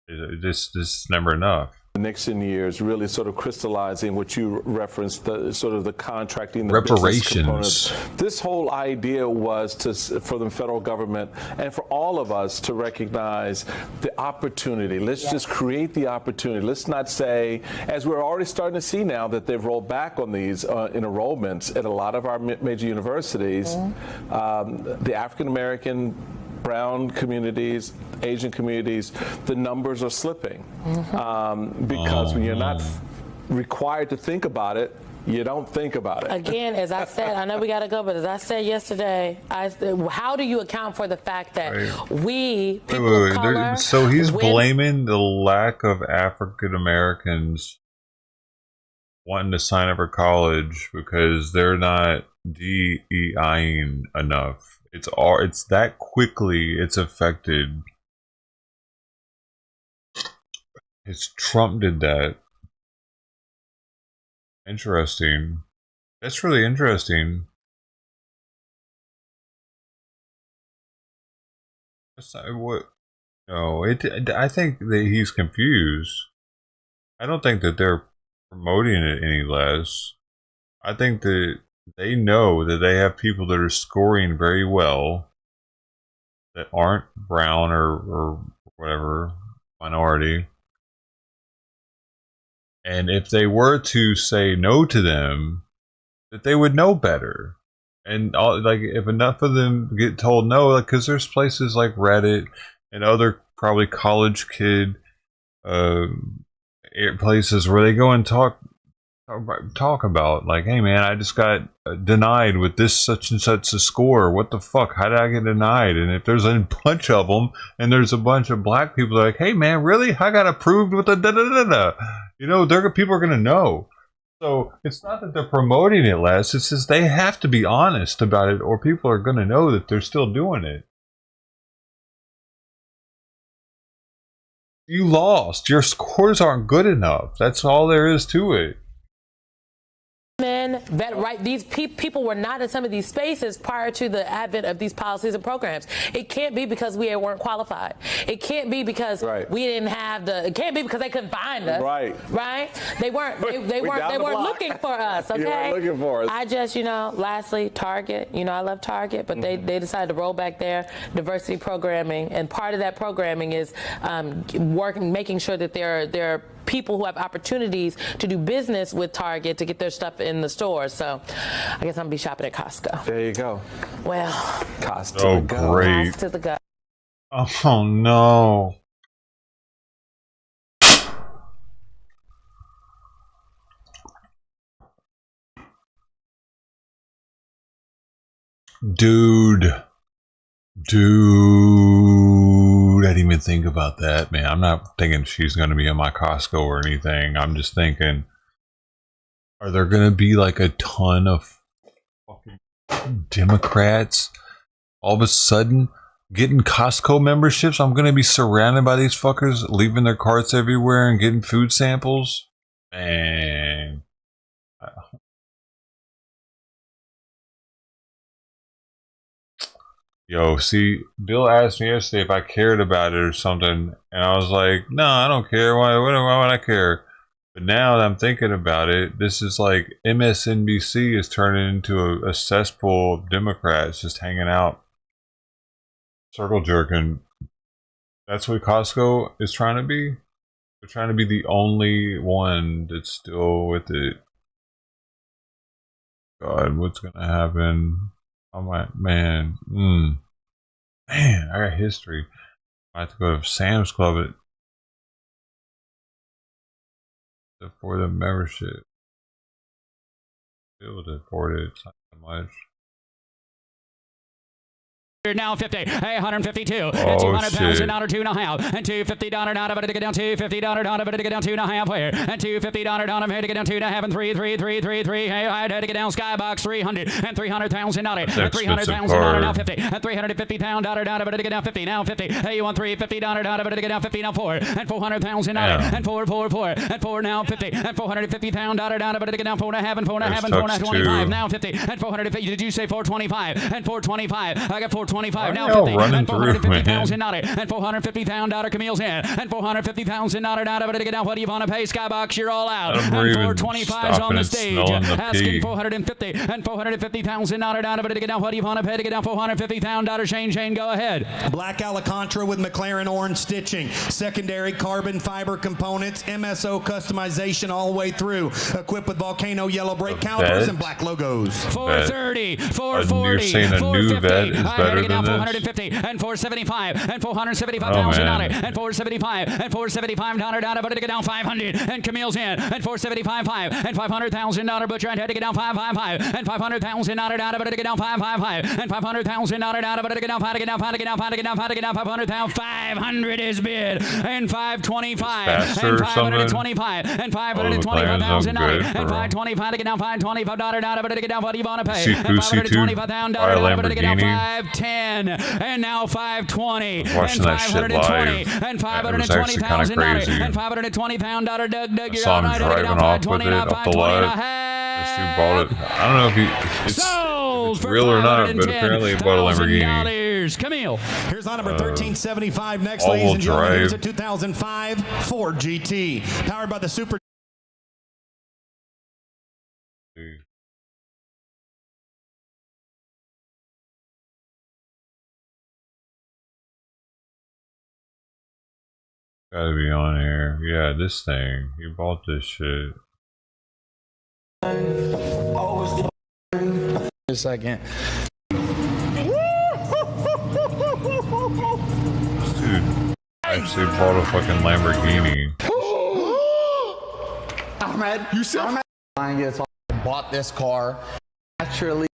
This is never enough. The Nixon years really sort of crystallizing what you referenced, the sort of the contracting, the reparations. This whole idea was for the federal government and for all of us to recognize the opportunity. Let's just create the opportunity. Let's not say, as we're already starting to see now that they've rolled back on these in enrollments at a lot of our major universities, the African American, brown communities, Asian communities, the numbers are slipping. Because when you're not required to think about it, you don't think about it. Again, as I said, I know we got to go, but as I said yesterday, how do you account for the fact that people of color... So he's blaming the lack of African Americans wanting to sign up for college because they're not DEIing enough. It's that quickly it's affected. Trump did that. Interesting. That's really interesting. That's not what. No, I think that he's confused. I don't think that they're promoting it any less. I think that they know that they have people that are scoring very well that aren't brown or whatever minority. And if they were to say no to them, that they would know better. And if enough of them get told no, because there's places like Reddit and other probably college kid places where they go and talk about like, hey man, I just got denied with this such and such a score. What the fuck? How did I get denied? And if there's a bunch of them and there's a bunch of black people that are like, hey man, really? I got approved with a da da da da. You know, people are gonna know. So it's not that they're promoting it less. It's just they have to be honest about it, or people are gonna know that they're still doing it. You lost. Your scores aren't good enough. That's all there is to it. These people were not in some of these spaces prior to the advent of these policies and programs. It can't be because we weren't qualified. It can't be because we didn't have it can't be because they couldn't find us. Right? They weren't looking for us, okay? You weren't looking for us. I just, lastly, Target, I love Target, but they decided to roll back their diversity programming, and part of that programming is making sure that there are people who have opportunities to do business with Target to get their stuff in the stores. So I guess I'm gonna be shopping at Costco. There you go. Well, Costco. Great. To the go. Oh no. Dude, I didn't even think about that, man. I'm not thinking she's going to be in my Costco or anything. I'm just thinking, are there going to be like a ton of fucking Democrats all of a sudden getting Costco memberships? I'm going to be surrounded by these fuckers leaving their carts everywhere and getting food samples? Man. Yo, see, Bill asked me yesterday if I cared about it or something, and I was like, no, I don't care. Why would I care? But now that I'm thinking about it, this is like MSNBC is turning into a cesspool of Democrats just hanging out, circle jerking. That's what Costco is trying to be. They're trying to be the only one that's still with it. God, what's gonna happen? Oh my man, man, I got history. I have to go to Sam's Club for the membership. Be able to afford it. It's not that much. Now 50, hey, 152, and 200 pounds, and $2.5, and $250 down, but to get down $250 but to get down 2.5 where, and $250 had to get down 2.5 and 3, hey, I had to get down skybox 300 and $300,000, and $300,000 now 50, and $350,000 down, but to get down 50, now 50, hey, you want $350 down, but to get down 50, now 4, and $400,000, and 4, and 4 now 50, and $450,000 down, but to get down 4.5 and 4.5 and 4.25, now 50, and 450, did you say 425, and 425, I got 425 now 50 and $450,000 and $450,000 Camille's in and $450,000 down but to get down. What do you want to pay? Skybox, you're all out. And 425's on the stage asking $450 and $450,000 down but to get down. What do you want to pay to get down? $450,000. Shane, go ahead. Black Alcantara with McLaren orange stitching, secondary carbon fiber components, MSO customization all the way through, equipped with Volcano yellow brake calipers and black logos. 430, 440, you're saying a new vet is better than 450 and 475 and $475,000 and 475 and $475 down but to get down 500 and Camille's in and 475.5 and $500,000 Butcher and had to get down 555 and $500,000 down but to get down 555 and $500,000 down but to get down 500 is bid and 525 and 525 and $525,000 and 525 to get down $525 down but to get down. What do you want to pay? And $525,000 down but to get down 510 and now 520 and 520 and $520,000 and $520,000 Doug you're out right to get down 520 now 520 and a half. Bought it. I don't know if it's real or not, but apparently he bought a Lamborghini. Camille. Here's on number 1375 next, ladies and gentlemen. Here's a 2005 Ford GT powered by the Super. Gotta be on here. Yeah, this thing. You bought this shit. A second. Dude, I actually bought a fucking Lamborghini. Ahmed, you said I bought this car. Naturally,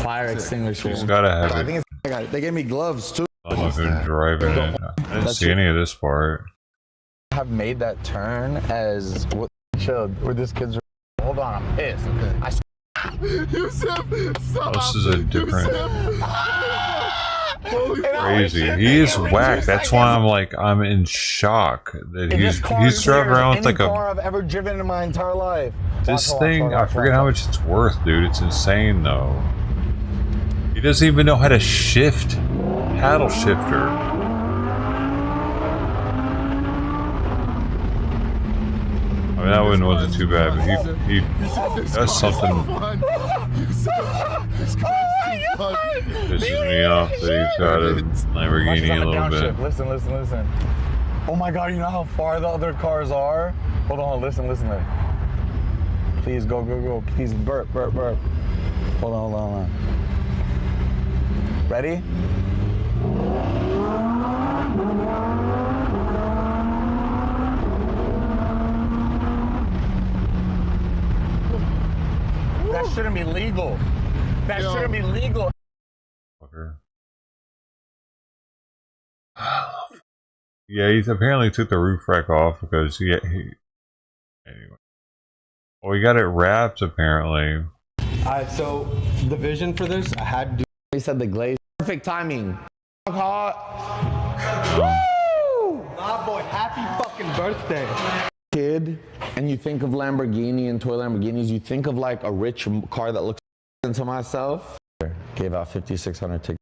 fire extinguisher. She's gotta have I it. think it's, they gave me gloves too. I don't know who's driving it. I didn't see any of this part. I have made that turn as what showed where this kid's. Hold on, I'm pissed. This is a different. Crazy. He is whack. That's why I'm like, I'm in shock that he's driving around with like a car I've ever driven in my entire life. This thing, I forget how much it's worth, dude. It's insane though. He doesn't even know how to shift. Paddle shifter. I mean, that one wasn't too bad, but he does something. Pisses me off that he's got a Lamborghini a little bit. Listen. Oh my god, you know how far the other cars are? Hold on, listen. Please, go. Please, burp. Hold on. Ready? That shouldn't be legal. That shouldn't be legal. Yeah, he apparently took the roof rack off because he anyway. Well, he got it wrapped apparently. So the vision for this, I had to do. He said the glaze. Perfect timing. Hot. Woo! Ah, boy, happy fucking birthday. Kid, and you think of Lamborghini and toy Lamborghinis, you think of like a rich car that looks into myself. Gave out 5,600 tickets.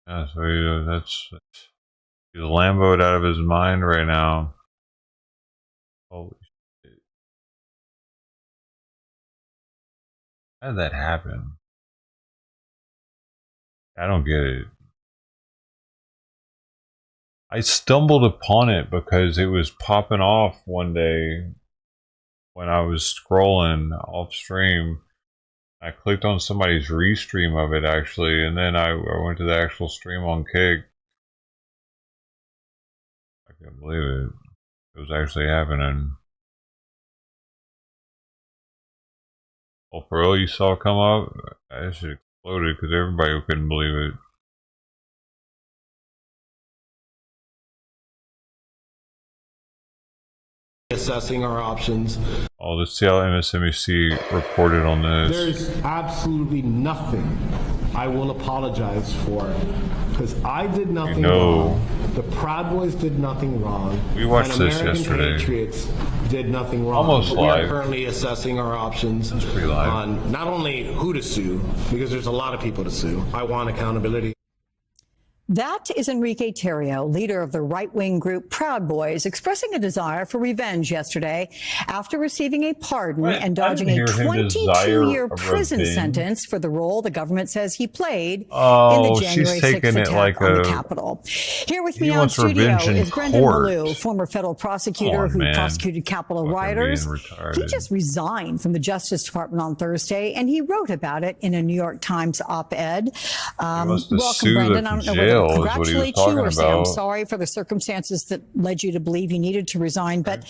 Yeah, so he's Lambo'd out of his mind right now. Holy shit. How did that happen? I don't get it. I stumbled upon it because it was popping off one day when I was scrolling off stream. I clicked on somebody's restream of it actually, and then I went to the actual stream on Kick. I can't believe it. It was actually happening. Oh, for real, you saw it come up? I should Exploded because everybody couldn't believe it. Assessing our options. Oh, let's see how MSNBC reported on this. There's absolutely nothing I will apologize for because I did nothing wrong. The Proud Boys did nothing wrong. We watched and this American yesterday. Patriots did nothing wrong. Almost We live. are currently assessing our options on not only who to sue, because there's a lot of people to sue. I want accountability. That is Enrique Tarrio, leader of the right-wing group Proud Boys, expressing a desire for revenge yesterday after receiving a pardon and dodging a 22-year prison sentence for the role the government says he played in the January 6th attack on the Capitol. Here with me now in studio is Brendan Malou, former federal prosecutor who prosecuted Capitol rioters. He just resigned from the Justice Department on Thursday, and he wrote about it in a New York Times op-ed. Welcome, Brendan. I don't know whether congratulate you or say I'm sorry for the circumstances that led you to believe you needed to resign. But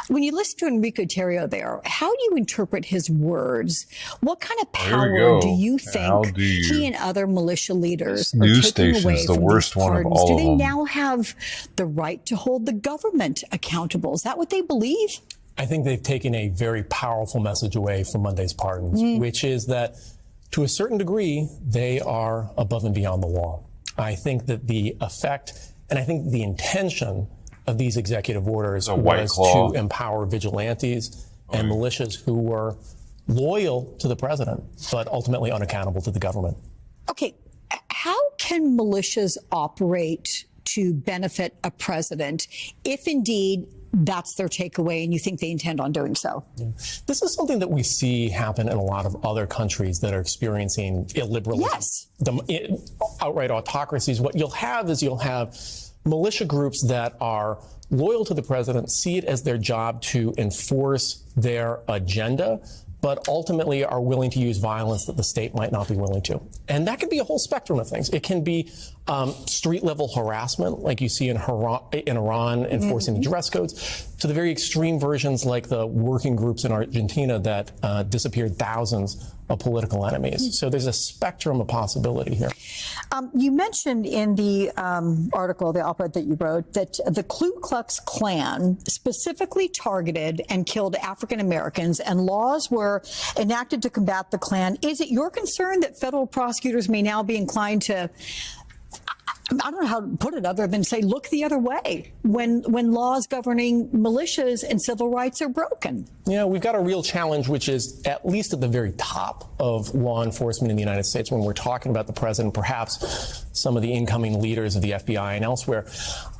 when you listen to Enrique Tarrio there, how do you interpret his words? What kind of power do you think he and other militia leaders are taking away from these pardons? Do they now have the right to hold the government accountable? Is that what they believe? I think they've taken a very powerful message away from Monday's pardons, which is that to a certain degree, they are above and beyond the law. I think that the effect, and I think the intention of these executive orders was to empower vigilantes and militias who were loyal to the president, but ultimately unaccountable to the government. Okay, how can militias operate to benefit a president if indeed that's their takeaway and you think they intend on doing so? This is something that we see happen in a lot of other countries that are experiencing illiberalism, outright autocracies. What you'll have is militia groups that are loyal to the president, see it as their job to enforce their agenda, but ultimately are willing to use violence that the state might not be willing to. And that can be a whole spectrum of things. It can be street-level harassment, like you see in Iran enforcing the dress codes, to the very extreme versions like the working groups in Argentina that disappeared thousands of political enemies. So there's a spectrum of possibility here. You mentioned in the article, the op-ed that you wrote, that the Ku Klux Klan specifically targeted and killed African Americans, and laws were enacted to combat the Klan. Is it your concern that federal prosecutors may now be inclined to, I don't know how to put it other than say, look the other way when laws governing militias and civil rights are broken? Yeah, we've got a real challenge, which is at least at the very top of law enforcement in the United States when we're talking about the president, perhaps some of the incoming leaders of the FBI and elsewhere.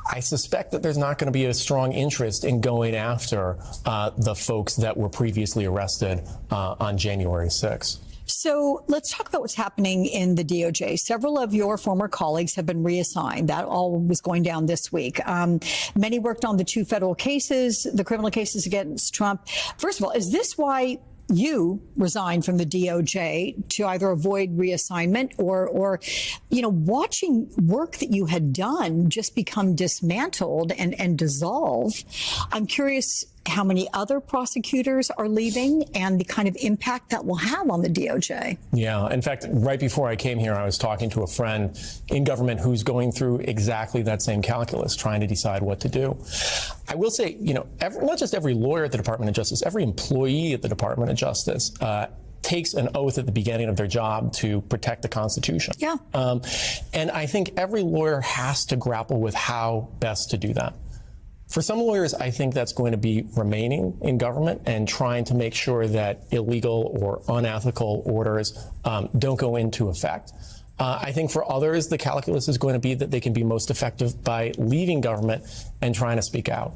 I suspect that there's not going to be a strong interest in going after the folks that were previously arrested on January 6th. So let's talk about what's happening in the DOJ. Several of your former colleagues have been reassigned. That all was going down this week. Many worked on the 2 federal cases, the criminal cases against Trump. First of all, is this why you resigned from the DOJ, to either avoid reassignment or watching work that you had done just become dismantled and dissolve? I'm curious how many other prosecutors are leaving and the kind of impact that will have on the DOJ. Yeah. In fact, right before I came here, I was talking to a friend in government who's going through exactly that same calculus, trying to decide what to do. I will say, not just every lawyer at the Department of Justice, every employee at the Department of Justice takes an oath at the beginning of their job to protect the Constitution. Yeah. And I think every lawyer has to grapple with how best to do that. For some lawyers, I think that's going to be remaining in government and trying to make sure that illegal or unethical orders don't go into effect. I think for others, the calculus is going to be that they can be most effective by leaving government and trying to speak out.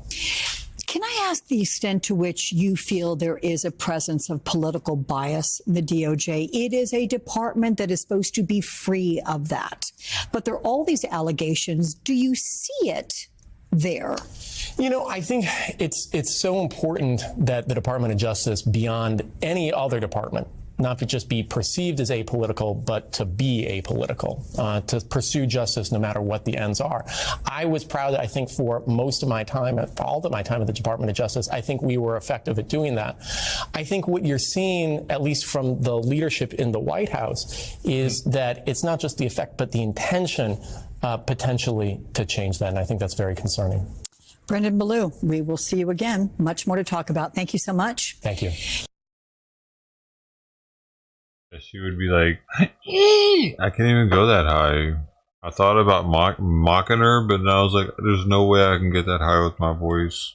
Can I ask the extent to which you feel there is a presence of political bias in the DOJ? It is a department that is supposed to be free of that. But there are all these allegations. Do you see it there? I think it's so important that the Department of Justice, beyond any other department, not to just be perceived as apolitical, but to be apolitical, to pursue justice no matter what the ends are. I was proud, I think, for most of my time, all of my time at the Department of Justice, I think we were effective at doing that. I think what you're seeing, at least from the leadership in the White House, is that it's not just the effect, but the intention potentially to change that. And I think that's very concerning. Brendan Ballou, we will see you again. Much more to talk about. Thank you so much. Thank you. She would be like, I can't even go that high. I thought about mocking her, but then I was like, there's no way I can get that high with my voice.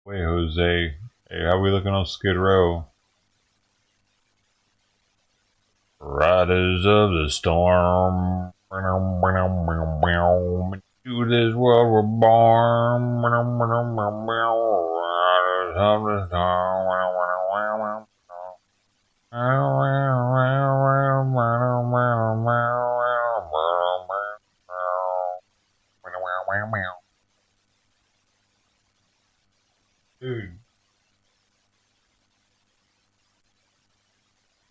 Wait, Jose. Hey, how we looking on Skid Row? Riders of the storm. To this world we're born. Riders of the storm. Dude.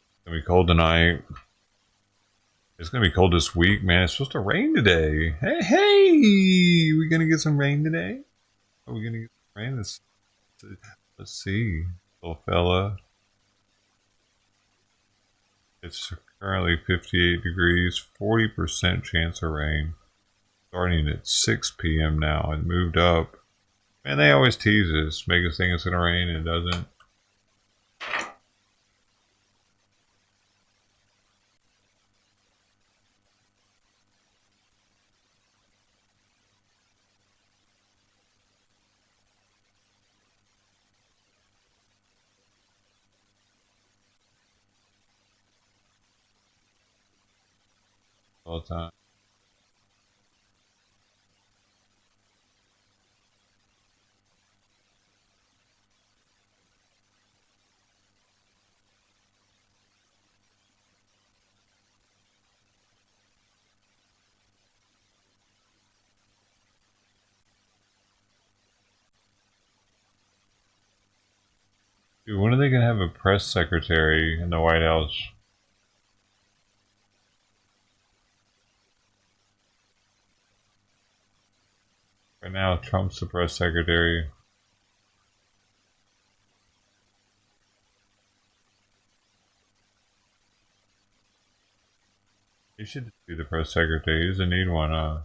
It's gonna be cold tonight. It's gonna be cold this week, man. It's supposed to rain today. Hey, we gonna get some rain today? Are we gonna get some rain? Let's see, little fella. It's currently 58 degrees, 40% chance of rain. Starting at 6 p.m. now. It moved up. Man, they always tease us, make us think it's gonna rain, and it doesn't. All the time. Dude, when are they gonna have a press secretary in the White House? Right now, Trump's the press secretary. He should be the press secretary. He doesn't need one,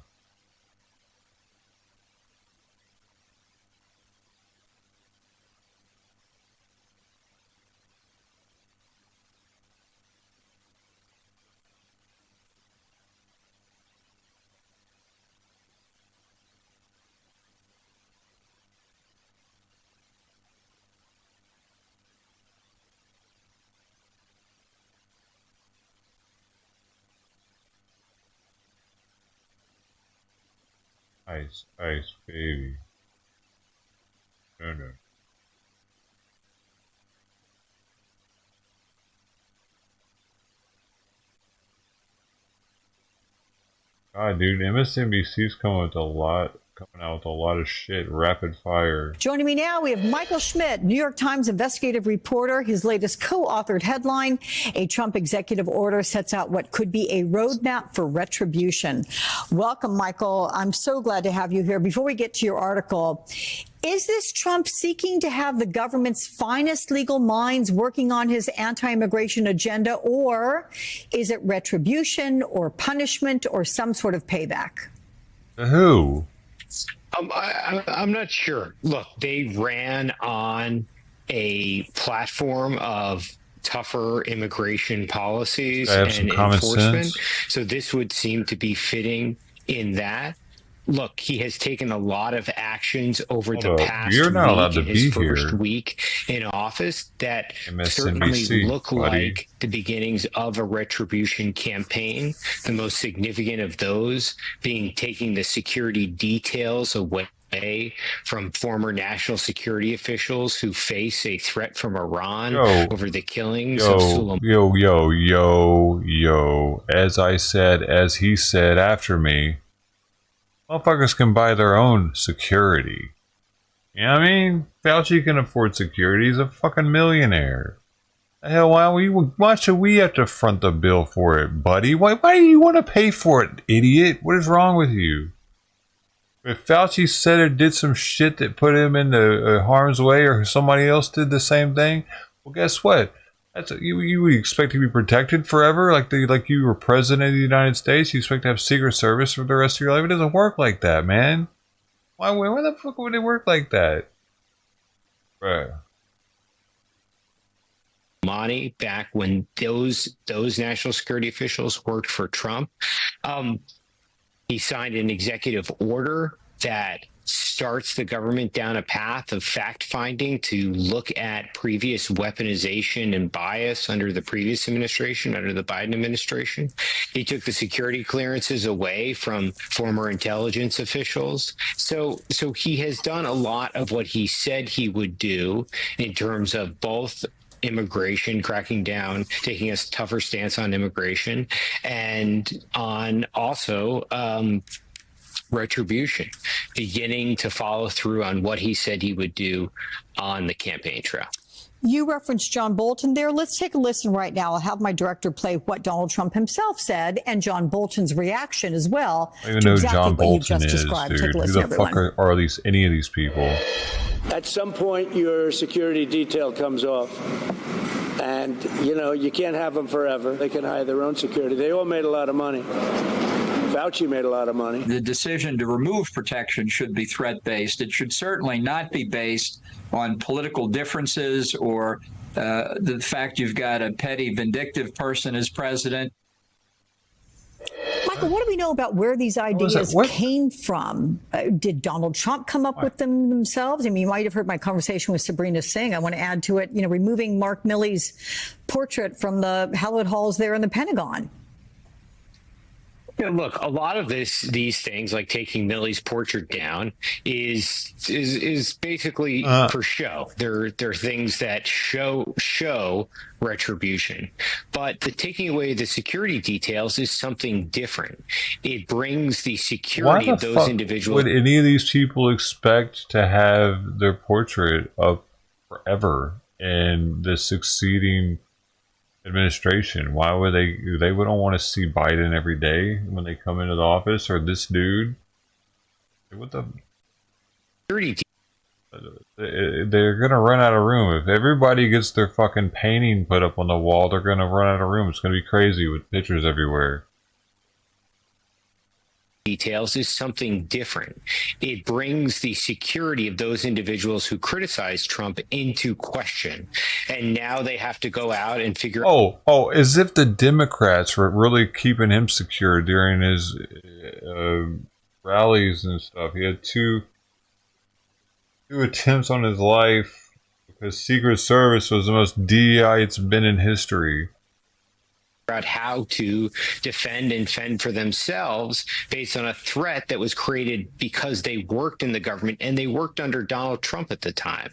Ice, ice, baby. No, no. God, dude, MSNBC's coming out with a lot of shit, rapid fire. Joining me now, we have Michael Schmidt, New York Times investigative reporter. His latest co-authored headline, a Trump executive order sets out what could be a roadmap for retribution. Welcome, Michael. I'm so glad to have you here. Before we get to your article, is this Trump seeking to have the government's finest legal minds working on his anti-immigration agenda, or is it retribution or punishment or some sort of payback? Who? I'm not sure. Look, they ran on a platform of tougher immigration policies and enforcement. So this would seem to be fitting in that. Look, he has taken a lot of actions over the past week, in his first week in office, that certainly look like the beginnings of a retribution campaign. The most significant of those being taking the security details away from former national security officials who face a threat from Iran over the killings of As I said, as he said after me, motherfuckers can buy their own security. You know what I mean? Fauci can afford security. He's a fucking millionaire. The hell, why should we have to front the bill for it, buddy? Why do you want to pay for it, idiot? What is wrong with you? If Fauci said or did some shit that put him into harm's way, or somebody else did the same thing, well, guess what? You would expect to be protected forever, like you were president of the United States. You expect to have Secret Service for the rest of your life. It doesn't work like that, man. Why the fuck would it work like that? Right. Money back when those national security officials worked for Trump. He signed an executive order that starts the government down a path of fact-finding to look at previous weaponization and bias under the previous administration, under the Biden administration. He took the security clearances away from former intelligence officials. So he has done a lot of what he said he would do in terms of both immigration, cracking down, taking a tougher stance on immigration, and on also retribution, beginning to follow through on what he said he would do on the campaign trail. You referenced John Bolton there. Let's take a listen right now. I'll have my director play what Donald Trump himself said and John Bolton's reaction as well. I don't even know who John Bolton is, dude. Take a listen, who the fuck are any of these people? At some point, your security detail comes off. And, you can't have them forever. They can hire their own security. They all made a lot of money. Fauci made a lot of money. The decision to remove protection should be threat-based. It should certainly not be based on political differences or the fact you've got a petty, vindictive person as president. Michael, what do we know about where these ideas came from? Did Donald Trump come up with them themselves? I mean, you might have heard my conversation with Sabrina Singh. I want to add to it, removing Mark Milley's portrait from the hallowed halls there in the Pentagon. Yeah, look, a lot of these things, like taking Milley's portrait down, is basically for show. They're things that show retribution. But the taking away the security details is something different. It brings the security of those individuals. Would any of these people expect to have their portrait up forever in the succeeding administration? Why would they wouldn't want to see Biden every day when they come into the office, or this dude? What the? They're gonna run out of room. If everybody gets their fucking painting put up on the wall, they're gonna run out of room. It's gonna be crazy with pictures everywhere. Details is something different. It brings the security of those individuals who criticize Trump into question. And now they have to go out and figure out. As if the Democrats were really keeping him secure during his rallies and stuff. He had two attempts on his life because Secret Service was the most DEI it's been in history. Out how to defend and fend for themselves based on a threat that was created because they worked in the government and they worked under Donald Trump at the time,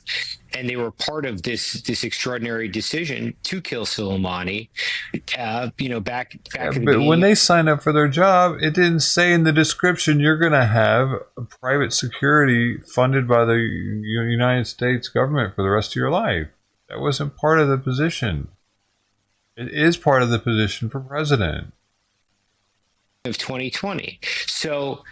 and they were part of this extraordinary decision to kill Soleimani. Back in the when they signed up for their job, it didn't say in the description you're going to have a private security funded by the United States government for the rest of your life. That wasn't part of the position. It is part of the position for president of 2020. So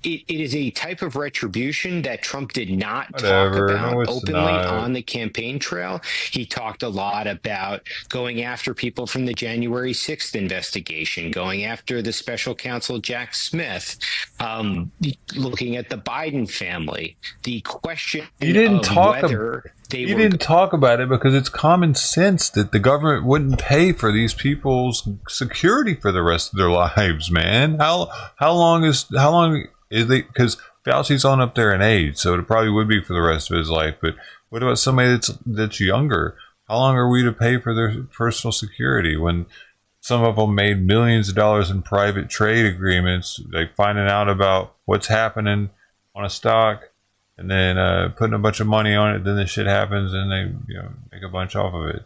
it is a type of retribution that Trump did not talk about openly on the campaign trail. He talked a lot about going after people from the January 6th investigation, going after the special counsel Jack Smith, looking at the Biden family. The question he didn't talk about it because it's common sense that the government wouldn't pay for these people's security for the rest of their lives, man. How long is it? Because Fauci's on up there in age, so it probably would be for the rest of his life. But what about somebody that's younger? How long are we to pay for their personal security when some of them made millions of dollars in private trade agreements, like finding out about what's happening on a stock, and then putting a bunch of money on it. Then this shit happens, and they make a bunch off of it.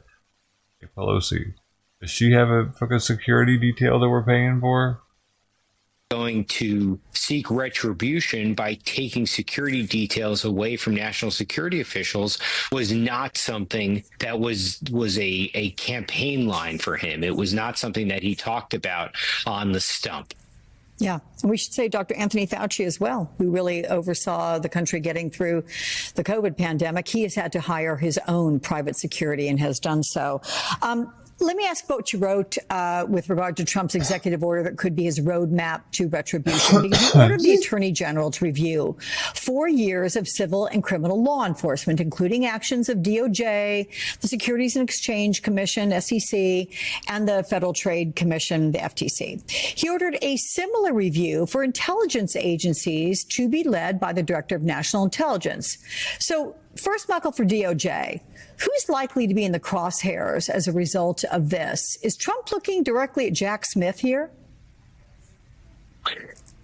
Hey, Pelosi, does she have a fucking security detail that we're paying for? Going to seek retribution by taking security details away from national security officials was not something that was a campaign line for him. It was not something that he talked about on the stump. Yeah, and we should say Dr. Anthony Fauci as well, who really oversaw the country getting through the COVID pandemic. He has had to hire his own private security and has done so. Let me ask what you wrote with regard to Trump's executive order that could be his roadmap to retribution, because he ordered the Attorney General to review 4 years of civil and criminal law enforcement, including actions of DOJ, the Securities and Exchange Commission, SEC, and the Federal Trade Commission, the FTC. He ordered a similar review for intelligence agencies to be led by the Director of National Intelligence. So first, Michael, for DOJ, who's likely to be in the crosshairs as a result of this? Is Trump looking directly at Jack Smith here?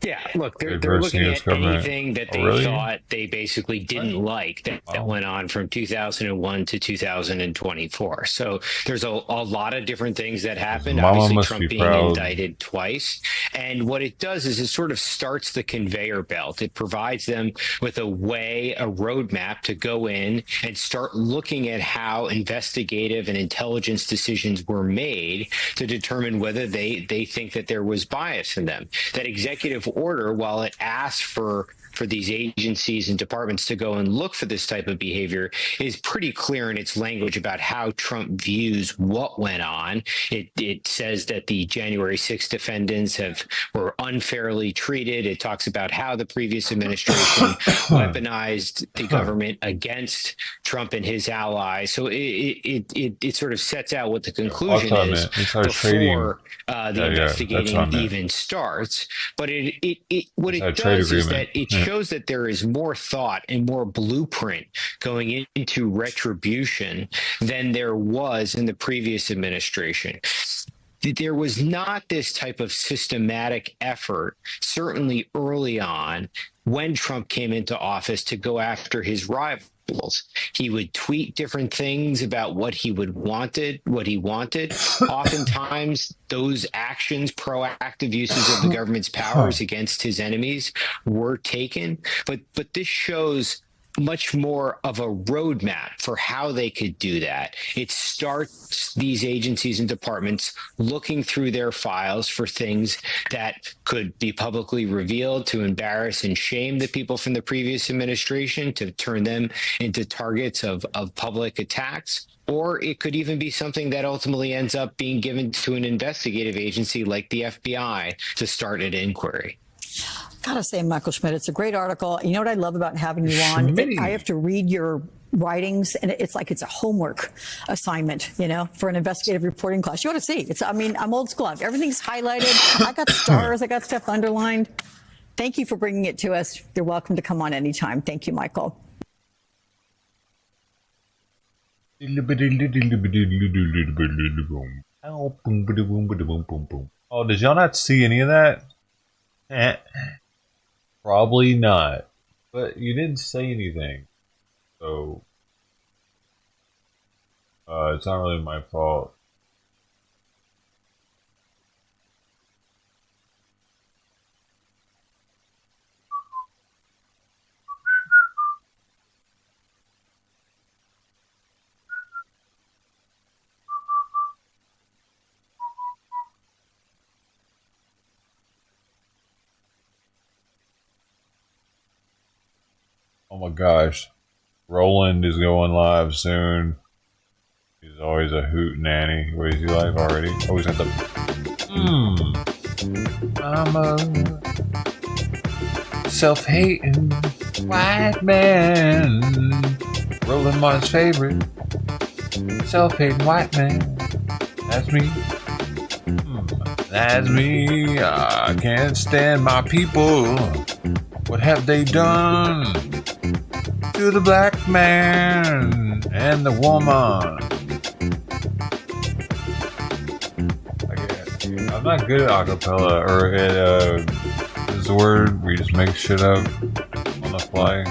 Yeah, look, they're looking at anything that they thought they basically didn't like that went on from 2001 to 2024. So there's a lot of different things that happened. Obviously, Trump being indicted twice. And what it does is it sort of starts the conveyor belt. It provides them with a roadmap to go in and start looking at how investigative and intelligence decisions were made to determine whether they think that there was bias in them. That executive order, while it asks for these agencies and departments to go and look for this type of behavior, is pretty clear in its language about how Trump views what went on. It says that the January 6th defendants were unfairly treated. It talks about how the previous administration weaponized the government against Trump and his allies. So it sort of sets out what the conclusion is before the investigating even starts. But what it does is that it shows that there is more thought and more blueprint going into retribution than there was in the previous administration. There was not this type of systematic effort, certainly early on, when Trump came into office, to go after his rivals. He would tweet different things about what he wanted. Oftentimes, those actions, proactive uses of the government's powers against his enemies, were taken. But this shows much more of a roadmap for how they could do that. It starts these agencies and departments looking through their files for things that could be publicly revealed to embarrass and shame the people from the previous administration, to turn them into targets of public attacks. Or it could even be something that ultimately ends up being given to an investigative agency like the FBI to start an inquiry. Gotta say, Michael Schmidt, it's a great article. You know what I love about having you on? I have to read your writings, and it's like it's a homework assignment, for an investigative reporting class. You ought to see. I'm old school. Everything's highlighted. I got stars. I got stuff underlined. Thank you for bringing it to us. You're welcome to come on anytime. Thank you, Michael. Oh, did y'all not see any of that? Probably not. But you didn't say anything. So it's not really my fault. Oh my gosh. Roland is going live soon. He's always a hoot nanny. Where is he live already? Oh, he's at the... I'm a self-hating white man. Roland Martin's favorite. Self-hating white man. That's me. That's me. I can't stand my people. What have they done to the black man and the woman? I'm not good at acapella or at this word where you just make shit up on the fly.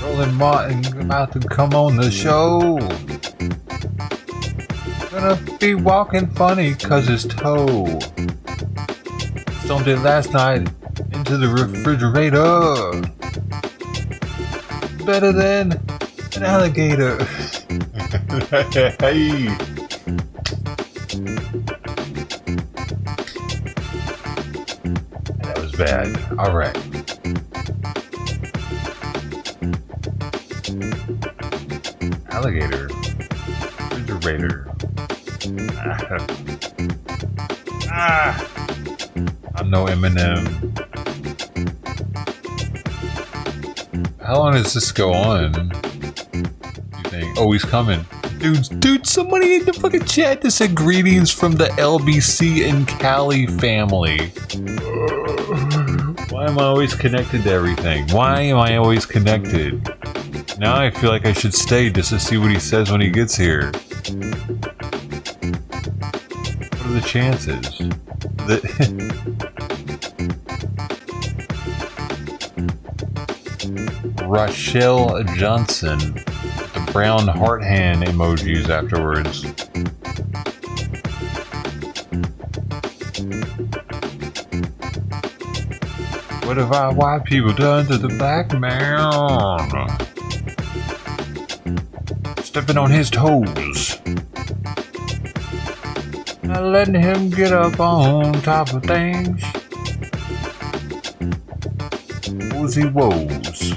Roland Martin about to come on the show. Gonna be walking funny cause his toe. Stone did last night into the refrigerator. Better than an alligator. Hey. That was bad. Alright. Alligator. Refrigerator. I'm no Eminem. How long does this go on? You think? Oh, he's coming. Dude, somebody in the fucking chat just said greetings from the LBC and Cali family. Why am I always connected to everything? Why am I always connected? Now I feel like I should stay just to see what he says when he gets here. What are the chances? Rochelle Johnson with the brown heart hand emojis afterwards. What have our white people done to the black man? Stepping on his toes. Not letting him get up on top of things. Woozy woes.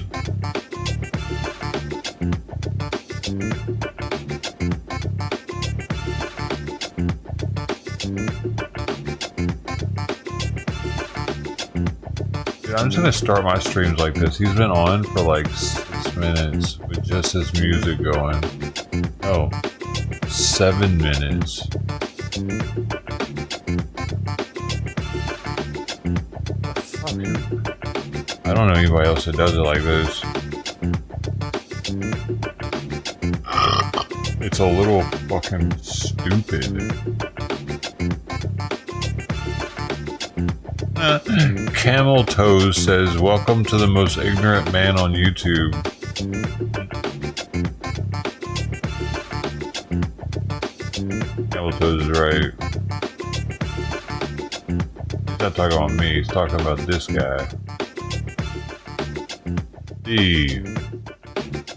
I'm just gonna start my streams like this. He's been on for like 6 minutes with just his music going. Oh, 7 minutes. I don't know anybody else that does it like this. It's a little fucking stupid. Camel Toes says, welcome to the most ignorant man on YouTube. Camel Toes is right. He's not talking about me, he's talking about this guy.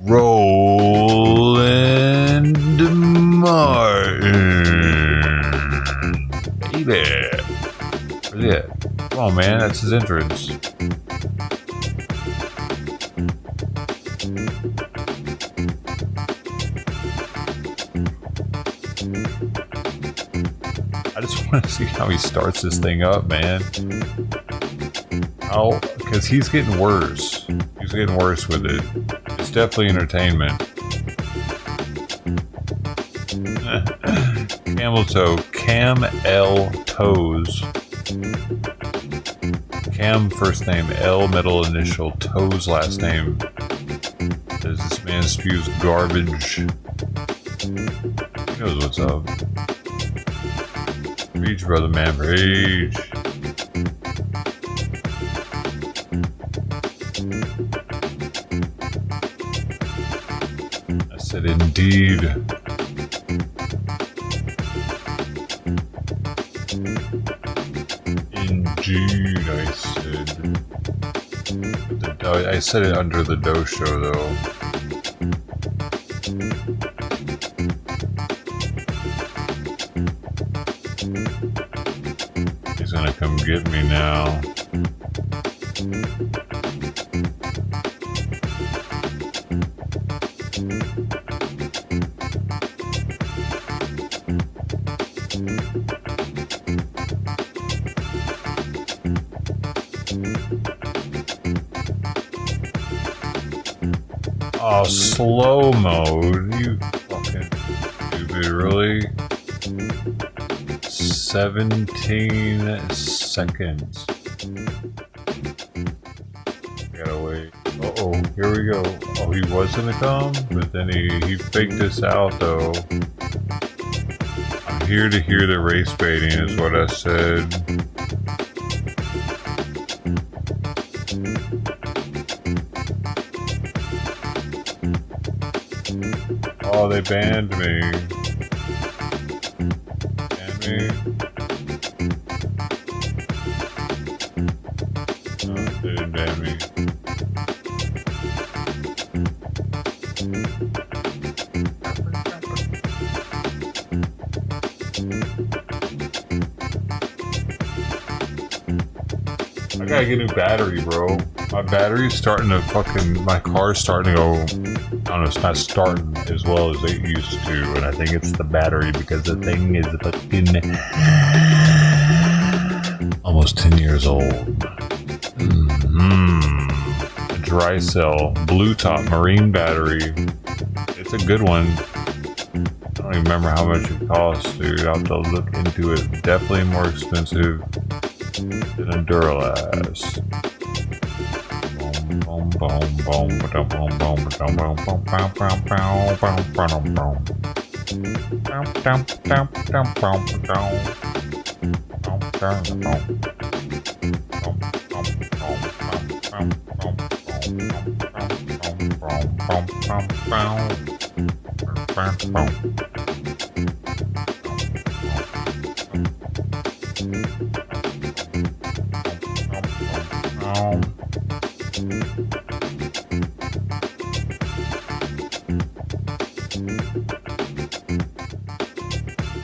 Roland Martin. Baby. Where's he at? Come on, man, that's his entrance. I just want to see how he starts this thing up, man. How? Because he's getting worse. He's getting worse with it. It's definitely entertainment. Camel toe. Cam L. Toes. Cam first name, L middle initial, Toes last name. Says this man spews garbage. He knows what's up. Preach, brother man, preach. I said indeed. Indeed, I said. I said it under the dough show, though. He's gonna come get me now. Oh, slow mode. You fucking stupid, really? 17 seconds. Gotta wait. Uh-oh, here we go. Oh, he was gonna come, but then he faked this out, though. here to hear the race baiting is what I said. Oh, they banned me. Banned me. No, they didn't ban me. I gotta get a new battery, bro. My battery's starting to my car's starting to go, I don't know, it's not starting as well as it used to, and I think it's the battery because the thing is fucking almost 10 years old. A dry cell, blue top marine battery. It's a good one. I don't even remember how much it costs, dude. I'll have to look into it. Definitely more expensive than a Duralast. Boom, boom, boom, boom, boom, boom, boom, boom, boom, boom,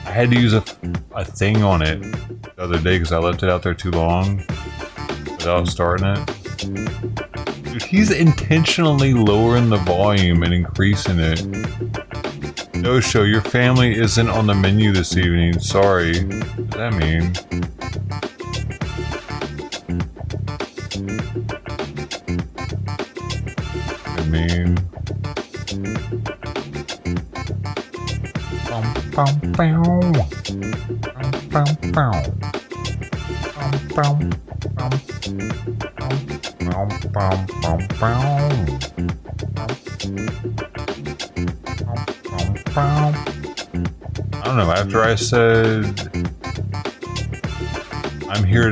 I had to use a thing on it the other day because I left it out there too long without starting it. Dude, he's intentionally lowering the volume and increasing it. No show, your family isn't on the menu this evening. Sorry. What does that mean? I don't know, after I said I'm here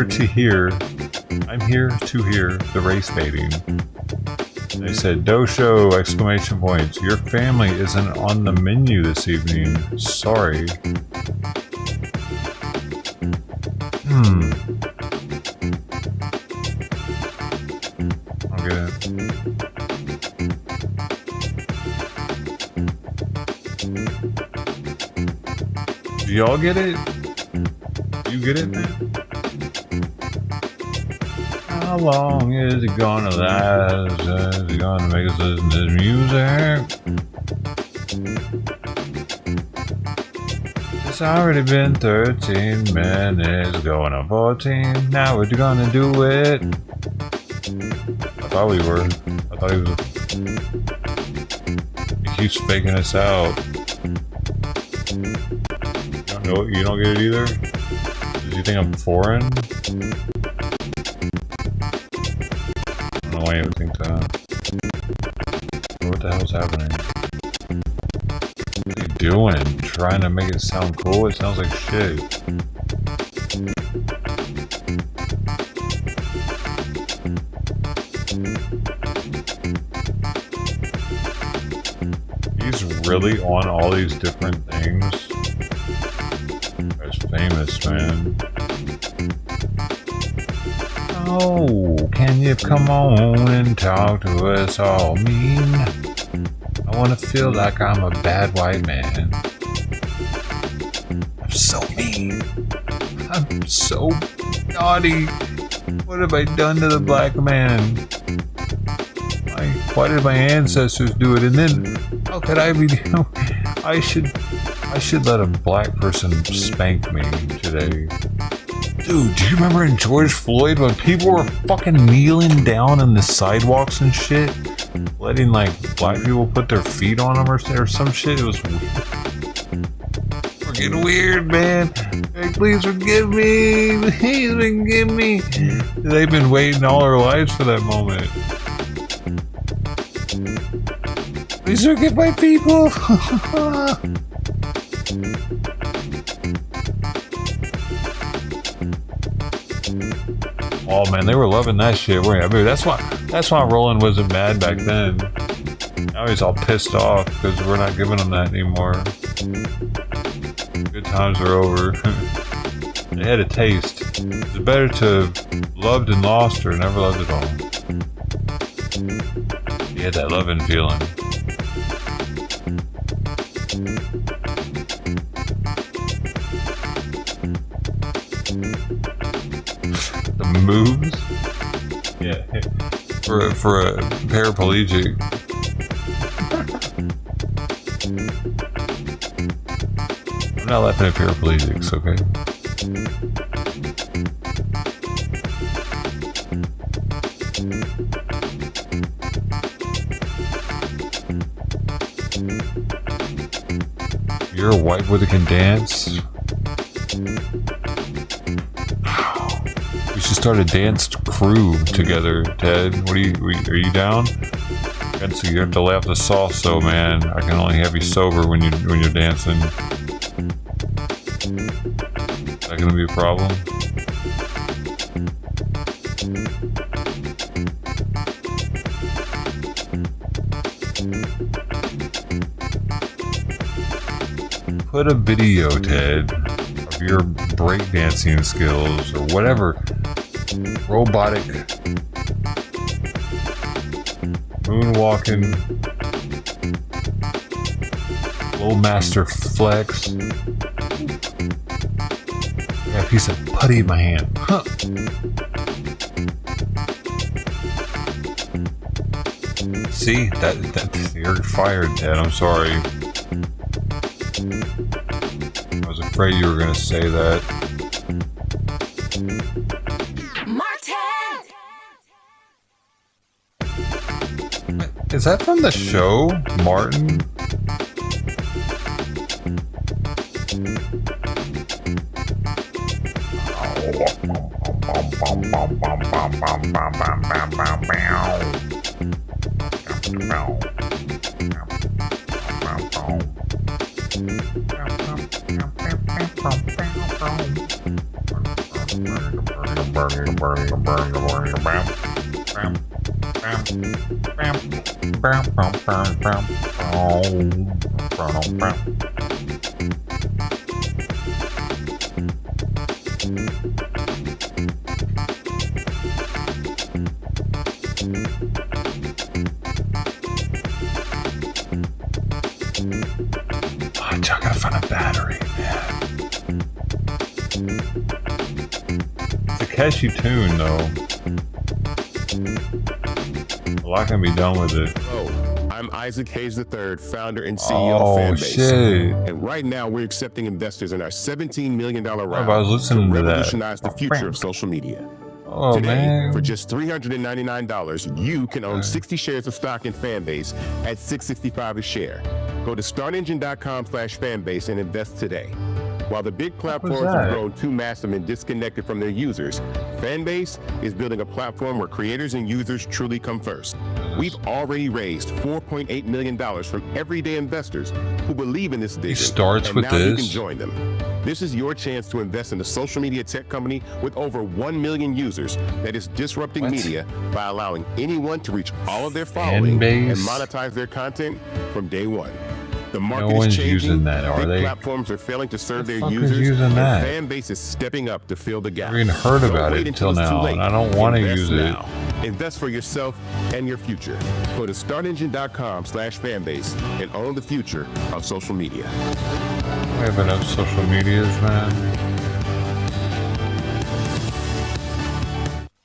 to hear the race baiting. They said, "Dosho!" exclamation points. Your family isn't on the menu this evening. Sorry. I'll get it. Do y'all get it? You get it, man? How long is it gonna last? Is it gonna make us listen to music? It's already been 13 minutes, going on 14. Now we're gonna do it. I thought we were. I thought he was. He keeps faking us out. You don't get it either? Does you think I'm foreign? Why you would think that? What the hell's happening? What are you doing? Trying to make it sound cool? It sounds like shit. He's really on all these different things. That's famous, man. Oh, can you come on and talk to us all mean? I want to feel like I'm a bad white man. I'm so mean. I'm so naughty. What have I done to the black man? Why did my ancestors do it? And then, how could I be? I should let a black person spank me today. Dude, do you remember in George Floyd when people were fucking kneeling down in the sidewalks and shit? Letting like black people put their feet on them or some shit? It was weird. We're getting weird, man. Hey, please forgive me. Please forgive me. They've been waiting all their lives for that moment. Please forgive my people. Oh man, they were loving that shit. I mean, that's why Roland wasn't mad back then. Now he's all pissed off because we're not giving him that anymore. Good times are over. They had a taste. It's better to have loved and lost or never loved at all. He had that loving feeling. The moves? Yeah. For a paraplegic. I'm not laughing at paraplegics, okay? You're a white boy that can dance? We should start a dance crew together, Ted. Are you down? So you have to lay off the sauce, so man. I can only have you sober when you're dancing. Is that gonna be a problem? Put a video, Ted, of your breakdancing skills or whatever robotic moonwalking low master flex. I got a piece of putty in my hand. Huh. See, that you're fired, Ted. I'm sorry. I was afraid you were gonna say that. Is that from the show, Martin? I gotta find a battery, man. It's a catchy tune, though. Well, I can be done with it. Hello, I'm Isaac Hayes III, founder and CEO of Fanbase. Shit. And right now, we're accepting investors in our $17 million round I was listening to to that. revolutionize the future of social media. Oh, Today, man. for just $399, you can own 60 shares of stock in Fanbase at $6.65 a share. Go to startengine.com/fanbase and invest today. While the big platforms have grown too massive and disconnected from their users, Fanbase is building a platform where creators and users truly come first. We've already raised $4.8 million from everyday investors who believe in this vision. He starts and with now this. you can join them. This is your chance to invest in a social media tech company with over 1 million users that is disrupting media by allowing anyone to reach all of their following and monetize their content from day one. The market No one's is changing. using that, are Big they? platforms are failing to serve their fuck is users. using and that? Fanbase is stepping up to fill the gap. I haven't even heard Don't about wait it until until it's too now, late. and I don't want to Invest use now. it. Invest for yourself and your future. Go to startengine.com/fanbase and own the future of social media. I have enough social medias, man.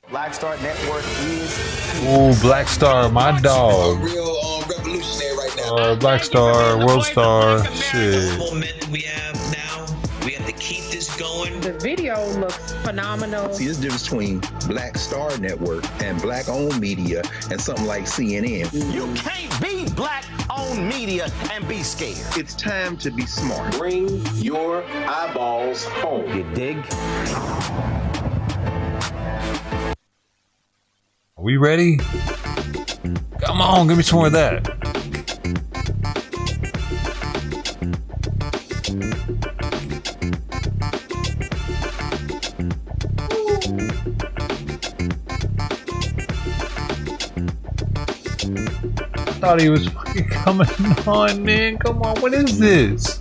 Black Star Network is Ooh, Black Star, my dog. real revolutionary right now. Black Star, World Star, shit. Momentum we have now, we have to keep this going. The video looks phenomenal. See, there's a difference between Black Star Network and black-owned media and something like CNN. You can't be black-owned media and be scared. It's time to be smart. Bring your eyeballs home. You dig? Are we ready? Come on, give me some more of that. thought he was fucking coming on, man. Come on, what is this?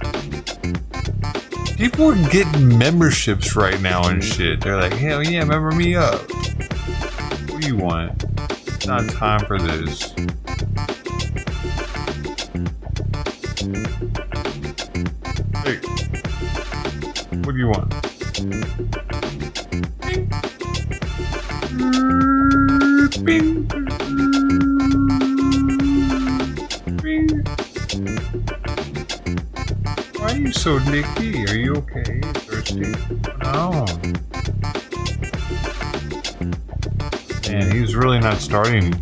People are getting memberships right now and shit. They're like, hell yeah, member me up. What do you want? It's not time for this. Hey, what do you want? Bing. Bing. Why are you so nicky? Are you okay? Thirsty? No. Man, he's really not starting.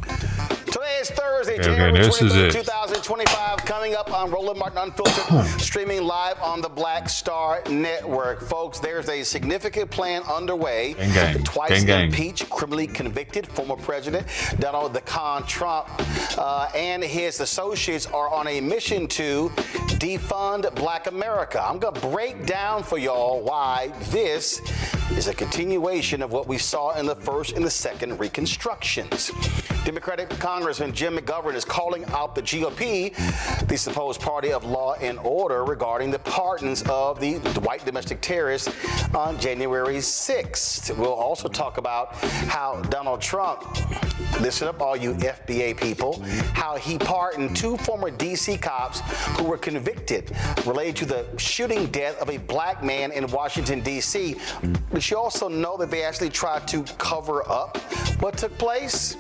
Today is Thursday, Okay, January this is 23rd, it. 2025, coming up on Roland Martin Unfiltered, streaming live on the Black Star Network. Folks, there's a significant plan underway. Gang, gang. The twice Gang, gang. impeached, criminally convicted former President Donald the Con Trump and his associates are on a mission to defund Black America. I'm going to break down for y'all why this is a continuation of what we saw in the first and the second Reconstructions. Democratic Congressman Jim McGovern is calling out the GOP, the supposed party of law and order, regarding the pardons of the white domestic terrorists on January 6th. We'll also talk about how Donald Trump, listen up all you FBA people, how he pardoned 2 former D.C. cops who were convicted related to the shooting death of a black man in Washington, D.C. But you also know that they actually tried to cover up what took place.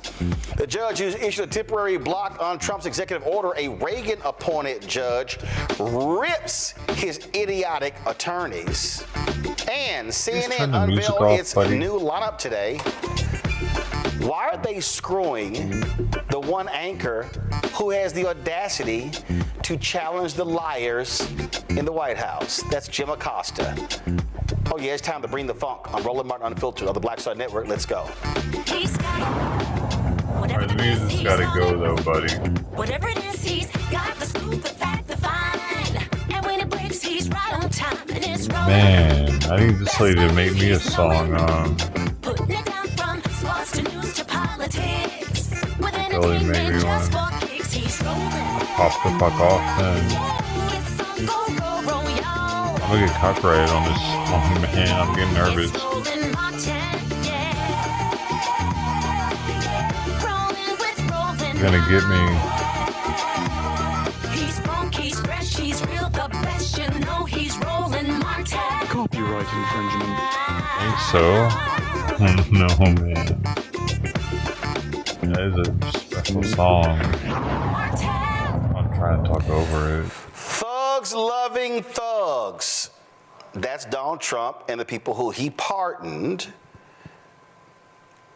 The judge who issued a temporary block on Trump's executive order, a Reagan-appointed judge, rips his idiotic attorneys. And CNN unveiled its new lineup today. Why are they screwing the one anchor who has the audacity to challenge the liars in the White House? That's Jim Acosta. Oh yeah, it's time to bring the funk on Roland Martin Unfiltered on the Black Star Network. Let's go. Alright, the music's gotta go though, buddy. Whatever it is, he's got the scoop, the fact, the fine. And when it breaks, he's right on time. And it's rolling. Man, I need this lady to make me a song. Putting it down from sports to news to politics. With Really make me want to pop the fuck off then. I'm gonna get copyrighted on this song, man. I'm getting nervous. You're gonna get me. He's funky, fresh, he's real, the best, you know he's rolling Montana. Copyright infringement. I think so. No, man. That is a special song. I'm trying to talk over it. Thugs loving thugs. That's Donald Trump and the people who he pardoned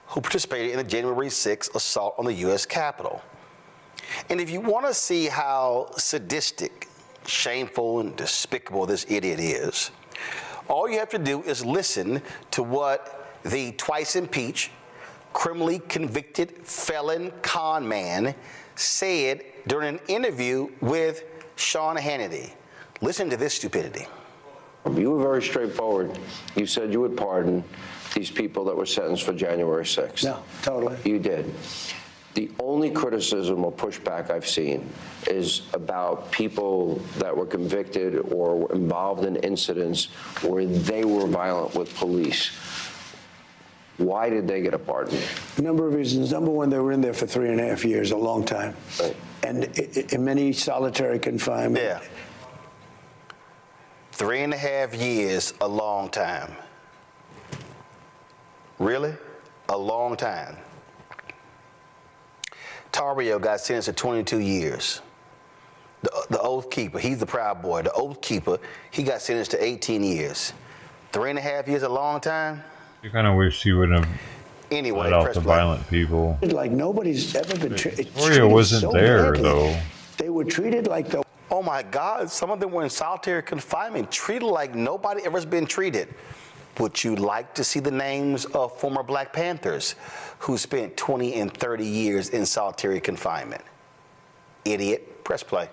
who participated in the January 6th assault on the U.S. Capitol. And if you want to see how sadistic, shameful, and despicable this idiot is, all you have to do is listen to what the twice impeached, criminally convicted felon con man said during an interview with Sean Hannity. Listen to this stupidity. You were very straightforward. You said you would pardon these people that were sentenced for January 6th. No, totally. You did. The only criticism or pushback I've seen is about people that were convicted or were involved in incidents where they were violent with police. Why did they get a pardon? A number of reasons. Number one, they were in there for 3.5 years, a long time. Right. And in many solitary confinement. Yeah. 3.5 years, a long time. Really? A long time. Tarrio got sentenced to 22 years. The Oath Keeper, he's the Proud Boy. The Oath Keeper, he got sentenced to 18 years. 3.5 years, a long time? You kind of wish you wouldn't have anyway, let off the violent people. Like nobody's ever been treated. Victoria wasn't so there, badly. though. They were treated like the. Oh my God, some of them were in solitary confinement, treated like nobody ever's been treated. Would you like to see the names of former Black Panthers who spent 20 and 30 years in solitary confinement? Idiot. Press play.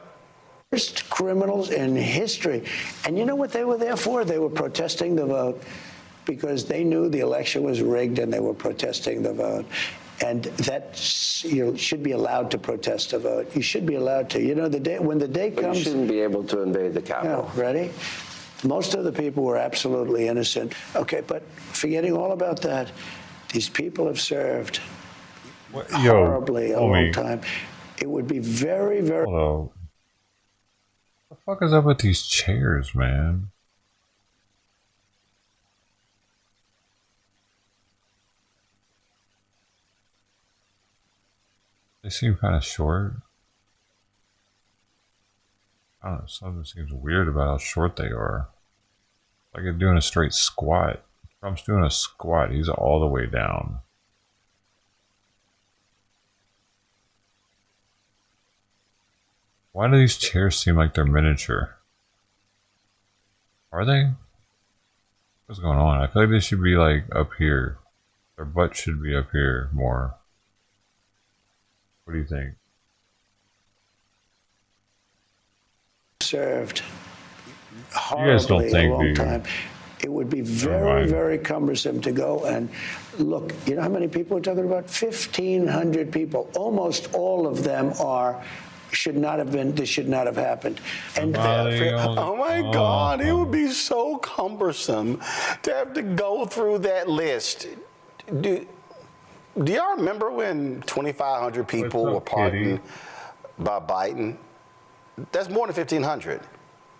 Worst criminals in history. And you know what they were there for? They were protesting the vote because they knew the election was rigged and they were protesting the vote. And that, you know, should be allowed to protest a vote. You should be allowed to. You know, when the day comes, but you shouldn't be able to invade the Capitol. No, ready? Most of the people were absolutely innocent. Okay, but forgetting all about that, these people have served horribly a long time. It would be very, very. Hello. What the fuck is up with these chairs, man? They seem kind of short. I don't know, something seems weird about how short they are. Like they're doing a straight squat. Trump's doing a squat, he's all the way down. Why do these chairs seem like they're miniature? Are they? What's going on? I feel like they should be like up here. Their butt should be up here more. What do you think? Served You guys don't horribly think, a long do you? time. It would be very, very cumbersome to go and look. You know how many people we're talking about? 1,500 people. Almost all of them should not have been. This should not have happened. And oh my God, it would be so cumbersome to have to go through that list. Do y'all remember when 2,500 people were pardoned by Biden? That's more than 1,500.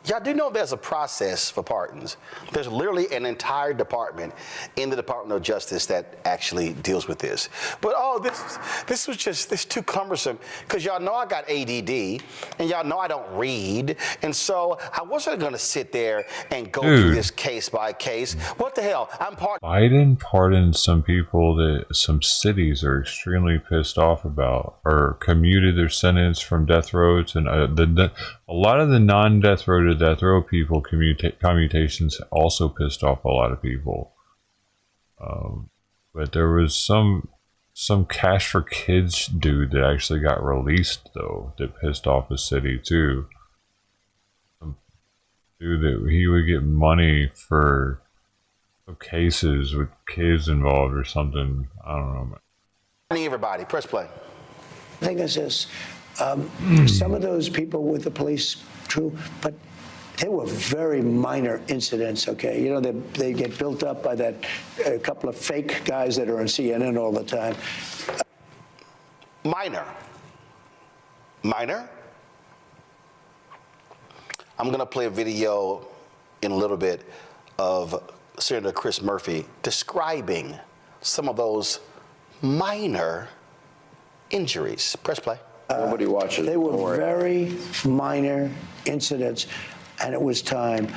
Y'all do know there's a process for pardons. There's literally an entire department in the Department of Justice that actually deals with this. But this was just too cumbersome because y'all know I got ADD and y'all know I don't read. And so I wasn't going to sit there and go through this case by case. What the hell? Biden pardoned some people that some cities are extremely pissed off about, or commuted their sentence from death row to a lot of the non-death row to death row people commutations also pissed off a lot of people. But there was some Cash for Kids dude that actually got released though that pissed off the city too. Some dude that he would get money for cases with kids involved or something. I don't know, man. Everybody, press play. The thing is this, some of those people with the police, true, but they were very minor incidents, okay? You know, they get built up by a couple of fake guys that are on CNN all the time. Minor. I'm going to play a video in a little bit of Senator Chris Murphy describing some of those minor injuries. Press play. Nobody watches. They were very minor incidents, and it was time.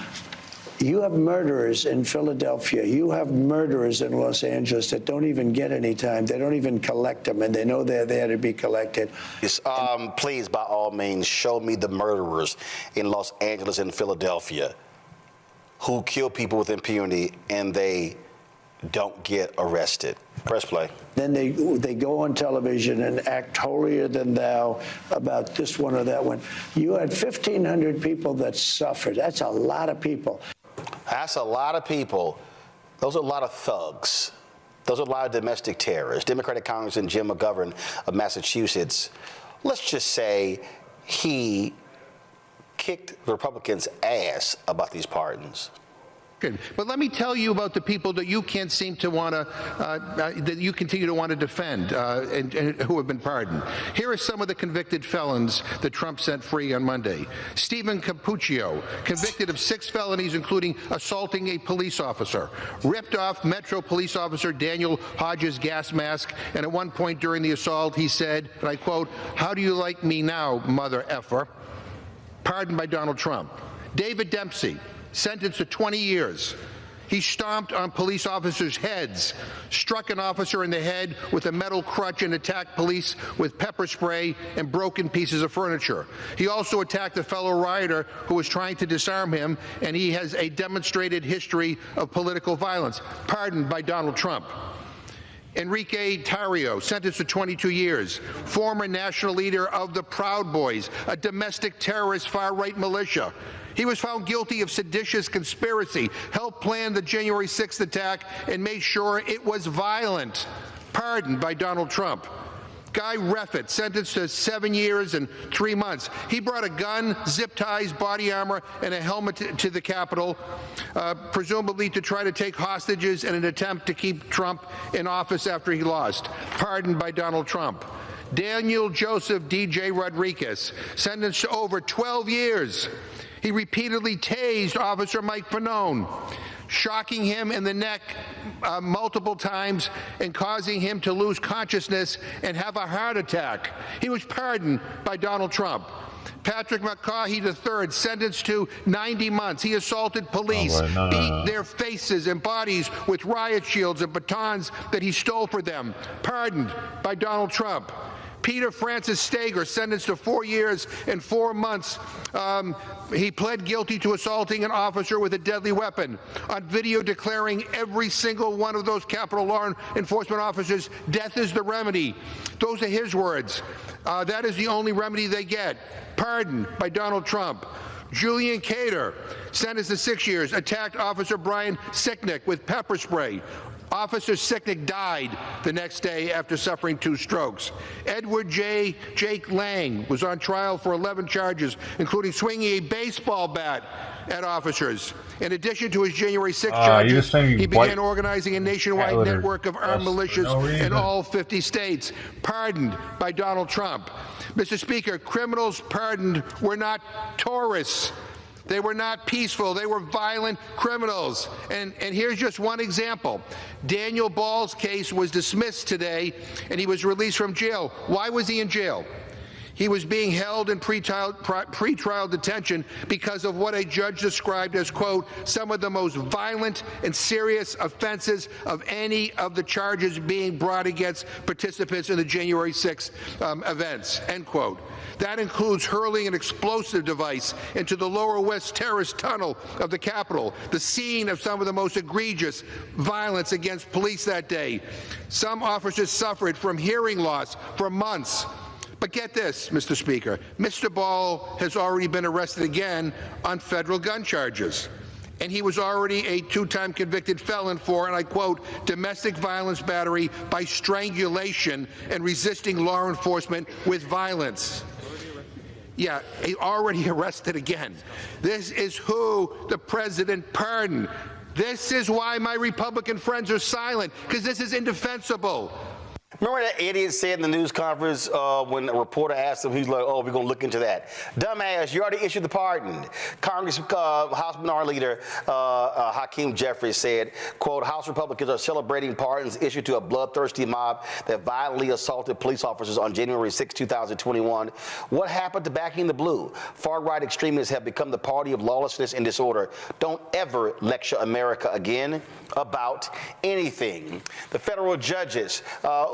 You have murderers in Philadelphia. You have murderers in Los Angeles that don't even get any time. They don't even collect them, and they know they're there to be collected. Yes, please, by all means, show me the murderers in Los Angeles and Philadelphia who kill people with impunity and they don't get arrested. Press play. Then they go on television and act holier than thou about this one or that one. You had 1,500 people that suffered. That's a lot of people. That's a lot of people. Those are a lot of thugs. Those are a lot of domestic terrorists. Democratic Congressman Jim McGovern of Massachusetts, let's just say he kicked Republicans' ass about these pardons. But let me tell you about the people that you can't seem to want to, that you continue to want to defend and who have been pardoned. Here are some of the convicted felons that Trump set free on Monday. Stephen Cappuccio, convicted of 6 felonies, including assaulting a police officer, ripped off Metro police officer Daniel Hodges' gas mask, and at one point during the assault, he said, and I quote, "How do you like me now, mother effer?" Pardoned by Donald Trump. David Dempsey, sentenced to 20 years. He stomped on police officers' heads, struck an officer in the head with a metal crutch, and attacked police with pepper spray and broken pieces of furniture. He also attacked a fellow rioter who was trying to disarm him, and he has a demonstrated history of political violence. Pardoned by Donald Trump. Enrique Tarrio, sentenced to 22 years, former national leader of the Proud Boys, a domestic terrorist far-right militia. He was found guilty of seditious conspiracy, helped plan the January 6th attack, and made sure it was violent. pardoned by Donald Trump. Guy Reffitt, sentenced to 7 years and 3 months. He brought a gun, zip ties, body armor, and a helmet to the Capitol, presumably to try to take hostages in an attempt to keep Trump in office after he lost. Pardoned by Donald Trump. Daniel Joseph D.J. Rodriguez, sentenced to over 12 years. He repeatedly tased Officer Mike Pannone, shocking him in the neck multiple times and causing him to lose consciousness and have a heart attack. He was pardoned by Donald Trump. Patrick McCaughey III, sentenced to 90 months. He assaulted police, beat their faces and bodies with riot shields and batons that he stole for them. Pardoned by Donald Trump. Peter Francis Stager, sentenced to 4 years and 4 months. He pled guilty to assaulting an officer with a deadly weapon. On video declaring every single one of those Capitol law enforcement officers, death is the remedy. Those are his words. That is the only remedy they get. Pardoned by Donald Trump. Julian Cater, sentenced to 6 years, attacked Officer Brian Sicknick with pepper spray. Officer Sicknick died the next day after suffering 2 strokes. Edward Jake Lang was on trial for 11 charges, including swinging a baseball bat at officers. In addition to his January 6 charges, he began organizing a nationwide network of armed militias in all 50 states. Pardoned by Donald Trump. Mr. Speaker, criminals pardoned were not tourists. They were not peaceful. They were violent criminals. And here's just one example. Daniel Ball's case was dismissed today, and he was released from jail. Why was he in jail? He was being held in pretrial detention because of what a judge described as, quote, some of the most violent and serious offenses of any of the charges being brought against participants in the January 6th events, end quote. That includes hurling an explosive device into the Lower West Terrace tunnel of the Capitol, the scene of some of the most egregious violence against police that day. Some officers suffered from hearing loss for months. But get this, Mr. Speaker, Mr. Ball has already been arrested again on federal gun charges. And he was already a 2-time convicted felon for, and I quote, domestic violence battery by strangulation and resisting law enforcement with violence. Yeah, he already arrested again. This is who the president pardoned. This is why my Republican friends are silent, because this is indefensible. Remember that idiot said in the news conference when a reporter asked him, he's like, oh, we're going to look into that. Dumbass, you already issued the pardon. Congress House Minority Leader Hakeem Jeffries said, quote, House Republicans are celebrating pardons issued to a bloodthirsty mob that violently assaulted police officers on January 6, 2021. What happened to backing the blue? Far-right extremists have become the party of lawlessness and disorder. Don't ever lecture America again about anything. The federal judges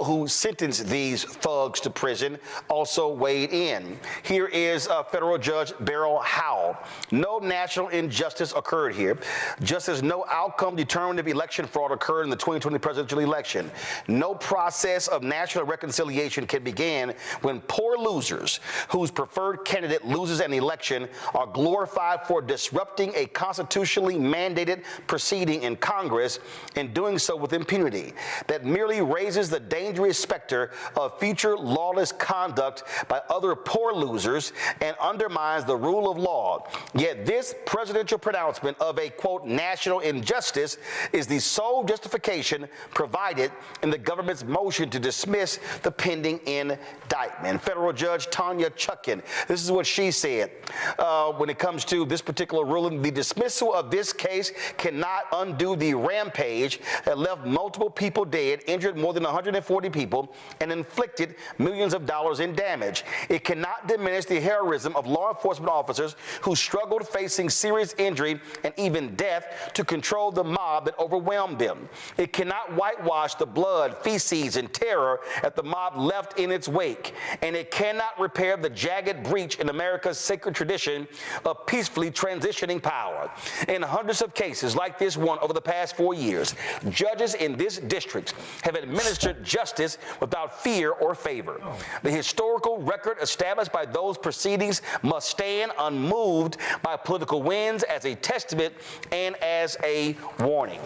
who sentenced these thugs to prison also weighed in. Here is federal judge Beryl Howell. No national injustice occurred here, just as no outcome determinative election fraud occurred in the 2020 presidential election. No process of national reconciliation can begin when poor losers whose preferred candidate loses an election are glorified for disrupting a constitutionally mandated proceeding in Congress and doing so with impunity. That merely raises the dangerous specter of future lawless conduct by other poor losers and undermines the rule of law. Yet this presidential pronouncement of a, quote, national injustice is the sole justification provided in the government's motion to dismiss the pending indictment. Federal Judge Tanya Chutkan, this is what she said when it comes to this particular ruling. The dismissal of this case cannot undo the rampage that left multiple people dead, injured more than 140 people, and inflicted millions of dollars in damage. It cannot diminish the heroism of law enforcement officers who struggled facing serious injury and even death to control the mob that overwhelmed them. It cannot whitewash the blood, feces, and terror that the mob left in its wake. And it cannot repair the jagged breach in America's sacred tradition of peacefully transitioning power. In hundreds of cases like this one over the past 4 years, judges in this district have administered justice without fear or favor. The historical record established by those proceedings must stand unmoved by political winds as a testament and as a warning.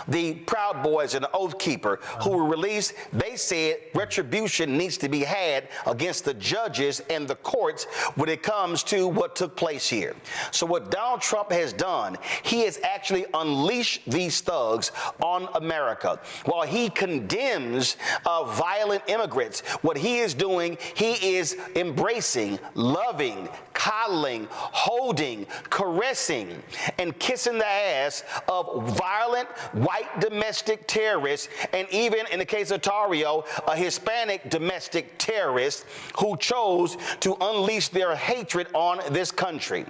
the Proud Boys and the Oath Keeper who were released, they said retribution needs to be had against the judges and the courts when it comes to what took place here. So what Donald Trump has done, he has actually unleashed these thugs on America. While he condemns violent immigrants, what he is doing, he is embracing, loving, coddling, holding, caressing, and kissing the ass of violent white domestic terrorists, and even in the case of Tario, a Hispanic domestic terrorist who chose to unleash their hatred on this country.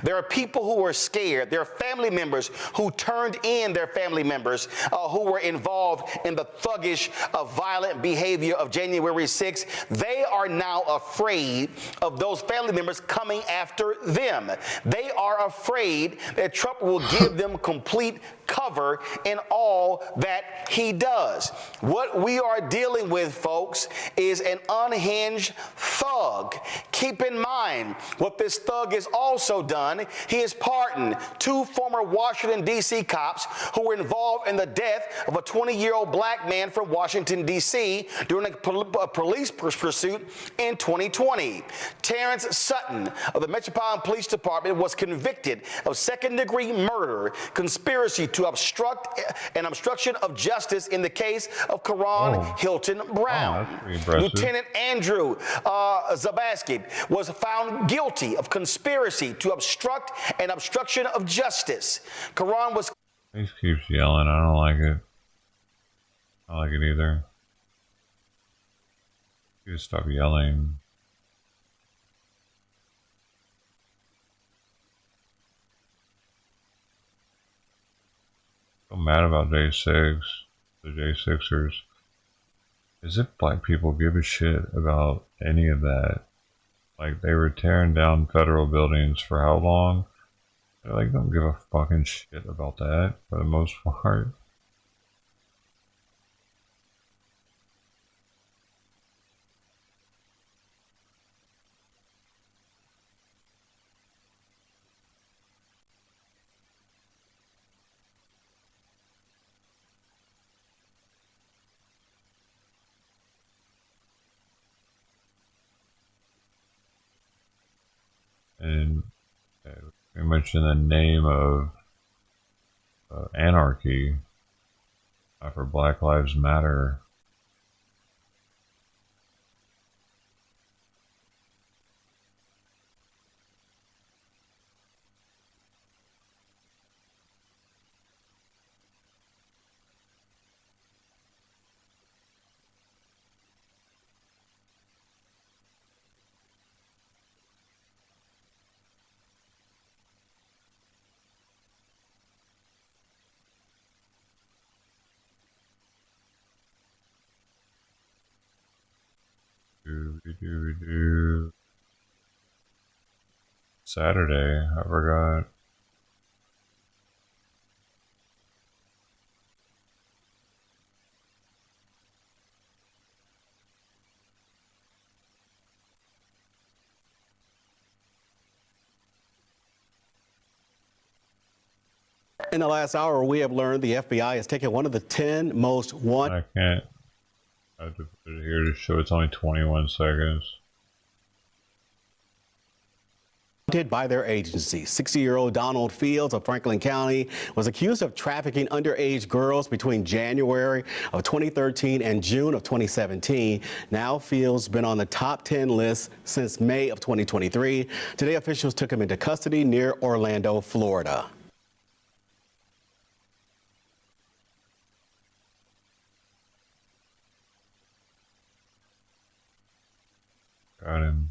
There are people who are scared. There are family members who turned in their family members who were involved in the thuggish, violent behavior of January 6th. They are now afraid of those family members coming after them. They are afraid that Trump will give them complete cover in all that he does. What we are dealing with, folks, is an unhinged thug. Keep in mind what this thug has also done. He has pardoned 2 former Washington, D.C. cops who were involved in the death of a 20-year-old black man from Washington, D.C. during a police pursuit in 2020. Terrence Sutton of the Metropolitan Police Department was convicted of second-degree murder, conspiracy to obstruct an obstruction of justice in the case of Karan Hilton Brown. Lieutenant Andrew Zabaski was found guilty of conspiracy to obstruct an obstruction of justice. Karan was... He keeps yelling. I don't like it. I don't like it either. You just stop yelling. I'm mad about J6, the J6ers. As if black people give a shit about any of that. Like, they were tearing down federal buildings for how long? They like don't give a fucking shit about that for the most part. And pretty much in the name of anarchy, for Black Lives Matter. Saturday, I forgot. In the last hour, we have learned the FBI has taken one of the 10 most wanted. I can't. I have to put it here to show it's only 21 seconds. By their agency. 60-year-old Donald Fields of Franklin County was accused of trafficking underage girls between January of 2013 and June of 2017. Now Fields has been on the top 10 list since May of 2023. Today, officials took him into custody near Orlando, Florida. Got him.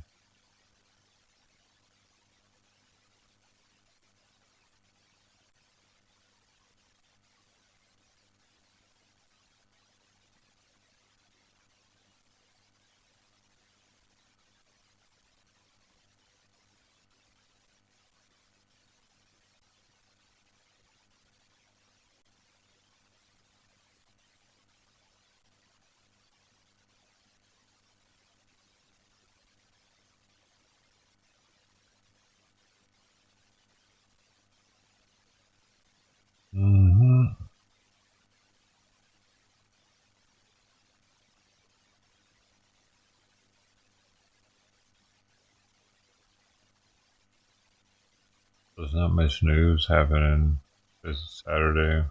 There's not much news happening this Saturday.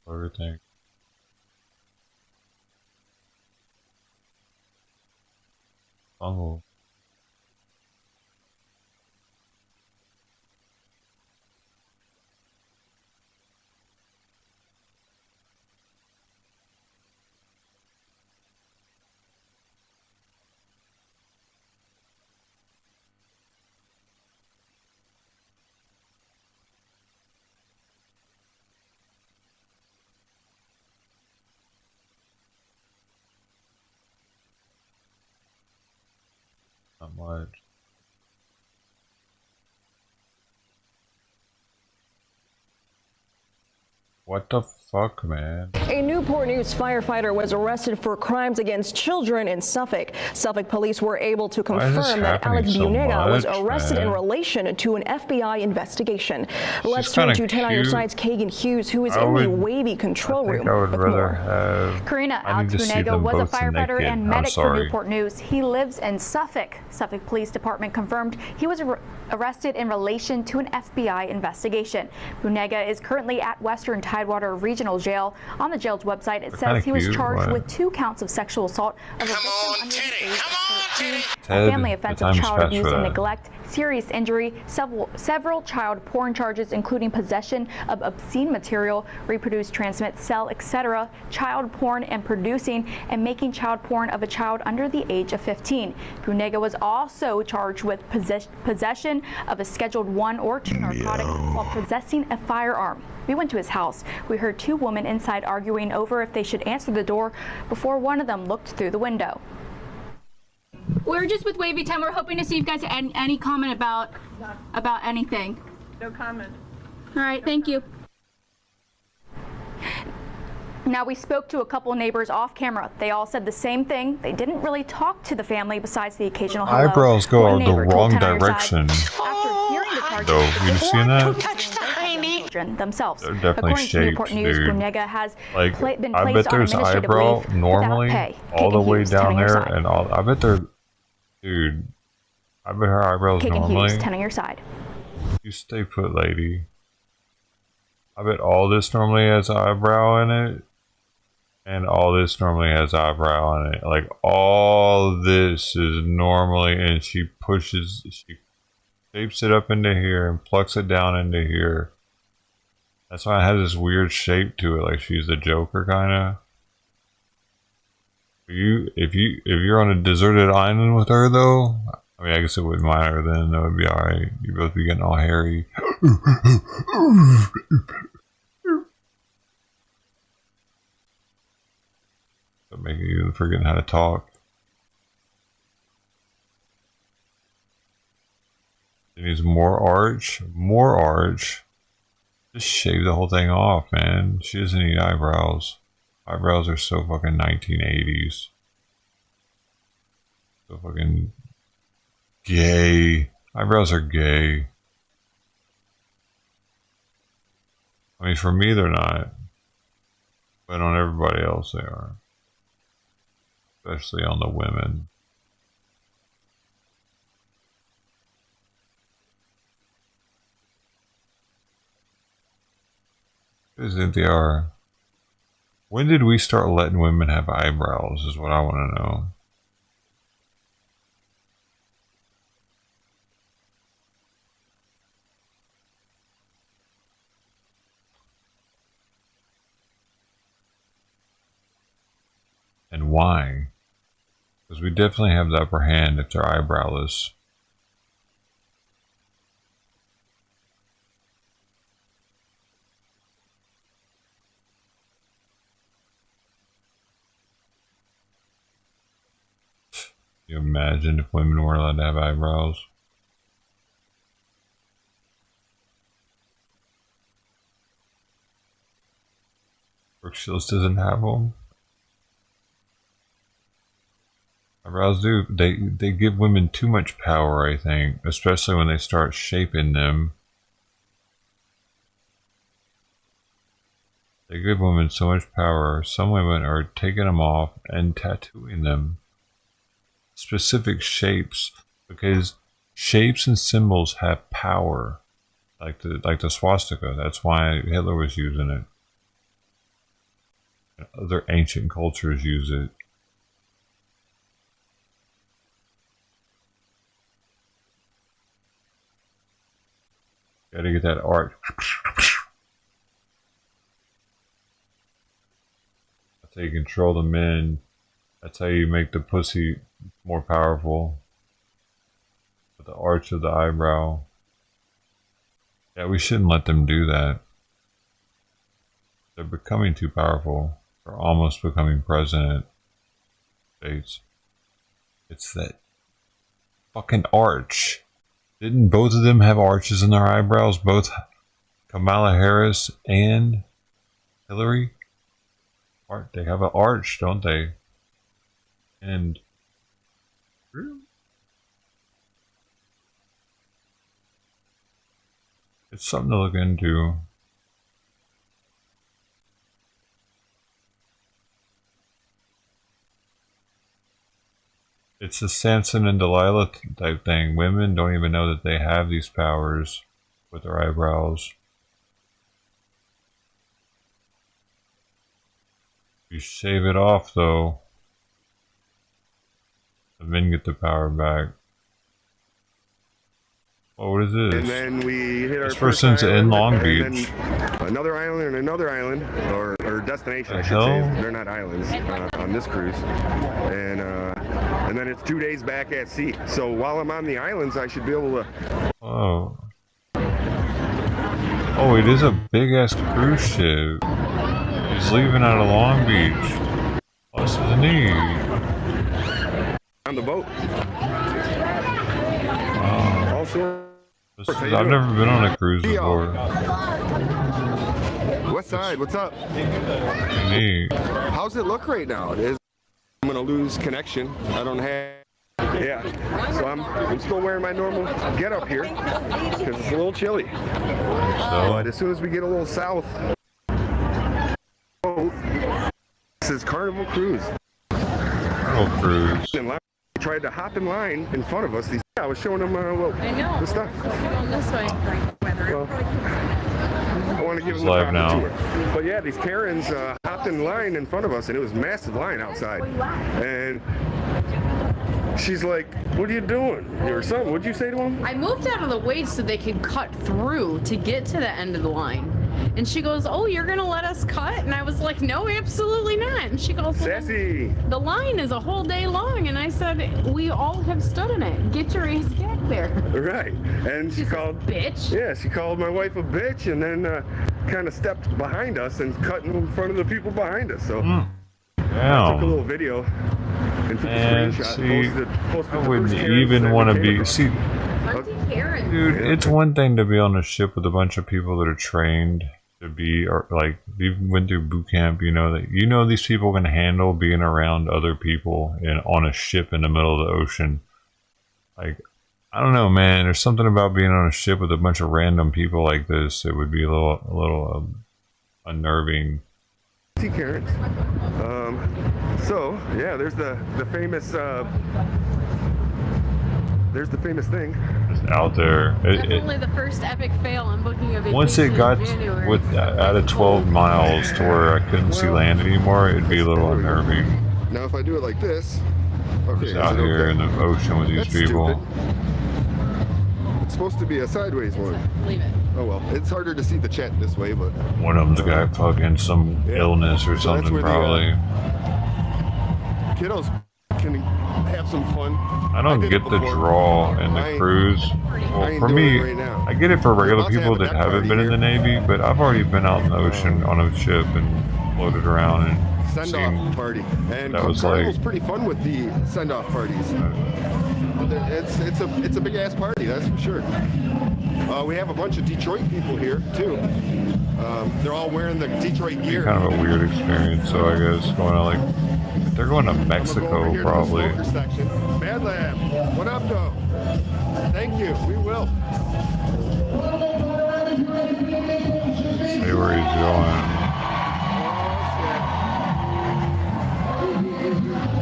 Everything. Oh. Not much. What the fuck, man? A Newport News firefighter was arrested for crimes against children in Suffolk. Suffolk police were able to confirm that Alex Bunega was arrested in relation to an FBI investigation. Let's turn to 10 on your side's Kagan Hughes, who is in the wavy control room. I would rather have. Karina, Alex Bunega was a firefighter and medic for Newport News. He lives in Suffolk. Suffolk Police Department confirmed he was arrested in relation to an FBI investigation. Bunega is currently at Western Tidewater Regional Jail. On the jail's website, it says he was charged with 2 counts of sexual assault of a victim under the age of 13, a family offense of child abuse and neglect, serious injury, several child porn charges, including possession of obscene material, reproduce, transmit, sell, etc., child porn, and producing and making child porn of a child under the age of 15. Bunega was also charged with possession of a Scheduled 1 or 2 narcotic while possessing a firearm. We went to his house. We heard 2 women inside arguing over if they should answer the door before one of them looked through the window. We're just with Wavy 10. We're hoping to see if you guys have any comment about anything. No comment. All right, thank you. Now, we spoke to a couple of neighbors off camera. They all said the same thing. They didn't really talk to the family besides the occasional hello. Eyebrows go the wrong direction. After hearing the charges, Though, you seen that? Themselves. They're definitely According to Newport shaped, News, dude. Bunega has Like, been I placed bet on there's administrative eyebrow leave normally without pay. all the Kagan way Hughes, down 10 on your there, side. and all. I bet they're, dude. I bet her eyebrows Kagan normally. Hughes, 10 on your side. You stay put, lady. I bet all this normally has eyebrow in it, and all this normally has eyebrow in it. Like all this is normally, and she shapes it up into here and plucks it down into here. That's why it has this weird shape to it, like she's the Joker kind of. If you're on a deserted island with her though, I mean, I guess it wouldn't matter then. That would be all right. You both be getting all hairy. That make you forgetting how to talk. It needs more arch, more arch. Just shave the whole thing off, man. She doesn't need eyebrows. Eyebrows are so fucking 1980s. So fucking gay. Eyebrows are gay. I mean, for me, they're not. But on everybody else, they are. Especially on the women. Who think they are? When did we start letting women have eyebrows is what I want to know. And why? Because we definitely have the upper hand if they're eyebrowless. you imagine if women were allowed to have eyebrows? Brooke Shields doesn't have them. Eyebrows do. They give women too much power, I think, especially when they start shaping them. They give women so much power. Some women are taking them off and tattooing them. Specific shapes, because shapes and symbols have power. Like the swastika. That's why Hitler was using it. Other ancient cultures use it. Gotta get that art. That's how you control the men. That's how you make the pussy more powerful. With the arch of the eyebrow. Yeah, we shouldn't let them do that. They're becoming too powerful. They're almost becoming president. States. It's that fucking arch. Didn't both of them have arches in their eyebrows? Both Kamala Harris and Hillary? They have an arch, don't they? And it's something to look into. It's a Samson and Delilah type thing. Women don't even know that they have these powers with their eyebrows. You shave it off though, the men get the power back. Oh, what is this? And then we hit our this person's in Long Beach. Another island and another island, or destination, I should say. They're not islands on this cruise. And then it's 2 days back at sea. So while I'm on the islands, I should be able to. Oh. Oh, it is a big ass cruise ship. He's leaving out of Long Beach. Oh, this is neat. On the boat. Wow. Also, I've never been on a cruise before. West Side, what's up? Neat. How's it look right now? I'm gonna lose connection. I don't have. Yeah, so I'm still wearing my normal getup here because it's a little chilly. But as soon as we get a little south, this is Carnival Cruise. Carnival Cruise. They tried to hop in line in front of us. I was showing them the stuff. Going this way. I want to give them the live now. tour. But yeah, these Karens hopped in line in front of us, and it was a massive line outside. And she's like, "What are you doing?" Or something. What'd you say to him? I moved out of the way so they could cut through to get to the end of the line. And she goes, "Oh, you're gonna let us cut?" And I was like, "No, absolutely not." And she goes, "Sassy. The line is a whole day long." And I said, "We all have stood in it. Get your ass back there." Right. And she called bitch. Yeah, she called my wife a bitch, and then kind of stepped behind us and cut in front of the people behind us. So I took a little video and took a screenshot. Posted I wouldn't even want to be. See, dude, it's one thing to be on a ship with a bunch of people that are trained to be, or like, you went through boot camp, you know that these people can handle being around other people and on a ship in the middle of the ocean. Like, I don't know, man. There's something about being on a ship with a bunch of random people like this. It would be a little unnerving. See Karens. So yeah, there's the famous thing. It's out there. Definitely the first epic fail on booking a vacation. Once it got in January. out of 12 miles to where I couldn't see land anymore, it'd be a little unnerving. Now if I do it like this, okay, Just out here in the ocean with these people. Stupid. It's supposed to be a sideways one. Leave it. Oh well, it's harder to see the chat this way, but One of them's got fucking some illness or So that's something, where the, probably. kiddos can have some fun. I don't did get it the before. draw in the cruise. Well, ain't for doing me, it right now. I get it for regular about to people have a that deck haven't party been in the Navy, but I've already been out in the ocean on a ship and floated around, and send-off party, and that was Carnival's pretty fun with the send-off parties. It's a big ass party, that's for sure. We have a bunch of Detroit people here too. They're all wearing the Detroit gear. Kind of a weird experience, so I guess going to like they're going to Mexico probably. Bad Lab, what up though? Thank you, we will. See where he's going.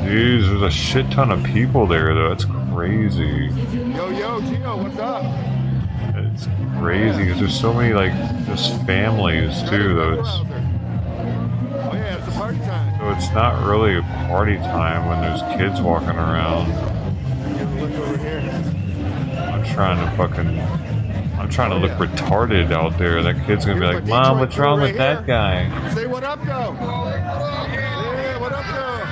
Jeez, there's a shit ton of people there though. That's crazy. Yo, Gio, what's up? It's crazy because there's so many like just families too though. Oh yeah, it's a party time. So it's not really a party time when there's kids walking around. Look over here. I'm trying to look retarded out there. That kid's gonna be like, Mom, what's wrong with that guy? Say what up, though. Yeah, what up, though?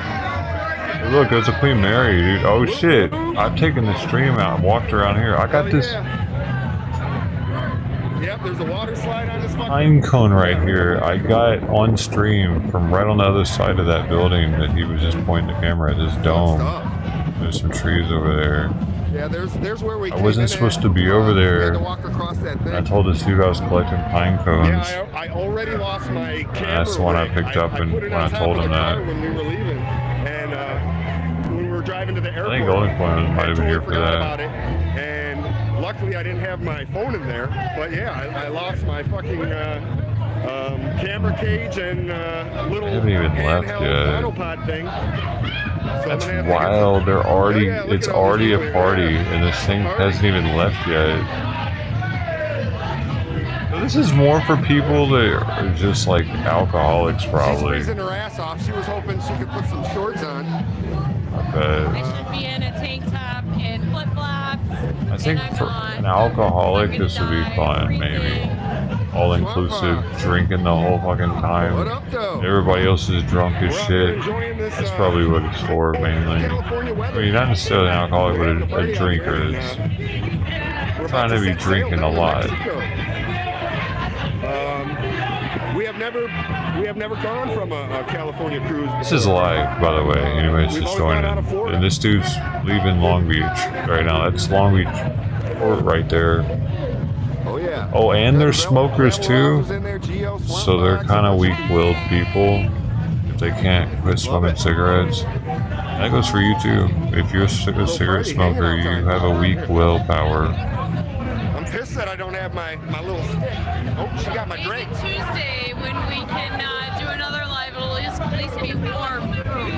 Hey, look, there's a Queen Mary, dude. Oh shit! I've taken the stream out and walked around here. I got this Yep, there's a water slide on this pine cone right here. I got on stream from right on the other side of that building that he was just pointing the camera at this dome. There's some trees over there. Yeah, there's where we I wasn't supposed to be over there. I told this dude I was collecting pine cones. Yeah, I already lost my camera. That's the one I picked up and when I told him that. When we were leaving, and when we were driving to the airport, I think Golden Coin might have been here for that. About it, and luckily I didn't have my phone in there. But yeah, I lost my fucking camera cage and little haven't even left yet. monopod thing. So that's wild. They're already, it's already a party, and this thing hasn't even left yet. So this is more for people that are just like alcoholics, probably. She's freezing her ass off. She was hoping she could put some shorts on. I bet. I should be in a tank top and flip-flops. I think for an alcoholic, this would be fun, maybe. All-inclusive, drinking the whole fucking time. Everybody else is drunk as shit. That's probably what it's for, mainly. I mean, not necessarily an alcoholic, but a drinker that's trying to be drinking a lot. We have never gone from a California cruise. This is live, by the way. Anyways, just joining. And this dude's leaving Long Beach right now. That's Long Beach port right there. Oh yeah. Oh, and there's smokers too. So they're kind of weak-willed people if they can't quit smoking cigarettes. That goes for you too. If you're a cigarette smoker, you have a weak willpower. I'm pissed that I don't have my little stick. Oh, she got my drink. Tuesday when we can do another live, it'll at least be warm.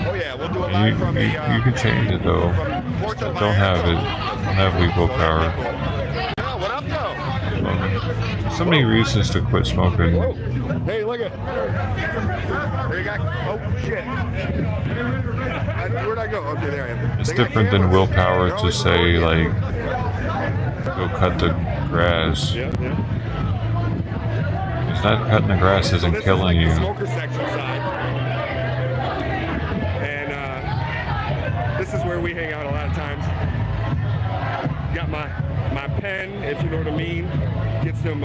Oh yeah, we'll do it live from you can change it though. Don't have it. Don't have weak willpower. What up, though? So many reasons to quit smoking. Whoa. Hey, look at. There you go. Oh shit. Where'd I go? Okay, there I am. It's different than willpower to say like, go cut the grass. Yeah. It's not cutting the grass isn't killing you. Smoker section side. And this is where we hang out a lot of times. Got my pen, if you know what I mean. Get some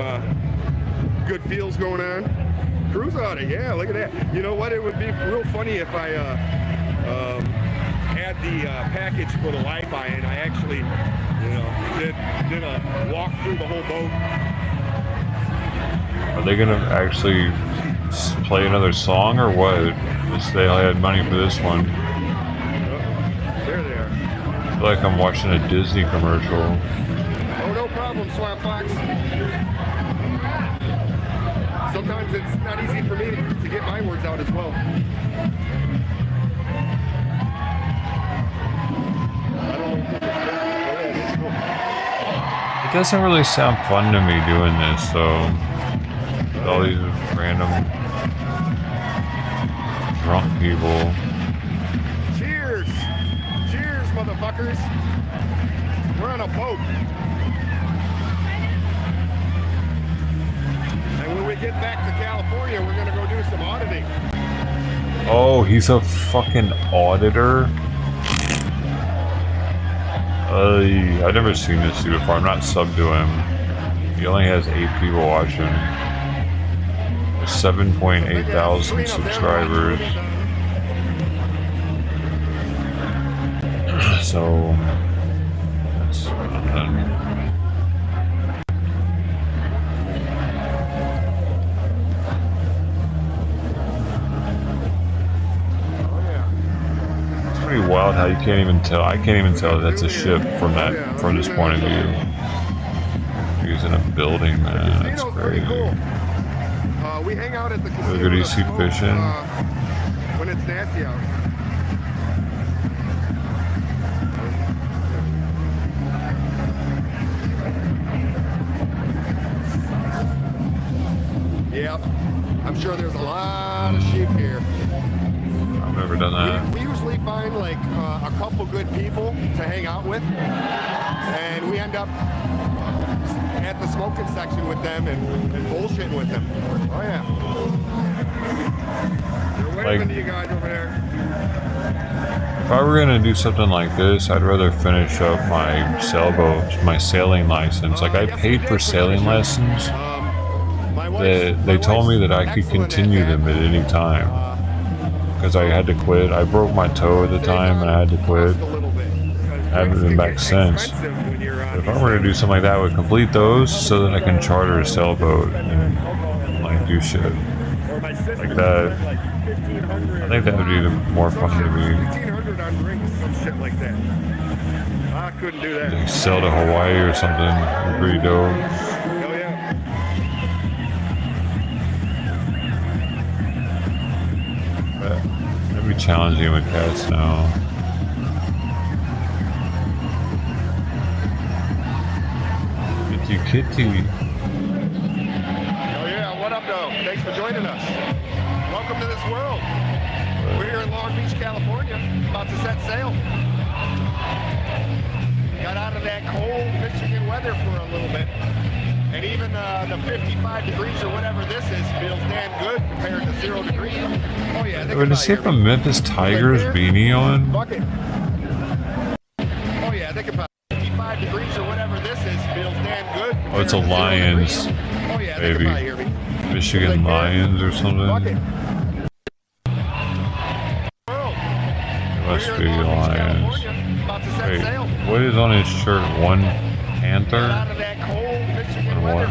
good feels going on. Cruise on it, yeah, look at that. You know what, it would be real funny if I had the package for the Wi-Fi and I actually, did a walk through the whole boat. Are they gonna actually play another song or what? They only had money for this one. There they are. I feel like I'm watching a Disney commercial. Oh, no problem, Swamp Fox. Sometimes it's not easy for me to get my words out as well. It doesn't really sound fun to me doing this, so with all these random drunk people. Cheers! Cheers, motherfuckers! We're on a boat. And when we get back to California, we're gonna go do some auditing. Oh, he's a fucking auditor? I've never seen this dude before. I'm not subbed to him. He only has 8 people watching. 7.8 thousand subscribers. So that's pretty wild how you can't even tell. I can't even tell that's a ship from this point of view. Using a building, man. That's crazy. We hang out at the casino. Look at you see fishing. When it's nasty out. Yep. I'm sure there's a lot of sheep here. I've never done that. We usually find like a couple good people to hang out with, and we end up at the smoking section with them and bullshitting with them. Oh yeah. They're waving to you guys over there. If I were gonna do something like this, I'd rather finish up my sailboat, my sailing license. Like I paid for sailing lessons. They told me that I could continue them at any time because I had to quit. I broke my toe at the time and I had to quit. I haven't been back since. If I were to do something like that, I would complete those so that I can charter a sailboat and like do shit like that. I think that would be more fun to me. I couldn't do that. Like sail to Hawaii or something. It'd be pretty dope. I'd be challenging with cats now. Kitty. Oh yeah, what up though? Thanks for joining us. Welcome to this world. We're here in Long Beach, California, about to set sail. Got out of that cold Michigan weather for a little bit. And even the 55 degrees or whatever this is feels damn good compared to 0 degrees. Oh yeah, Does he have a Memphis Tigers beanie on? Fuck it. Oh yeah, think about 55 degrees or whatever this is feels damn good. Oh, it's a Lions, maybe. Michigan Lions or something. It must be Lions. Wait, what is on his shirt? One Panther? And one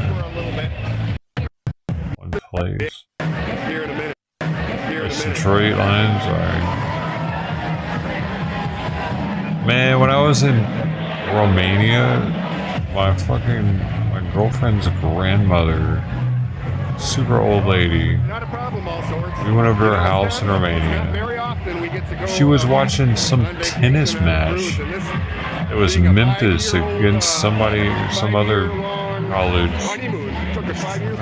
place. Here in a minute. It's Detroit Lions, alright. Man, when I was in Romania, my girlfriend's grandmother, super old lady, we went over to her house in Romania. She was watching some tennis match. It was Memphis against some other college.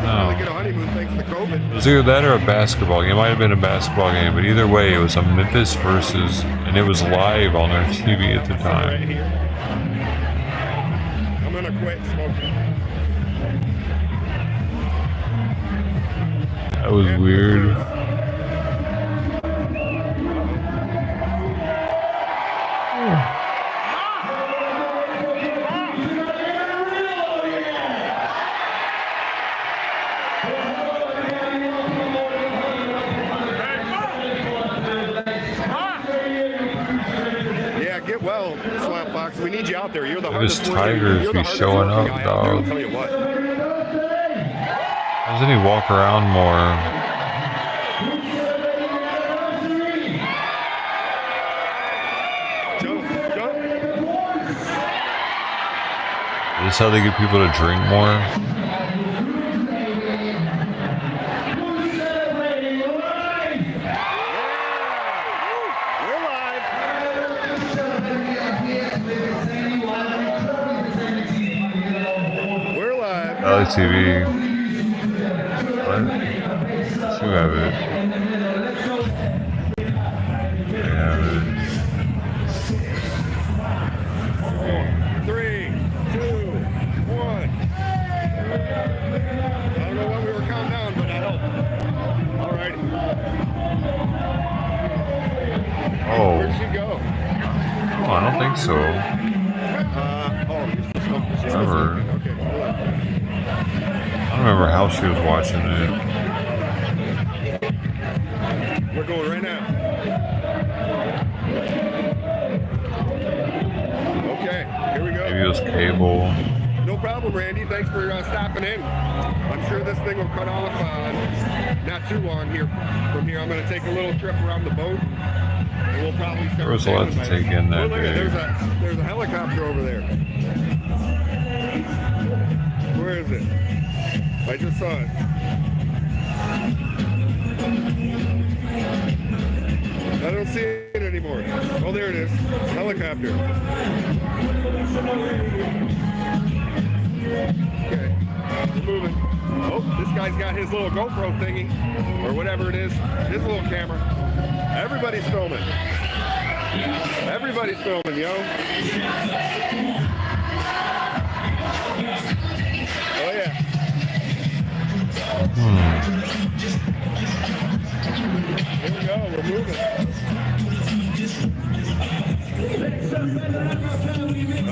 No. It was either that or a basketball game. It might have been a basketball game, but either way, it was a Memphis versus, and it was live on their TV at the time. I'm gonna quit smoking. That was weird. Yeah, get well, Swamp Fox. We need you out there. You're the Those hardest Tigers be showing up, dog. I'll tell you what. Doesn't he walk around more? Is this how they get people to drink more? TV. What? You have it. I have it. 3, 2, 1. I don't know when we were counting down, but I helped. All right. Oh. Where'd she go? Oh, I don't think so. Remember. Okay, hold on. I don't remember how she was watching it. We're going right now. problem, Randy. Thanks for stopping in. I'm sure this thing will cut off not too long here. From here, I'm going to take a little trip around the boat, and we'll probably start. There was a lot to take in that day. There's a helicopter over there. Where is it? I just saw it. I don't see it anymore. Oh, there it is. Helicopter. Okay, we're moving. Oh, this guy's got his little GoPro thingy, or whatever it is, his little camera. Everybody's filming. Everybody's filming, yo. Oh, yeah. Here we go, we're moving.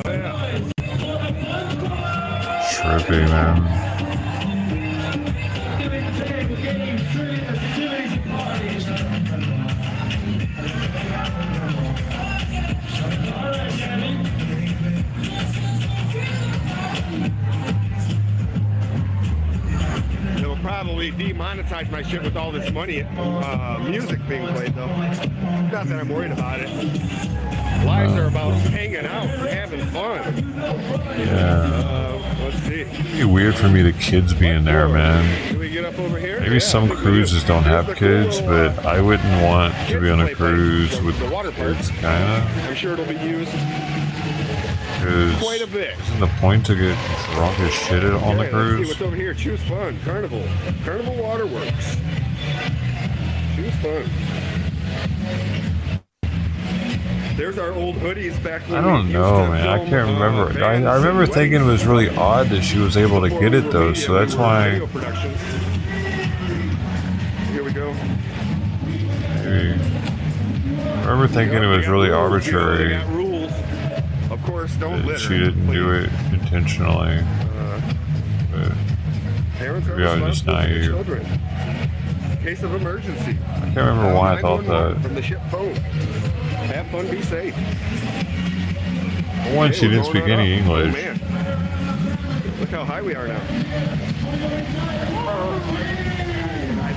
Oh, yeah. Trippy, man. They'll probably demonetize my shit with all this money, music being played though. Not that I'm worried about it. Lives are about hanging out, having fun. Yeah. Let's see. It'd be weird for me the kids being there, man. Can we get up over here? Maybe some cruises don't have kids, but I wouldn't want to be on a cruise with kids, kinda. I'm sure it'll be used Because quite a bit. isn't the point to get drunk as shit on the Let's see cruise? what's over here. Choose fun. Carnival. Carnival Waterworks. Choose fun. There's our old hoodies back when I don't know, man. I can't remember. I remember thinking it was really odd that she was able to get it, though, so that's why... Here we go. Maybe. I remember thinking it was really arbitrary Of course, don't that she didn't do it intentionally. But maybe I was just naive. Case of emergency. I can't remember why I thought that. From the ship phone. Have fun, be safe. One, she didn't speak any English. Oh, man. Look how high we are now.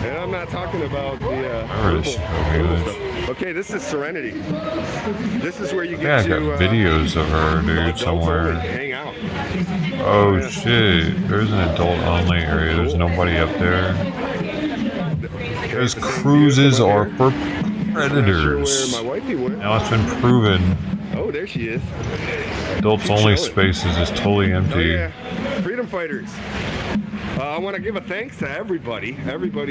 And I'm not talking about the stuff. Okay, this is Serenity. This is where you get Yeah, I got videos of her, dude, somewhere. Hang out. Oh shit, there's an adult only area, there's nobody up there. Because cruises are for predators. Now it's been proven. Oh, there she is. Adults only spaces is totally empty. Oh, yeah. Freedom fighters. I want to give a thanks to everybody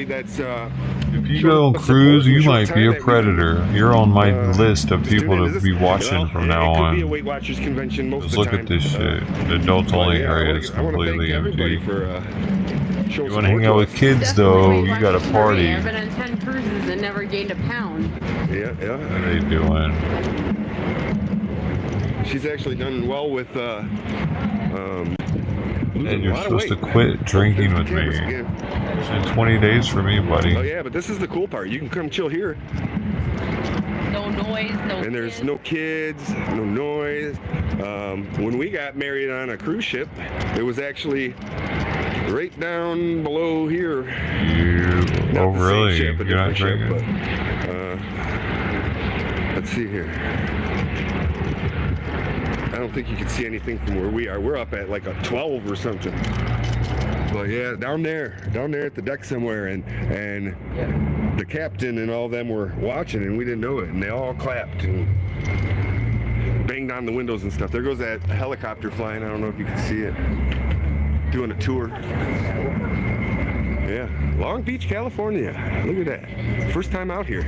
that's if you go on cruise, you might be a predator. You're on my list of people to be watching from now on. It could be a Weight Watchers convention most Just of the look time. at this shit. The adults only area is completely empty. You want to hang out with kids though, you got to party. I've been on 10 cruises and never gained a pound. Yeah. What are they doing? She's actually done well with And you're supposed to quit drinking with me. It's been 20 days for me, buddy. Oh yeah, but this is the cool part. You can come chill here. No noise, no And there's no kids, no noise. When we got married on a cruise ship, it was actually right down below here. Oh really? Ship, You're not drinking? Let's see here. I don't think you can see anything from where we are. We're up at like a 12 or something. But yeah, down there at the deck somewhere, and the captain and all them were watching, and we didn't know it, and they all clapped and banged on the windows and stuff. There goes that helicopter flying. I don't know if you can see it. Doing a tour. Yeah, Long Beach, California. Look at that. First time out here.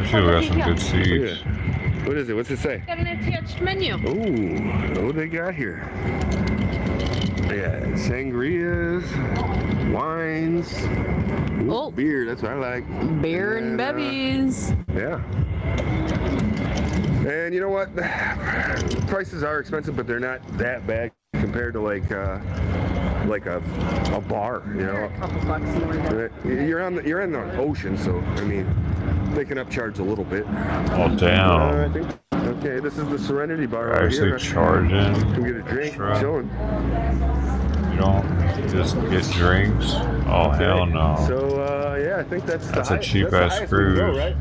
Sure, we got some good seats. What is it? What's it say? Got an attached menu. Ooh, what they got here? Yeah, sangrias, wines, beer. That's what I like. Beer and bevies. Yeah. And you know what? Prices are expensive, but they're not that bad compared to like a bar. You know, a couple bucks more than. You're in the ocean, so I mean, they can upcharge a little bit. Oh damn! I think Okay, this is the Serenity Bar They're over actually here. charging. Can get a drink, extra. chilling. You don't just get drinks. Oh Okay. hell no. So yeah, I think that's That's the a cheap that's the ass highest we can go, cruise. right?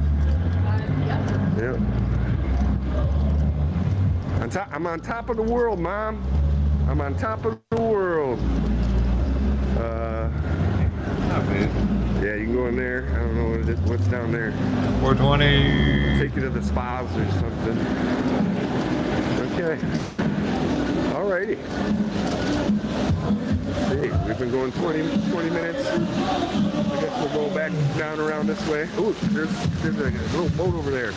Yeah. I'm on top of the world, Mom. I'm on top of the world. Yeah, you can go in there. I don't know what's down there. 420. Take you to the spas or something. Okay. Alrighty. Let's see, we've been going 20 minutes. I guess we'll go back down around this way. Ooh, there's a little boat over there.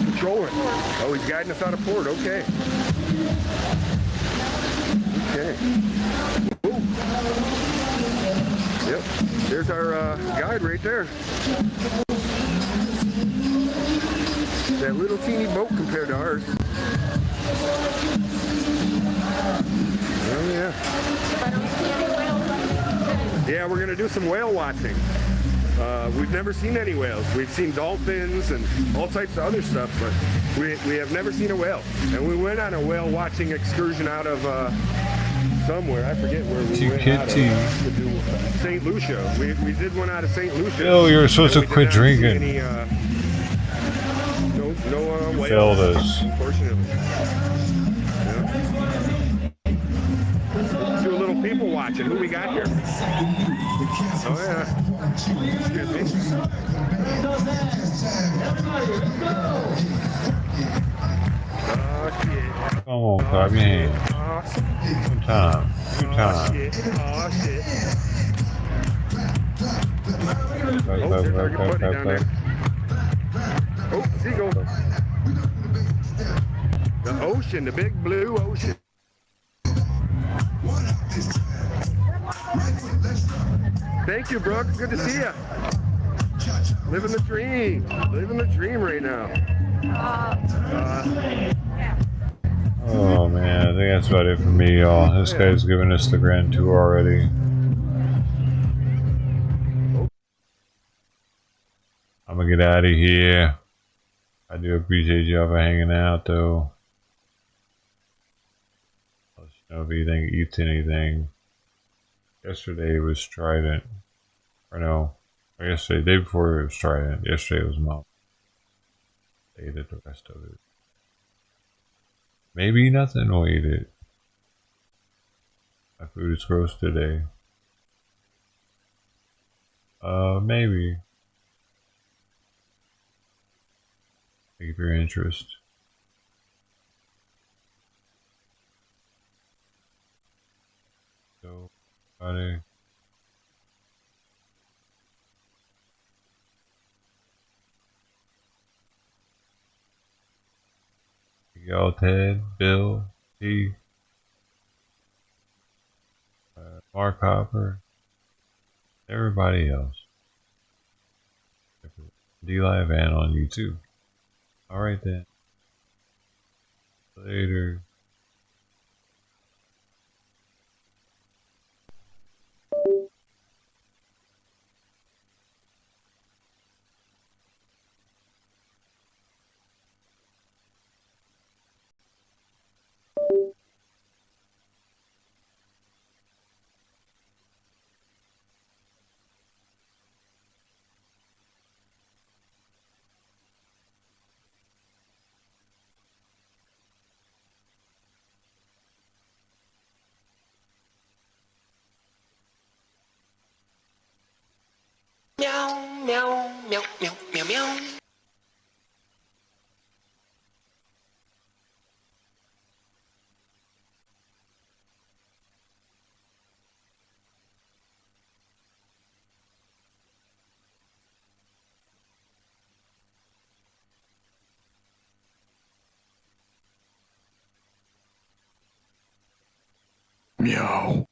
Controlling. Oh, he's guiding us out of port. Okay. Okay. Ooh. Yep. There's our guide right there. That little teeny boat compared to ours. Oh yeah. Yeah, we're gonna do some whale watching. We've never seen any whales. We've seen dolphins and all types of other stuff, but we have never seen a whale. And we went on a whale watching excursion out of somewhere. I forget where we went out of, to do St. Lucia. We did one out of St. Lucia. Bill, you're supposed to quit drinking. Any, no whales. Failed us. Unfortunately. Yeah. Let's do a little people watching. Who we got here? Oh yeah. Excuse me. Oh shit. Come on, clap your hands. Good time. Good time. Oh shit. Clap, Oh, clap, there's our clap, buddy clap, down clap. there. Oh, seagull. The ocean, the big blue ocean. Thank you, Brooke. Good to see you. Living the dream. Living the dream right now. Oh man, I think that's about it for me, y'all. This guy's giving us the grand tour already. I'm gonna get out of here. I do appreciate y'all for hanging out, though. Let us know if anything eats anything. Yesterday was Trident. Or no, yesterday, day before it was Trident. Yesterday was Mom. They ate the rest of it. Maybe nothing will eat it. My food is gross today. Maybe. Thank you for your interest. So, buddy. Y'all, Ted, Bill, T, Mark Hopper, everybody else. D-Live and on YouTube. Alright then. Later. Meow, meow, meow, meow, meow, meow. Meow.